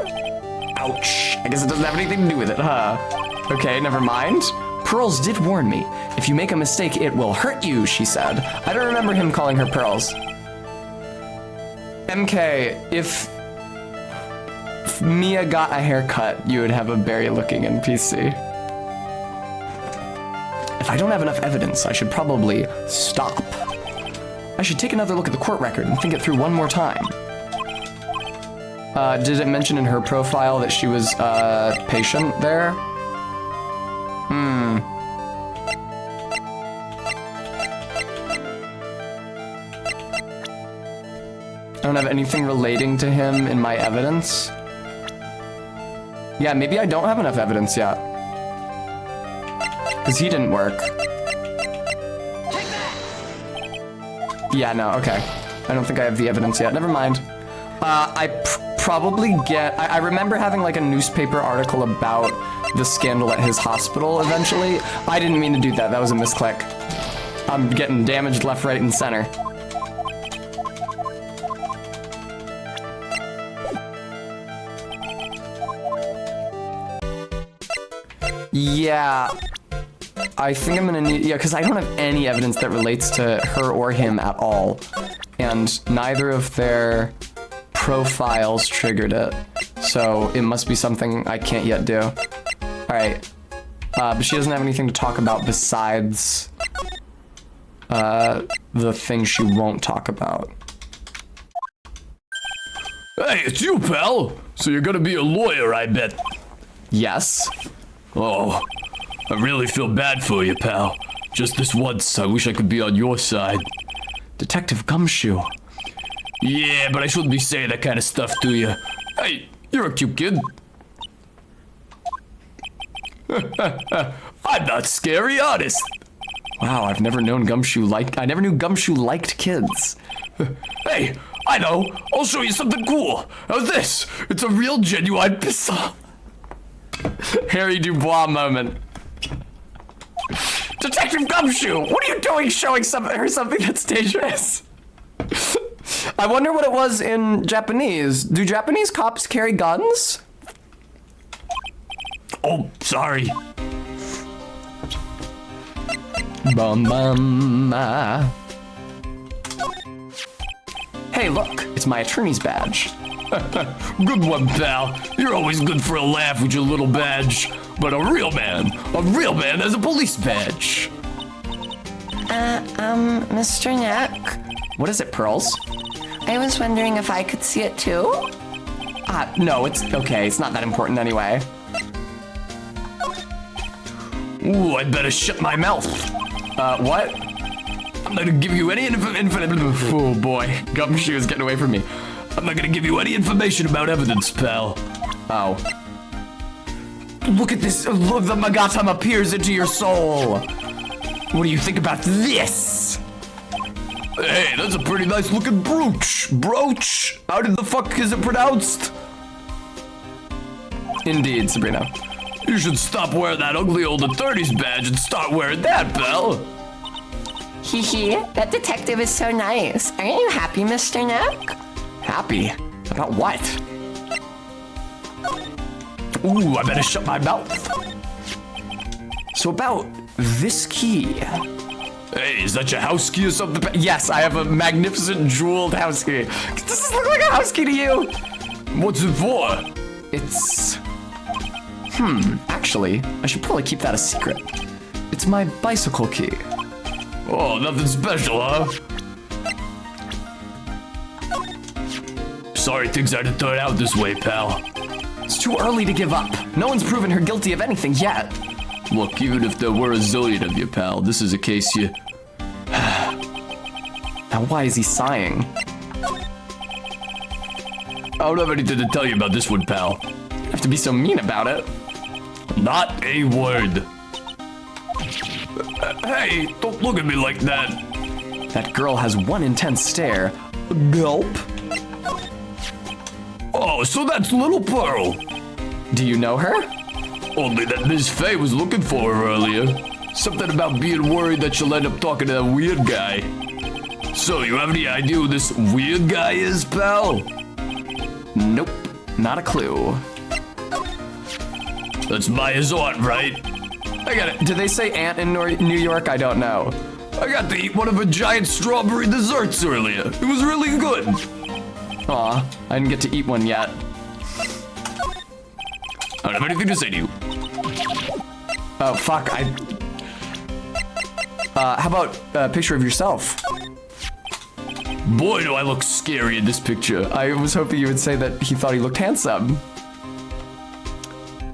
Ouch. I guess it doesn't have anything to do with it, huh? Okay, never mind. Pearls did warn me. If you make a mistake, it will hurt you, she said. I don't remember him calling her Pearls. MK, if Mia got a haircut, you would have a berry-looking NPC. If I don't have enough evidence, I should probably stop. I should take another look at the court record and think it through one more time. Did it mention in her profile that she was a patient there? I don't have anything relating to him in my evidence. Yeah, maybe I don't have enough evidence yet. Because he didn't work. Yeah, no, okay. I don't think I have the evidence yet. Never mind. I probably get... I remember having like a newspaper article about the scandal at his hospital eventually. I didn't mean to do that. That was a misclick. I'm getting damaged left, right, and center. Yeah, I think I'm gonna need, yeah, because I don't have any evidence that relates to her or him at all. And neither of their profiles triggered it. So it must be something I can't yet do. All right, but she doesn't have anything to talk about besides the thing she won't talk about. Hey, it's you, pal. So you're gonna be a lawyer, I bet. Yes. Oh, I really feel bad for you, pal. Just this once, I wish I could be on your side. Detective Gumshoe. Yeah, but I shouldn't be saying that kind of stuff to you. Hey, you're a cute kid. I'm not scary, honest. Wow, I've never known Gumshoe I never knew Gumshoe liked kids. Hey, I know. I'll show you something cool. How's this? It's a real genuine pistol. Harry Dubois moment. Detective Gumshoe, what are you doing showing her something that's dangerous? I wonder what it was in Japanese. Do Japanese cops carry guns? Oh, sorry. Bum bum. Hey, look, it's my attorney's badge. Good one, pal. You're always good for a laugh with your little badge. But a real man has a police badge. Mr. Neck, What is it, Pearls? I was wondering if I could see it too? No, it's okay. It's not that important anyway. Ooh, I'd better shut my mouth. What? I'm not gonna give you any Oh boy, Gumshoe is getting away from me. I'm not gonna give you any information about evidence, pal. Oh. Look at this. Look, the Magatam appears into your soul. What do you think about this? Hey, that's a pretty nice looking brooch. Brooch? How did the fuck is it pronounced? Indeed, Sabrina. You should stop wearing that ugly old attorney's badge and start wearing that, pal. Hee hee, that detective is so nice. Aren't you happy, Mr. Neck? Happy? About what? Ooh, I better shut my mouth. So about this key. Hey, is that your house key or something? Yes, I have a magnificent jeweled house key. Does this look like a house key to you? What's it for? It's... actually, I should probably keep that a secret. It's my bicycle key. Oh, nothing special, huh? Sorry things had to turn out this way, pal. It's too early to give up. No one's proven her guilty of anything yet. Look, even if there were a zillion of you, pal, this is a case you... Now why is he sighing? I don't have anything to tell you about this one, pal. You have to be so mean about it. Not a word. Hey, don't look at me like that. That girl has one intense stare. Gulp. Oh, so that's Little Pearl. Do you know her? Only that Miss Faye was looking for her earlier. Something about being worried that she'll end up talking to that weird guy. So, you have any idea who this weird guy is, pal? Nope, not a clue. That's Maya's aunt, right? I got it. Did they say aunt in New York? I don't know. I got to eat one of her giant strawberry desserts earlier. It was really good. Aw, I didn't get to eat one yet. I don't have anything to say to you. Oh, fuck, how about a picture of yourself? Boy, do I look scary in this picture. I was hoping you would say that he thought he looked handsome.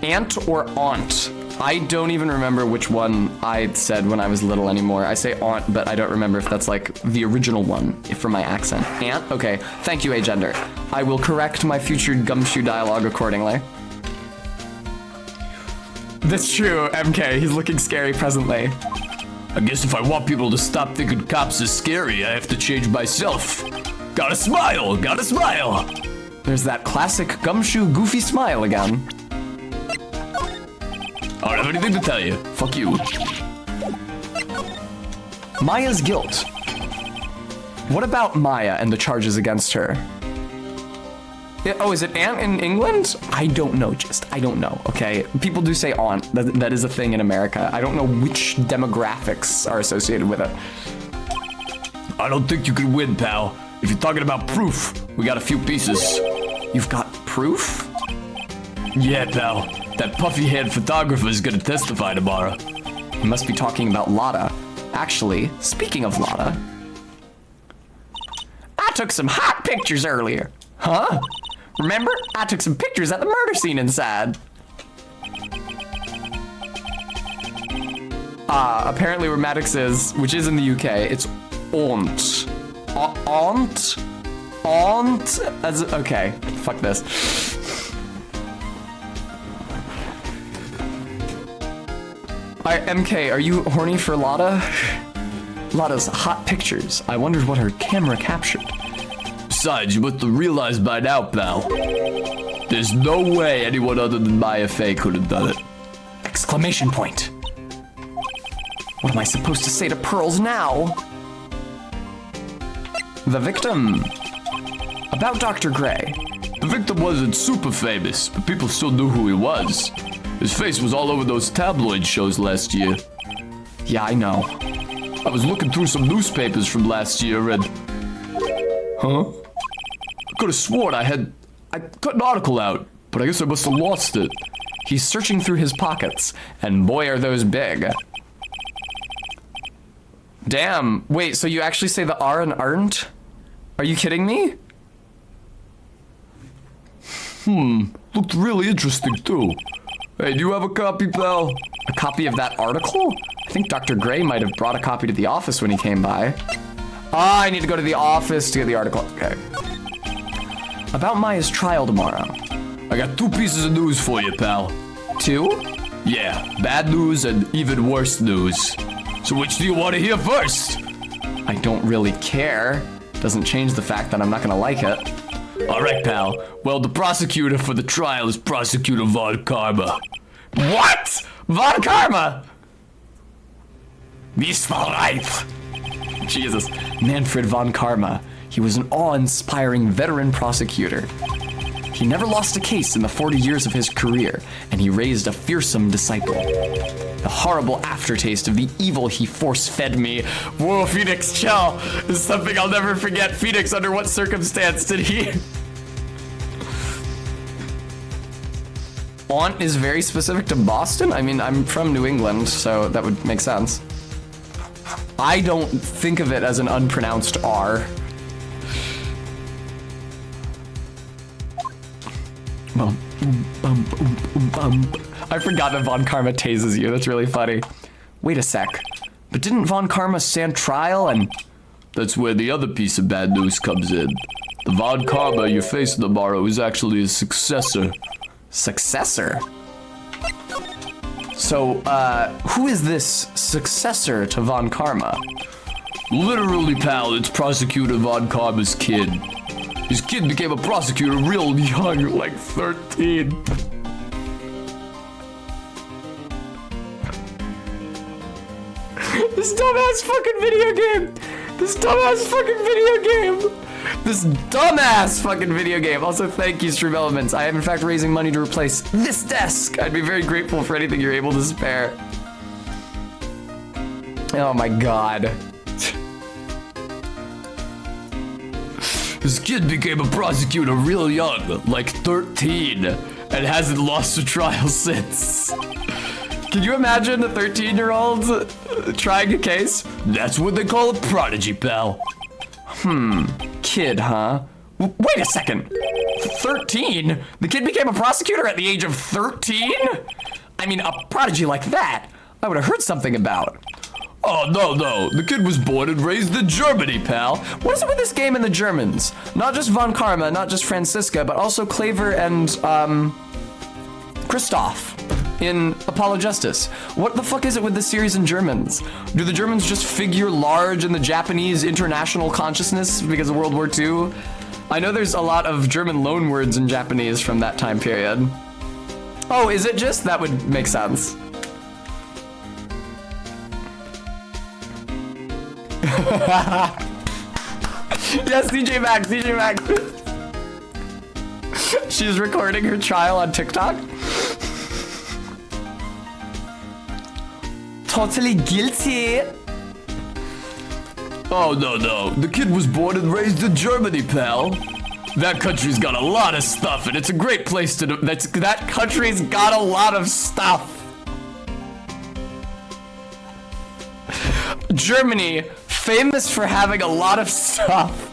Aunt or aunt? I don't even remember which one I said when I was little anymore. I say aunt, but I don't remember if that's like the original one from my accent. Aunt? Okay, thank you, Agender. I will correct my future gumshoe dialogue accordingly. That's true, MK. He's looking scary presently. I guess if I want people to stop thinking cops are scary, I have to change myself. Gotta smile, gotta smile. There's that classic gumshoe goofy smile again. I don't have anything to tell you. Fuck you. Maya's guilt. What about Maya and the charges against her? Oh, is it aunt in England? I don't know, I don't know, okay? People do say aunt. That is a thing in America. I don't know which demographics are associated with it. I don't think you can win, pal. If you're talking about proof, we got a few pieces. You've got proof? Yeah, pal. That puffy-haired photographer is gonna testify tomorrow. You must be talking about Lotta. Actually, speaking of Lotta, I took some hot pictures earlier. huh? Remember? I took some pictures at the murder scene inside. Apparently where Maddox is, which is in the UK, it's aunt. Aunt? Aunt? Okay, fuck this. MK, are you horny for Lotta? Lotta's hot pictures. I wondered what her camera captured. Besides, you must have realized by now, pal. There's no way anyone other than Maya Fey could have done it. Exclamation point. What am I supposed to say to Pearls now? The victim. About Dr. Gray. The victim wasn't super famous, but people still knew who he was. His face was all over those tabloid shows last year. Yeah, I know. I was looking through some newspapers from last year and... Huh? I could have sworn I cut an article out, but I guess I must have lost it. He's searching through his pockets, and boy are those big. Damn, wait, so you actually say the R and aren't? Are you kidding me? Looked really interesting too. Hey, do you have a copy, pal? A copy of that article? I think Dr. Gray might have brought a copy to the office when he came by. Ah, I need to go to the office to get the article. Okay. About Maya's trial tomorrow. I got 2 pieces of news for you, pal. 2? Yeah, bad news and even worse news. So which do you want to hear first? I don't really care. Doesn't change the fact that I'm not gonna like it. All right, pal. Well, the prosecutor for the trial is Prosecutor Von Karma. What? Von Karma? Mr. Wright. Jesus. Manfred von Karma. He was an awe-inspiring veteran prosecutor. He never lost a case in the 40 years of his career, and he raised a fearsome disciple. The horrible aftertaste of the evil he force-fed me. Whoa, Phoenix, chill. This is something I'll never forget. Phoenix, under what circumstance did he... Aunt is very specific to Boston? I mean, I'm from New England, so that would make sense. I don't think of it as an unpronounced R. I forgot that Von Karma tases you. That's really funny. Wait a sec. But didn't Von Karma stand trial and... That's where the other piece of bad news comes in. The Von Karma you're facing tomorrow is actually his successor. Successor? So, who is this successor to Von Karma? Literally, pal, it's Prosecutor Von Karma's kid. His kid became a prosecutor real young, like 13. This dumbass fucking video game! This dumbass fucking video game! This dumbass fucking video game! Also, thank you, Stream Elements. I am in fact raising money to replace this desk! I'd be very grateful for anything you're able to spare. Oh my god. His kid became a prosecutor real young, like 13, and hasn't lost a trial since. Can you imagine a 13-year-old trying a case? That's what they call a prodigy, pal. Kid, huh? Wait a second. 13? The kid became a prosecutor at the age of 13? I mean, a prodigy like that, I would have heard something about. Oh, no. The kid was born and raised in Germany, pal. What is it with this game and the Germans? Not just Von Karma, not just Franziska, but also Claver and, Christoph in Apollo Justice. What the fuck is it with this series and Germans? Do the Germans just figure large in the Japanese international consciousness because of World War II? I know there's a lot of German loanwords in Japanese from that time period. Oh, is it just? That would make sense. Yes, DJ Max. She's recording her trial on TikTok. Totally guilty. Oh, no. The kid was born and raised in Germany, pal. That country's got a lot of stuff, and it's a great place to... That country's got a lot of stuff. Germany, famous for having a lot of stuff.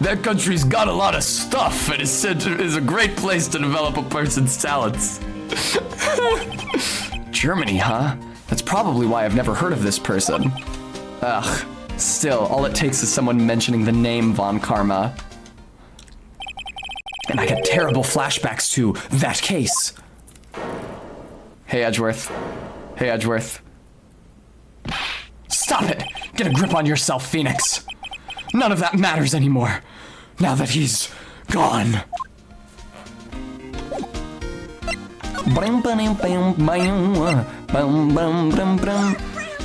That country's got a lot of stuff, and is a great place to develop a person's talents. Germany, huh? That's probably why I've never heard of this person. Ugh. Still, all it takes is someone mentioning the name Von Karma. And I get terrible flashbacks to that case. Hey, Edgeworth. Stop it! Get a grip on yourself, Phoenix. None of that matters anymore, now that he's gone.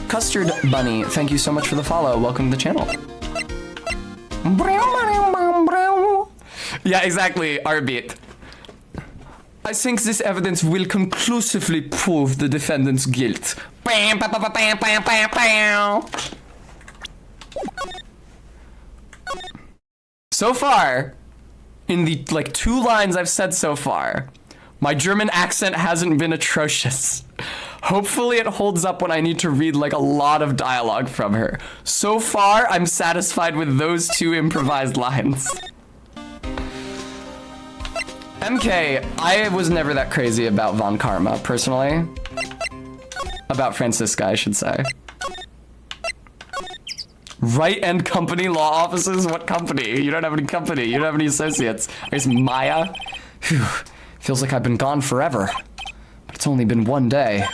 Custard Bunny, thank you so much for the follow. Welcome to the channel. Yeah, exactly, Arbit. I think this evidence will conclusively prove the defendant's guilt. So far, in the 2 lines I've said so far, my German accent hasn't been atrocious. Hopefully it holds up when I need to read a lot of dialogue from her. So far, I'm satisfied with those 2 improvised lines. MK, I was never that crazy about Von Karma, personally. About Franziska, I should say. Wright and Company law offices? What company? You don't have any company. You don't have any associates. There's Maya. Phew. Feels like I've been gone forever. But it's only been 1 day.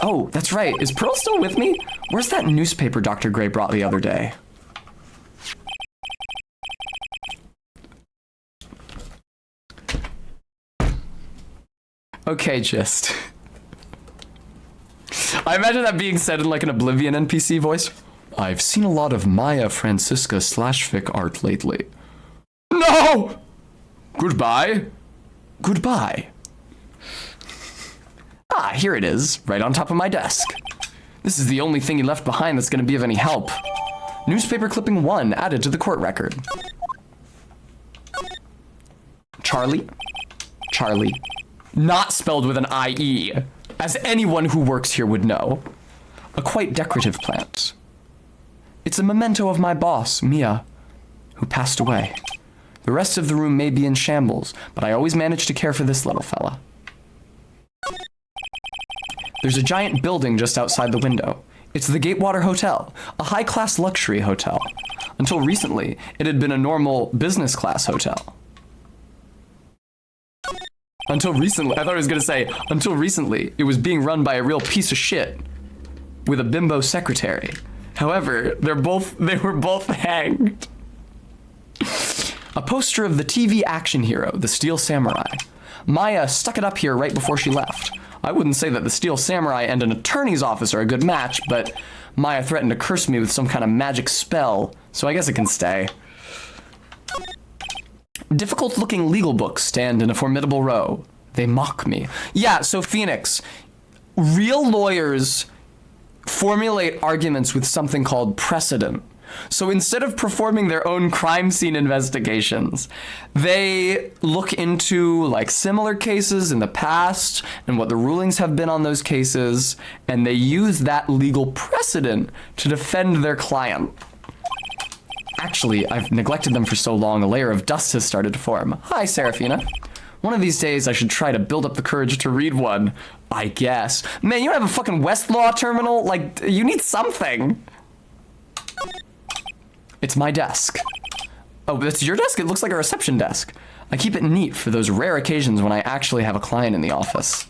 Oh, that's right. Is Pearl still with me? Where's that newspaper Dr. Gray brought the other day? Okay, just. I imagine that being said in an Oblivion NPC voice. I've seen a lot of Maya Franziska /fic art lately. No! Goodbye. Ah, here it is, right on top of my desk. This is the only thing he left behind that's going to be of any help. Newspaper clipping 1 added to the court record. Charlie. Not spelled with an I-E, as anyone who works here would know. A quite decorative plant. It's a memento of my boss, Mia, who passed away. The rest of the room may be in shambles, but I always manage to care for this little fella. There's a giant building just outside the window. It's the Gatewater Hotel, a high-class luxury hotel. Until recently, it had been a normal business-class hotel. Until recently, it was being run by a real piece of shit with a bimbo secretary. However, they were both hanged. A poster of the TV action hero, the Steel Samurai. Maya stuck it up here right before she left. I wouldn't say that the Steel Samurai and an attorney's office are a good match, but Maya threatened to curse me with some kind of magic spell, so I guess it can stay. Difficult-looking legal books stand in a formidable row. They mock me. Yeah, so Phoenix, real lawyers formulate arguments with something called precedent. So instead of performing their own crime scene investigations, they look into similar cases in the past and what the rulings have been on those cases, and they use that legal precedent to defend their client. Actually, I've neglected them for so long, a layer of dust has started to form. Hi, Seraphina. One of these days, I should try to build up the courage to read one. I guess. Man, you don't have a fucking Westlaw terminal? Like, you need something. It's my desk. Oh, that's your desk? It looks like a reception desk. I keep it neat for those rare occasions when I actually have a client in the office.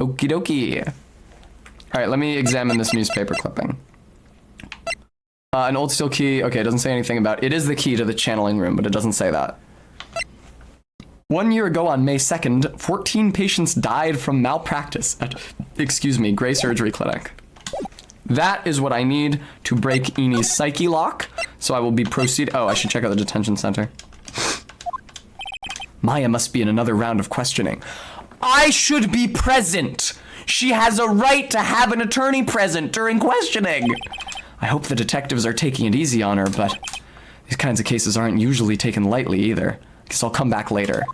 Okie dokie. All right, let me examine this newspaper clipping. An old steel key. Okay, it doesn't say anything about it. It is the key to the channeling room, but it doesn't say that. 1 year ago on May 2nd, 14 patients died from malpractice at, Gray Surgery Clinic. That is what I need to break Eni's psyche lock, so I will be proceed. Oh, I should check out the detention center. Maya must be in another round of questioning. I should be present. She has a right to have an attorney present during questioning. I hope the detectives are taking it easy on her, but these kinds of cases aren't usually taken lightly either. Guess I'll come back later.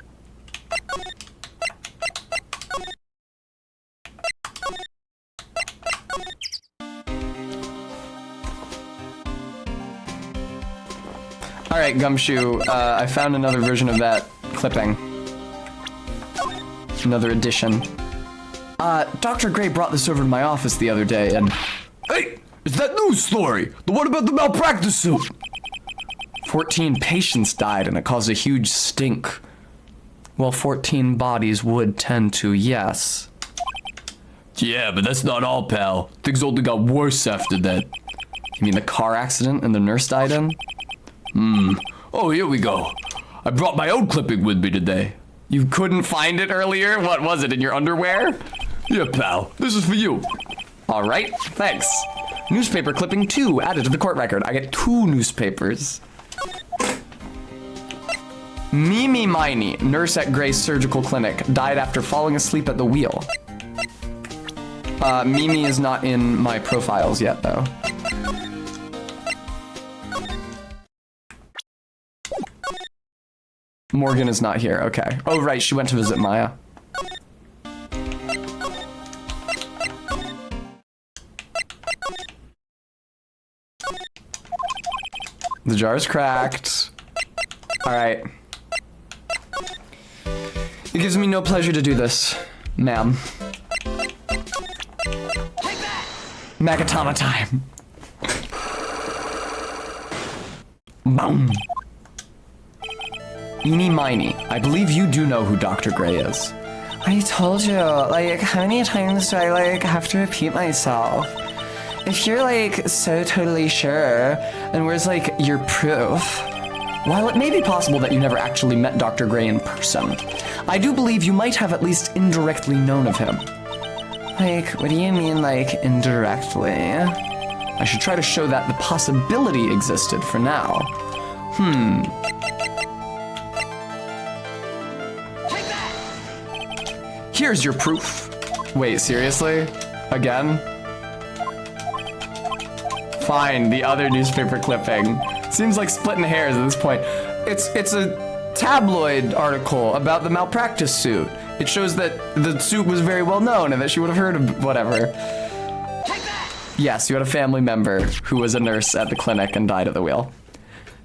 All right, Gumshoe, I found another version of that clipping. Another edition. Dr. Gray brought this over to my office the other day, and... Hey, it's that news story. The one about the malpractice suit. 14 patients died, and it caused a huge stink. Well, 14 bodies would tend to, yes. Yeah, but that's not all, pal. Things only got worse after that. You mean the car accident and the nurse died in? Oh, here we go. I brought my own clipping with me today. You couldn't find it earlier? What was it, in your underwear? Yeah, pal. This is for you. All right, thanks. Newspaper clipping 2 added to the court record. I get 2 newspapers. Mimi Miney, nurse at Gray's Surgical Clinic, died after falling asleep at the wheel. Mimi is not in my profiles yet, though. Morgan is not here, okay. Oh, right, she went to visit Maya. The jar's cracked. All right. It gives me no pleasure to do this, ma'am. Magatama time. Boom. Eeny Miney, I believe you do know who Dr. Gray is. I told you, like, how many times do I, like, have to repeat myself? If you're, like, so totally sure, then where's, like, your proof? While it may be possible that you never actually met Dr. Gray in person, I do believe you might have at least indirectly known of him. Like, what do you mean, like, indirectly? I should try to show that the possibility existed for now. Here's your proof. Wait, seriously? Again? Fine, the other newspaper clipping. Seems like splitting hairs at this point. It's a tabloid article about the malpractice suit. It shows that the suit was very well known and that she would have heard of whatever. Yes, you had a family member who was a nurse at the clinic and died at the wheel.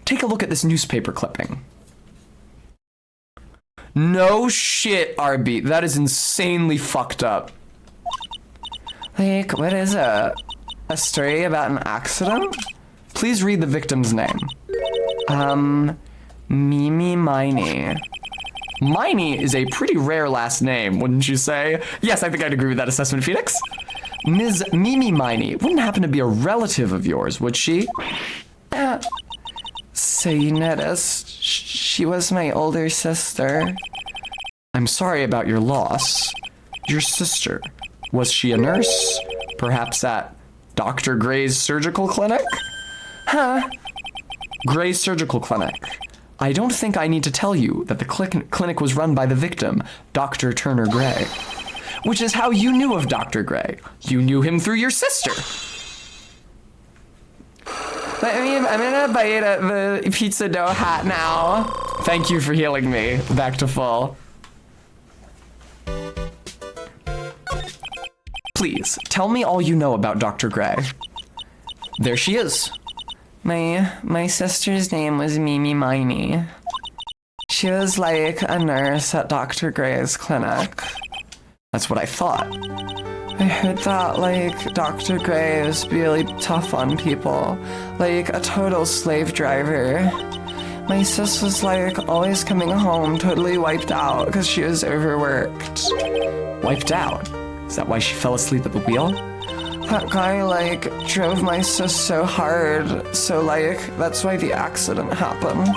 Take a look at this newspaper clipping. No shit, RB. That is insanely fucked up. Like, what is it? A story about an accident? Please read the victim's name. Mimi Miney. Miney is a pretty rare last name, wouldn't you say? Yes, I think I'd agree with that assessment, Phoenix. Ms. Mimi Miney wouldn't happen to be a relative of yours, would she? So you noticed, she was my older sister. I'm sorry about your loss. Your sister, was she a nurse? Perhaps at Dr. Gray's Surgical Clinic? Huh? Gray's Surgical Clinic. I don't think I need to tell you that the clinic was run by the victim, Dr. Turner Gray. Which is how you knew of Dr. Gray. You knew him through your sister. I mean, I'm gonna bite at the pizza dough hat now. Thank you for healing me. Back to full. Please, tell me all you know about Dr. Gray. There she is. My sister's name was Mimi Miney. She was like a nurse at Dr. Gray's clinic. That's what I thought. I heard that, like, Dr. Gray is really tough on people. Like, a total slave driver. My sis was, like, always coming home totally wiped out because she was overworked. Wiped out? Is that why she fell asleep at the wheel? That guy, like, drove my sis so hard, so, like, that's why the accident happened.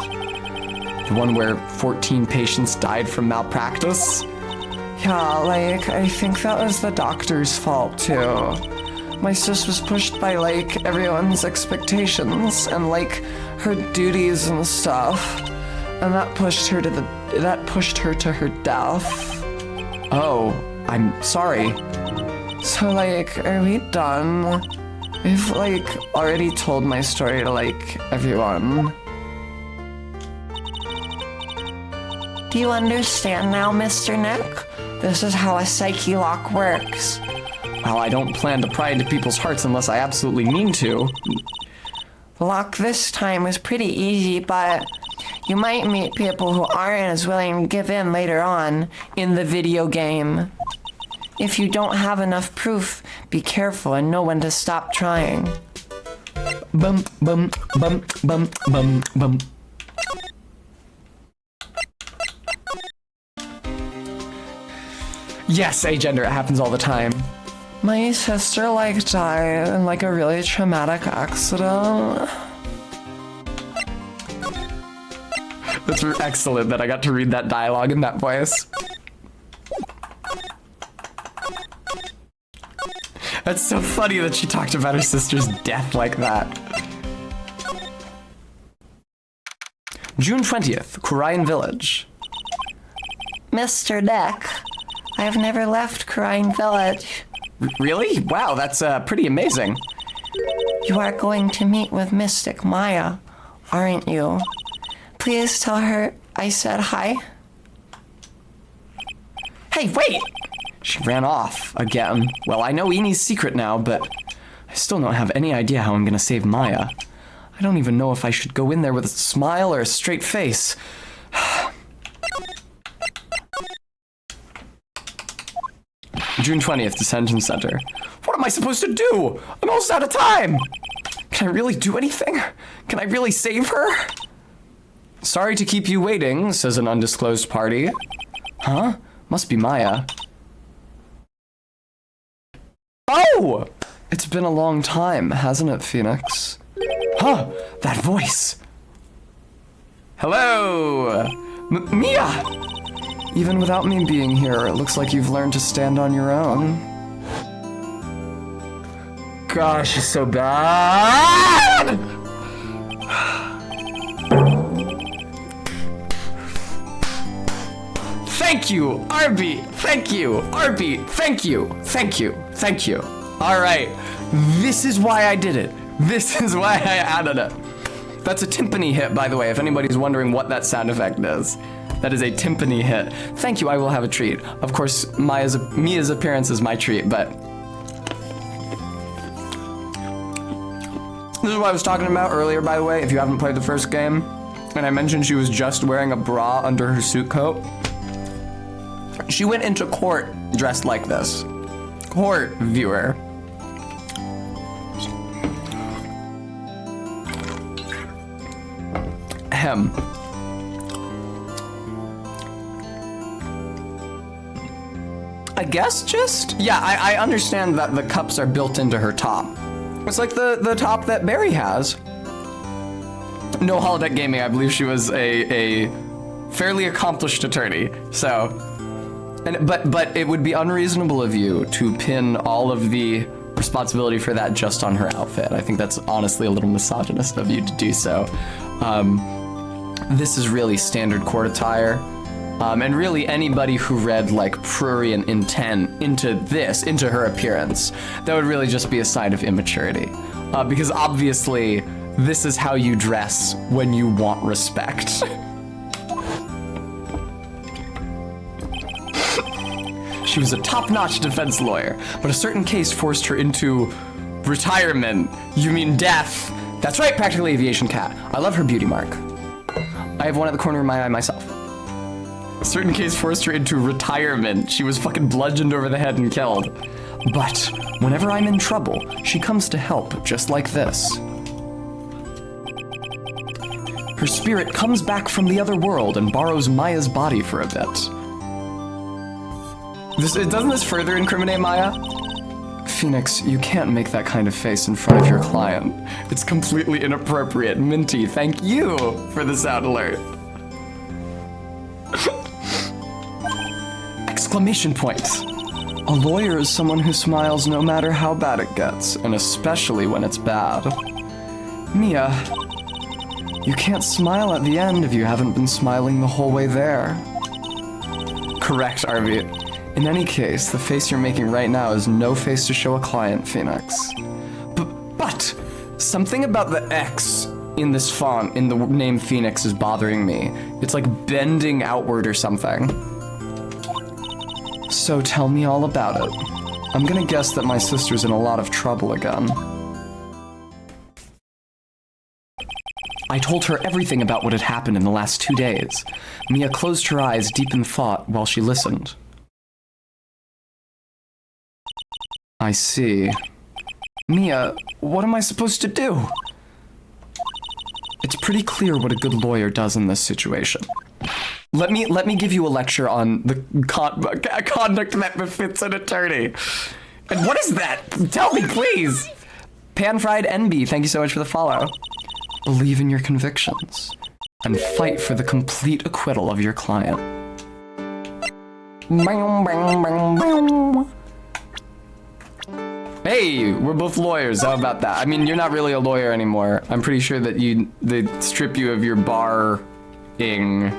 The one where 14 patients died from malpractice? Yeah, like, I think that was the doctor's fault, too. My sis was pushed by, like, everyone's expectations and, like, her duties and stuff. And that pushed her to her death. Oh, I'm sorry. So, like, are we done? I've, like, already told my story to, like, everyone. Do you understand now, Mr. Nick? This is how a psyche lock works. Well, I don't plan to pry into people's hearts unless I absolutely mean to. The lock this time was pretty easy, but you might meet people who aren't as willing to give in later on in the video game. If you don't have enough proof, be careful and know when to stop trying. Bum, bum, bum, bum, bum, bum. Yes, agender, it happens all the time. My sister, like, died in, like, a really traumatic accident. That's excellent that I got to read that dialogue in that voice. That's so funny that she talked about her sister's death like that. June 20th, Kurian Village. Mr. Nick, I've never left Crying Village. Really? Wow, that's pretty amazing. You are going to meet with Mystic Maya, aren't you? Please tell her I said hi. Hey, wait! She ran off again. Well, I know Eni's secret now, but I still don't have any idea how I'm gonna save Maya. I don't even know if I should go in there with a smile or a straight face. June 20th, Detention Center. What am I supposed to do? I'm almost out of time! Can I really do anything? Can I really save her? Sorry to keep you waiting, says an undisclosed party. Huh? Must be Maya. Oh! It's been a long time, hasn't it, Phoenix? Huh, that voice. Hello! Mia! Even without me being here, it looks like you've learned to stand on your own. Gosh, she's so bad! Thank you, Arby! Thank you, Arby! Thank you! Thank you! Thank you! Alright, this is why I did it. This is why I added it. That's a timpani hit, by the way, if anybody's wondering what that sound effect is. That is a timpani hit. Thank you, I will have a treat. Of course, Mia's appearance is my treat, but... This is what I was talking about earlier, by the way, if you haven't played the first game. And I mentioned she was just wearing a bra under her suit coat. She went into court dressed like this. Court viewer. Ahem. I guess just? Yeah, I understand that the cups are built into her top. It's like the top that Barry has. No holodeck gaming, I believe she was a fairly accomplished attorney, so... But it would be unreasonable of you to pin all of the responsibility for that just on her outfit. I think that's honestly a little misogynist of you to do so. This is really standard court attire. And really anybody who read like prurient intent into her appearance, that would really just be a sign of immaturity. Because obviously this is how you dress when you want respect. She was a top-notch defense lawyer, but a certain case forced her into retirement. You mean death? That's right, Practical Aviation Cat. I love her beauty mark. I have one at the corner of my eye myself. certain case forced her into retirement. She was fucking bludgeoned over the head and killed. But whenever I'm in trouble, she comes to help, just like this. Her spirit comes back from the other world and borrows Maya's body for a bit. Doesn't this further incriminate Maya? Phoenix, you can't make that kind of face in front of your client. It's completely inappropriate. Minty, thank you for the sound alert. Exclamation points. A lawyer is someone who smiles no matter how bad it gets, and especially when it's bad. Mia, you can't smile at the end if you haven't been smiling the whole way there. Correct, Arby. In any case, the face you're making right now is no face to show a client, Phoenix. But something about the X in this font, in the name Phoenix, is bothering me. It's like bending outward or something. So tell me all about it. I'm gonna guess that my sister's in a lot of trouble again. I told her everything about what had happened in the last 2 days. Mia closed her eyes deep in thought while she listened. I see. Mia, what am I supposed to do? It's pretty clear what a good lawyer does in this situation. Let me give you a lecture on the conduct that befits an attorney. And what is that? Tell me, please. Pan-fried NB, thank you so much for the follow. Believe in your convictions and fight for the complete acquittal of your client. Hey, we're both lawyers. How about that? I mean, you're not really a lawyer anymore. I'm pretty sure that they strip you of your bar-ing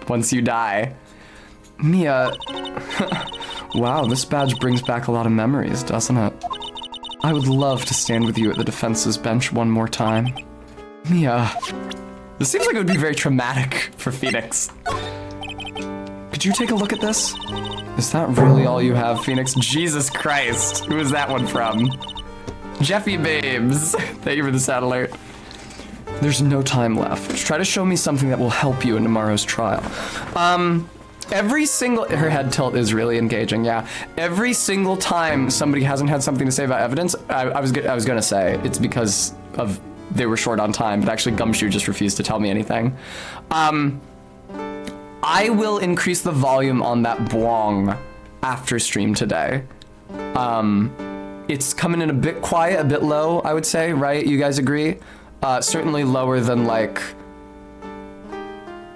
once you die. Mia, wow, this badge brings back a lot of memories, doesn't it? I would love to stand with you at the defense's bench one more time. Mia, this seems like it would be very traumatic for Phoenix. Could you take a look at this? Is that really all you have, Phoenix? Jesus Christ. Who is that one from? Jeffy Babes. Thank you for the sound alert. There's no time left. Try to show me something that will help you in tomorrow's trial. Every single... Her head tilt is really engaging, yeah. Every single time somebody hasn't had something to say about evidence, I was gonna say it's because of they were short on time, but actually Gumshoe just refused to tell me anything. I will increase the volume on that bwong after stream today. It's coming in a bit quiet, a bit low, I would say, right? You guys agree? Certainly lower than, like,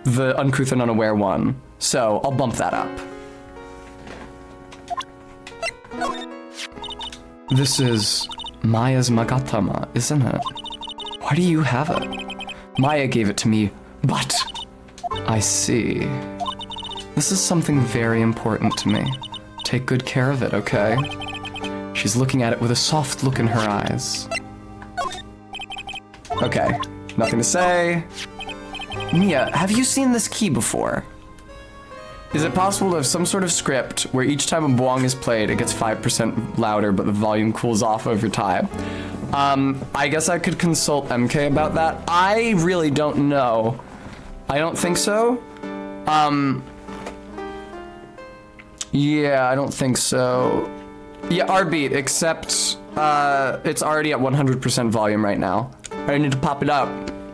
the uncouth and unaware one. So I'll bump that up. This is Maya's Magatama, isn't it? Why do you have it? Maya gave it to me, but... I see. This is something very important to me. Take good care of it, okay? She's looking at it with a soft look in her eyes. Okay, nothing to say. Mia, have you seen this key before? Is it possible to have some sort of script where each time a bwong is played, it gets 5% louder, but the volume cools off over time? I guess I could consult MK about that. I really don't know. I don't think so. Yeah, I don't think so. Yeah, R-beat, except it's already at 100% volume right now. I need to pop it up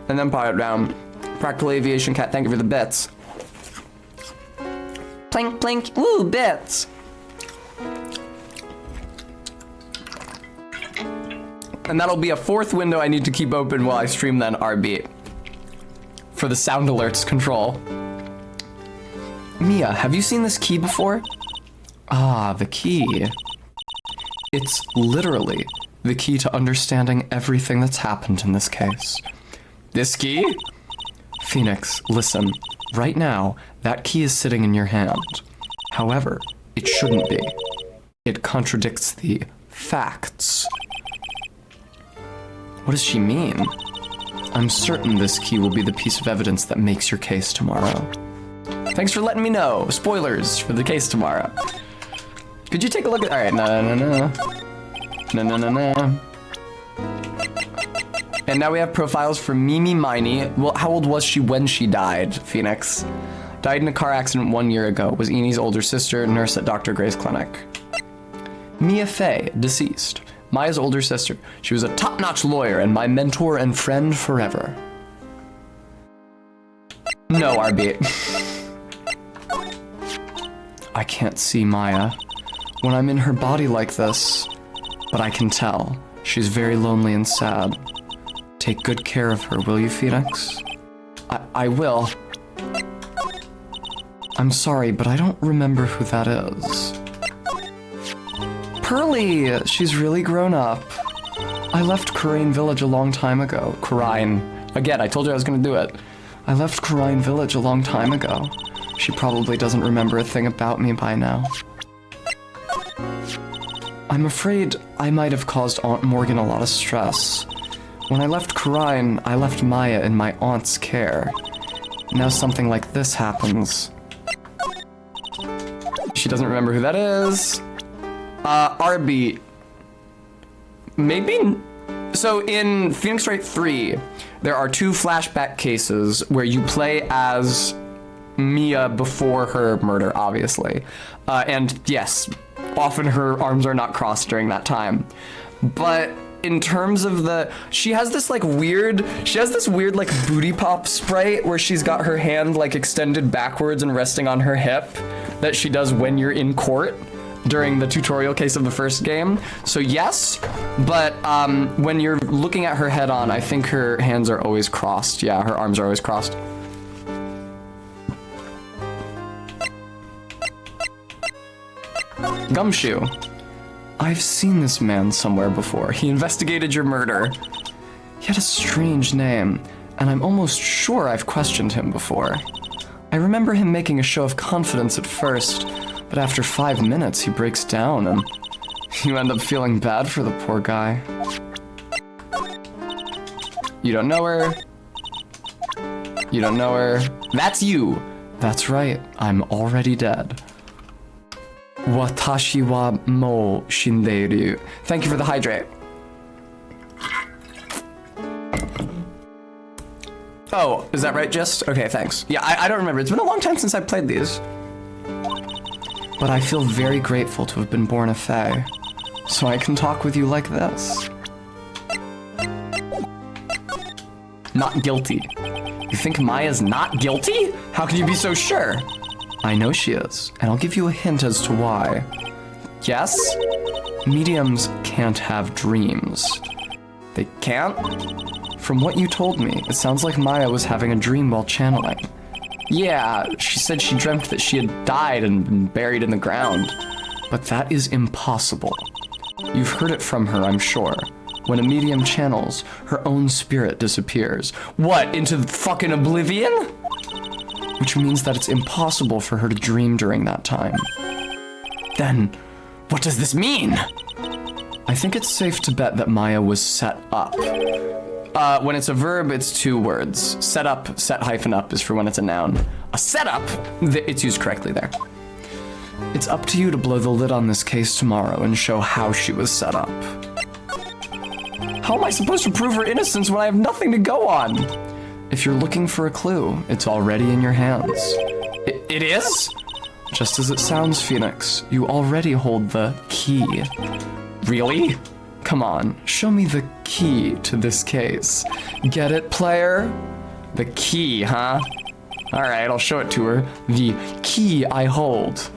and then pop it down. Practical Aviation Cat, thank you for the bits. Plink, plink, woo, bits. And that'll be a fourth window I need to keep open while I stream then R-beat. For the sound alerts control. Mia, have you seen this key before? Ah, the key. It's literally the key to understanding everything that's happened in this case. This key? Phoenix, listen. Right now, that key is sitting in your hand. However, it shouldn't be. It contradicts the facts. What does she mean? I'm certain this key will be the piece of evidence that makes your case tomorrow. Thanks for letting me know. Spoilers for the case tomorrow. Could you take a look at... Alright, no. And now we have profiles for Mimi Miney. Well, how old was she when she died, Phoenix? Died in a car accident 1 year ago. Was Enie's older sister, nurse at Dr. Gray's clinic. Mia Fey, deceased. Maya's older sister. She was a top-notch lawyer and my mentor and friend forever. No, RB. I can't see Maya when I'm in her body like this, but I can tell she's very lonely and sad. Take good care of her, will you, Phoenix? I will. I'm sorry, but I don't remember who that is. Pearly! She's really grown up. I left Kurain Village a long time ago. Kurain. Again, I told you I was gonna do it. I left Kurain Village a long time ago. She probably doesn't remember a thing about me by now. I'm afraid I might have caused Aunt Morgan a lot of stress. When I left Kurain, I left Maya in my aunt's care. Now something like this happens. She doesn't remember who that is. RB. Maybe... So in Phoenix Wright 3, there are 2 flashback cases where you play as Mia before her murder, obviously. And yes, often her arms are not crossed during that time. But in terms of she has this weird like booty pop sprite where she's got her hand like extended backwards and resting on her hip that she does when you're in court during the tutorial case of the first game. So yes, but when you're looking at her head on, I think her hands are always crossed. Yeah, her arms are always crossed. Gumshoe. I've seen this man somewhere before. He investigated your murder. He had a strange name, and I'm almost sure I've questioned him before. I remember him making a show of confidence at first, but after 5 minutes he breaks down and you end up feeling bad for the poor guy. You don't know her. You don't know her. That's you. That's right. I'm already dead. Watashi wa mo shindeiru. Thank you for the hydrate. Oh, is that right, Just? Okay, thanks. Yeah, I don't remember. It's been a long time since I played these. But I feel very grateful to have been born a Fae, so I can talk with you like this. Not guilty. You think Maya's not guilty? How can you be so sure? I know she is, and I'll give you a hint as to why. Yes? Mediums can't have dreams. They can't? From what you told me, it sounds like Maya was having a dream while channeling. Yeah, she said she dreamt that she had died and been buried in the ground. But that is impossible. You've heard it from her, I'm sure. When a medium channels, her own spirit disappears. What, into fucking oblivion? Which means that it's impossible for her to dream during that time. Then, what does this mean? I think it's safe to bet that Maya was set up. When it's a verb, it's 2 words. Set up, set hyphen up is for when it's a noun. A setup, it's used correctly there. It's up to you to blow the lid on this case tomorrow and show how she was set up. How am I supposed to prove her innocence when I have nothing to go on? If you're looking for a clue, it's already in your hands. It is? Just as it sounds, Phoenix, you already hold the key. Really? Come on, show me the key to this case. Get it, player? The key, huh? Alright, I'll show it to her. The key I hold.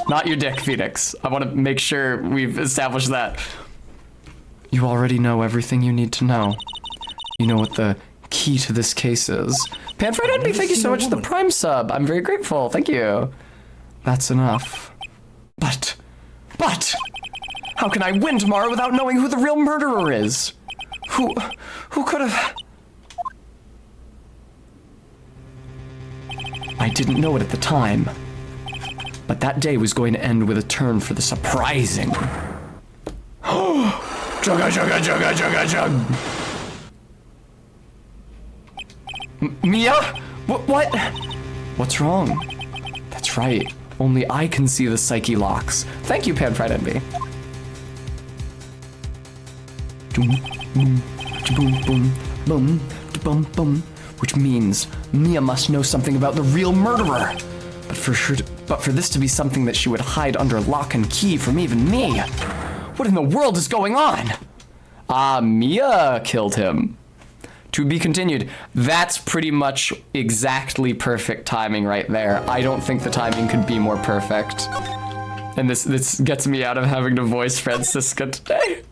Not your dick, Phoenix. I want to make sure we've established that. You already know everything you need to know. You know what the key to this case is. Panfried Envy, thank you so much for the Prime sub. I'm very grateful. Thank you. That's enough. But... How can I win tomorrow without knowing who the real murderer is? Who could have... I didn't know it at the time. But that day was going to end with a turn for the surprising. Chugga. Mia? What? What's wrong? That's right. Only I can see the psyche locks. Thank you, Panfried Envy. which means Mia must know something about the real murderer. But for this to be something that she would hide under lock and key from even me, what in the world is going on? Mia killed him. To be continued. That's pretty much exactly perfect timing right there. I don't think the timing could be more perfect. And this gets me out of having to voice Francisca today.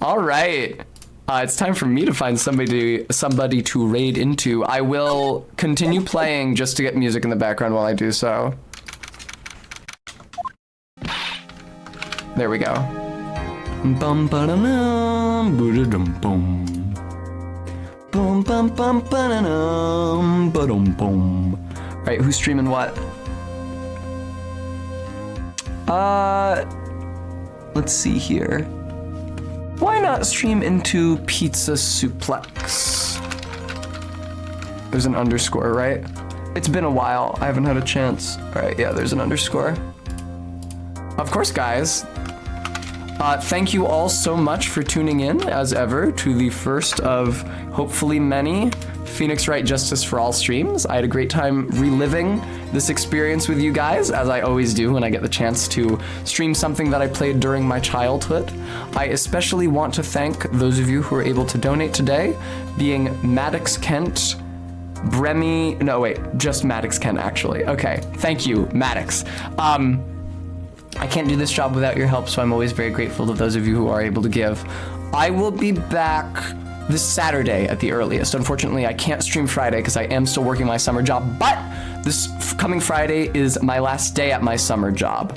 All right. It's time for me to find somebody to raid into. I will continue playing just to get music in the background while I do so. There we go. Bum ba-da-dum, ba-da-dum bum. Bum bum bum ba-da-dum, ba-dum bum. All right, who's streaming what? Let's see here. Why not stream into Pizza Suplex? There's an underscore, right? It's been a while. I haven't had a chance. All right, yeah, there's an underscore. Of course, guys. Thank you all so much for tuning in, as ever, to the first of hopefully many Phoenix Wright Justice for All streams. I had a great time reliving this experience with you guys, as I always do when I get the chance to stream something that I played during my childhood. I especially want to thank those of you who were able to donate today, being Maddox Kent, Bremy, no wait, just Maddox Kent actually. Okay, thank you, Maddox. I can't do this job without your help, so I'm always very grateful to those of you who are able to give. I will be back this Saturday at the earliest. Unfortunately, I can't stream Friday because I am still working my summer job, but this coming Friday is my last day at my summer job.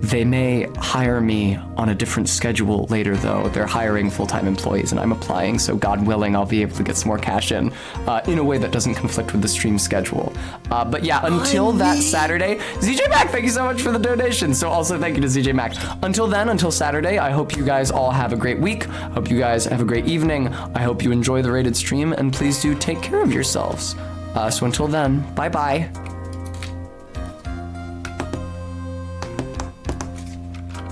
They may hire me on a different schedule later, though. They're hiring full-time employees, and I'm applying, so God willing, I'll be able to get some more cash in a way that doesn't conflict with the stream schedule. But yeah, until that Saturday, ZJ Mac, thank you so much for the donation. So also thank you to ZJ Mac. Until then, until Saturday, I hope you guys all have a great week. Hope you guys have a great evening. I hope you enjoy the rated stream, and please do take care of yourselves. So until then, bye-bye.